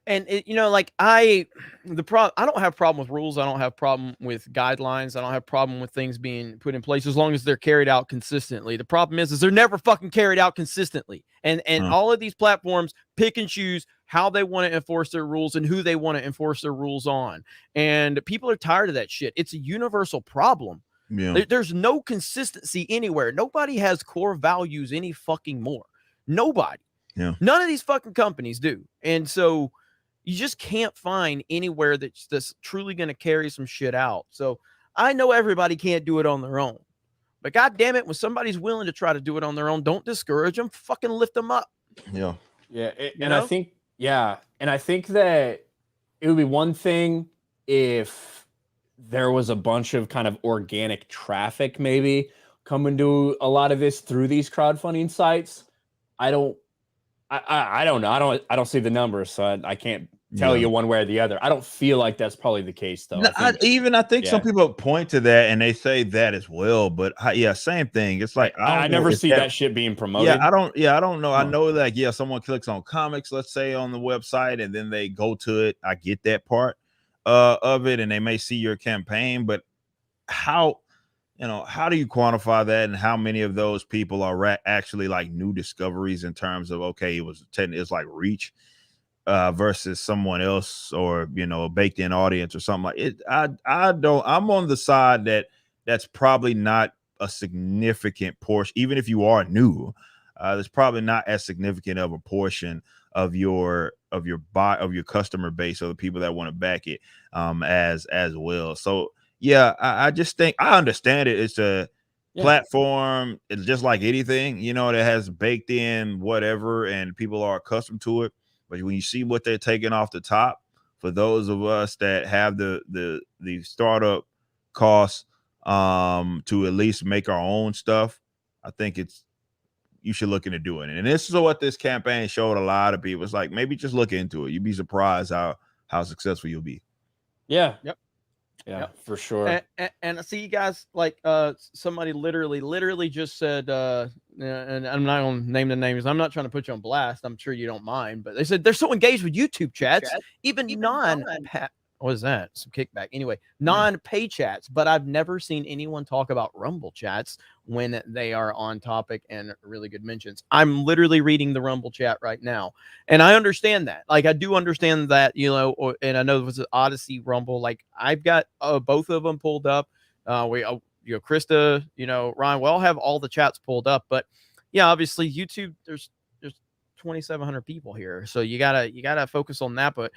And like I don't have problem with rules. I don't have problem with guidelines. I don't have problem with things being put in place as long as they're carried out consistently. The problem is they're never fucking carried out consistently. And all of these platforms pick and choose how they want to enforce their rules and who they want to enforce their rules on. And people are tired of that shit. It's a universal problem. Yeah. There's no consistency anywhere. Nobody has core values any fucking more. Nobody. Yeah. None of these fucking companies do. And so you just can't find anywhere that's truly going to carry some shit out. So I know everybody can't do it on their own, but God damn it, when somebody's willing to try to do it on their own, don't discourage them. Fucking lift them up. Yeah. Yeah. I think that it would be one thing if there was a bunch of kind of organic traffic maybe coming to a lot of this through these crowdfunding sites. I don't know. I don't see the numbers, so I can't tell you one way or the other. I don't feel like that's probably the case though. I think some people point to that and they say that as well, but yeah, same thing. It's like I never see that shit being promoted. I don't know. I know like someone clicks on comics, let's say on the website, and then they go to it. I get that part of it, and they may see your campaign, but how do you quantify that, and how many of those people are actually like new discoveries in terms of it's like reach versus someone else, or a baked in audience or something like it. I'm on the side that's probably not a significant portion, even if you are new. There's probably not as significant of a portion of your customer base, or the people that want to back it as well. So yeah, I just think I understand it. It's a platform. It's just like anything, that has baked in whatever, and people are accustomed to it. But when you see what they're taking off the top, for those of us that have the startup costs to at least make our own stuff, I think you should look into doing it. And this is what this campaign showed a lot of people. It's like, maybe just look into it. You'd be surprised how successful you'll be. Yeah. Yep. Yeah, for sure. And I see you guys, like somebody literally just said, and I'm not gonna name the names. I'm not trying to put you on blast. I'm sure you don't mind, but they said they're so engaged with YouTube chats, even non. What is that? Some kickback. Anyway, non-pay chats, but I've never seen anyone talk about Rumble chats when they are on topic and really good mentions. I'm literally reading the Rumble chat right now, and I understand that. Like, I do understand that, and I know it was an Odyssey Rumble. Like, I've got both of them pulled up. Krista, Ryan, we all have all the chats pulled up, but yeah, obviously YouTube, there's 2,700 people here, so you gotta focus on that, but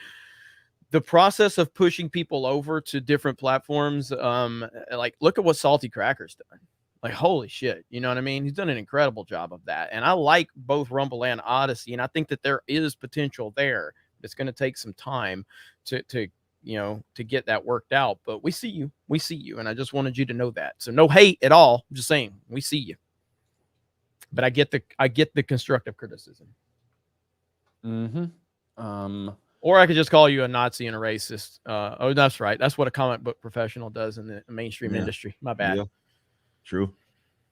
the process of pushing people over to different platforms, like, look at what Salty Cracker's done. Like, holy shit, you know what I mean? He's done an incredible job of that. And I like both Rumble and Odyssey, and I think that there is potential there. It's going to take some time to get that worked out. But we see you, and I just wanted you to know that. So no hate at all. I'm just saying, we see you. But I get the constructive criticism. Or I could just call you a Nazi and a racist. Oh, that's right. That's what a comic book professional does in the mainstream industry. My bad. Yeah. True.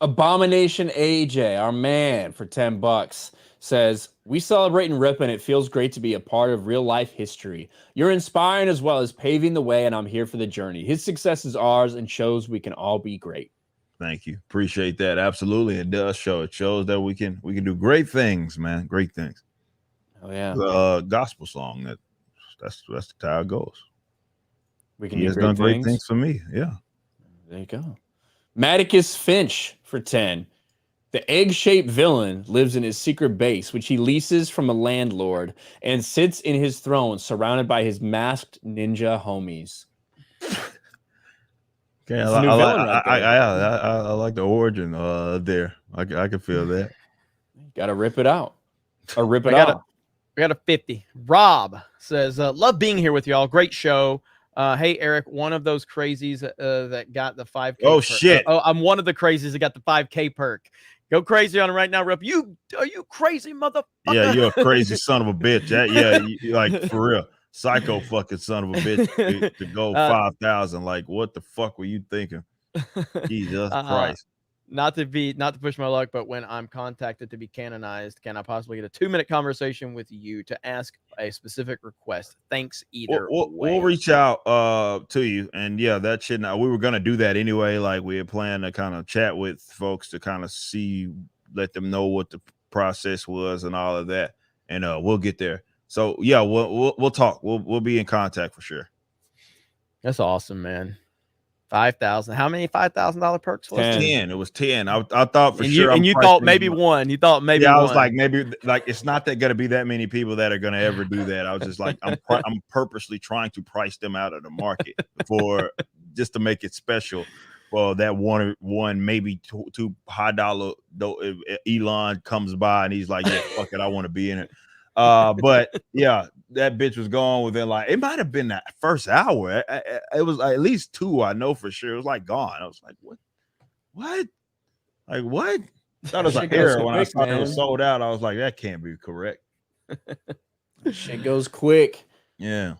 Abomination AJ, our man, for $10 says, we celebrating Rip, and it feels great to be a part of real life history. You're inspiring as well as paving the way, and I'm here for the journey. His success is ours and shows we can all be great. Thank you. Appreciate that. Absolutely. It does show. It shows that we can do great things, man. Great things. Oh yeah. Gospel song. That's how it goes. We can he do has done great great things for me. Yeah. There you go. Maticus Finch for 10. The egg-shaped villain lives in his secret base, which he leases from a landlord, and sits in his throne surrounded by his masked ninja homies. Okay, I like the origin there. I can feel that. Gotta rip it out. Or rip it out. We got a 50. Rob says, love being here with y'all. Great show. Hey, Eric, one of those crazies that got the 5K. Oh, perk. shit. I'm one of the crazies that got the 5K perk. Go crazy on it right now, Rip. Are you crazy, motherfucker? Yeah, you're a crazy son of a bitch. You like, for real. Psycho fucking son of a bitch to go 5,000. Like, what the fuck were you thinking? Jesus Christ. Not to push my luck, but when I'm contacted to be canonized, can I possibly get a 2-minute conversation with you to ask a specific request? Thanks either way. We'll reach out to you, and yeah, that shit. Now, we were gonna do that anyway. Like, we had planned to kind of chat with folks to kind of let them know what the process was and all of that, and we'll get there. So yeah, we'll talk. We'll be in contact for sure. That's awesome, man. 5,000. How many $5,000 perks was 10. It was 10. I thought for and sure. You thought maybe one. You thought maybe. Yeah, one. I was like, maybe, like, it's not that going to be that many people that are going to ever do that. I was just like, I'm purposely trying to price them out of the market just to make it special. Well, that one maybe two high dollar. Though Elon comes by and he's like, yeah, fuck it, I want to be in it. But yeah, that bitch was gone within, like, it might have been that first hour. It was at least 2, I know for sure. It was like gone. I was like, what? Like, what? I thought it was an error when I saw it was sold out. I was like, that can't be correct. Shit goes quick. Yeah.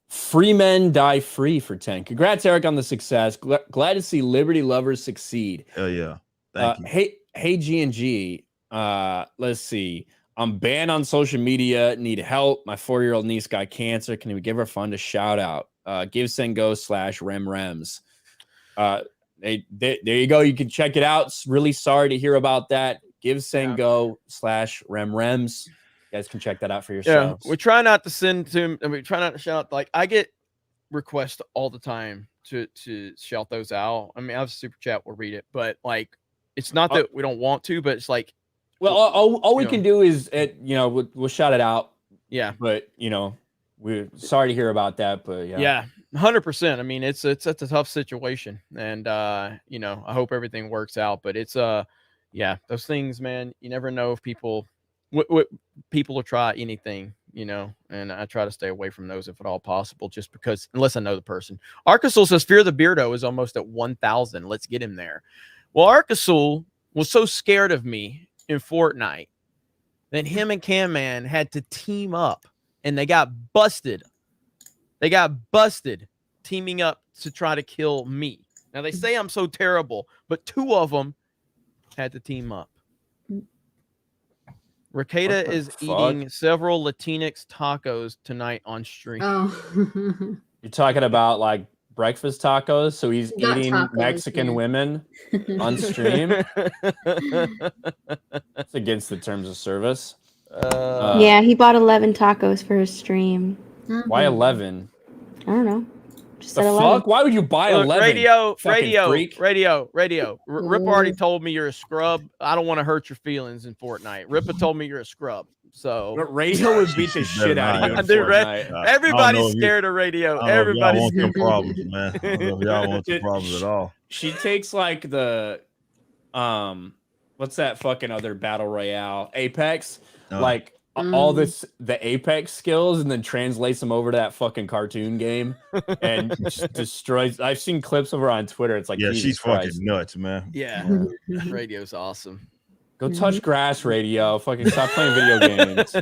Free men die free for 10. Congrats, Eric, on the success. Glad to see Liberty lovers succeed. Hell yeah. Thank you. Hey, G&G. Let's see. I'm banned on social media. Need help. My 4-year-old niece got cancer. Can we give her a fund a shout out? Give send go /remrems. There you go. You can check it out. Really sorry to hear about that. Give send go /remrems. You guys can check that out for yourselves. Yeah, we try not to send to, and we try not to shout. Like, I get requests all the time to shout those out. I mean, I have a super chat, we'll read it, but like, it's not that we don't want to, but it's like, well, all we can do is, we'll shout it out. Yeah, but we're sorry to hear about that. But yeah, 100%. I mean, it's a tough situation, and I hope everything works out. But it's those things, man. You never know if people. People will try anything, and I try to stay away from those if at all possible, just because, unless I know the person. Arkasul says Fear the Beardo is almost at 1,000. Let's get him there. Well, Arkasul was so scared of me in Fortnite that him and Cam Man had to team up, and they got busted. They got busted teaming up to try to kill me. Now they say I'm so terrible, but 2 of them had to team up. Rakeda is eating several Latinx tacos tonight on stream. Oh. You're talking about like breakfast tacos? So he's eating tacos, Mexican women on stream? It's against the terms of service. Yeah, he bought 11 tacos for his stream. Why 11? I don't know. Just the said 11. Fuck? Why would you buy 11? Radio. Oh. Rippa already told me you're a scrub. I don't want to hurt your feelings in Fortnite. Rippa told me you're a scrub. So Radio would beat the shit out of you in Fortnite. Everybody's scared of Radio. Everybody's scared of problems, man. I don't know if y'all want some problems at all. She takes like the what's that fucking other battle royale? Apex? Like all the Apex skills, and then translates them over to that fucking cartoon game and just destroys. I've seen clips of her on Twitter. It's like, she's fucking nuts, man. Yeah. Radio's awesome. Go touch grass, Radio. Fucking stop playing video games.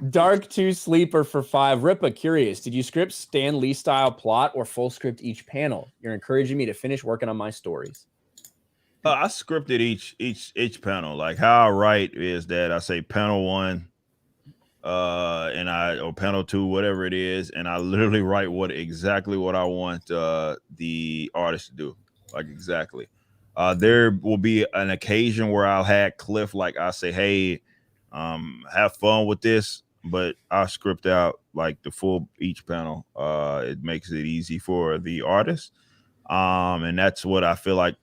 Dark 2 Sleeper for 5. Rippa, curious, did you script Stan Lee style plot or full script each panel? You're encouraging me to finish working on my stories. I scripted each panel. Like how I write is that I say panel 1, or panel 2, whatever it is, and I literally write exactly what I want the artist to do. Like exactly. There will be an occasion where I'll have Cliff, like I say, hey, have fun with this, but I script out like the full each panel. It makes it easy for the artist, and that's what I feel like.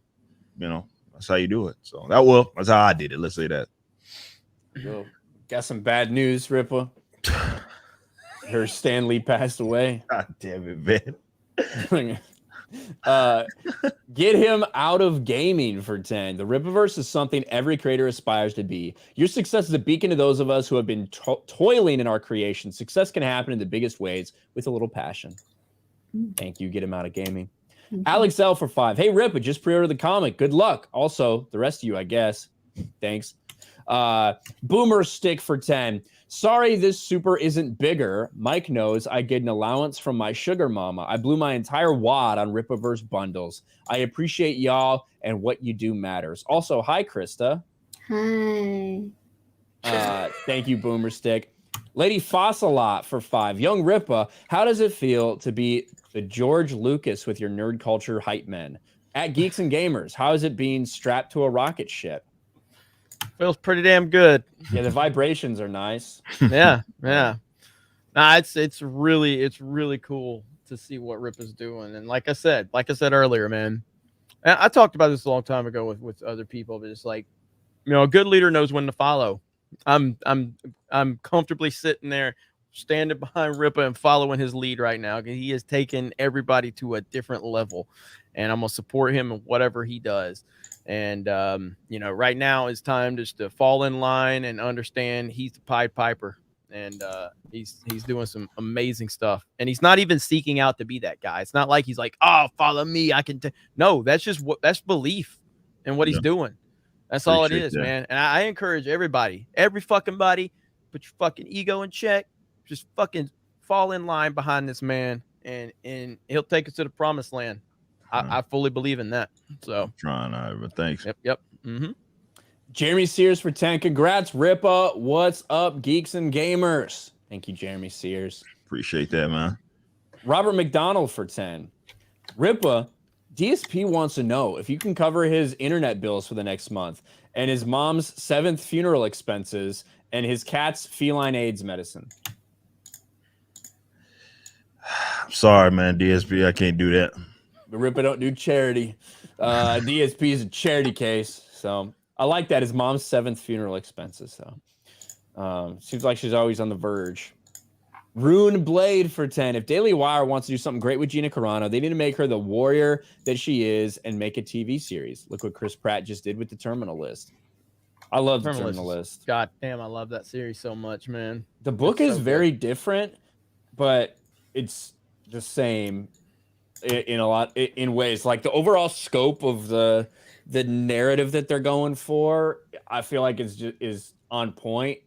That's how you do it. So that's how I did it. Let's say that. Yo, got some bad news, Rippa. Her Stan Lee passed away. God damn it, man. Get him out of gaming for 10. The Rippaverse is something every creator aspires to be. Your success is a beacon to those of us who have been toiling in our creation. Success can happen in the biggest ways with a little passion. Thank you. Get him out of gaming. Alex L for 5. Hey, Rippa, just pre-order the comic. Good luck. Also, the rest of you, I guess. Thanks. Boomer Stick for 10. Sorry this super isn't bigger. Mike knows I get an allowance from my sugar mama. I blew my entire wad on Rippaverse bundles. I appreciate y'all, and what you do matters. Also, hi, Krista. Hi. Thank you, Boomer Stick. Lady Fossilot for 5. Young Rippa, how does it feel to be the George Lucas with your nerd culture hype men? At Geeks and Gamers, how is it being strapped to a rocket ship? Feels pretty damn good. Yeah, the vibrations are nice. Yeah. Nah, it's really cool to see what Rip is doing. And like I said earlier, man, I talked about this a long time ago with other people, but it's like, a good leader knows when to follow. I'm comfortably sitting there, standing behind Rippa and following his lead right now. He has taken everybody to a different level, and I'm gonna support him in whatever he does. And right now it's time just to fall in line and understand he's the Pied Piper, and he's doing some amazing stuff. And he's not even seeking out to be that guy. It's not like he's like, oh, follow me, I can. No, that's just that's belief in what he's doing. That's all it Appreciate is, that. man. And I encourage everybody, every fucking body, put your fucking ego in check. Just fucking fall in line behind this man, and he'll take us to the promised land. I fully believe in that. So trying, Ivor. Thanks. Yep. Mm-hmm. Jeremy Sears for 10. Congrats, Rippa. What's up, Geeks and Gamers? Thank you, Jeremy Sears. Appreciate that, man. Robert McDonald for 10. Rippa, DSP wants to know if you can cover his internet bills for the next month and his mom's 7th funeral expenses and his cat's feline AIDS medicine. I'm sorry, man. DSP, I can't do that. But Rippa don't do charity. DSP is a charity case. So I like that. His mom's 7th funeral expenses. So seems like she's always on the verge. Rune Blade for 10. If Daily Wire wants to do something great with Gina Carano, they need to make her the warrior that she is and make a TV series. Look what Chris Pratt just did with The Terminal List. I love The Terminal List. God damn, I love that series so much, man. The book is very different, but it's the same in ways. Like the overall scope of the narrative that they're going for, I feel like is on point.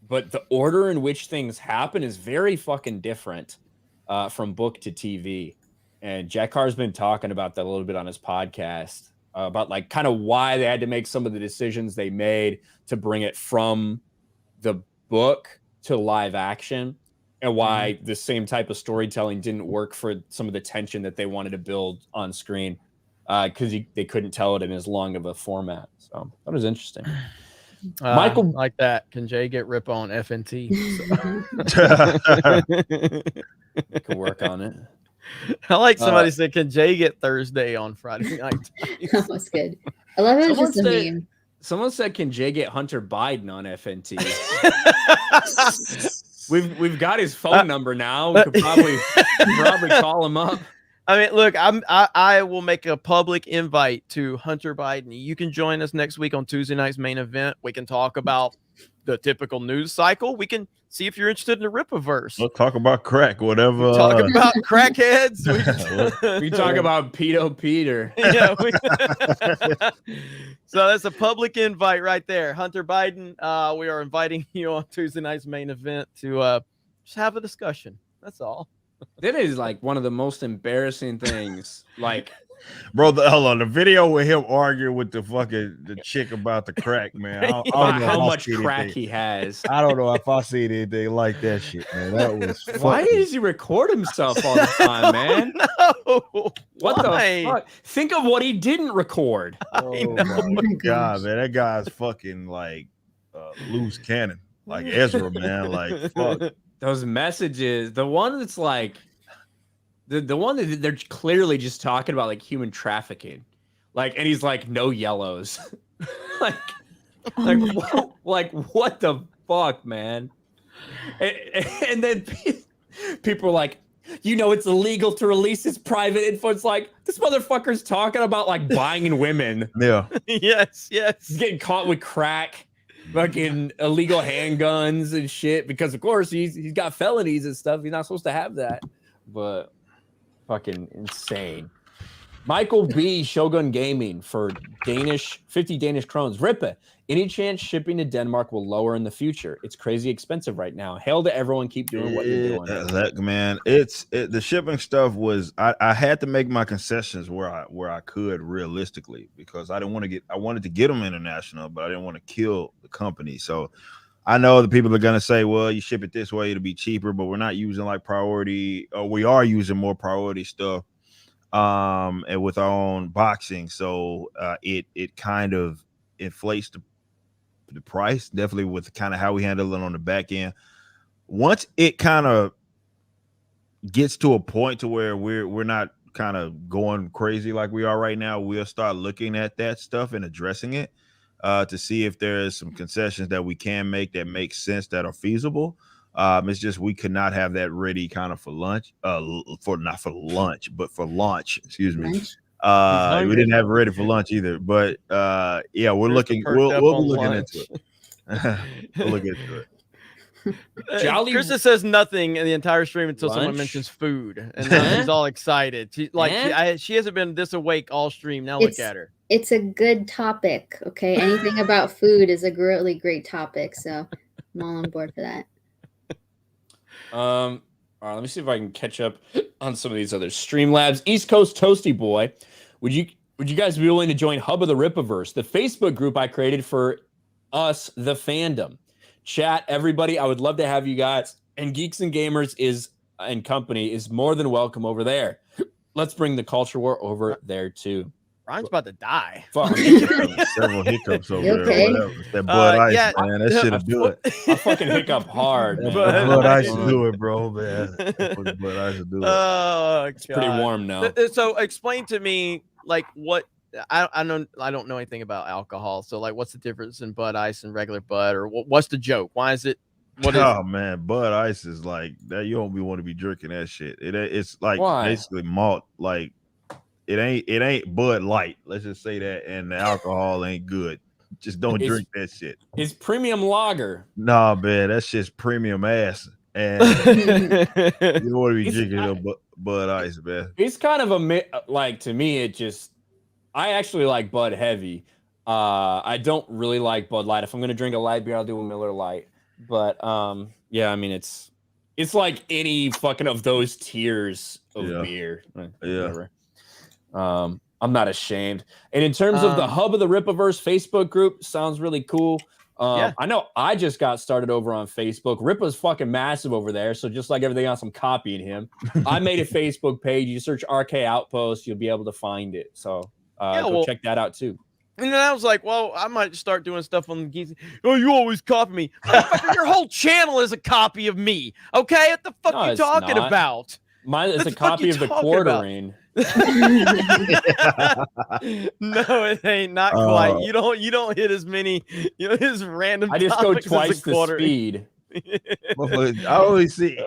But the order in which things happen is very fucking different from book to TV. And Jack Carr's been talking about that a little bit on his podcast about like kind of why they had to make some of the decisions they made to bring it from the book to live action, and why the same type of storytelling didn't work for some of the tension that they wanted to build on screen because they couldn't tell it in as long of a format. So that was interesting. Michael, like that. Can Jay get Rip on FNT? Can work on it. I like somebody said, "Can Jay get Thursday on Friday night?" That was good. I love it. Just a meme. Someone said, "Can Jay get Hunter Biden on FNT?" We've got his phone number now. We could probably call him up. I mean, look, I will make a public invite to Hunter Biden. You can join us next week on Tuesday night's main event. We can talk about the typical news cycle. We can see if you're interested in the Rippaverse. We'll talk about crack, whatever. Talk about crackheads. We talk about Pedo Peter. Yeah. So that's a public invite right there. Hunter Biden, we are inviting you on Tuesday night's main event to just have a discussion. That's all. That is like one of the most embarrassing things. Like, bro, hold on, the video with him arguing with the chick about the crack, man. I don't know how much crack he has. I don't know if I see anything like that shit, man. That was why does he record himself all the time, man? No. What the fuck? Think of what he didn't record. Oh my god, man, that guy's fucking like loose cannon, like Ezra, man. Like fuck. Those messages, the one that's like the one that they're clearly just talking about like human trafficking, like, and he's like, no yellows. like what the fuck, man? And then people are like, you know, it's illegal to release his private info. It's like, this motherfucker's talking about like buying women. Yeah. Yes. He's getting caught with crack. Fucking illegal handguns and shit, because of course he's got felonies and stuff. He's not supposed to have that, but fucking insane. Michael B. Shogun Gaming for 50 Danish krones. Rippa, any chance shipping to Denmark will lower in the future? It's crazy expensive right now. Hail to everyone, keep doing what you're doing. Look, man, the shipping stuff was I had to make my concessions where I could realistically, because I wanted to get them international, but I didn't want to kill the company. So I know the people are gonna say, well, you ship it this way, it'll be cheaper, but we're not using like priority, or we are using more priority stuff and with our own boxing. So it kind of inflates the price, definitely with kind of how we handle it on the back end. Once it kind of gets to a point to where we're not kind of going crazy like we are right now, we'll start looking at that stuff and addressing it to see if there's some concessions that we can make that make sense, that are feasible. It's just we could not have that ready kind of for lunch, not for lunch, but for launch. Excuse me. We didn't have it ready for lunch either. But yeah, we'll be looking into it. We'll look into it. Jolly Krista says nothing in the entire stream until someone lunch? mentions food, and then she's all excited. She hasn't been this awake all stream. Now look at her. It's a good topic. Okay, anything about food is a really great topic. So I'm all on board for that. All right, let me see if I can catch up on some of these other Streamlabs. East Coast Toasty Boy, would you guys be willing to join Hub of the Rippaverse, the Facebook group I created for us, the fandom? Chat, everybody, I would love to have you guys. And Geeks and Gamers and company is more than welcome over there. Let's bring the culture war over there too. Ryan's about to die. Fuck. Several hiccups over okay? there. That Bud Ice, yeah, man. That shit'll do it. I fucking hiccup hard. Man. Bud Ice will do it, bro, man. Bud Ice will do it. Oh, it's pretty warm now. So explain to me, like, what I don't know anything about alcohol. So, like, what's the difference in Bud Ice and regular Bud, or what's the joke? Why is it? Man, Bud Ice is like that. You don't want to be drinking that shit. It's like basically malt. Like it ain't Bud Light. Let's just say that, and the alcohol ain't good. Just don't drink that shit. It's premium lager. Nah, man, that shit's premium ass. And you want to be drinking a Bud Ice, man. It's kind of like, to me, I actually like Bud Heavy. I don't really like Bud Light. If I'm gonna drink a light beer, I'll do a Miller Lite. But yeah, I mean, it's like any fucking of those tiers of beer. Whatever. I'm not ashamed. And in terms of the Hub of the Rippaverse Facebook group, sounds really cool. I know I just got started over on Facebook. Rippa's fucking massive over there. So just like everything else, I'm copying him. I made a Facebook page. You search RK Outpost, you'll be able to find it. So go check that out too. And then I was like, well, I might start doing stuff on the Geeks. Oh, you always copy me. Your whole channel is a copy of me. Okay? What the fuck are you talking about? Mine is a copy of the quartering. No, it ain't, not quite. You don't hit as many, his random. I just go twice the speed. I always see.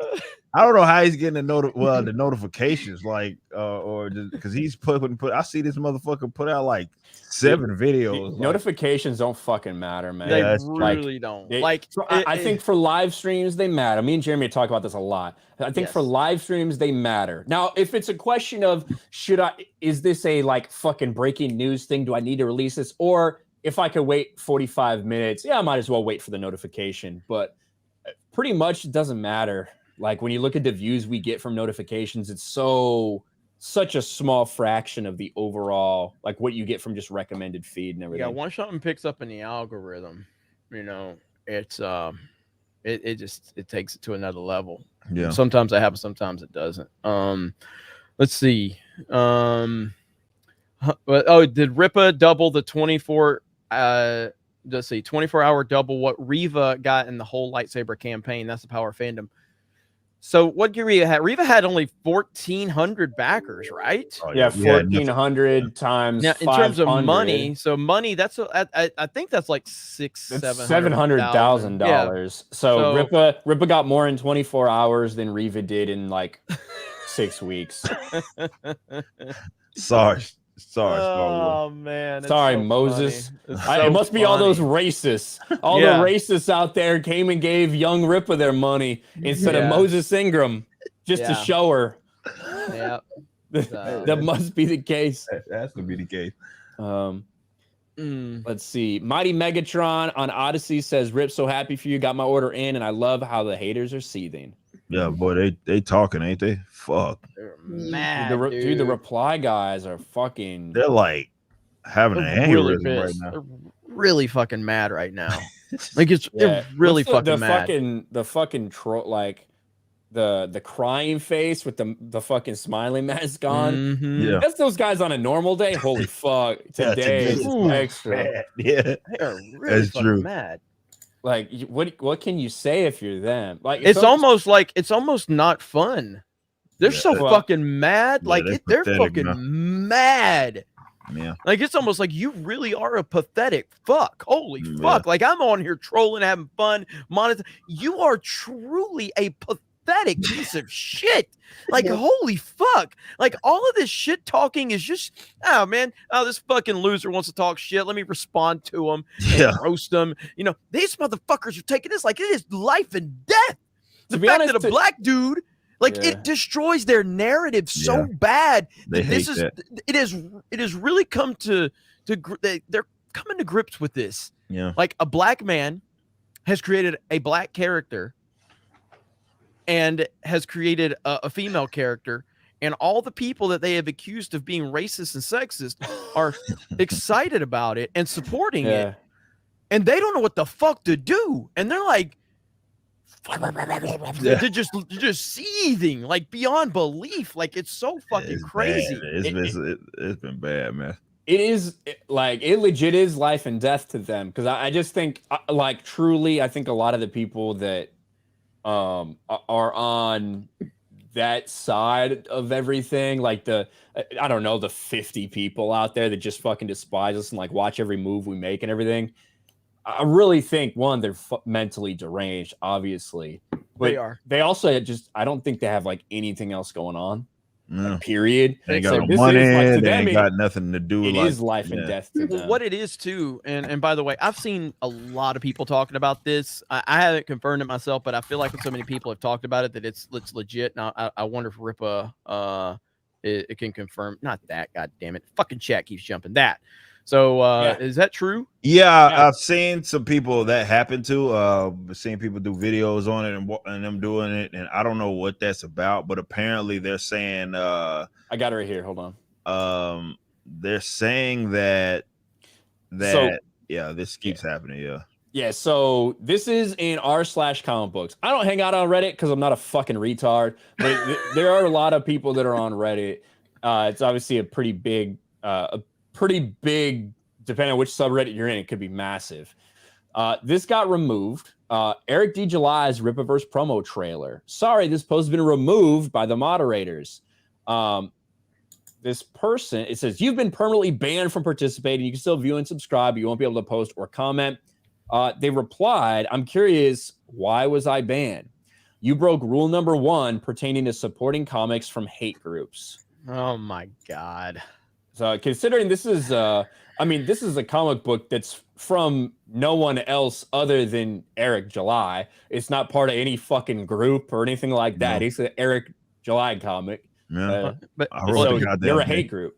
I don't know how he's getting the notifications, like, or because he's put. I see this motherfucker put out like 7 videos. Notifications don't fucking matter, man. They really don't. I think for live streams they matter. Me and Jeremy talk about this a lot. I think for live streams they matter. Now, if it's a question of is this a like fucking breaking news thing? Do I need to release this? Or if I could wait 45 minutes, I might as well wait for the notification. But pretty much it doesn't matter. Like when you look at the views we get from notifications, it's such a small fraction of the overall, like what you get from just recommended feed and everything. Yeah, once something picks up in the algorithm, it's it takes it to another level. Yeah. Sometimes it happens, sometimes it doesn't. Let's see. Did Rippa double the 24 let's see, 24-hour double what Riva got in the whole lightsaber campaign? That's the power of fandom. So what did Riva have? Riva had only 1,400 backers, right? Oh, yeah, 1,400 times. Now, in terms of money, so money, that's I think that's like $700,000. Yeah. So Rippa got more in 24 hours than Riva did in like 6 weeks. Sorry. Oh man! Sorry, so Moses. So it must be all those racists. All the racists out there came and gave young Rippa their money instead of Moses Ingram just to show her. Yeah, that must be the case. That has to be the case. Let's see. Mighty Megatron on Odyssey says, "Rip, so happy for you. Got my order in, and I love how the haters are seething." Yeah, boy, they talking, ain't they? Fuck. They're mad, dude. The reply guys are fucking. They're like having an aneurysm right now. They're really fucking mad right now. Like they're really fucking mad. The fucking troll, like the crying face with the fucking smiley mask on. Mm-hmm. Yeah, that's those guys on a normal day. Holy fuck! Today is extra. Bad. Yeah, they are really fucking mad. Like what can you say if you're them? Like it's almost not fun. They're so fucking mad. Like they're fucking mad. Yeah. Like it's almost like you really are a pathetic fuck. Holy fuck. Like I'm on here trolling, having fun, you are truly a pathetic piece of shit. Like holy fuck. Like all of this shit talking is just this fucking loser wants to talk shit. Let me respond to him and roast them. These motherfuckers are taking this like it is life and death. The fact that a black dude, like, it destroys their narrative so bad that it has really come they're coming to grips with this. Yeah. Like, a black man has created a black character and has created a female character, and all the people that they have accused of being racist and sexist are excited about it and supporting it, and they don't know what the fuck to do, and they're like, they're just seething like beyond belief. Like, it's so fucking crazy. It's been bad, man. It is like, it legit is life and death to them, because I just think, like, truly, I think a lot of the people that are on that side of everything, like I don't know, the 50 people out there that just fucking despise us and like watch every move we make and everything. I really think, one, they're mentally deranged, obviously, but they also I don't think they have like anything else going on. Period. They ain't got no money. They ain't got nothing to do. It is life and death to them. What it is too, and by the way, I've seen a lot of people talking about this. I haven't confirmed it myself, but I feel like so many people have talked about it that it's legit. Now I wonder if Rippa it can confirm. Not that, god damn it, fucking chat keeps jumping that. So is that true? Yeah, I've seen some people that happen to. Seen people do videos on it and them doing it, and I don't know what that's about, but apparently they're saying. I got it right here. Hold on. They're saying that this keeps happening. Yeah, so this is in r/comic books. I don't hang out on Reddit because I'm not a fucking retard, but there are a lot of people that are on Reddit. It's obviously a pretty big, depending on which subreddit you're in, it could be massive. This got removed. Eric D. July's Rippaverse promo trailer. Sorry, this post has been removed by the moderators. This person, it says, you've been permanently banned from participating. You can still view and subscribe, but you won't be able to post or comment. They replied, I'm curious, why was I banned? You broke rule number 1 pertaining to supporting comics from hate groups. Oh my God. So considering this is, this is a comic book that's from no one else other than Eric July. It's not part of any fucking group or anything like that. It's an Eric July comic. Yeah, but they're a hate group.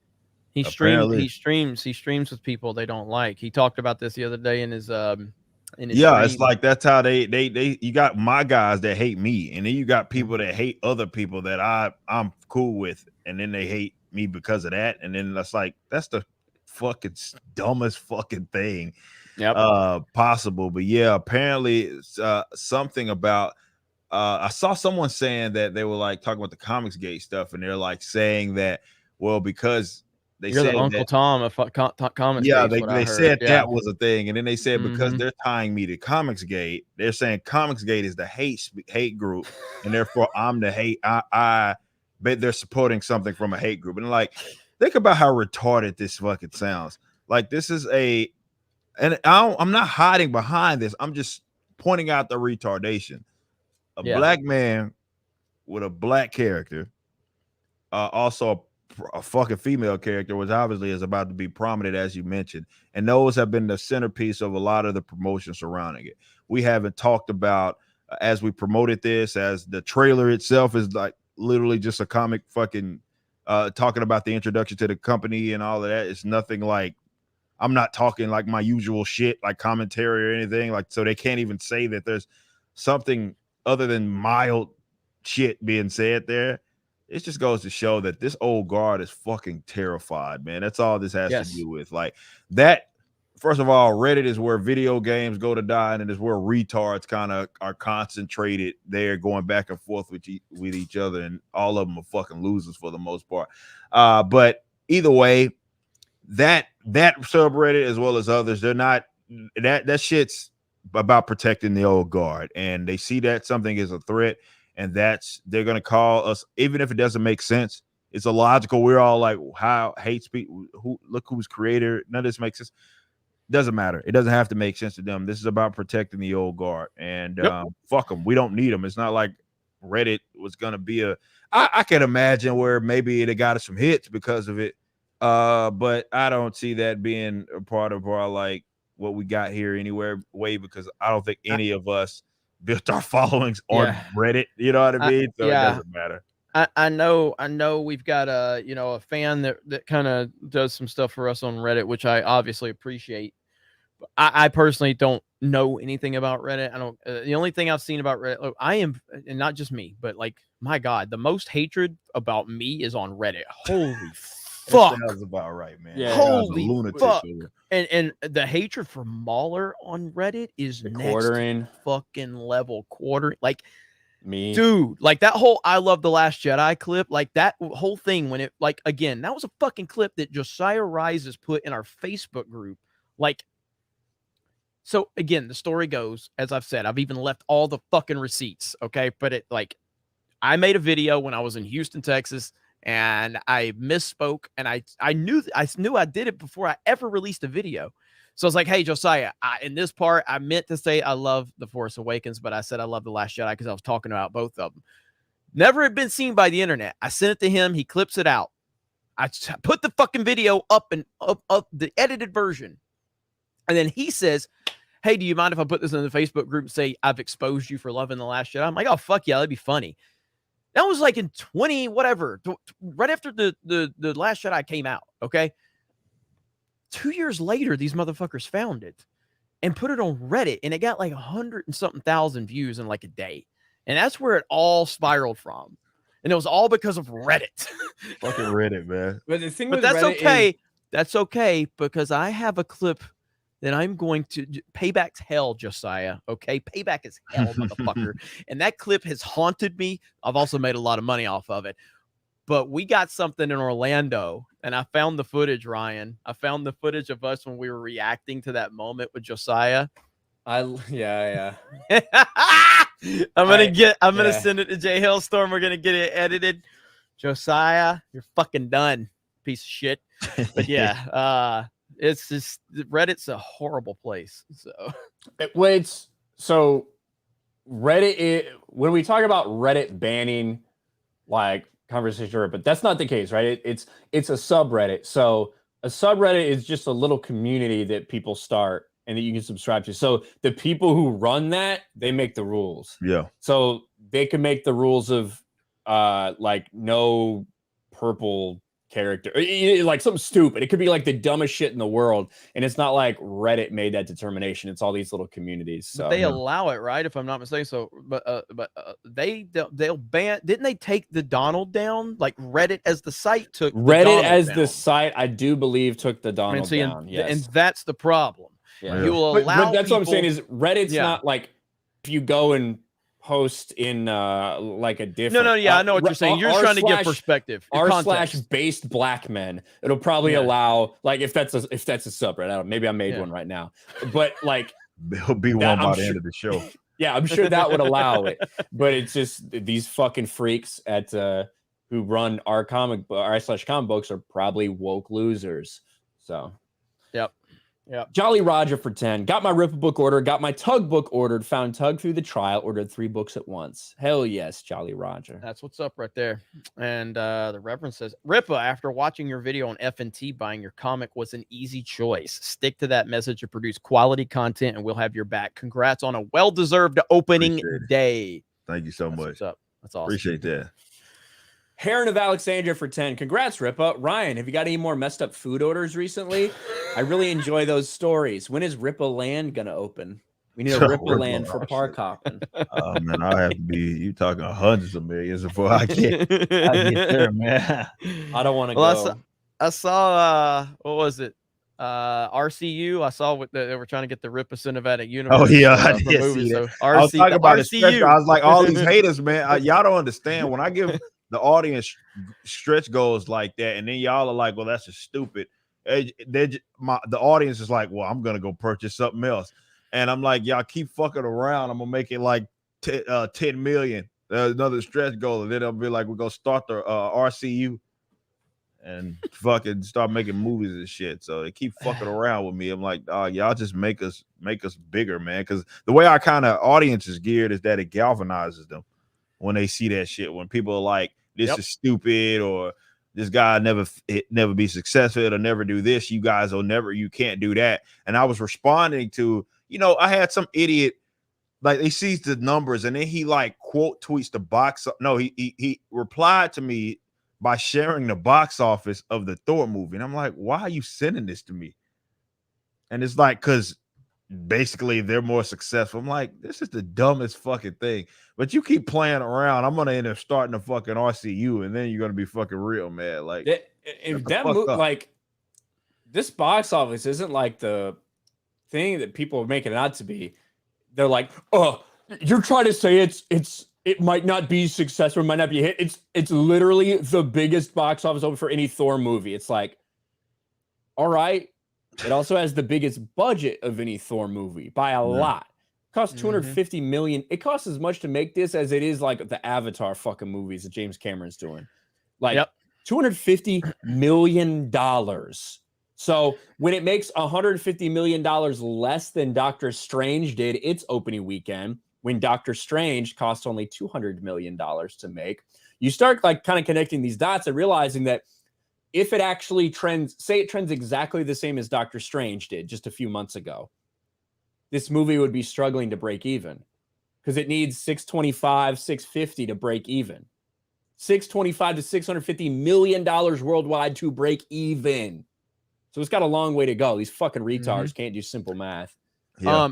He streams with people they don't like. He talked about this the other day in his it's like that's how they you got my guys that hate me, and then you got people that hate other people that I'm cool with, and then they hate me because of that, and then that's the fucking dumbest fucking thing possible. But yeah, apparently it's something about I saw someone saying that they were like talking about the Comics Gate stuff, and they're like saying that, well, because you're the Uncle Tom of Comics. Yeah, they said that was a thing, and then they said because they're tying me to Comics Gate, they're saying Comics Gate is the hate group, and therefore I'm the hate. I bet they're supporting something from a hate group, and like, think about how retarded this fucking sounds. Like, this is and I'm not hiding behind this. I'm just pointing out the retardation. A black man with a black character, also a fucking female character, which obviously is about to be prominent, as you mentioned, and those have been the centerpiece of a lot of the promotion surrounding it. We haven't talked about as we promoted this, as the trailer itself is like literally just a comic fucking talking about the introduction to the company and all of that. It's nothing like, I'm not talking like my usual shit, like commentary or anything, like, so they can't even say that there's something other than mild shit being said there. It just goes to show that this old guard is fucking terrified, man. That's all this has to do with. Like, that, first of all, Reddit is where video games go to die, and it is where retards kind of are concentrated there, going back and forth with each other, and all of them are fucking losers for the most part. But either way, that subreddit as well as others, they're not, that shit's about protecting the old guard, and they see that something is a threat, and they're gonna call us, even if it doesn't make sense. It's illogical. We're all like, how hate speech? Look who's creator. None of this makes sense. Doesn't matter. It doesn't have to make sense to them. This is about protecting the old guard, and fuck them. We don't need them. It's not like Reddit was gonna be I can imagine where maybe they got us some hits because of it, but I don't see that being a part of our, like, what we got here anywhere way, because I don't think any of us built our followings on Reddit. You know what I mean? So it doesn't matter. I know we've got a fan that kind of does some stuff for us on Reddit, which I obviously appreciate. I personally don't know anything about Reddit. I don't. The only thing I've seen about Reddit, and not just me, but like, my God, the most hatred about me is on Reddit. Holy fuck! That sounds about right, man. Yeah, holy fuck! And the hatred for Mahler on Reddit is quartering fucking level quartering. Like, me, dude, like that whole "I love the Last Jedi" clip, like that whole thing when it, like, again, that was a fucking clip that Josiah Rises put in our Facebook group, like. So again, the story goes, as I've said, I've even left all the fucking receipts. Okay. But I made a video when I was in Houston, Texas, and I misspoke. And I knew I did it before I ever released a video. So I was like, hey, Josiah, in this part, I meant to say I love The Force Awakens, but I said I love The Last Jedi because I was talking about both of them. Never had been seen by the internet. I sent it to him. He clips it out. I put the fucking video up the edited version. And then he says, hey, do you mind if I put this in the Facebook group and say I've exposed you for loving The Last Jedi? I'm like, oh, fuck yeah, that'd be funny. That was like in 20, whatever, right after the Last Jedi came out, okay? 2 years later, these motherfuckers found it and put it on Reddit, and it got like 100 and something thousand views in like a day. And that's where it all spiraled from. And it was all because of Reddit. Fucking Reddit, man. But the thing but with that's Reddit okay. is... That's okay, because I have a clip that I'm going to payback's hell, Josiah. Okay, payback is hell, motherfucker. And that clip has haunted me. I've also made a lot of money off of it. But we got something in Orlando, and I found the footage, Ryan. I found the footage of us when we were reacting to that moment with Josiah. Yeah. I'm gonna send it to J Hellstorm. We're gonna get it edited. Josiah, you're fucking done, piece of shit. But yeah, it's just Reddit's a horrible place. So Reddit, when we talk about Reddit banning like conversation, but that's not the case, right? It's a subreddit. So a subreddit is just a little community that people start and that you can subscribe to. So the people who run that, they make the rules. Yeah. So they can make the rules of like no purple character, like something stupid. It could be like the dumbest shit in the world, and it's not like Reddit made that determination. It's all these little communities. So but they allow it, right? If I'm not mistaken. So, but they'll ban. Didn't they take the Donald down? Like Reddit as the site took Reddit as the site, I do believe, took the Donald down. Yes, and that's the problem. Yeah. You will allow. But that's what I'm saying is Reddit's not like if you go and post in like a different I know what you're saying. You're trying to get perspective. r/based black men. It'll probably allow, like, if that's a subreddit. I don't know, maybe I made one right now, but like there'll be one by the end of the show. Yeah, I'm sure that would allow it, but it's just these fucking freaks at who run r/comic books are probably woke losers. So yeah. Jolly Roger for 10. Got my Rippa book order. Got my Tug book ordered. Found Tug through the trial. Ordered 3 books at once. Hell yes, Jolly Roger. That's what's up right there. And the Reverend says, Rippa, after watching your video on F&T, buying your comic was an easy choice. Stick to that message and produce quality content, and we'll have your back. Congrats on a well-deserved opening day. Thank you so much. What's up? That's awesome. Appreciate that. Heron of Alexandria for 10. Congrats, Rippa. Ryan, have you got any more messed up food orders recently? I really enjoy those stories. When is Rippa Land gonna open? We need a Rippa Land for park hopping. Oh man, I have to be. You talking hundreds of millions before I get there, man. I don't want to go. I saw what was it? RCU. I saw what they were trying to get the Rippa Cinematic Universe. Oh yeah, I did see so that. I was talking about RCU. I was like, all these haters, man. Y'all don't understand. When I give the audience stretch goals like that, and then y'all are like, well, that's just stupid. The audience is like, well, I'm gonna go purchase something else, and I'm like, y'all keep fucking around. I'm gonna make it like 10 million, another stretch goal, and then they'll be like, we're gonna start the RCU and fucking start making movies and shit. So they keep fucking around with me. I'm like, y'all just make us bigger, man. Because the way our kind of audience is geared is that it galvanizes them when they see that shit. When people are like, this is stupid, or this guy never be successful, it'll never do this, you guys will never, you can't do that. And I was responding to, I had some idiot like he sees the numbers and then he like quote tweets the box. No, he replied to me by sharing the box office of the Thor movie. And I'm like, why are you sending this to me? And it's like, because basically they're more successful. I'm like, this is the dumbest fucking thing. But you keep playing around, I'm gonna end up starting a fucking RCU, and then you're gonna be fucking real mad. Like, if that like this box office isn't like the thing that people are making it out to be. They're like, oh, you're trying to say it might not be successful, it might not be a hit. It's literally the biggest box office open for any Thor movie. It's like, all right. It also has the biggest budget of any Thor movie by a lot. It costs $250 million. It costs as much to make this as it is like the Avatar fucking movies that James Cameron's doing. Like $250 million. So when it makes $150 million less than Doctor Strange did its opening weekend, when Doctor Strange cost only $200 million to make, you start like kind of connecting these dots and realizing that if it actually trends, say it trends exactly the same as Doctor Strange did just a few months ago, this movie would be struggling to break even because it needs 625, 650 to break even. 625 to $650 million worldwide to break even. So it's got a long way to go. These fucking retards can't do simple math. Yeah.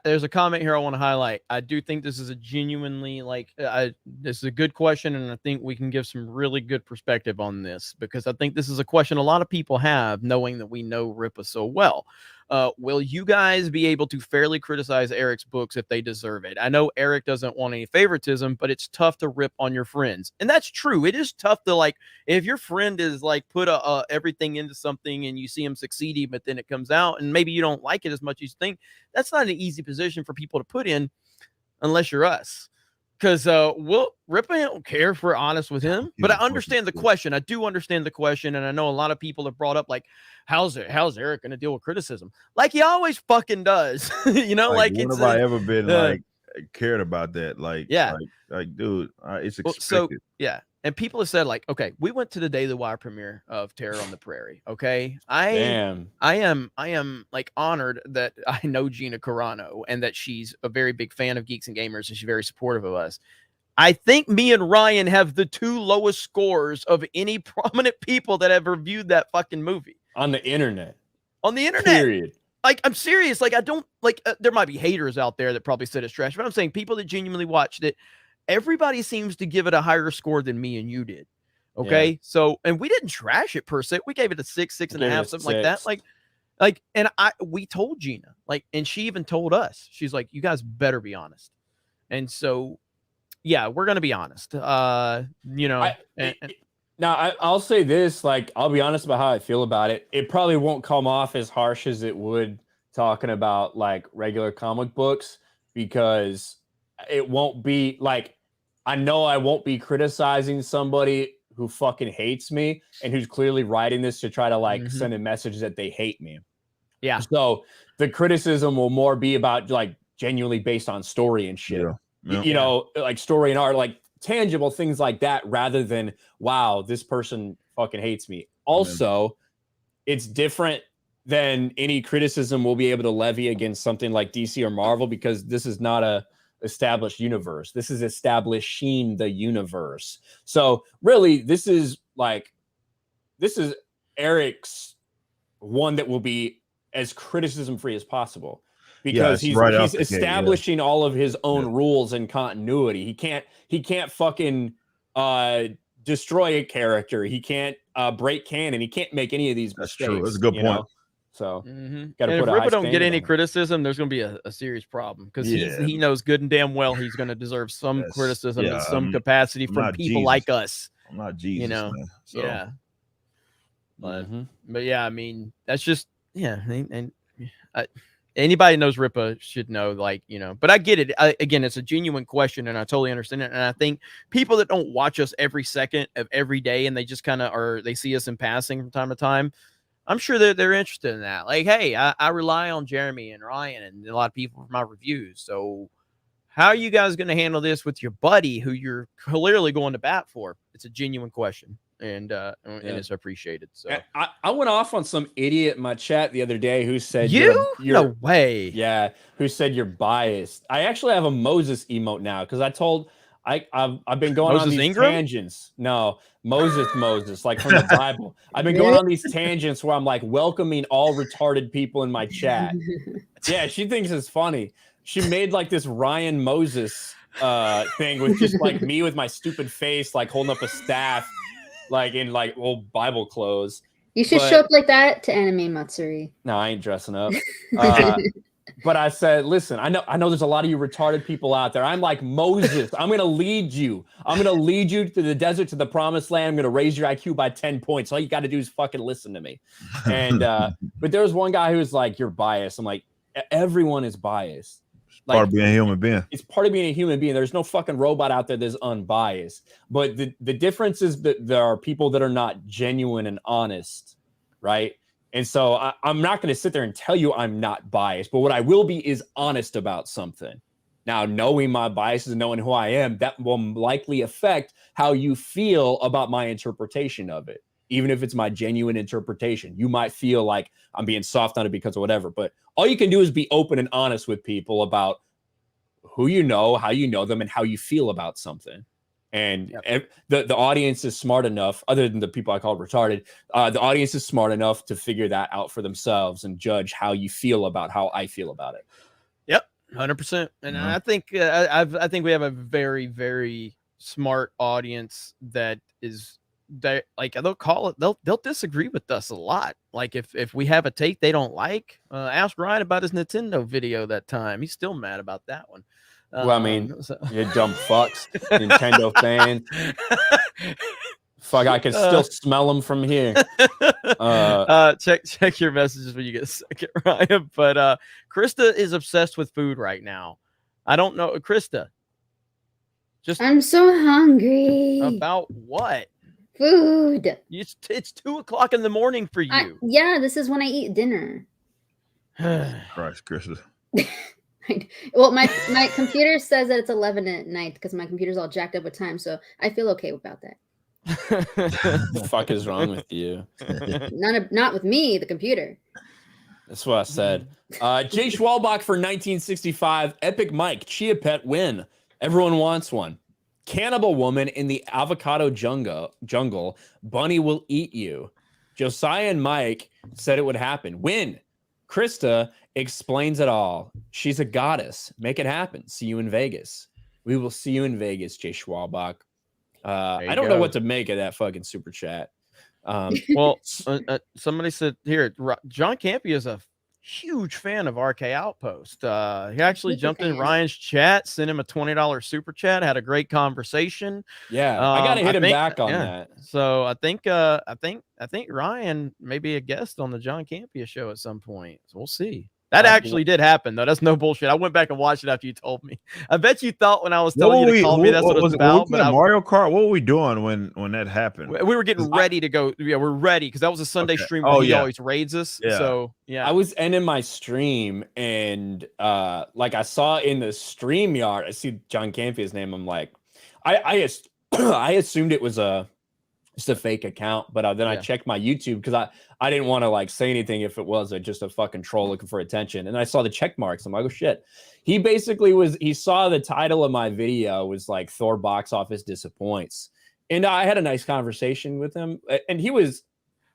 There's a comment here I want to highlight. I do think this is a genuinely this is a good question, and I think we can give some really good perspective on this because I think this is a question a lot of people have, knowing that we know Rippa so well. Will you guys be able to fairly criticize Eric's books if they deserve it? I know Eric doesn't want any favoritism, but it's tough to rip on your friends, and that's true. It is tough to like if your friend is like put everything into something and you see him succeeding, but then it comes out and maybe you don't like it as much as you think. That's not an easy position for people to put in unless you're us. Because Rippa don't care if we're honest with him. But I understand the question. I do understand the question. And I know a lot of people have brought up, like, how's Eric going to deal with criticism? Like he always fucking does. You know, like when it's have I ever been like cared about that? Like, like dude, it's expected. So, yeah. And people have said, like, okay, we went to the Daily Wire premiere of Terror on the Prairie. Okay. I am like honored that I know Gina Carano and that she's a very big fan of Geeks and Gamers and she's very supportive of us. I think me and Ryan have the 2 lowest scores of any prominent people that have reviewed that fucking movie. On the internet. On the internet. Period. Like, I'm serious. Like, I don't, like, there might be haters out there that probably said it's trash, but I'm saying people that genuinely watched it, everybody seems to give it a higher score than me and you did. Okay. Yeah. So, and we didn't trash it per se. We gave it a 6, 6.5, something like that. And we told Gina, like, and she even told us, she's like, you guys better be honest. And so, yeah, we're going to be honest. You know, I'll say this, like, I'll be honest about how I feel about it. It probably won't come off as harsh as it would talking about like regular comic books because it won't be like, I know I won't be criticizing somebody who fucking hates me and who's clearly writing this to try to like send a message that they hate me. Yeah. So the criticism will more be about like genuinely based on story and shit. You know, like story and art, like tangible things like that, rather than, wow, this person fucking hates me. Also, it's different than any criticism we'll be able to levy against something like DC or Marvel because this is not a established universe. This is establishing the universe. So really, this is Eric's one that will be as criticism free as possible because he's establishing all of his own rules and continuity. He can't fucking destroy a character. He can't break canon. He can't make any of these mistakes. True. That's a good point. Know? So got to put. If Rippa don't get any criticism, there's going to be a serious problem because he knows good and damn well he's going to deserve some criticism in some capacity from people like us. I'm not Jesus, you know. Man, so. But yeah, I mean that's just and anybody knows Rippa should know, like, you know. But I get it. Again, it's a genuine question, and I totally understand it. And I think people that don't watch us every second of every day, and they just kind of they see us in passing from time to time. I'm sure they're interested in that. Like, hey, I rely on Jeremy and Ryan and a lot of people for my reviews. So how are you guys going to handle this with your buddy who you're clearly going to bat for? It's a genuine question. and it's appreciated. So I went off on some idiot in my chat the other day who said you're no way. Yeah, who said you're biased. I actually have a Moses emote now because I've been going Moses on these Ingram? tangents. No, Moses, like from the Bible. I've been going on these tangents where I'm like welcoming all retarded people in my chat. Yeah, she thinks it's funny. She made like this Ryan Moses thing with just like me with my stupid face, like holding up a staff, like in like old Bible clothes. You should show up like that to Anime Matsuri. No, I ain't dressing up. But I said, listen, I know there's a lot of you retarded people out there. I'm like Moses. I'm going to lead you. I'm going to lead you to the desert, to the promised land. I'm going to raise your IQ by 10 points. All you got to do is fucking listen to me. And, but there was one guy who was like, you're biased. I'm like, everyone is biased. Like, part of being a human being. It's part of being a human being. There's no fucking robot out there that's unbiased. But the difference is that there are people that are not genuine and honest, right? And so I'm not going to sit there and tell you I'm not biased, but what I will be is honest about something. Now, knowing my biases and knowing who I am, that will likely affect how you feel about my interpretation of it. Even if it's my genuine interpretation, you might feel like I'm being soft on it because of whatever, but all you can do is be open and honest with people about who you know, how you know them, and how you feel about something. And the audience is smart enough, other than the people I call retarded, the audience is smart enough to figure that out for themselves and judge how you feel about how I feel about it. Yep, 100%. And I think I think we have a very, very smart audience that is like they'll disagree with us a lot. Like if we have a take they don't like, ask Ryan about his Nintendo video that time. He's still mad about that one. Well, I mean, you dumb fucks, Nintendo fans. Fuck, I can still smell them from here. Check your messages when you get a second, Ryan. But Krista is obsessed with food right now. I don't know, Krista. I'm so hungry. About what? Food. It's 2:00 in the morning for you. Yeah, this is when I eat dinner. Christ, Krista. Well, my computer says that it's 11 at night because my computer's all jacked up with time, so I feel okay about that. The fuck is wrong with you? Not with me, the computer. That's what I said. Jay Schwalbach for 1965. Epic Mike, Chia Pet win. Everyone wants one. Cannibal woman in the avocado jungle. Bunny will eat you. Josiah and Mike said it would happen. Win. Krista explains it all. She's a goddess. Make it happen. See you in Vegas. We will see you in Vegas, Jay Schwalbach. I don't know what to make of that fucking super chat. Well, somebody said here, John Campy is a huge fan of RK Outpost. He actually jumped in Ryan's chat, sent him a $20 super chat, had a great conversation. Yeah, I gotta hit him back on that. So I think Ryan may be a guest on the John Campia show at some point. So we'll see. That actually did happen, though. That's no bullshit. I went back and watched it after you told me. I bet you thought when I was telling you to call me, that's what it was about. But Mario Kart, what were we doing when that happened? We were getting ready to go. Yeah, we're ready because that was a Sunday stream where he always raids us. Yeah. So yeah, I was ending my stream and like I saw in the stream yard, I see John Canfia's name. I'm like, I assumed it was just a fake account, but then I checked my YouTube because I didn't want to like say anything if it was just a fucking troll looking for attention. And I saw the check marks. I'm like, oh shit. He basically he saw the title of my video was like Thor box office disappoints. And I had a nice conversation with him and he was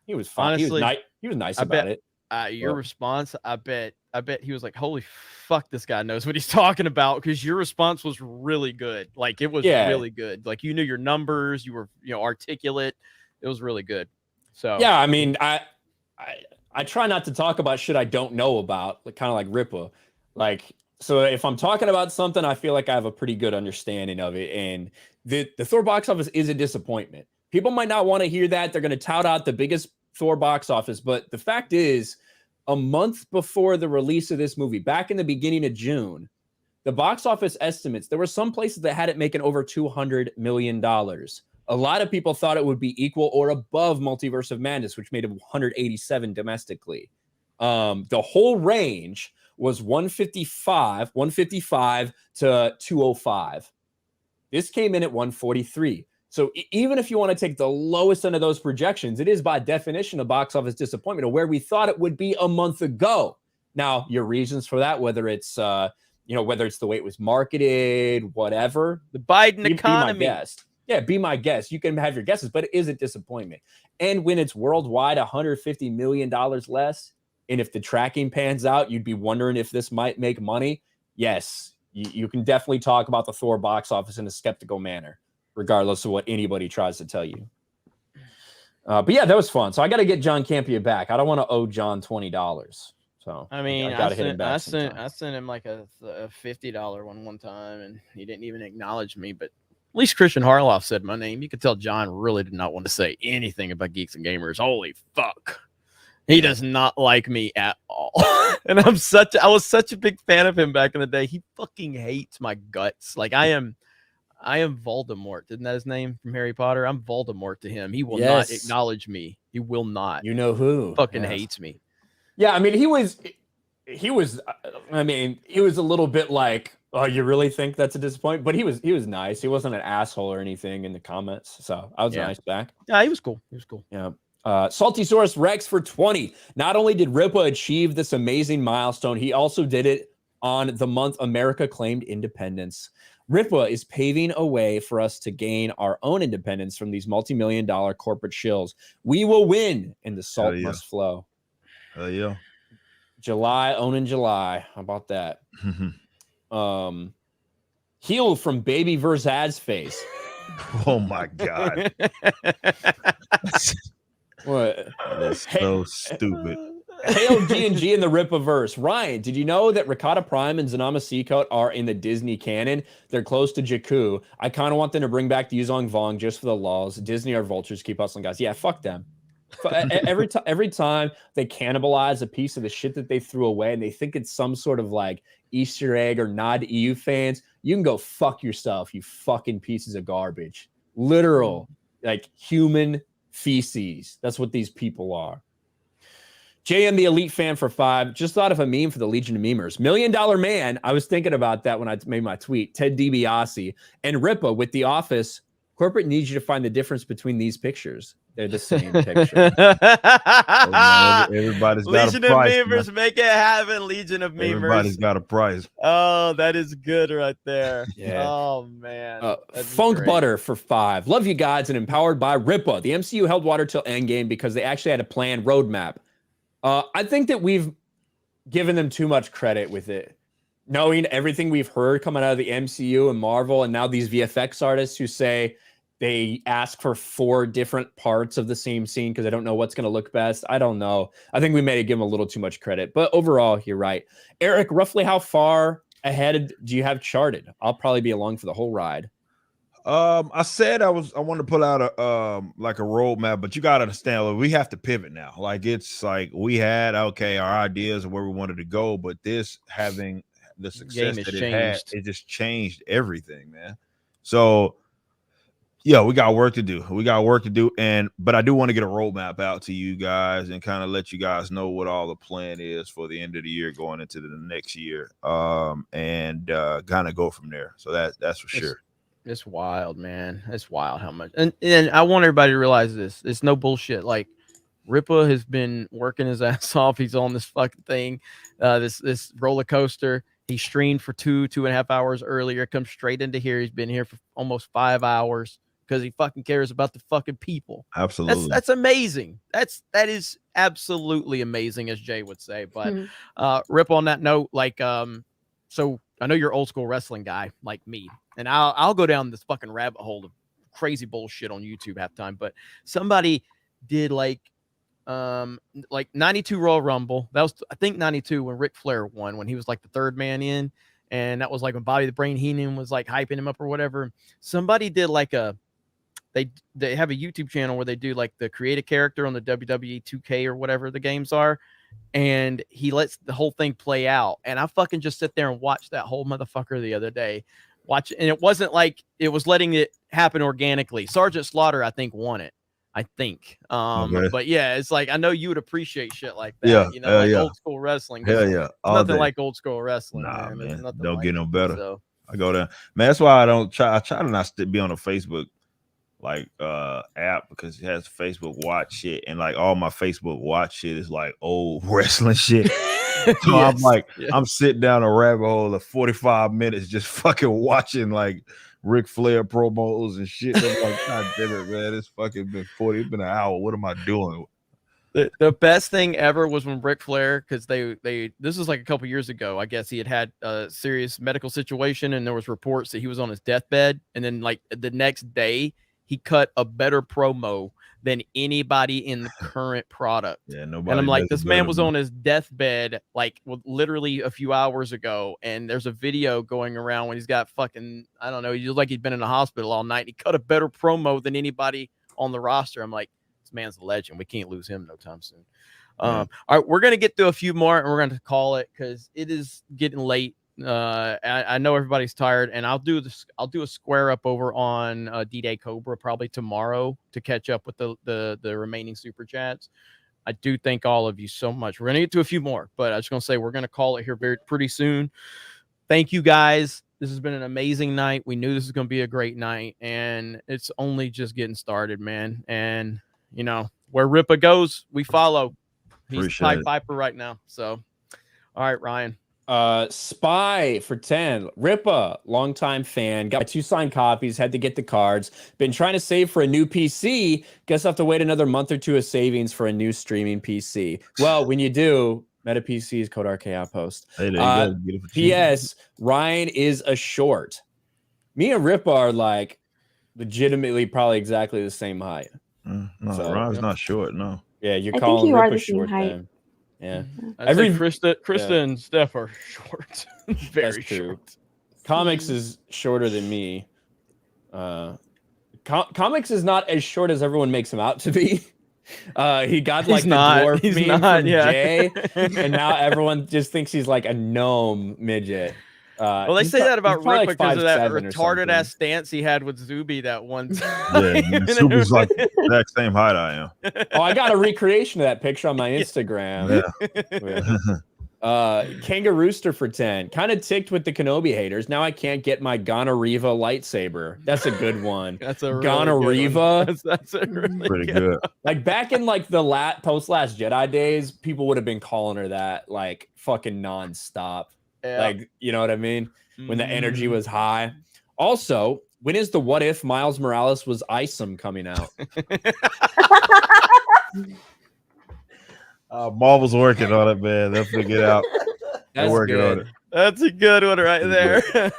fine. Honestly, he was nice about it. Your response, I bet he was like, holy fuck, this guy knows what he's talking about, because your response was really good. Like it was really good. Like you knew your numbers, you were articulate. It was really good. So yeah, I mean, I try not to talk about shit I don't know about, like kind of like Rippa. Like, so if I'm talking about something, I feel like I have a pretty good understanding of it. And the Thor box office is a disappointment. People might not want to hear that. They're going to tout out the biggest Thor box office, but the fact is, a month before the release of this movie, back in the beginning of June, the box office estimates, there were some places that had it making over $200 million. A lot of people thought it would be equal or above Multiverse of Madness, which made it 187 domestically. The whole range was 155 to 205. This came in at 143. So even if you want to take the lowest end of those projections, it is by definition a box office disappointment of where we thought it would be a month ago. Now, your reasons for that, whether it's whether it's the way it was marketed, whatever, the Biden economy. Be my guest. Yeah, be my guest. You can have your guesses, but it is a disappointment. And when it's worldwide $150 million less, and if the tracking pans out, you'd be wondering if this might make money. Yes, you can definitely talk about the Thor box office in a skeptical manner, regardless of what anybody tries to tell you. But yeah, that was fun. So I got to get John Campia back. I don't want to owe John $20. So I mean, I got to hit him back. I sent him like a $50 one time, and he didn't even acknowledge me. But at least Christian Harloff said my name. You could tell John really did not want to say anything about Geeks and Gamers. Holy fuck. He does not like me at all. And I was such a big fan of him back in the day. He fucking hates my guts. Like I am Voldemort. Isn't that his name from Harry Potter? I'm Voldemort to him. He will not acknowledge me. He will not. You know who fucking hates me. Yeah, I mean, he was a little bit like, oh, you really think that's a disappointment? But he was nice. He wasn't an asshole or anything in the comments. So I was nice back. Yeah, he was cool. Yeah. Salty Source Rex for 20. Not only did Rippa achieve this amazing milestone, he also did it on the month America claimed independence. Rippa is paving a way for us to gain our own independence from these multi-million-dollar corporate shills. We will win, and the salt must flow. Hell yeah. July, owning July. How about that? Heal from Baby Verzad's face. Oh my God. What? That's so stupid. Hail G&G in the Rippaverse. Ryan, did you know that Ricotta Prime and Zanama Seacoat are in the Disney canon? They're close to Jakku. I kind of want them to bring back the Yuzong Vong just for the laws. Disney are vultures. Keep hustling, guys. Yeah, fuck them. Every time they cannibalize a piece of the shit that they threw away and they think it's some sort of like Easter egg or nod to EU fans, you can go fuck yourself, you fucking pieces of garbage. Literal, like human feces. That's what these people are. JM the Elite Fan for 5. Just thought of a meme for the Legion of Memers. $1 Million Man. I was thinking about that when I made my tweet. Ted DiBiase and Rippa with The Office. Corporate needs you to find the difference between these pictures. They're the same picture. Everybody's got Legion a price. of Memers, make it happen. Legion of Memers. Everybody's got a price. Oh, that is good right there. Yeah. Oh man. Funk Butter for 5. Love you guys and empowered by Rippa. The MCU held water till Endgame because they actually had a planned roadmap. I think that we've given them too much credit with it. Knowing everything we've heard coming out of the MCU and Marvel, and now these VFX artists who say they ask for 4 different parts of the same scene because they don't know what's going to look best. I don't know. I think we may have given them a little too much credit. But overall, you're right. Eric, roughly how far ahead do you have charted? I'll probably be along for the whole ride. I said I wanted to pull out a like a roadmap, but you gotta understand, we have to pivot now. Like it's like we had our ideas of where we wanted to go, but this having the success that it had, it just changed everything, man. So yeah, we got work to do. But I do want to get a roadmap out to you guys and kind of let you guys know what all the plan is for the end of the year going into the next year. And kind of go from there. So that's for sure. It's wild, man. It's wild how much. And I want everybody to realize this. It's no bullshit. Like Rippa has been working his ass off. He's on this fucking thing, this roller coaster. He streamed for 2.5 hours earlier, comes straight into here. He's been here for almost 5 hours because he fucking cares about the fucking people. Absolutely. That's amazing. That is absolutely amazing, as Jay would say. But Rippa, on that note, like so I know you're an old school wrestling guy like me, and I'll go down this fucking rabbit hole of crazy bullshit on YouTube half time. But somebody did like 92 Royal Rumble. That was, I think, 92 when Ric Flair won, when he was like the third man in, and that was like when Bobby the Brain Heenan was like hyping him up or whatever. Somebody did like they have a YouTube channel where they do like the create a character on the WWE 2K or whatever the games are, and he lets the whole thing play out. And I fucking just sit there and watch that whole motherfucker the other day. And it wasn't like it was letting it happen organically. Sergeant Slaughter, I think, won it. I think. But yeah, it's like I know you would appreciate shit like that. Yeah, you know, like old school wrestling. Hell yeah. Nothing like old school wrestling. Nah, man. Don't like get no better. So. I go there. Man, that's why I try to not be on the Facebook app because it has Facebook Watch shit, and like all my Facebook Watch shit is like old wrestling shit. So I'm like, I'm sitting down a rabbit hole of 45 minutes just fucking watching like Ric Flair promos and shit. I'm like, God damn it, man, it's fucking been 40. It's been an hour. What am I doing? The best thing ever was when Ric Flair, because they this was like a couple years ago. I guess he had a serious medical situation, and there was reports that he was on his deathbed. And then like the next day, he cut a better promo than anybody in the current product. Yeah, nobody. And I'm like, this man was on his deathbed like literally a few hours ago, and there's a video going around when he's got fucking, I don't know, he looks like he'd been in the hospital all night. He cut a better promo than anybody on the roster. I'm like, this man's a legend. We can't lose him no time soon. All right, we're gonna get through a few more, and we're gonna call it because it is getting late. I know everybody's tired, and I'll do a square up over on D-Day Cobra probably tomorrow to catch up with the remaining super chats. I do thank all of you so much. We're gonna get to a few more, but I was gonna say we're gonna call it here pretty soon. Thank you guys. This has been an amazing night. We knew this was gonna be a great night, and it's only just getting started, man. And you know where Rippa goes, we follow. He's Pied Piper right now. So, all right, Ryan. Spy for 10. Rippa, longtime fan. Got 2 signed copies. Had to get the cards. Been trying to save for a new PC. Guess I'll have to wait another month or 2 of savings for a new streaming PC. Well, when you do, Meta PCs, code RK Outpost. Hey, there you go. P.S. Ryan is a short. Me and Rippa are like legitimately probably exactly the same height. No, so, Ryan's not short. No. Yeah, you're calling Rippa short then. Yeah, Krista and Steph are short. Very short. Comics is shorter than me. Comics is not as short as everyone makes him out to be. He got like the dwarf meme from Jay, and now everyone just thinks he's like a gnome midget. Well, they say that about Rick because of that retarded ass stance he had with Zuby that one time. Yeah, Zuby's like the exact same height I am. Oh, I got a recreation of that picture on my Instagram. Kanga Rooster for 10. Kind of ticked with the Kenobi haters. Now I can't get my Gonariva lightsaber. That's a good one. That's a really Gonariva. That's a really pretty good. Like back in like the post Last Jedi days, people would have been calling her that like fucking nonstop. Yeah. Like, you know what I mean? When the energy was high. Also, when is the What If Miles Morales was Isom coming out? Marvel's working on it, man. They'll figure it out. They're working on it. That's a good one right there.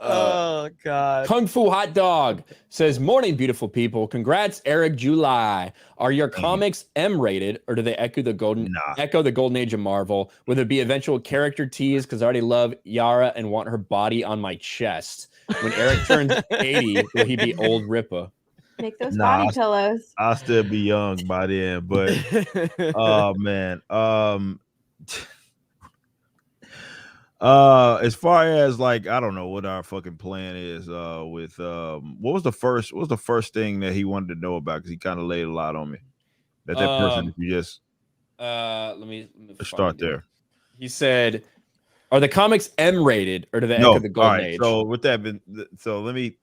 Oh, God. Kung Fu Hot Dog says, morning, beautiful people. Congrats, Eric July. Are your comics M-rated, or do they echo the golden age of Marvel? Will there be eventual character tease? Because I already love Yara and want her body on my chest. When Eric turns 80, will he be old Rippa? Make those body pillows. I'll still be young by then, but oh man. As far as like, I don't know what our fucking plan is with what was the first thing that he wanted to know about, because he kind of laid a lot on me. That person, if you just let me start there. He said, are the comics M-rated, or do they echo the golden age? So with that, let me.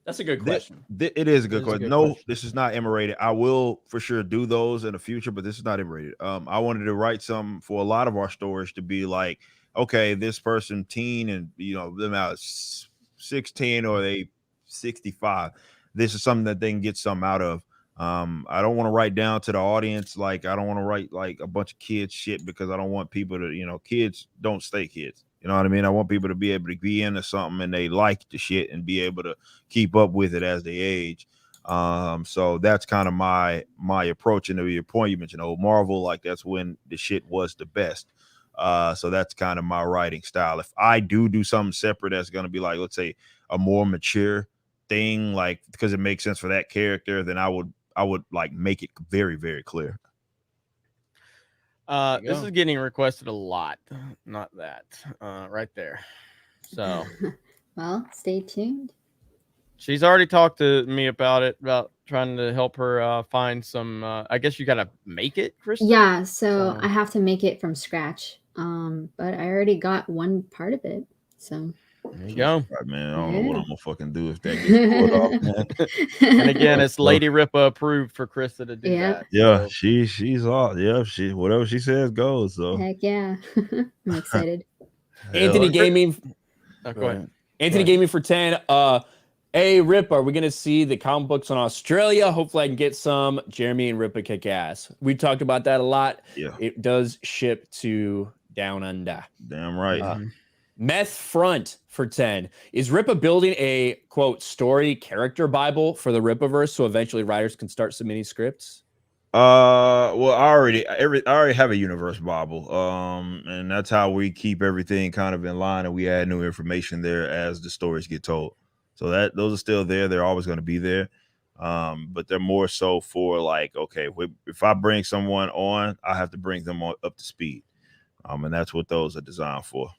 That's a good question. It is a good question. No, this is not M-rated. I will for sure do those in the future, but this is not M-rated. I wanted to write some for a lot of our stories to be like, okay, this person teen, and you know them out 16 or they 65. This is something that they can get some out of. I don't want to write down to the audience, like I don't want to write like a bunch of kids shit, because I don't want people to, you know, kids don't stay kids. You know what I mean? I want people to be able to be into something and they like the shit and be able to keep up with it as they age. So that's kind of my approach. And to your point, you mentioned old Marvel, like that's when the shit was the best. So that's kind of my writing style. If I do something separate, that's going to be like, let's say a more mature thing, like because it makes sense for that character, then I would like make it very, very clear. This is getting requested a lot. Not that right there. So, well, stay tuned. She's already talked to me about it, about trying to help her find some. I guess you gotta make it, Kristen. Yeah, so I have to make it from scratch. But I already got one part of it. So There you go. Right, man. I don't know what I'm gonna fucking do if that gets pulled off, man. And again, it's Lady Rippa approved for Krista to do that. Yeah, So. she's all she whatever she says goes. So Heck yeah. I'm excited. Anthony Gaming. Go ahead. Anthony Gaming for 10. Hey, Rip, are we going to see the comic books on Australia? Hopefully I can get some. Jeremy and Rippa kick ass. We talked about that a lot. Yeah. It does ship to Down Under. Damn right. Meth Front for 10. Is Rippa building a, quote, story character Bible for the Rippaverse so eventually writers can start submitting scripts? Well, I already have a universe Bible. And that's how we keep everything kind of in line, and we add new information there as the stories get told. So that those are still there. They're always going to be there. But they're more so for like, okay, if I bring someone on, I have to bring them up to speed. And that's what those are designed for.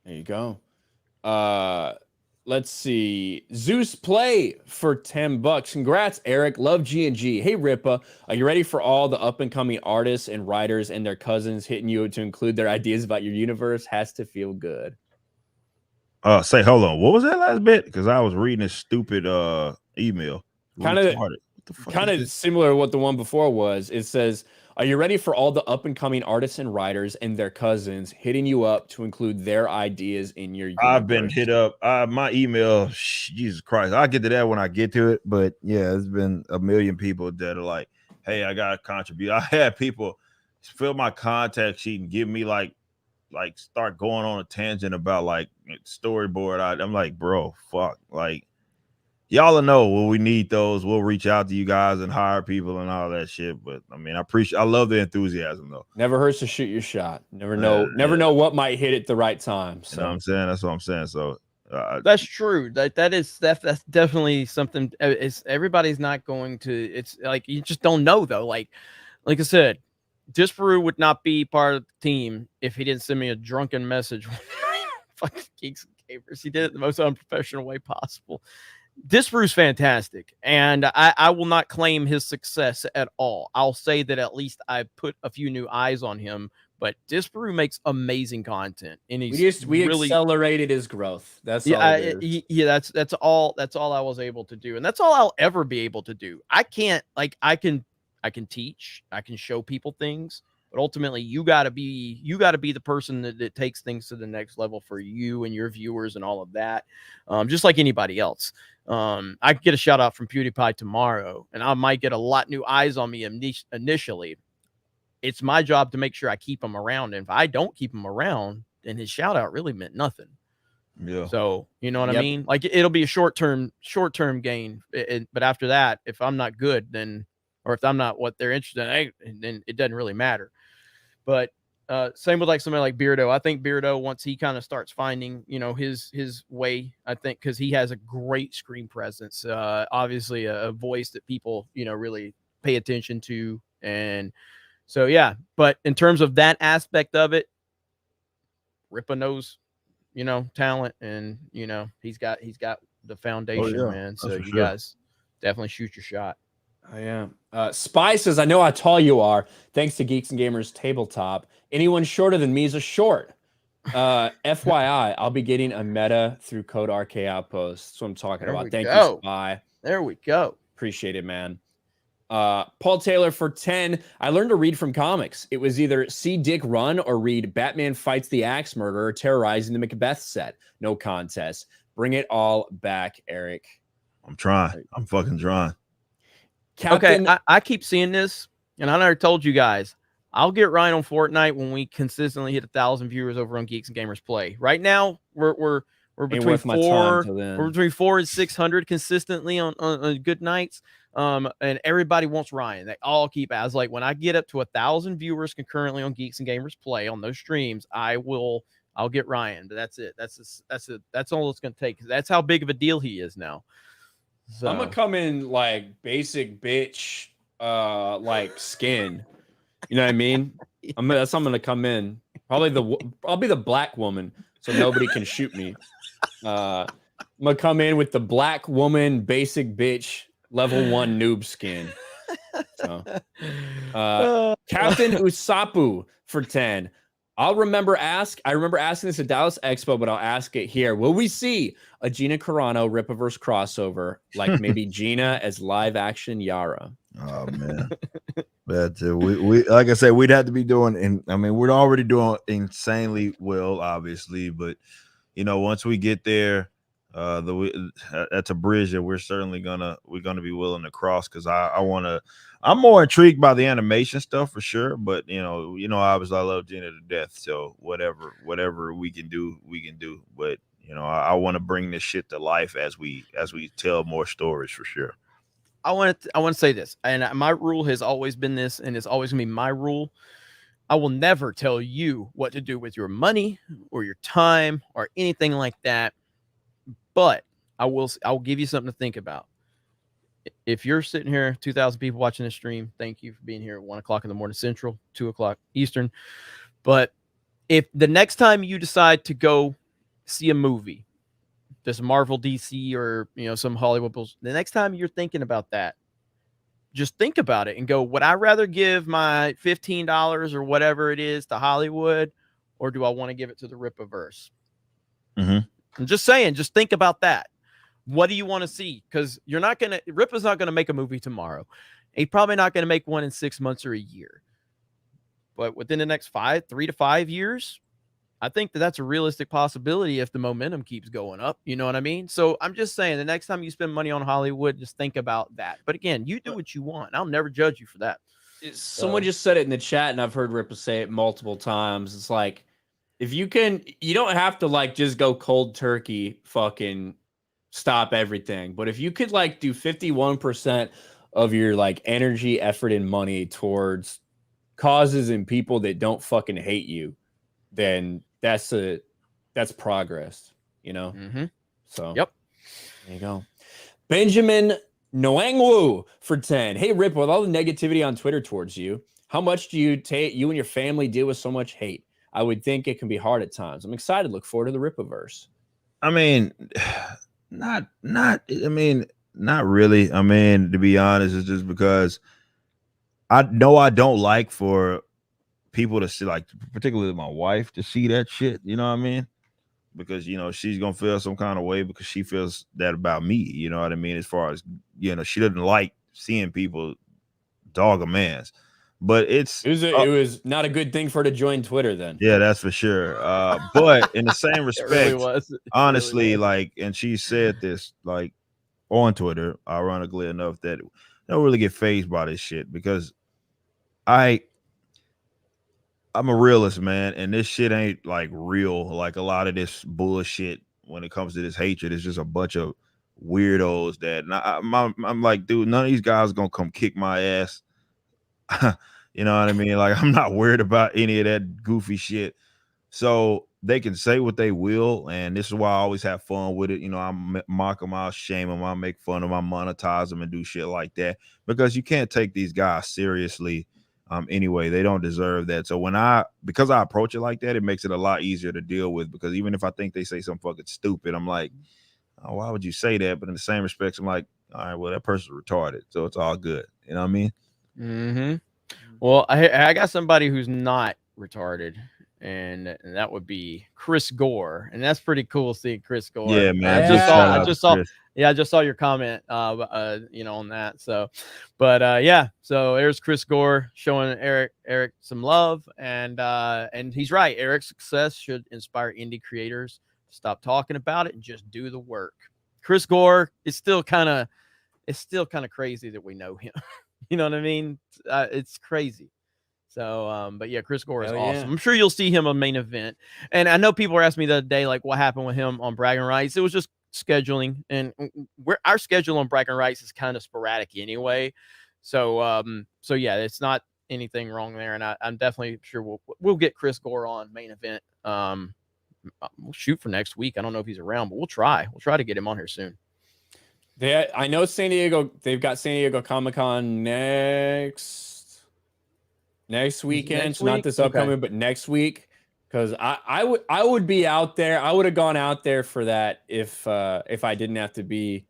There you go. Let's see. Zeus Play for $10. Congrats, Eric. Love G&G. Hey, Rippa, are you ready for all the up-and-coming artists and writers and their cousins hitting you to include their ideas about your universe? Has to feel good. Say, hold on. What was that last bit? Because I was reading this stupid email. Kind of similar to what the one before was. It says, are you ready for all the up-and-coming artists and writers and their cousins hitting you up to include their ideas in your universe? I've been hit up. My email, Jesus Christ. I'll get to that when I get to it. But yeah, there's been a million people that are like, hey, I got to contribute. I had people fill my contact sheet and give me like start going on a tangent about like storyboard. I'm like, bro, fuck. Like, y'all will know when we need those. We'll reach out to you guys and hire people and all that shit. But I mean, I love the enthusiasm though. Never hurts to shoot your shot. Never know what might hit at the right time. So you know what I'm saying? That's what I'm saying. So that's true. That's definitely something. It's everybody's not going to. It's like you just don't know though. Like I said, Disparu would not be part of the team if he didn't send me a drunken message. Fucking Geeks Gamers. He did it the most unprofessional way possible. Disparu's fantastic, and I will not claim his success at all. I'll say that at least I put a few new eyes on him, but Disparu makes amazing content, and we really accelerated his growth. That's all it is. That's all I was able to do, and that's all I'll ever be able to do. I can teach, I can show people things, but ultimately you got to be the person that takes things to the next level for you and your viewers and all of that. Just like anybody else. I could get a shout out from PewDiePie tomorrow, and I might get a lot new eyes on me initially. It's my job to make sure I keep him around, and if I don't keep him around, then his shout out really meant nothing. Yeah. So you know what I mean? Like it'll be a short term gain, but after that, if I'm not good, then or if I'm not what they're interested in, then it doesn't really matter. But same with like somebody like Beardo. I think Beardo, once he kind of starts finding, his way, I think, because he has a great screen presence, obviously a voice that people, really pay attention to. And so, yeah, but in terms of that aspect of it, Rippa knows, talent, and, he's got the foundation, man. So you guys definitely shoot your shot. I am. Spy says, I know how tall you are. Thanks to Geeks and Gamers Tabletop. Anyone shorter than me is a short. FYI, I'll be getting a meta through Code RK Outpost. That's what I'm talking about. Thank you, Spy. There we go. Appreciate it, man. Paul Taylor for 10. I learned to read from comics. It was either see Dick run or read Batman fights the Axe Murderer terrorizing the Macbeth set. No contest. Bring it all back, Eric. I'm trying. I'm fucking trying. Captain, okay, I keep seeing this, and I never told you guys. I'll get Ryan on Fortnite when we consistently hit 1,000 viewers over on Geeks and Gamers Play. Right now, we're between 400 and 600 consistently on good nights. And everybody wants Ryan. They all keep as like when I get up to 1,000 viewers concurrently on Geeks and Gamers Play on those streams, I'll get Ryan. But that's it. That's all it's gonna take. That's how big of a deal he is now. So I'm gonna come in like basic bitch, like skin. You know what I mean? That's how I'm gonna come in. I'll be the black woman, so nobody can shoot me. I'm gonna come in with the black woman, basic bitch, level 1 noob skin. So, Captain Usapu for 10. I remember asking this at Dallas Expo, but I'll ask it here. Will we see a Gina Carano Rippaverse crossover, like maybe Gina as live action Yara? Oh man, but we like I said, we'd have to be doing. I mean, we're already doing insanely well, obviously, but you know, once we get there, that's a bridge that we're gonna be willing to cross, because I'm more intrigued by the animation stuff for sure, but you know, obviously I love Gina to death, so whatever we can do, but you know, I want to bring this shit to life as we tell more stories for sure. I want to say this, and my rule has always been this, and it's always gonna be my rule. I will never tell you what to do with your money or your time or anything like that. But I'll give you something to think about. If you're sitting here, 2,000 people watching this stream, thank you for being here at 1 o'clock in the morning Central, 2 o'clock Eastern. But if the next time you decide to go see a movie, this Marvel, DC, or some Hollywood, the next time you're thinking about that, just think about it and go, would I rather give my $15 or whatever it is to Hollywood, or do I want to give it to the Rippaverse? Mm-hmm. I'm just saying, just think about that. What do you want to see? Because Rippa's not going to make a movie tomorrow. He's probably not going to make one in 6 months or a year. But within the next 3 to 5 years, I think that's a realistic possibility if the momentum keeps going up. You know what I mean? So I'm just saying, the next time you spend money on Hollywood, just think about that. But again, you do what you want. I'll never judge you for that. Someone just said it in the chat, and I've heard Rippa say it multiple times. It's like, if you don't have to like just go cold turkey, fucking stop everything. But if you could like do 51% of your like energy, effort, and money towards causes and people that don't fucking hate you, then that's progress, Mm-hmm. So yep, there you go. Benjamin Noangwu for 10. Hey Rip, with all the negativity on Twitter towards you, how much do you and your family deal with so much hate? I would think it can be hard at times. I'm excited. Look forward to the Rippaverse. I mean, not really. I mean, to be honest, it's just because I know I don't like for people to see, like, particularly my wife, to see that shit. You know what I mean? Because she's gonna feel some kind of way because she feels that about me. You know what I mean? As far as she doesn't like seeing people dog a man's. But it was not a good thing for her to join Twitter then. Yeah, that's for sure. But in the same respect, really honestly, like, and she said this like on Twitter, ironically enough, that I don't really get fazed by this shit because I'm a realist, man, and this shit ain't like real. Like a lot of this bullshit when it comes to this hatred, it's just a bunch of weirdos that I'm like, dude, none of these guys are gonna come kick my ass. You know what I mean? Like, I'm not worried about any of that goofy shit. So they can say what they will, and this is why I always have fun with it. I mock them, I'll shame them, I'll make fun of them, I monetize them and do shit like that, because you can't take these guys seriously. Anyway, they don't deserve that. So because I approach it like that, it makes it a lot easier to deal with, because even if I think they say something fucking stupid, I'm like, oh, why would you say that? But in the same respects, I'm like, all right, well, that person's retarded, so it's all good. You know what I mean? Mm-hmm. Well, I got somebody who's not retarded, and that would be Chris Gore, and that's pretty cool seeing Chris Gore. Yeah, man. I just saw your comment, on that. So, but yeah, so there's Chris Gore showing Eric some love, and he's right. Eric's success should inspire indie creators to stop talking about it and just do the work. Chris Gore is still kind of crazy that we know him. You know what I mean? It's crazy. So, but yeah, Chris Gore is awesome. Yeah. I'm sure you'll see him on Main Event. And I know people were asking me the other day, like, what happened with him on Bragging Rights? It was just scheduling, and our schedule on Bragging Rights is kind of sporadic anyway. So, yeah, it's not anything wrong there. And I'm definitely sure we'll get Chris Gore on Main Event. We'll shoot for next week. I don't know if he's around, but we'll try to get him on here soon. I know San Diego. They've got San Diego Comic-Con next weekend. So not this upcoming, but next week. Because I would be out there. I would have gone out there for that if I didn't have to be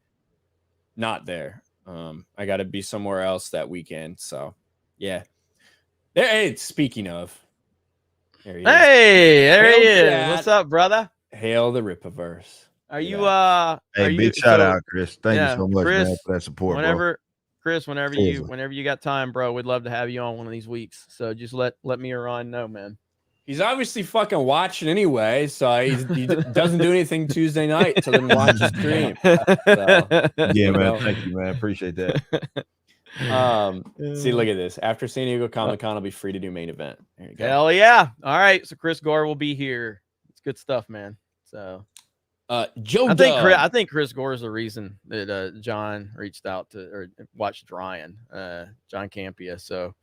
not there. I got to be somewhere else that weekend. So yeah. Hey, speaking of, Hey, there he is. What's up, brother? Hail the Rippaverse. Are you big shout out, Chris. Thank you so much, Chris, man, for that support, whenever Seriously. whenever you got time, bro, we'd love to have you on one of these weeks. So just let me or Ron know, man. He's obviously fucking watching anyway, so he doesn't do anything Tuesday night to then watch the stream. So, yeah, man. Thank you, man. Appreciate that. See, look at this. After San Diego Comic-Con, I'll be free to do main event. There you go. Hell yeah. All right. So Chris Gore will be here. It's good stuff, man. So Joe I think Chris Gore is the reason that John reached out to or watched Ryan, John Campia. So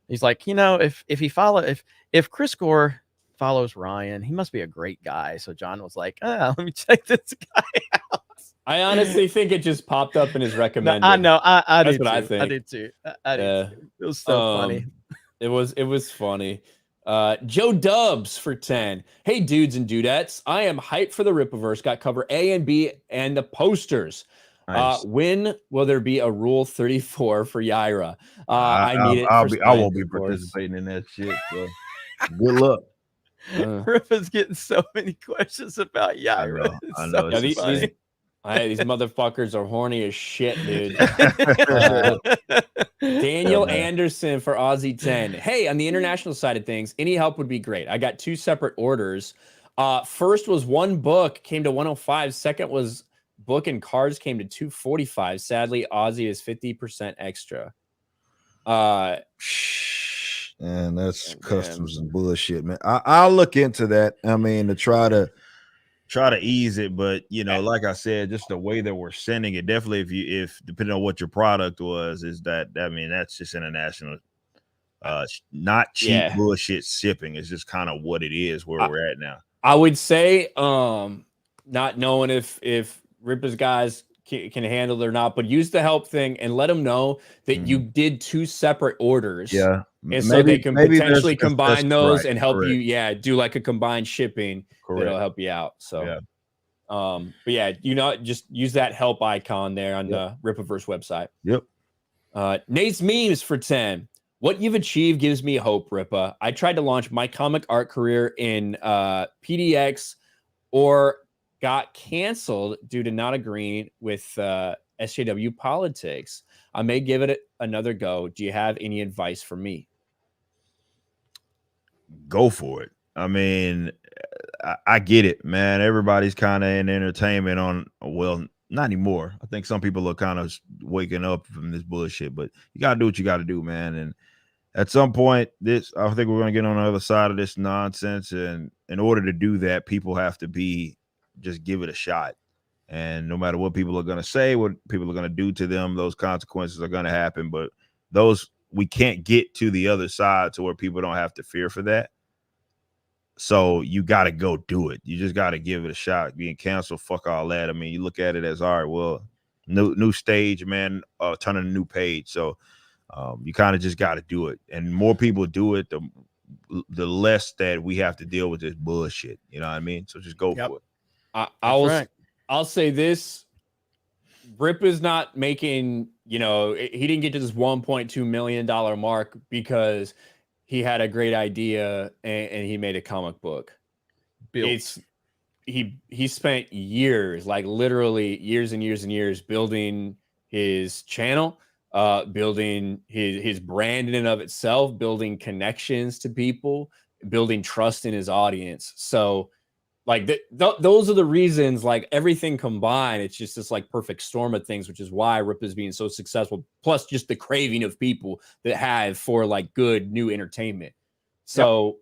he's like, if Chris Gore follows Ryan, he must be a great guy. So John was like, let me check this guy out. I honestly think it just popped up in his recommended. I know. I That's did what too. I think. I did too. I did too. It was so funny. It was funny. Joe Dubs for 10. Hey, dudes and dudettes. I am hyped for the Rippaverse. Got cover A and B and the posters. Nice. When will there be a Rule 34 for Yaira? I need it. I won't be participating in that shit. So good luck. Rippa's getting so many questions about Yaira. I know. These motherfuckers are horny as shit, dude. Daniel Anderson for Aussie 10. Hey, on the international side of things, any help would be great. I got 2 separate orders. First was 1 book, came to 105. Second was book and cards, came to 245. Sadly, Aussie is 50% extra. And that's customs and bullshit, man. I'll look into that. I mean, to try to ease it, but like I said, just the way that we're sending it, definitely if depending on what your product was, is that that's just international, not cheap bullshit shipping. It's just kind of what it is where we're at now. I would say, not knowing if Rippa's guys can handle it or not, but use the help thing and let them know that you did 2 separate orders. Yeah. And so they can potentially combine those and help correct. you, do like a combined shipping. Correct. That'll help you out. So, but yeah, just use that help icon there on the Rippaverse website. Yep. Nate's memes for 10. What you've achieved gives me hope, Rippa. I tried to launch my comic art career in PDX or got canceled due to not agreeing with SJW politics. I may give it another go. Do you have any advice for me? Go for it. I mean, I get it, man. Everybody's kind of in entertainment not anymore. I think some people are kind of waking up from this bullshit, but you got to do what you got to do, man. And at some point, I think we're going to get on the other side of this nonsense. And in order to do that, people have to just give it a shot. And no matter what people are going to say, what people are going to do to them, those consequences are going to happen. But we can't get to the other side to where people don't have to fear for that. So you got to go do it. You just got to give it a shot. Being canceled, fuck all that. I mean, you look at it as, all right, well, new stage, man, turning a new page. So you kind of just got to do it. And more people do it, the less that we have to deal with this bullshit. You know what I mean? So just go for it. I'll say this. Rip is not making, he didn't get to this $1.2 million mark because he had a great idea and he made a comic book. He spent years, like literally years and years and years, building his channel, building his brand in and of itself, building connections to people, building trust in his audience. So like those are the reasons, like everything combined, it's just this like perfect storm of things, which is why Rip is being so successful. Plus just the craving of people that have for like good new entertainment. So,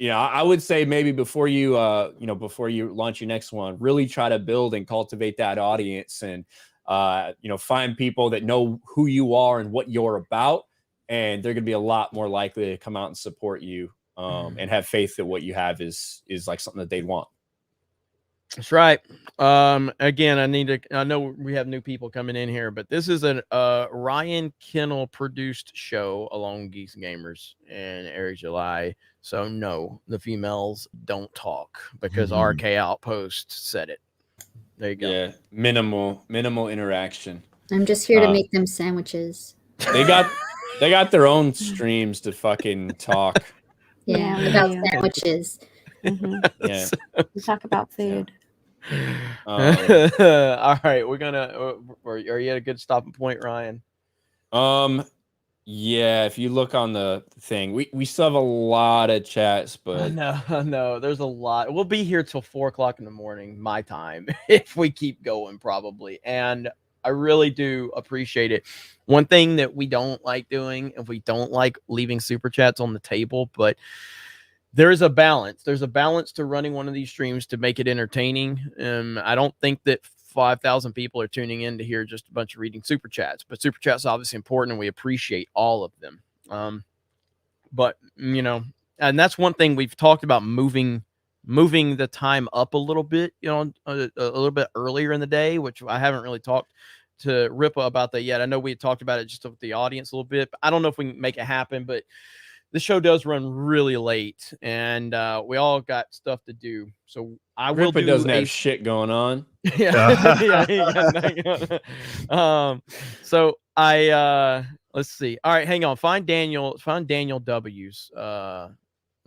I would say maybe before you launch your next one, really try to build and cultivate that audience and, find people that know who you are and what you're about. And they're going to be a lot more likely to come out and support you. And have faith that what you have is like something that they'd want. That's right. Again, I know we have new people coming in here, but this is a Ryan Kennel produced show along Geeks Gamers in Aries July. So no, the females don't talk because RK Outpost said it. There you go. Yeah, minimal interaction. I'm just here to make them sandwiches. They got their own streams to fucking talk. Yeah, we about do. sandwiches. Yeah. We talk about food. All right, we're gonna. Are you at a good stopping point, Ryan? Yeah. If you look on the thing, we still have a lot of chats, but No, there's a lot. We'll be here till 4 o'clock in the morning, my time, if we keep going, probably. And I really do appreciate it. One thing that we don't like doing, if we don't like leaving super chats on the table, but there is a balance. There's a balance to running one of these streams to make it entertaining. I don't think that 5,000 people are tuning in to hear just a bunch of reading super chats, but super chats are obviously important and we appreciate all of them. But you know, and that's one thing we've talked about, moving the time up a little bit, you know, a little bit earlier in the day, which I haven't really talked to Rippa about that yet. I know we had talked about it just with the audience a little bit, but I don't know if we can make it happen, but the show does run really late and we all got stuff to do. So I will Rippa doesn't have shit going on. So I let's see. All right, hang on. Find Daniel W's. Let's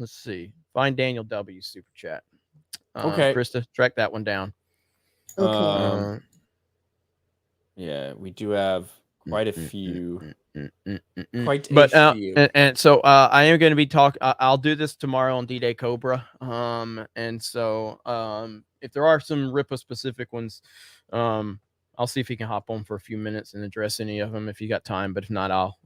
see. Find Daniel W's super chat. Okay. Krista, track that one down. Okay. Yeah, we do have quite a few. And so I am going to be I'll do this tomorrow on D-Day Cobra. And so if there are some Rippa specific ones, I'll see if he can hop on for a few minutes and address any of them if you got time. But if not, I'll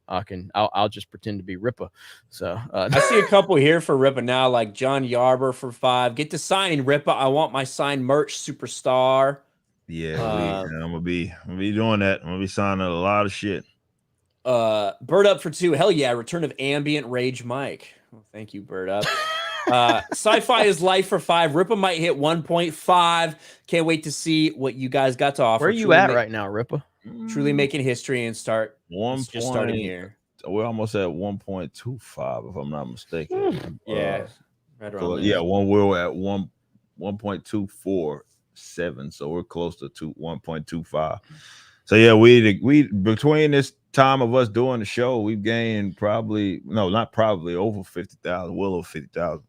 just pretend to be Rippa. So I see a couple here for Rippa now, like John Yarber for 5. Get to signing, Rippa. I want my signed merch, superstar. Yeah, I'm gonna be doing that. I'm gonna be signing a lot of shit. Bird Up for 2. Hell yeah, return of ambient rage Mike. Well, thank you, Bird Up. Sci-fi is life for 5. Rippa might hit 1.5. Can't wait to see what you guys got to offer. Where are you at right now, Rippa? Truly making history and just starting here. We're almost at 1.25 if I'm not mistaken. Yeah, right around there. Yeah, we're at 1.247, so we're close to 1.25. So yeah, we between this time of us doing the show, we've gained over 50,000, well over 50,000.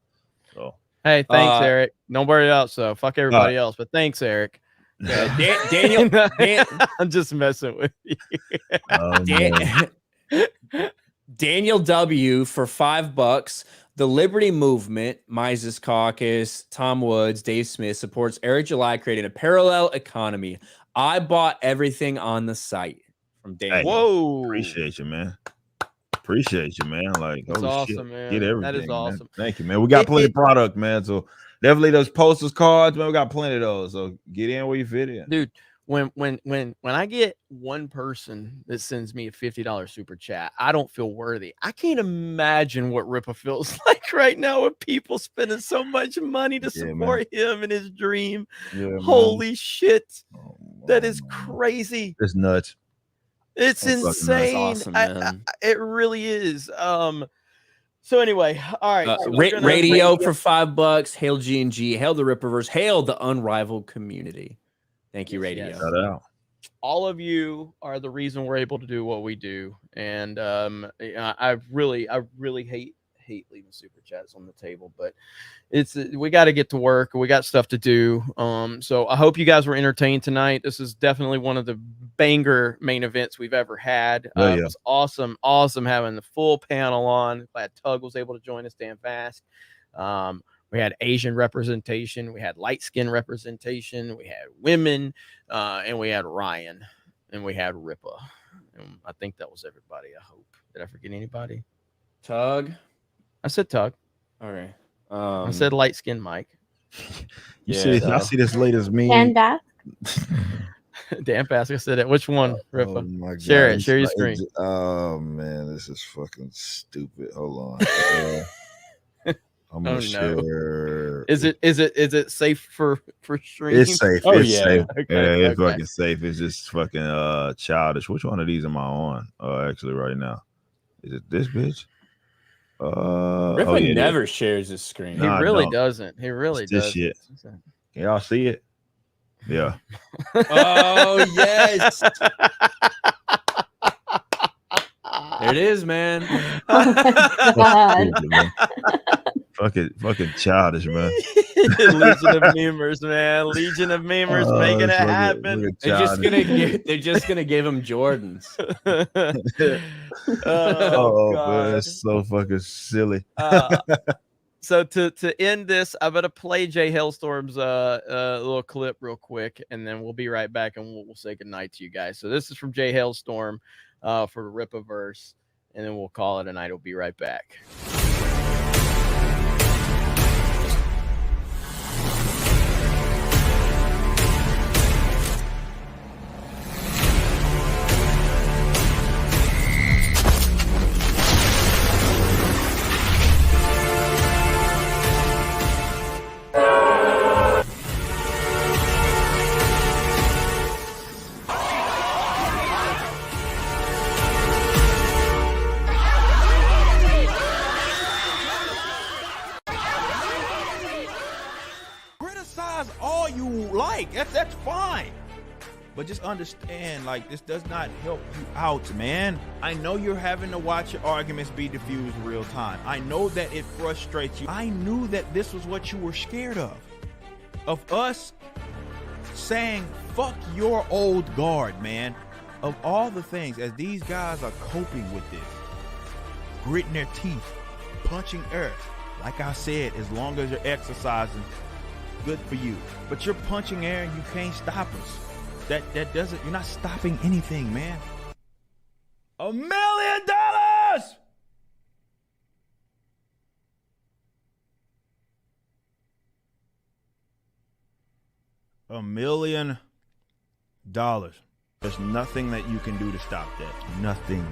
So hey, thanks, Eric. Nobody else, so fuck everybody else. But thanks, Eric. Daniel, I'm just messing with you. Daniel W for $5. The Liberty Movement, Mises Caucus, Tom Woods, Dave Smith supports Eric July creating a parallel economy. I bought everything on the site from Daniel. Hey, whoa! Appreciate you, man. Like, that's awesome, shit. Man. Get everything. That is awesome. Man. Thank you, man. We got plenty of product, man. So definitely those posters, cards, man. We got plenty of those. So get in where you fit in, dude. When I get one person that sends me a $50 super chat, I don't feel worthy. I can't imagine what Rippa feels like right now with people spending so much money to support him and his dream. Yeah, holy shit. That is crazy. It's nuts. It's insane. Awesome, man. It really is. So anyway, all right. Radio for $5. Hail G&G. Hail the Rippaverse. Hail the unrivaled community. Thank you, Radio. Shout out. All of you are the reason we're able to do what we do, and I really hate leaving super chats on the table, but we got to get to work. We got stuff to do. So I hope you guys were entertained tonight. This is definitely one of the banger main events we've ever had. It was awesome having the full panel on. Glad Tug was able to join us damn fast. We had Asian representation. We had light skin representation. We had women, and we had Ryan, and we had Rippa. And I think that was everybody. I hope. Did I forget anybody? Tug. I said Tug. All right. I said light skin Mike. I see this latest meme. Dan Bath. Dan Bath. I said it. Which one, Rippa? Oh my God. Share it. Share your screen. Oh man, this is fucking stupid. Hold on. I'm gonna share. Is it safe for stream? It's safe. Oh, it's yeah. safe. Okay, Yeah, it's fucking safe. It's just fucking childish. Which one of these am I on? Actually, right now, is it this bitch? Rippa never shares his screen. He really doesn't. He really does. does. Shit. Can y'all see it? Yeah. Oh yes. There it is, man. Oh my God. fucking childish, man. Legion of memers, man. Legion of memers making it happen. They're just gonna give him Jordans. Oh God, man, it's so fucking silly. So to end this, I'm gonna play Jay Hailstorm's little clip real quick, and then we'll be right back, and we'll say goodnight to you guys. So this is from Jay Hailstorm for Rippaverse, and then we'll call it a night. We'll be right back. All you like, that's fine, but just understand, like, this does not help you out, man. I know you're having to watch your arguments be diffused real time. I know that it frustrates you. I knew that this was what you were scared of us saying fuck your old guard, man. Of all the things, as these guys are coping with this, gritting their teeth, punching earth, like I said, as long as you're exercising, good for you. But you're punching air and you can't stop us. That doesn't, you're not stopping anything, man. $1 million! $1 million. There's nothing that you can do to stop that. Nothing.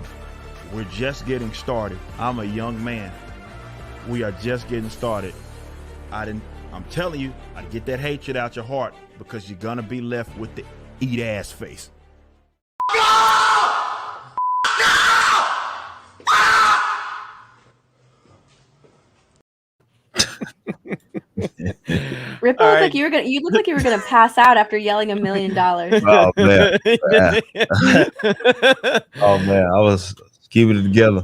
We're just getting started. I'm a young man. We are just getting started. I'm telling you, I get that hatred out your heart, because you're gonna be left with the eat ass face. Ripple, you look like you were gonna pass out after yelling $1 million. Oh man. Oh man, I was keeping it together.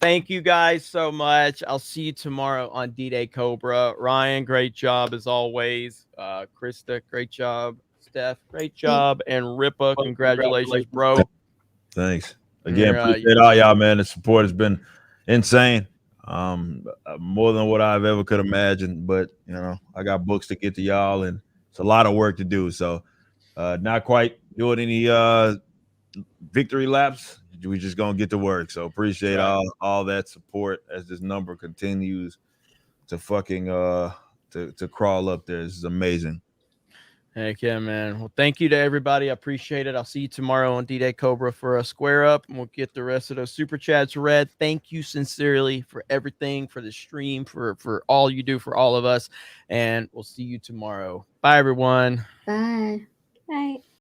Thank you guys so much. I'll see you tomorrow on D-Day Cobra. Ryan, great job as always. Krista, great job. Steph, great job. And Rippa, congratulations, bro. Thanks. Again, appreciate all y'all, man. The support has been insane. More than what I've ever could imagine. But, you know, I got books to get to y'all, and it's a lot of work to do. So not quite doing any victory laps. We just gonna get to work. So appreciate all that support as this number continues to fucking to crawl up there. This is amazing. Heck yeah, man. Well, thank you to everybody. I appreciate it. I'll see you tomorrow on D-Day Cobra for a square up, and we'll get the rest of those super chats read. Thank you sincerely for everything, for the stream, for all you do for all of us, and we'll see you tomorrow. Bye, everyone. Bye. Bye.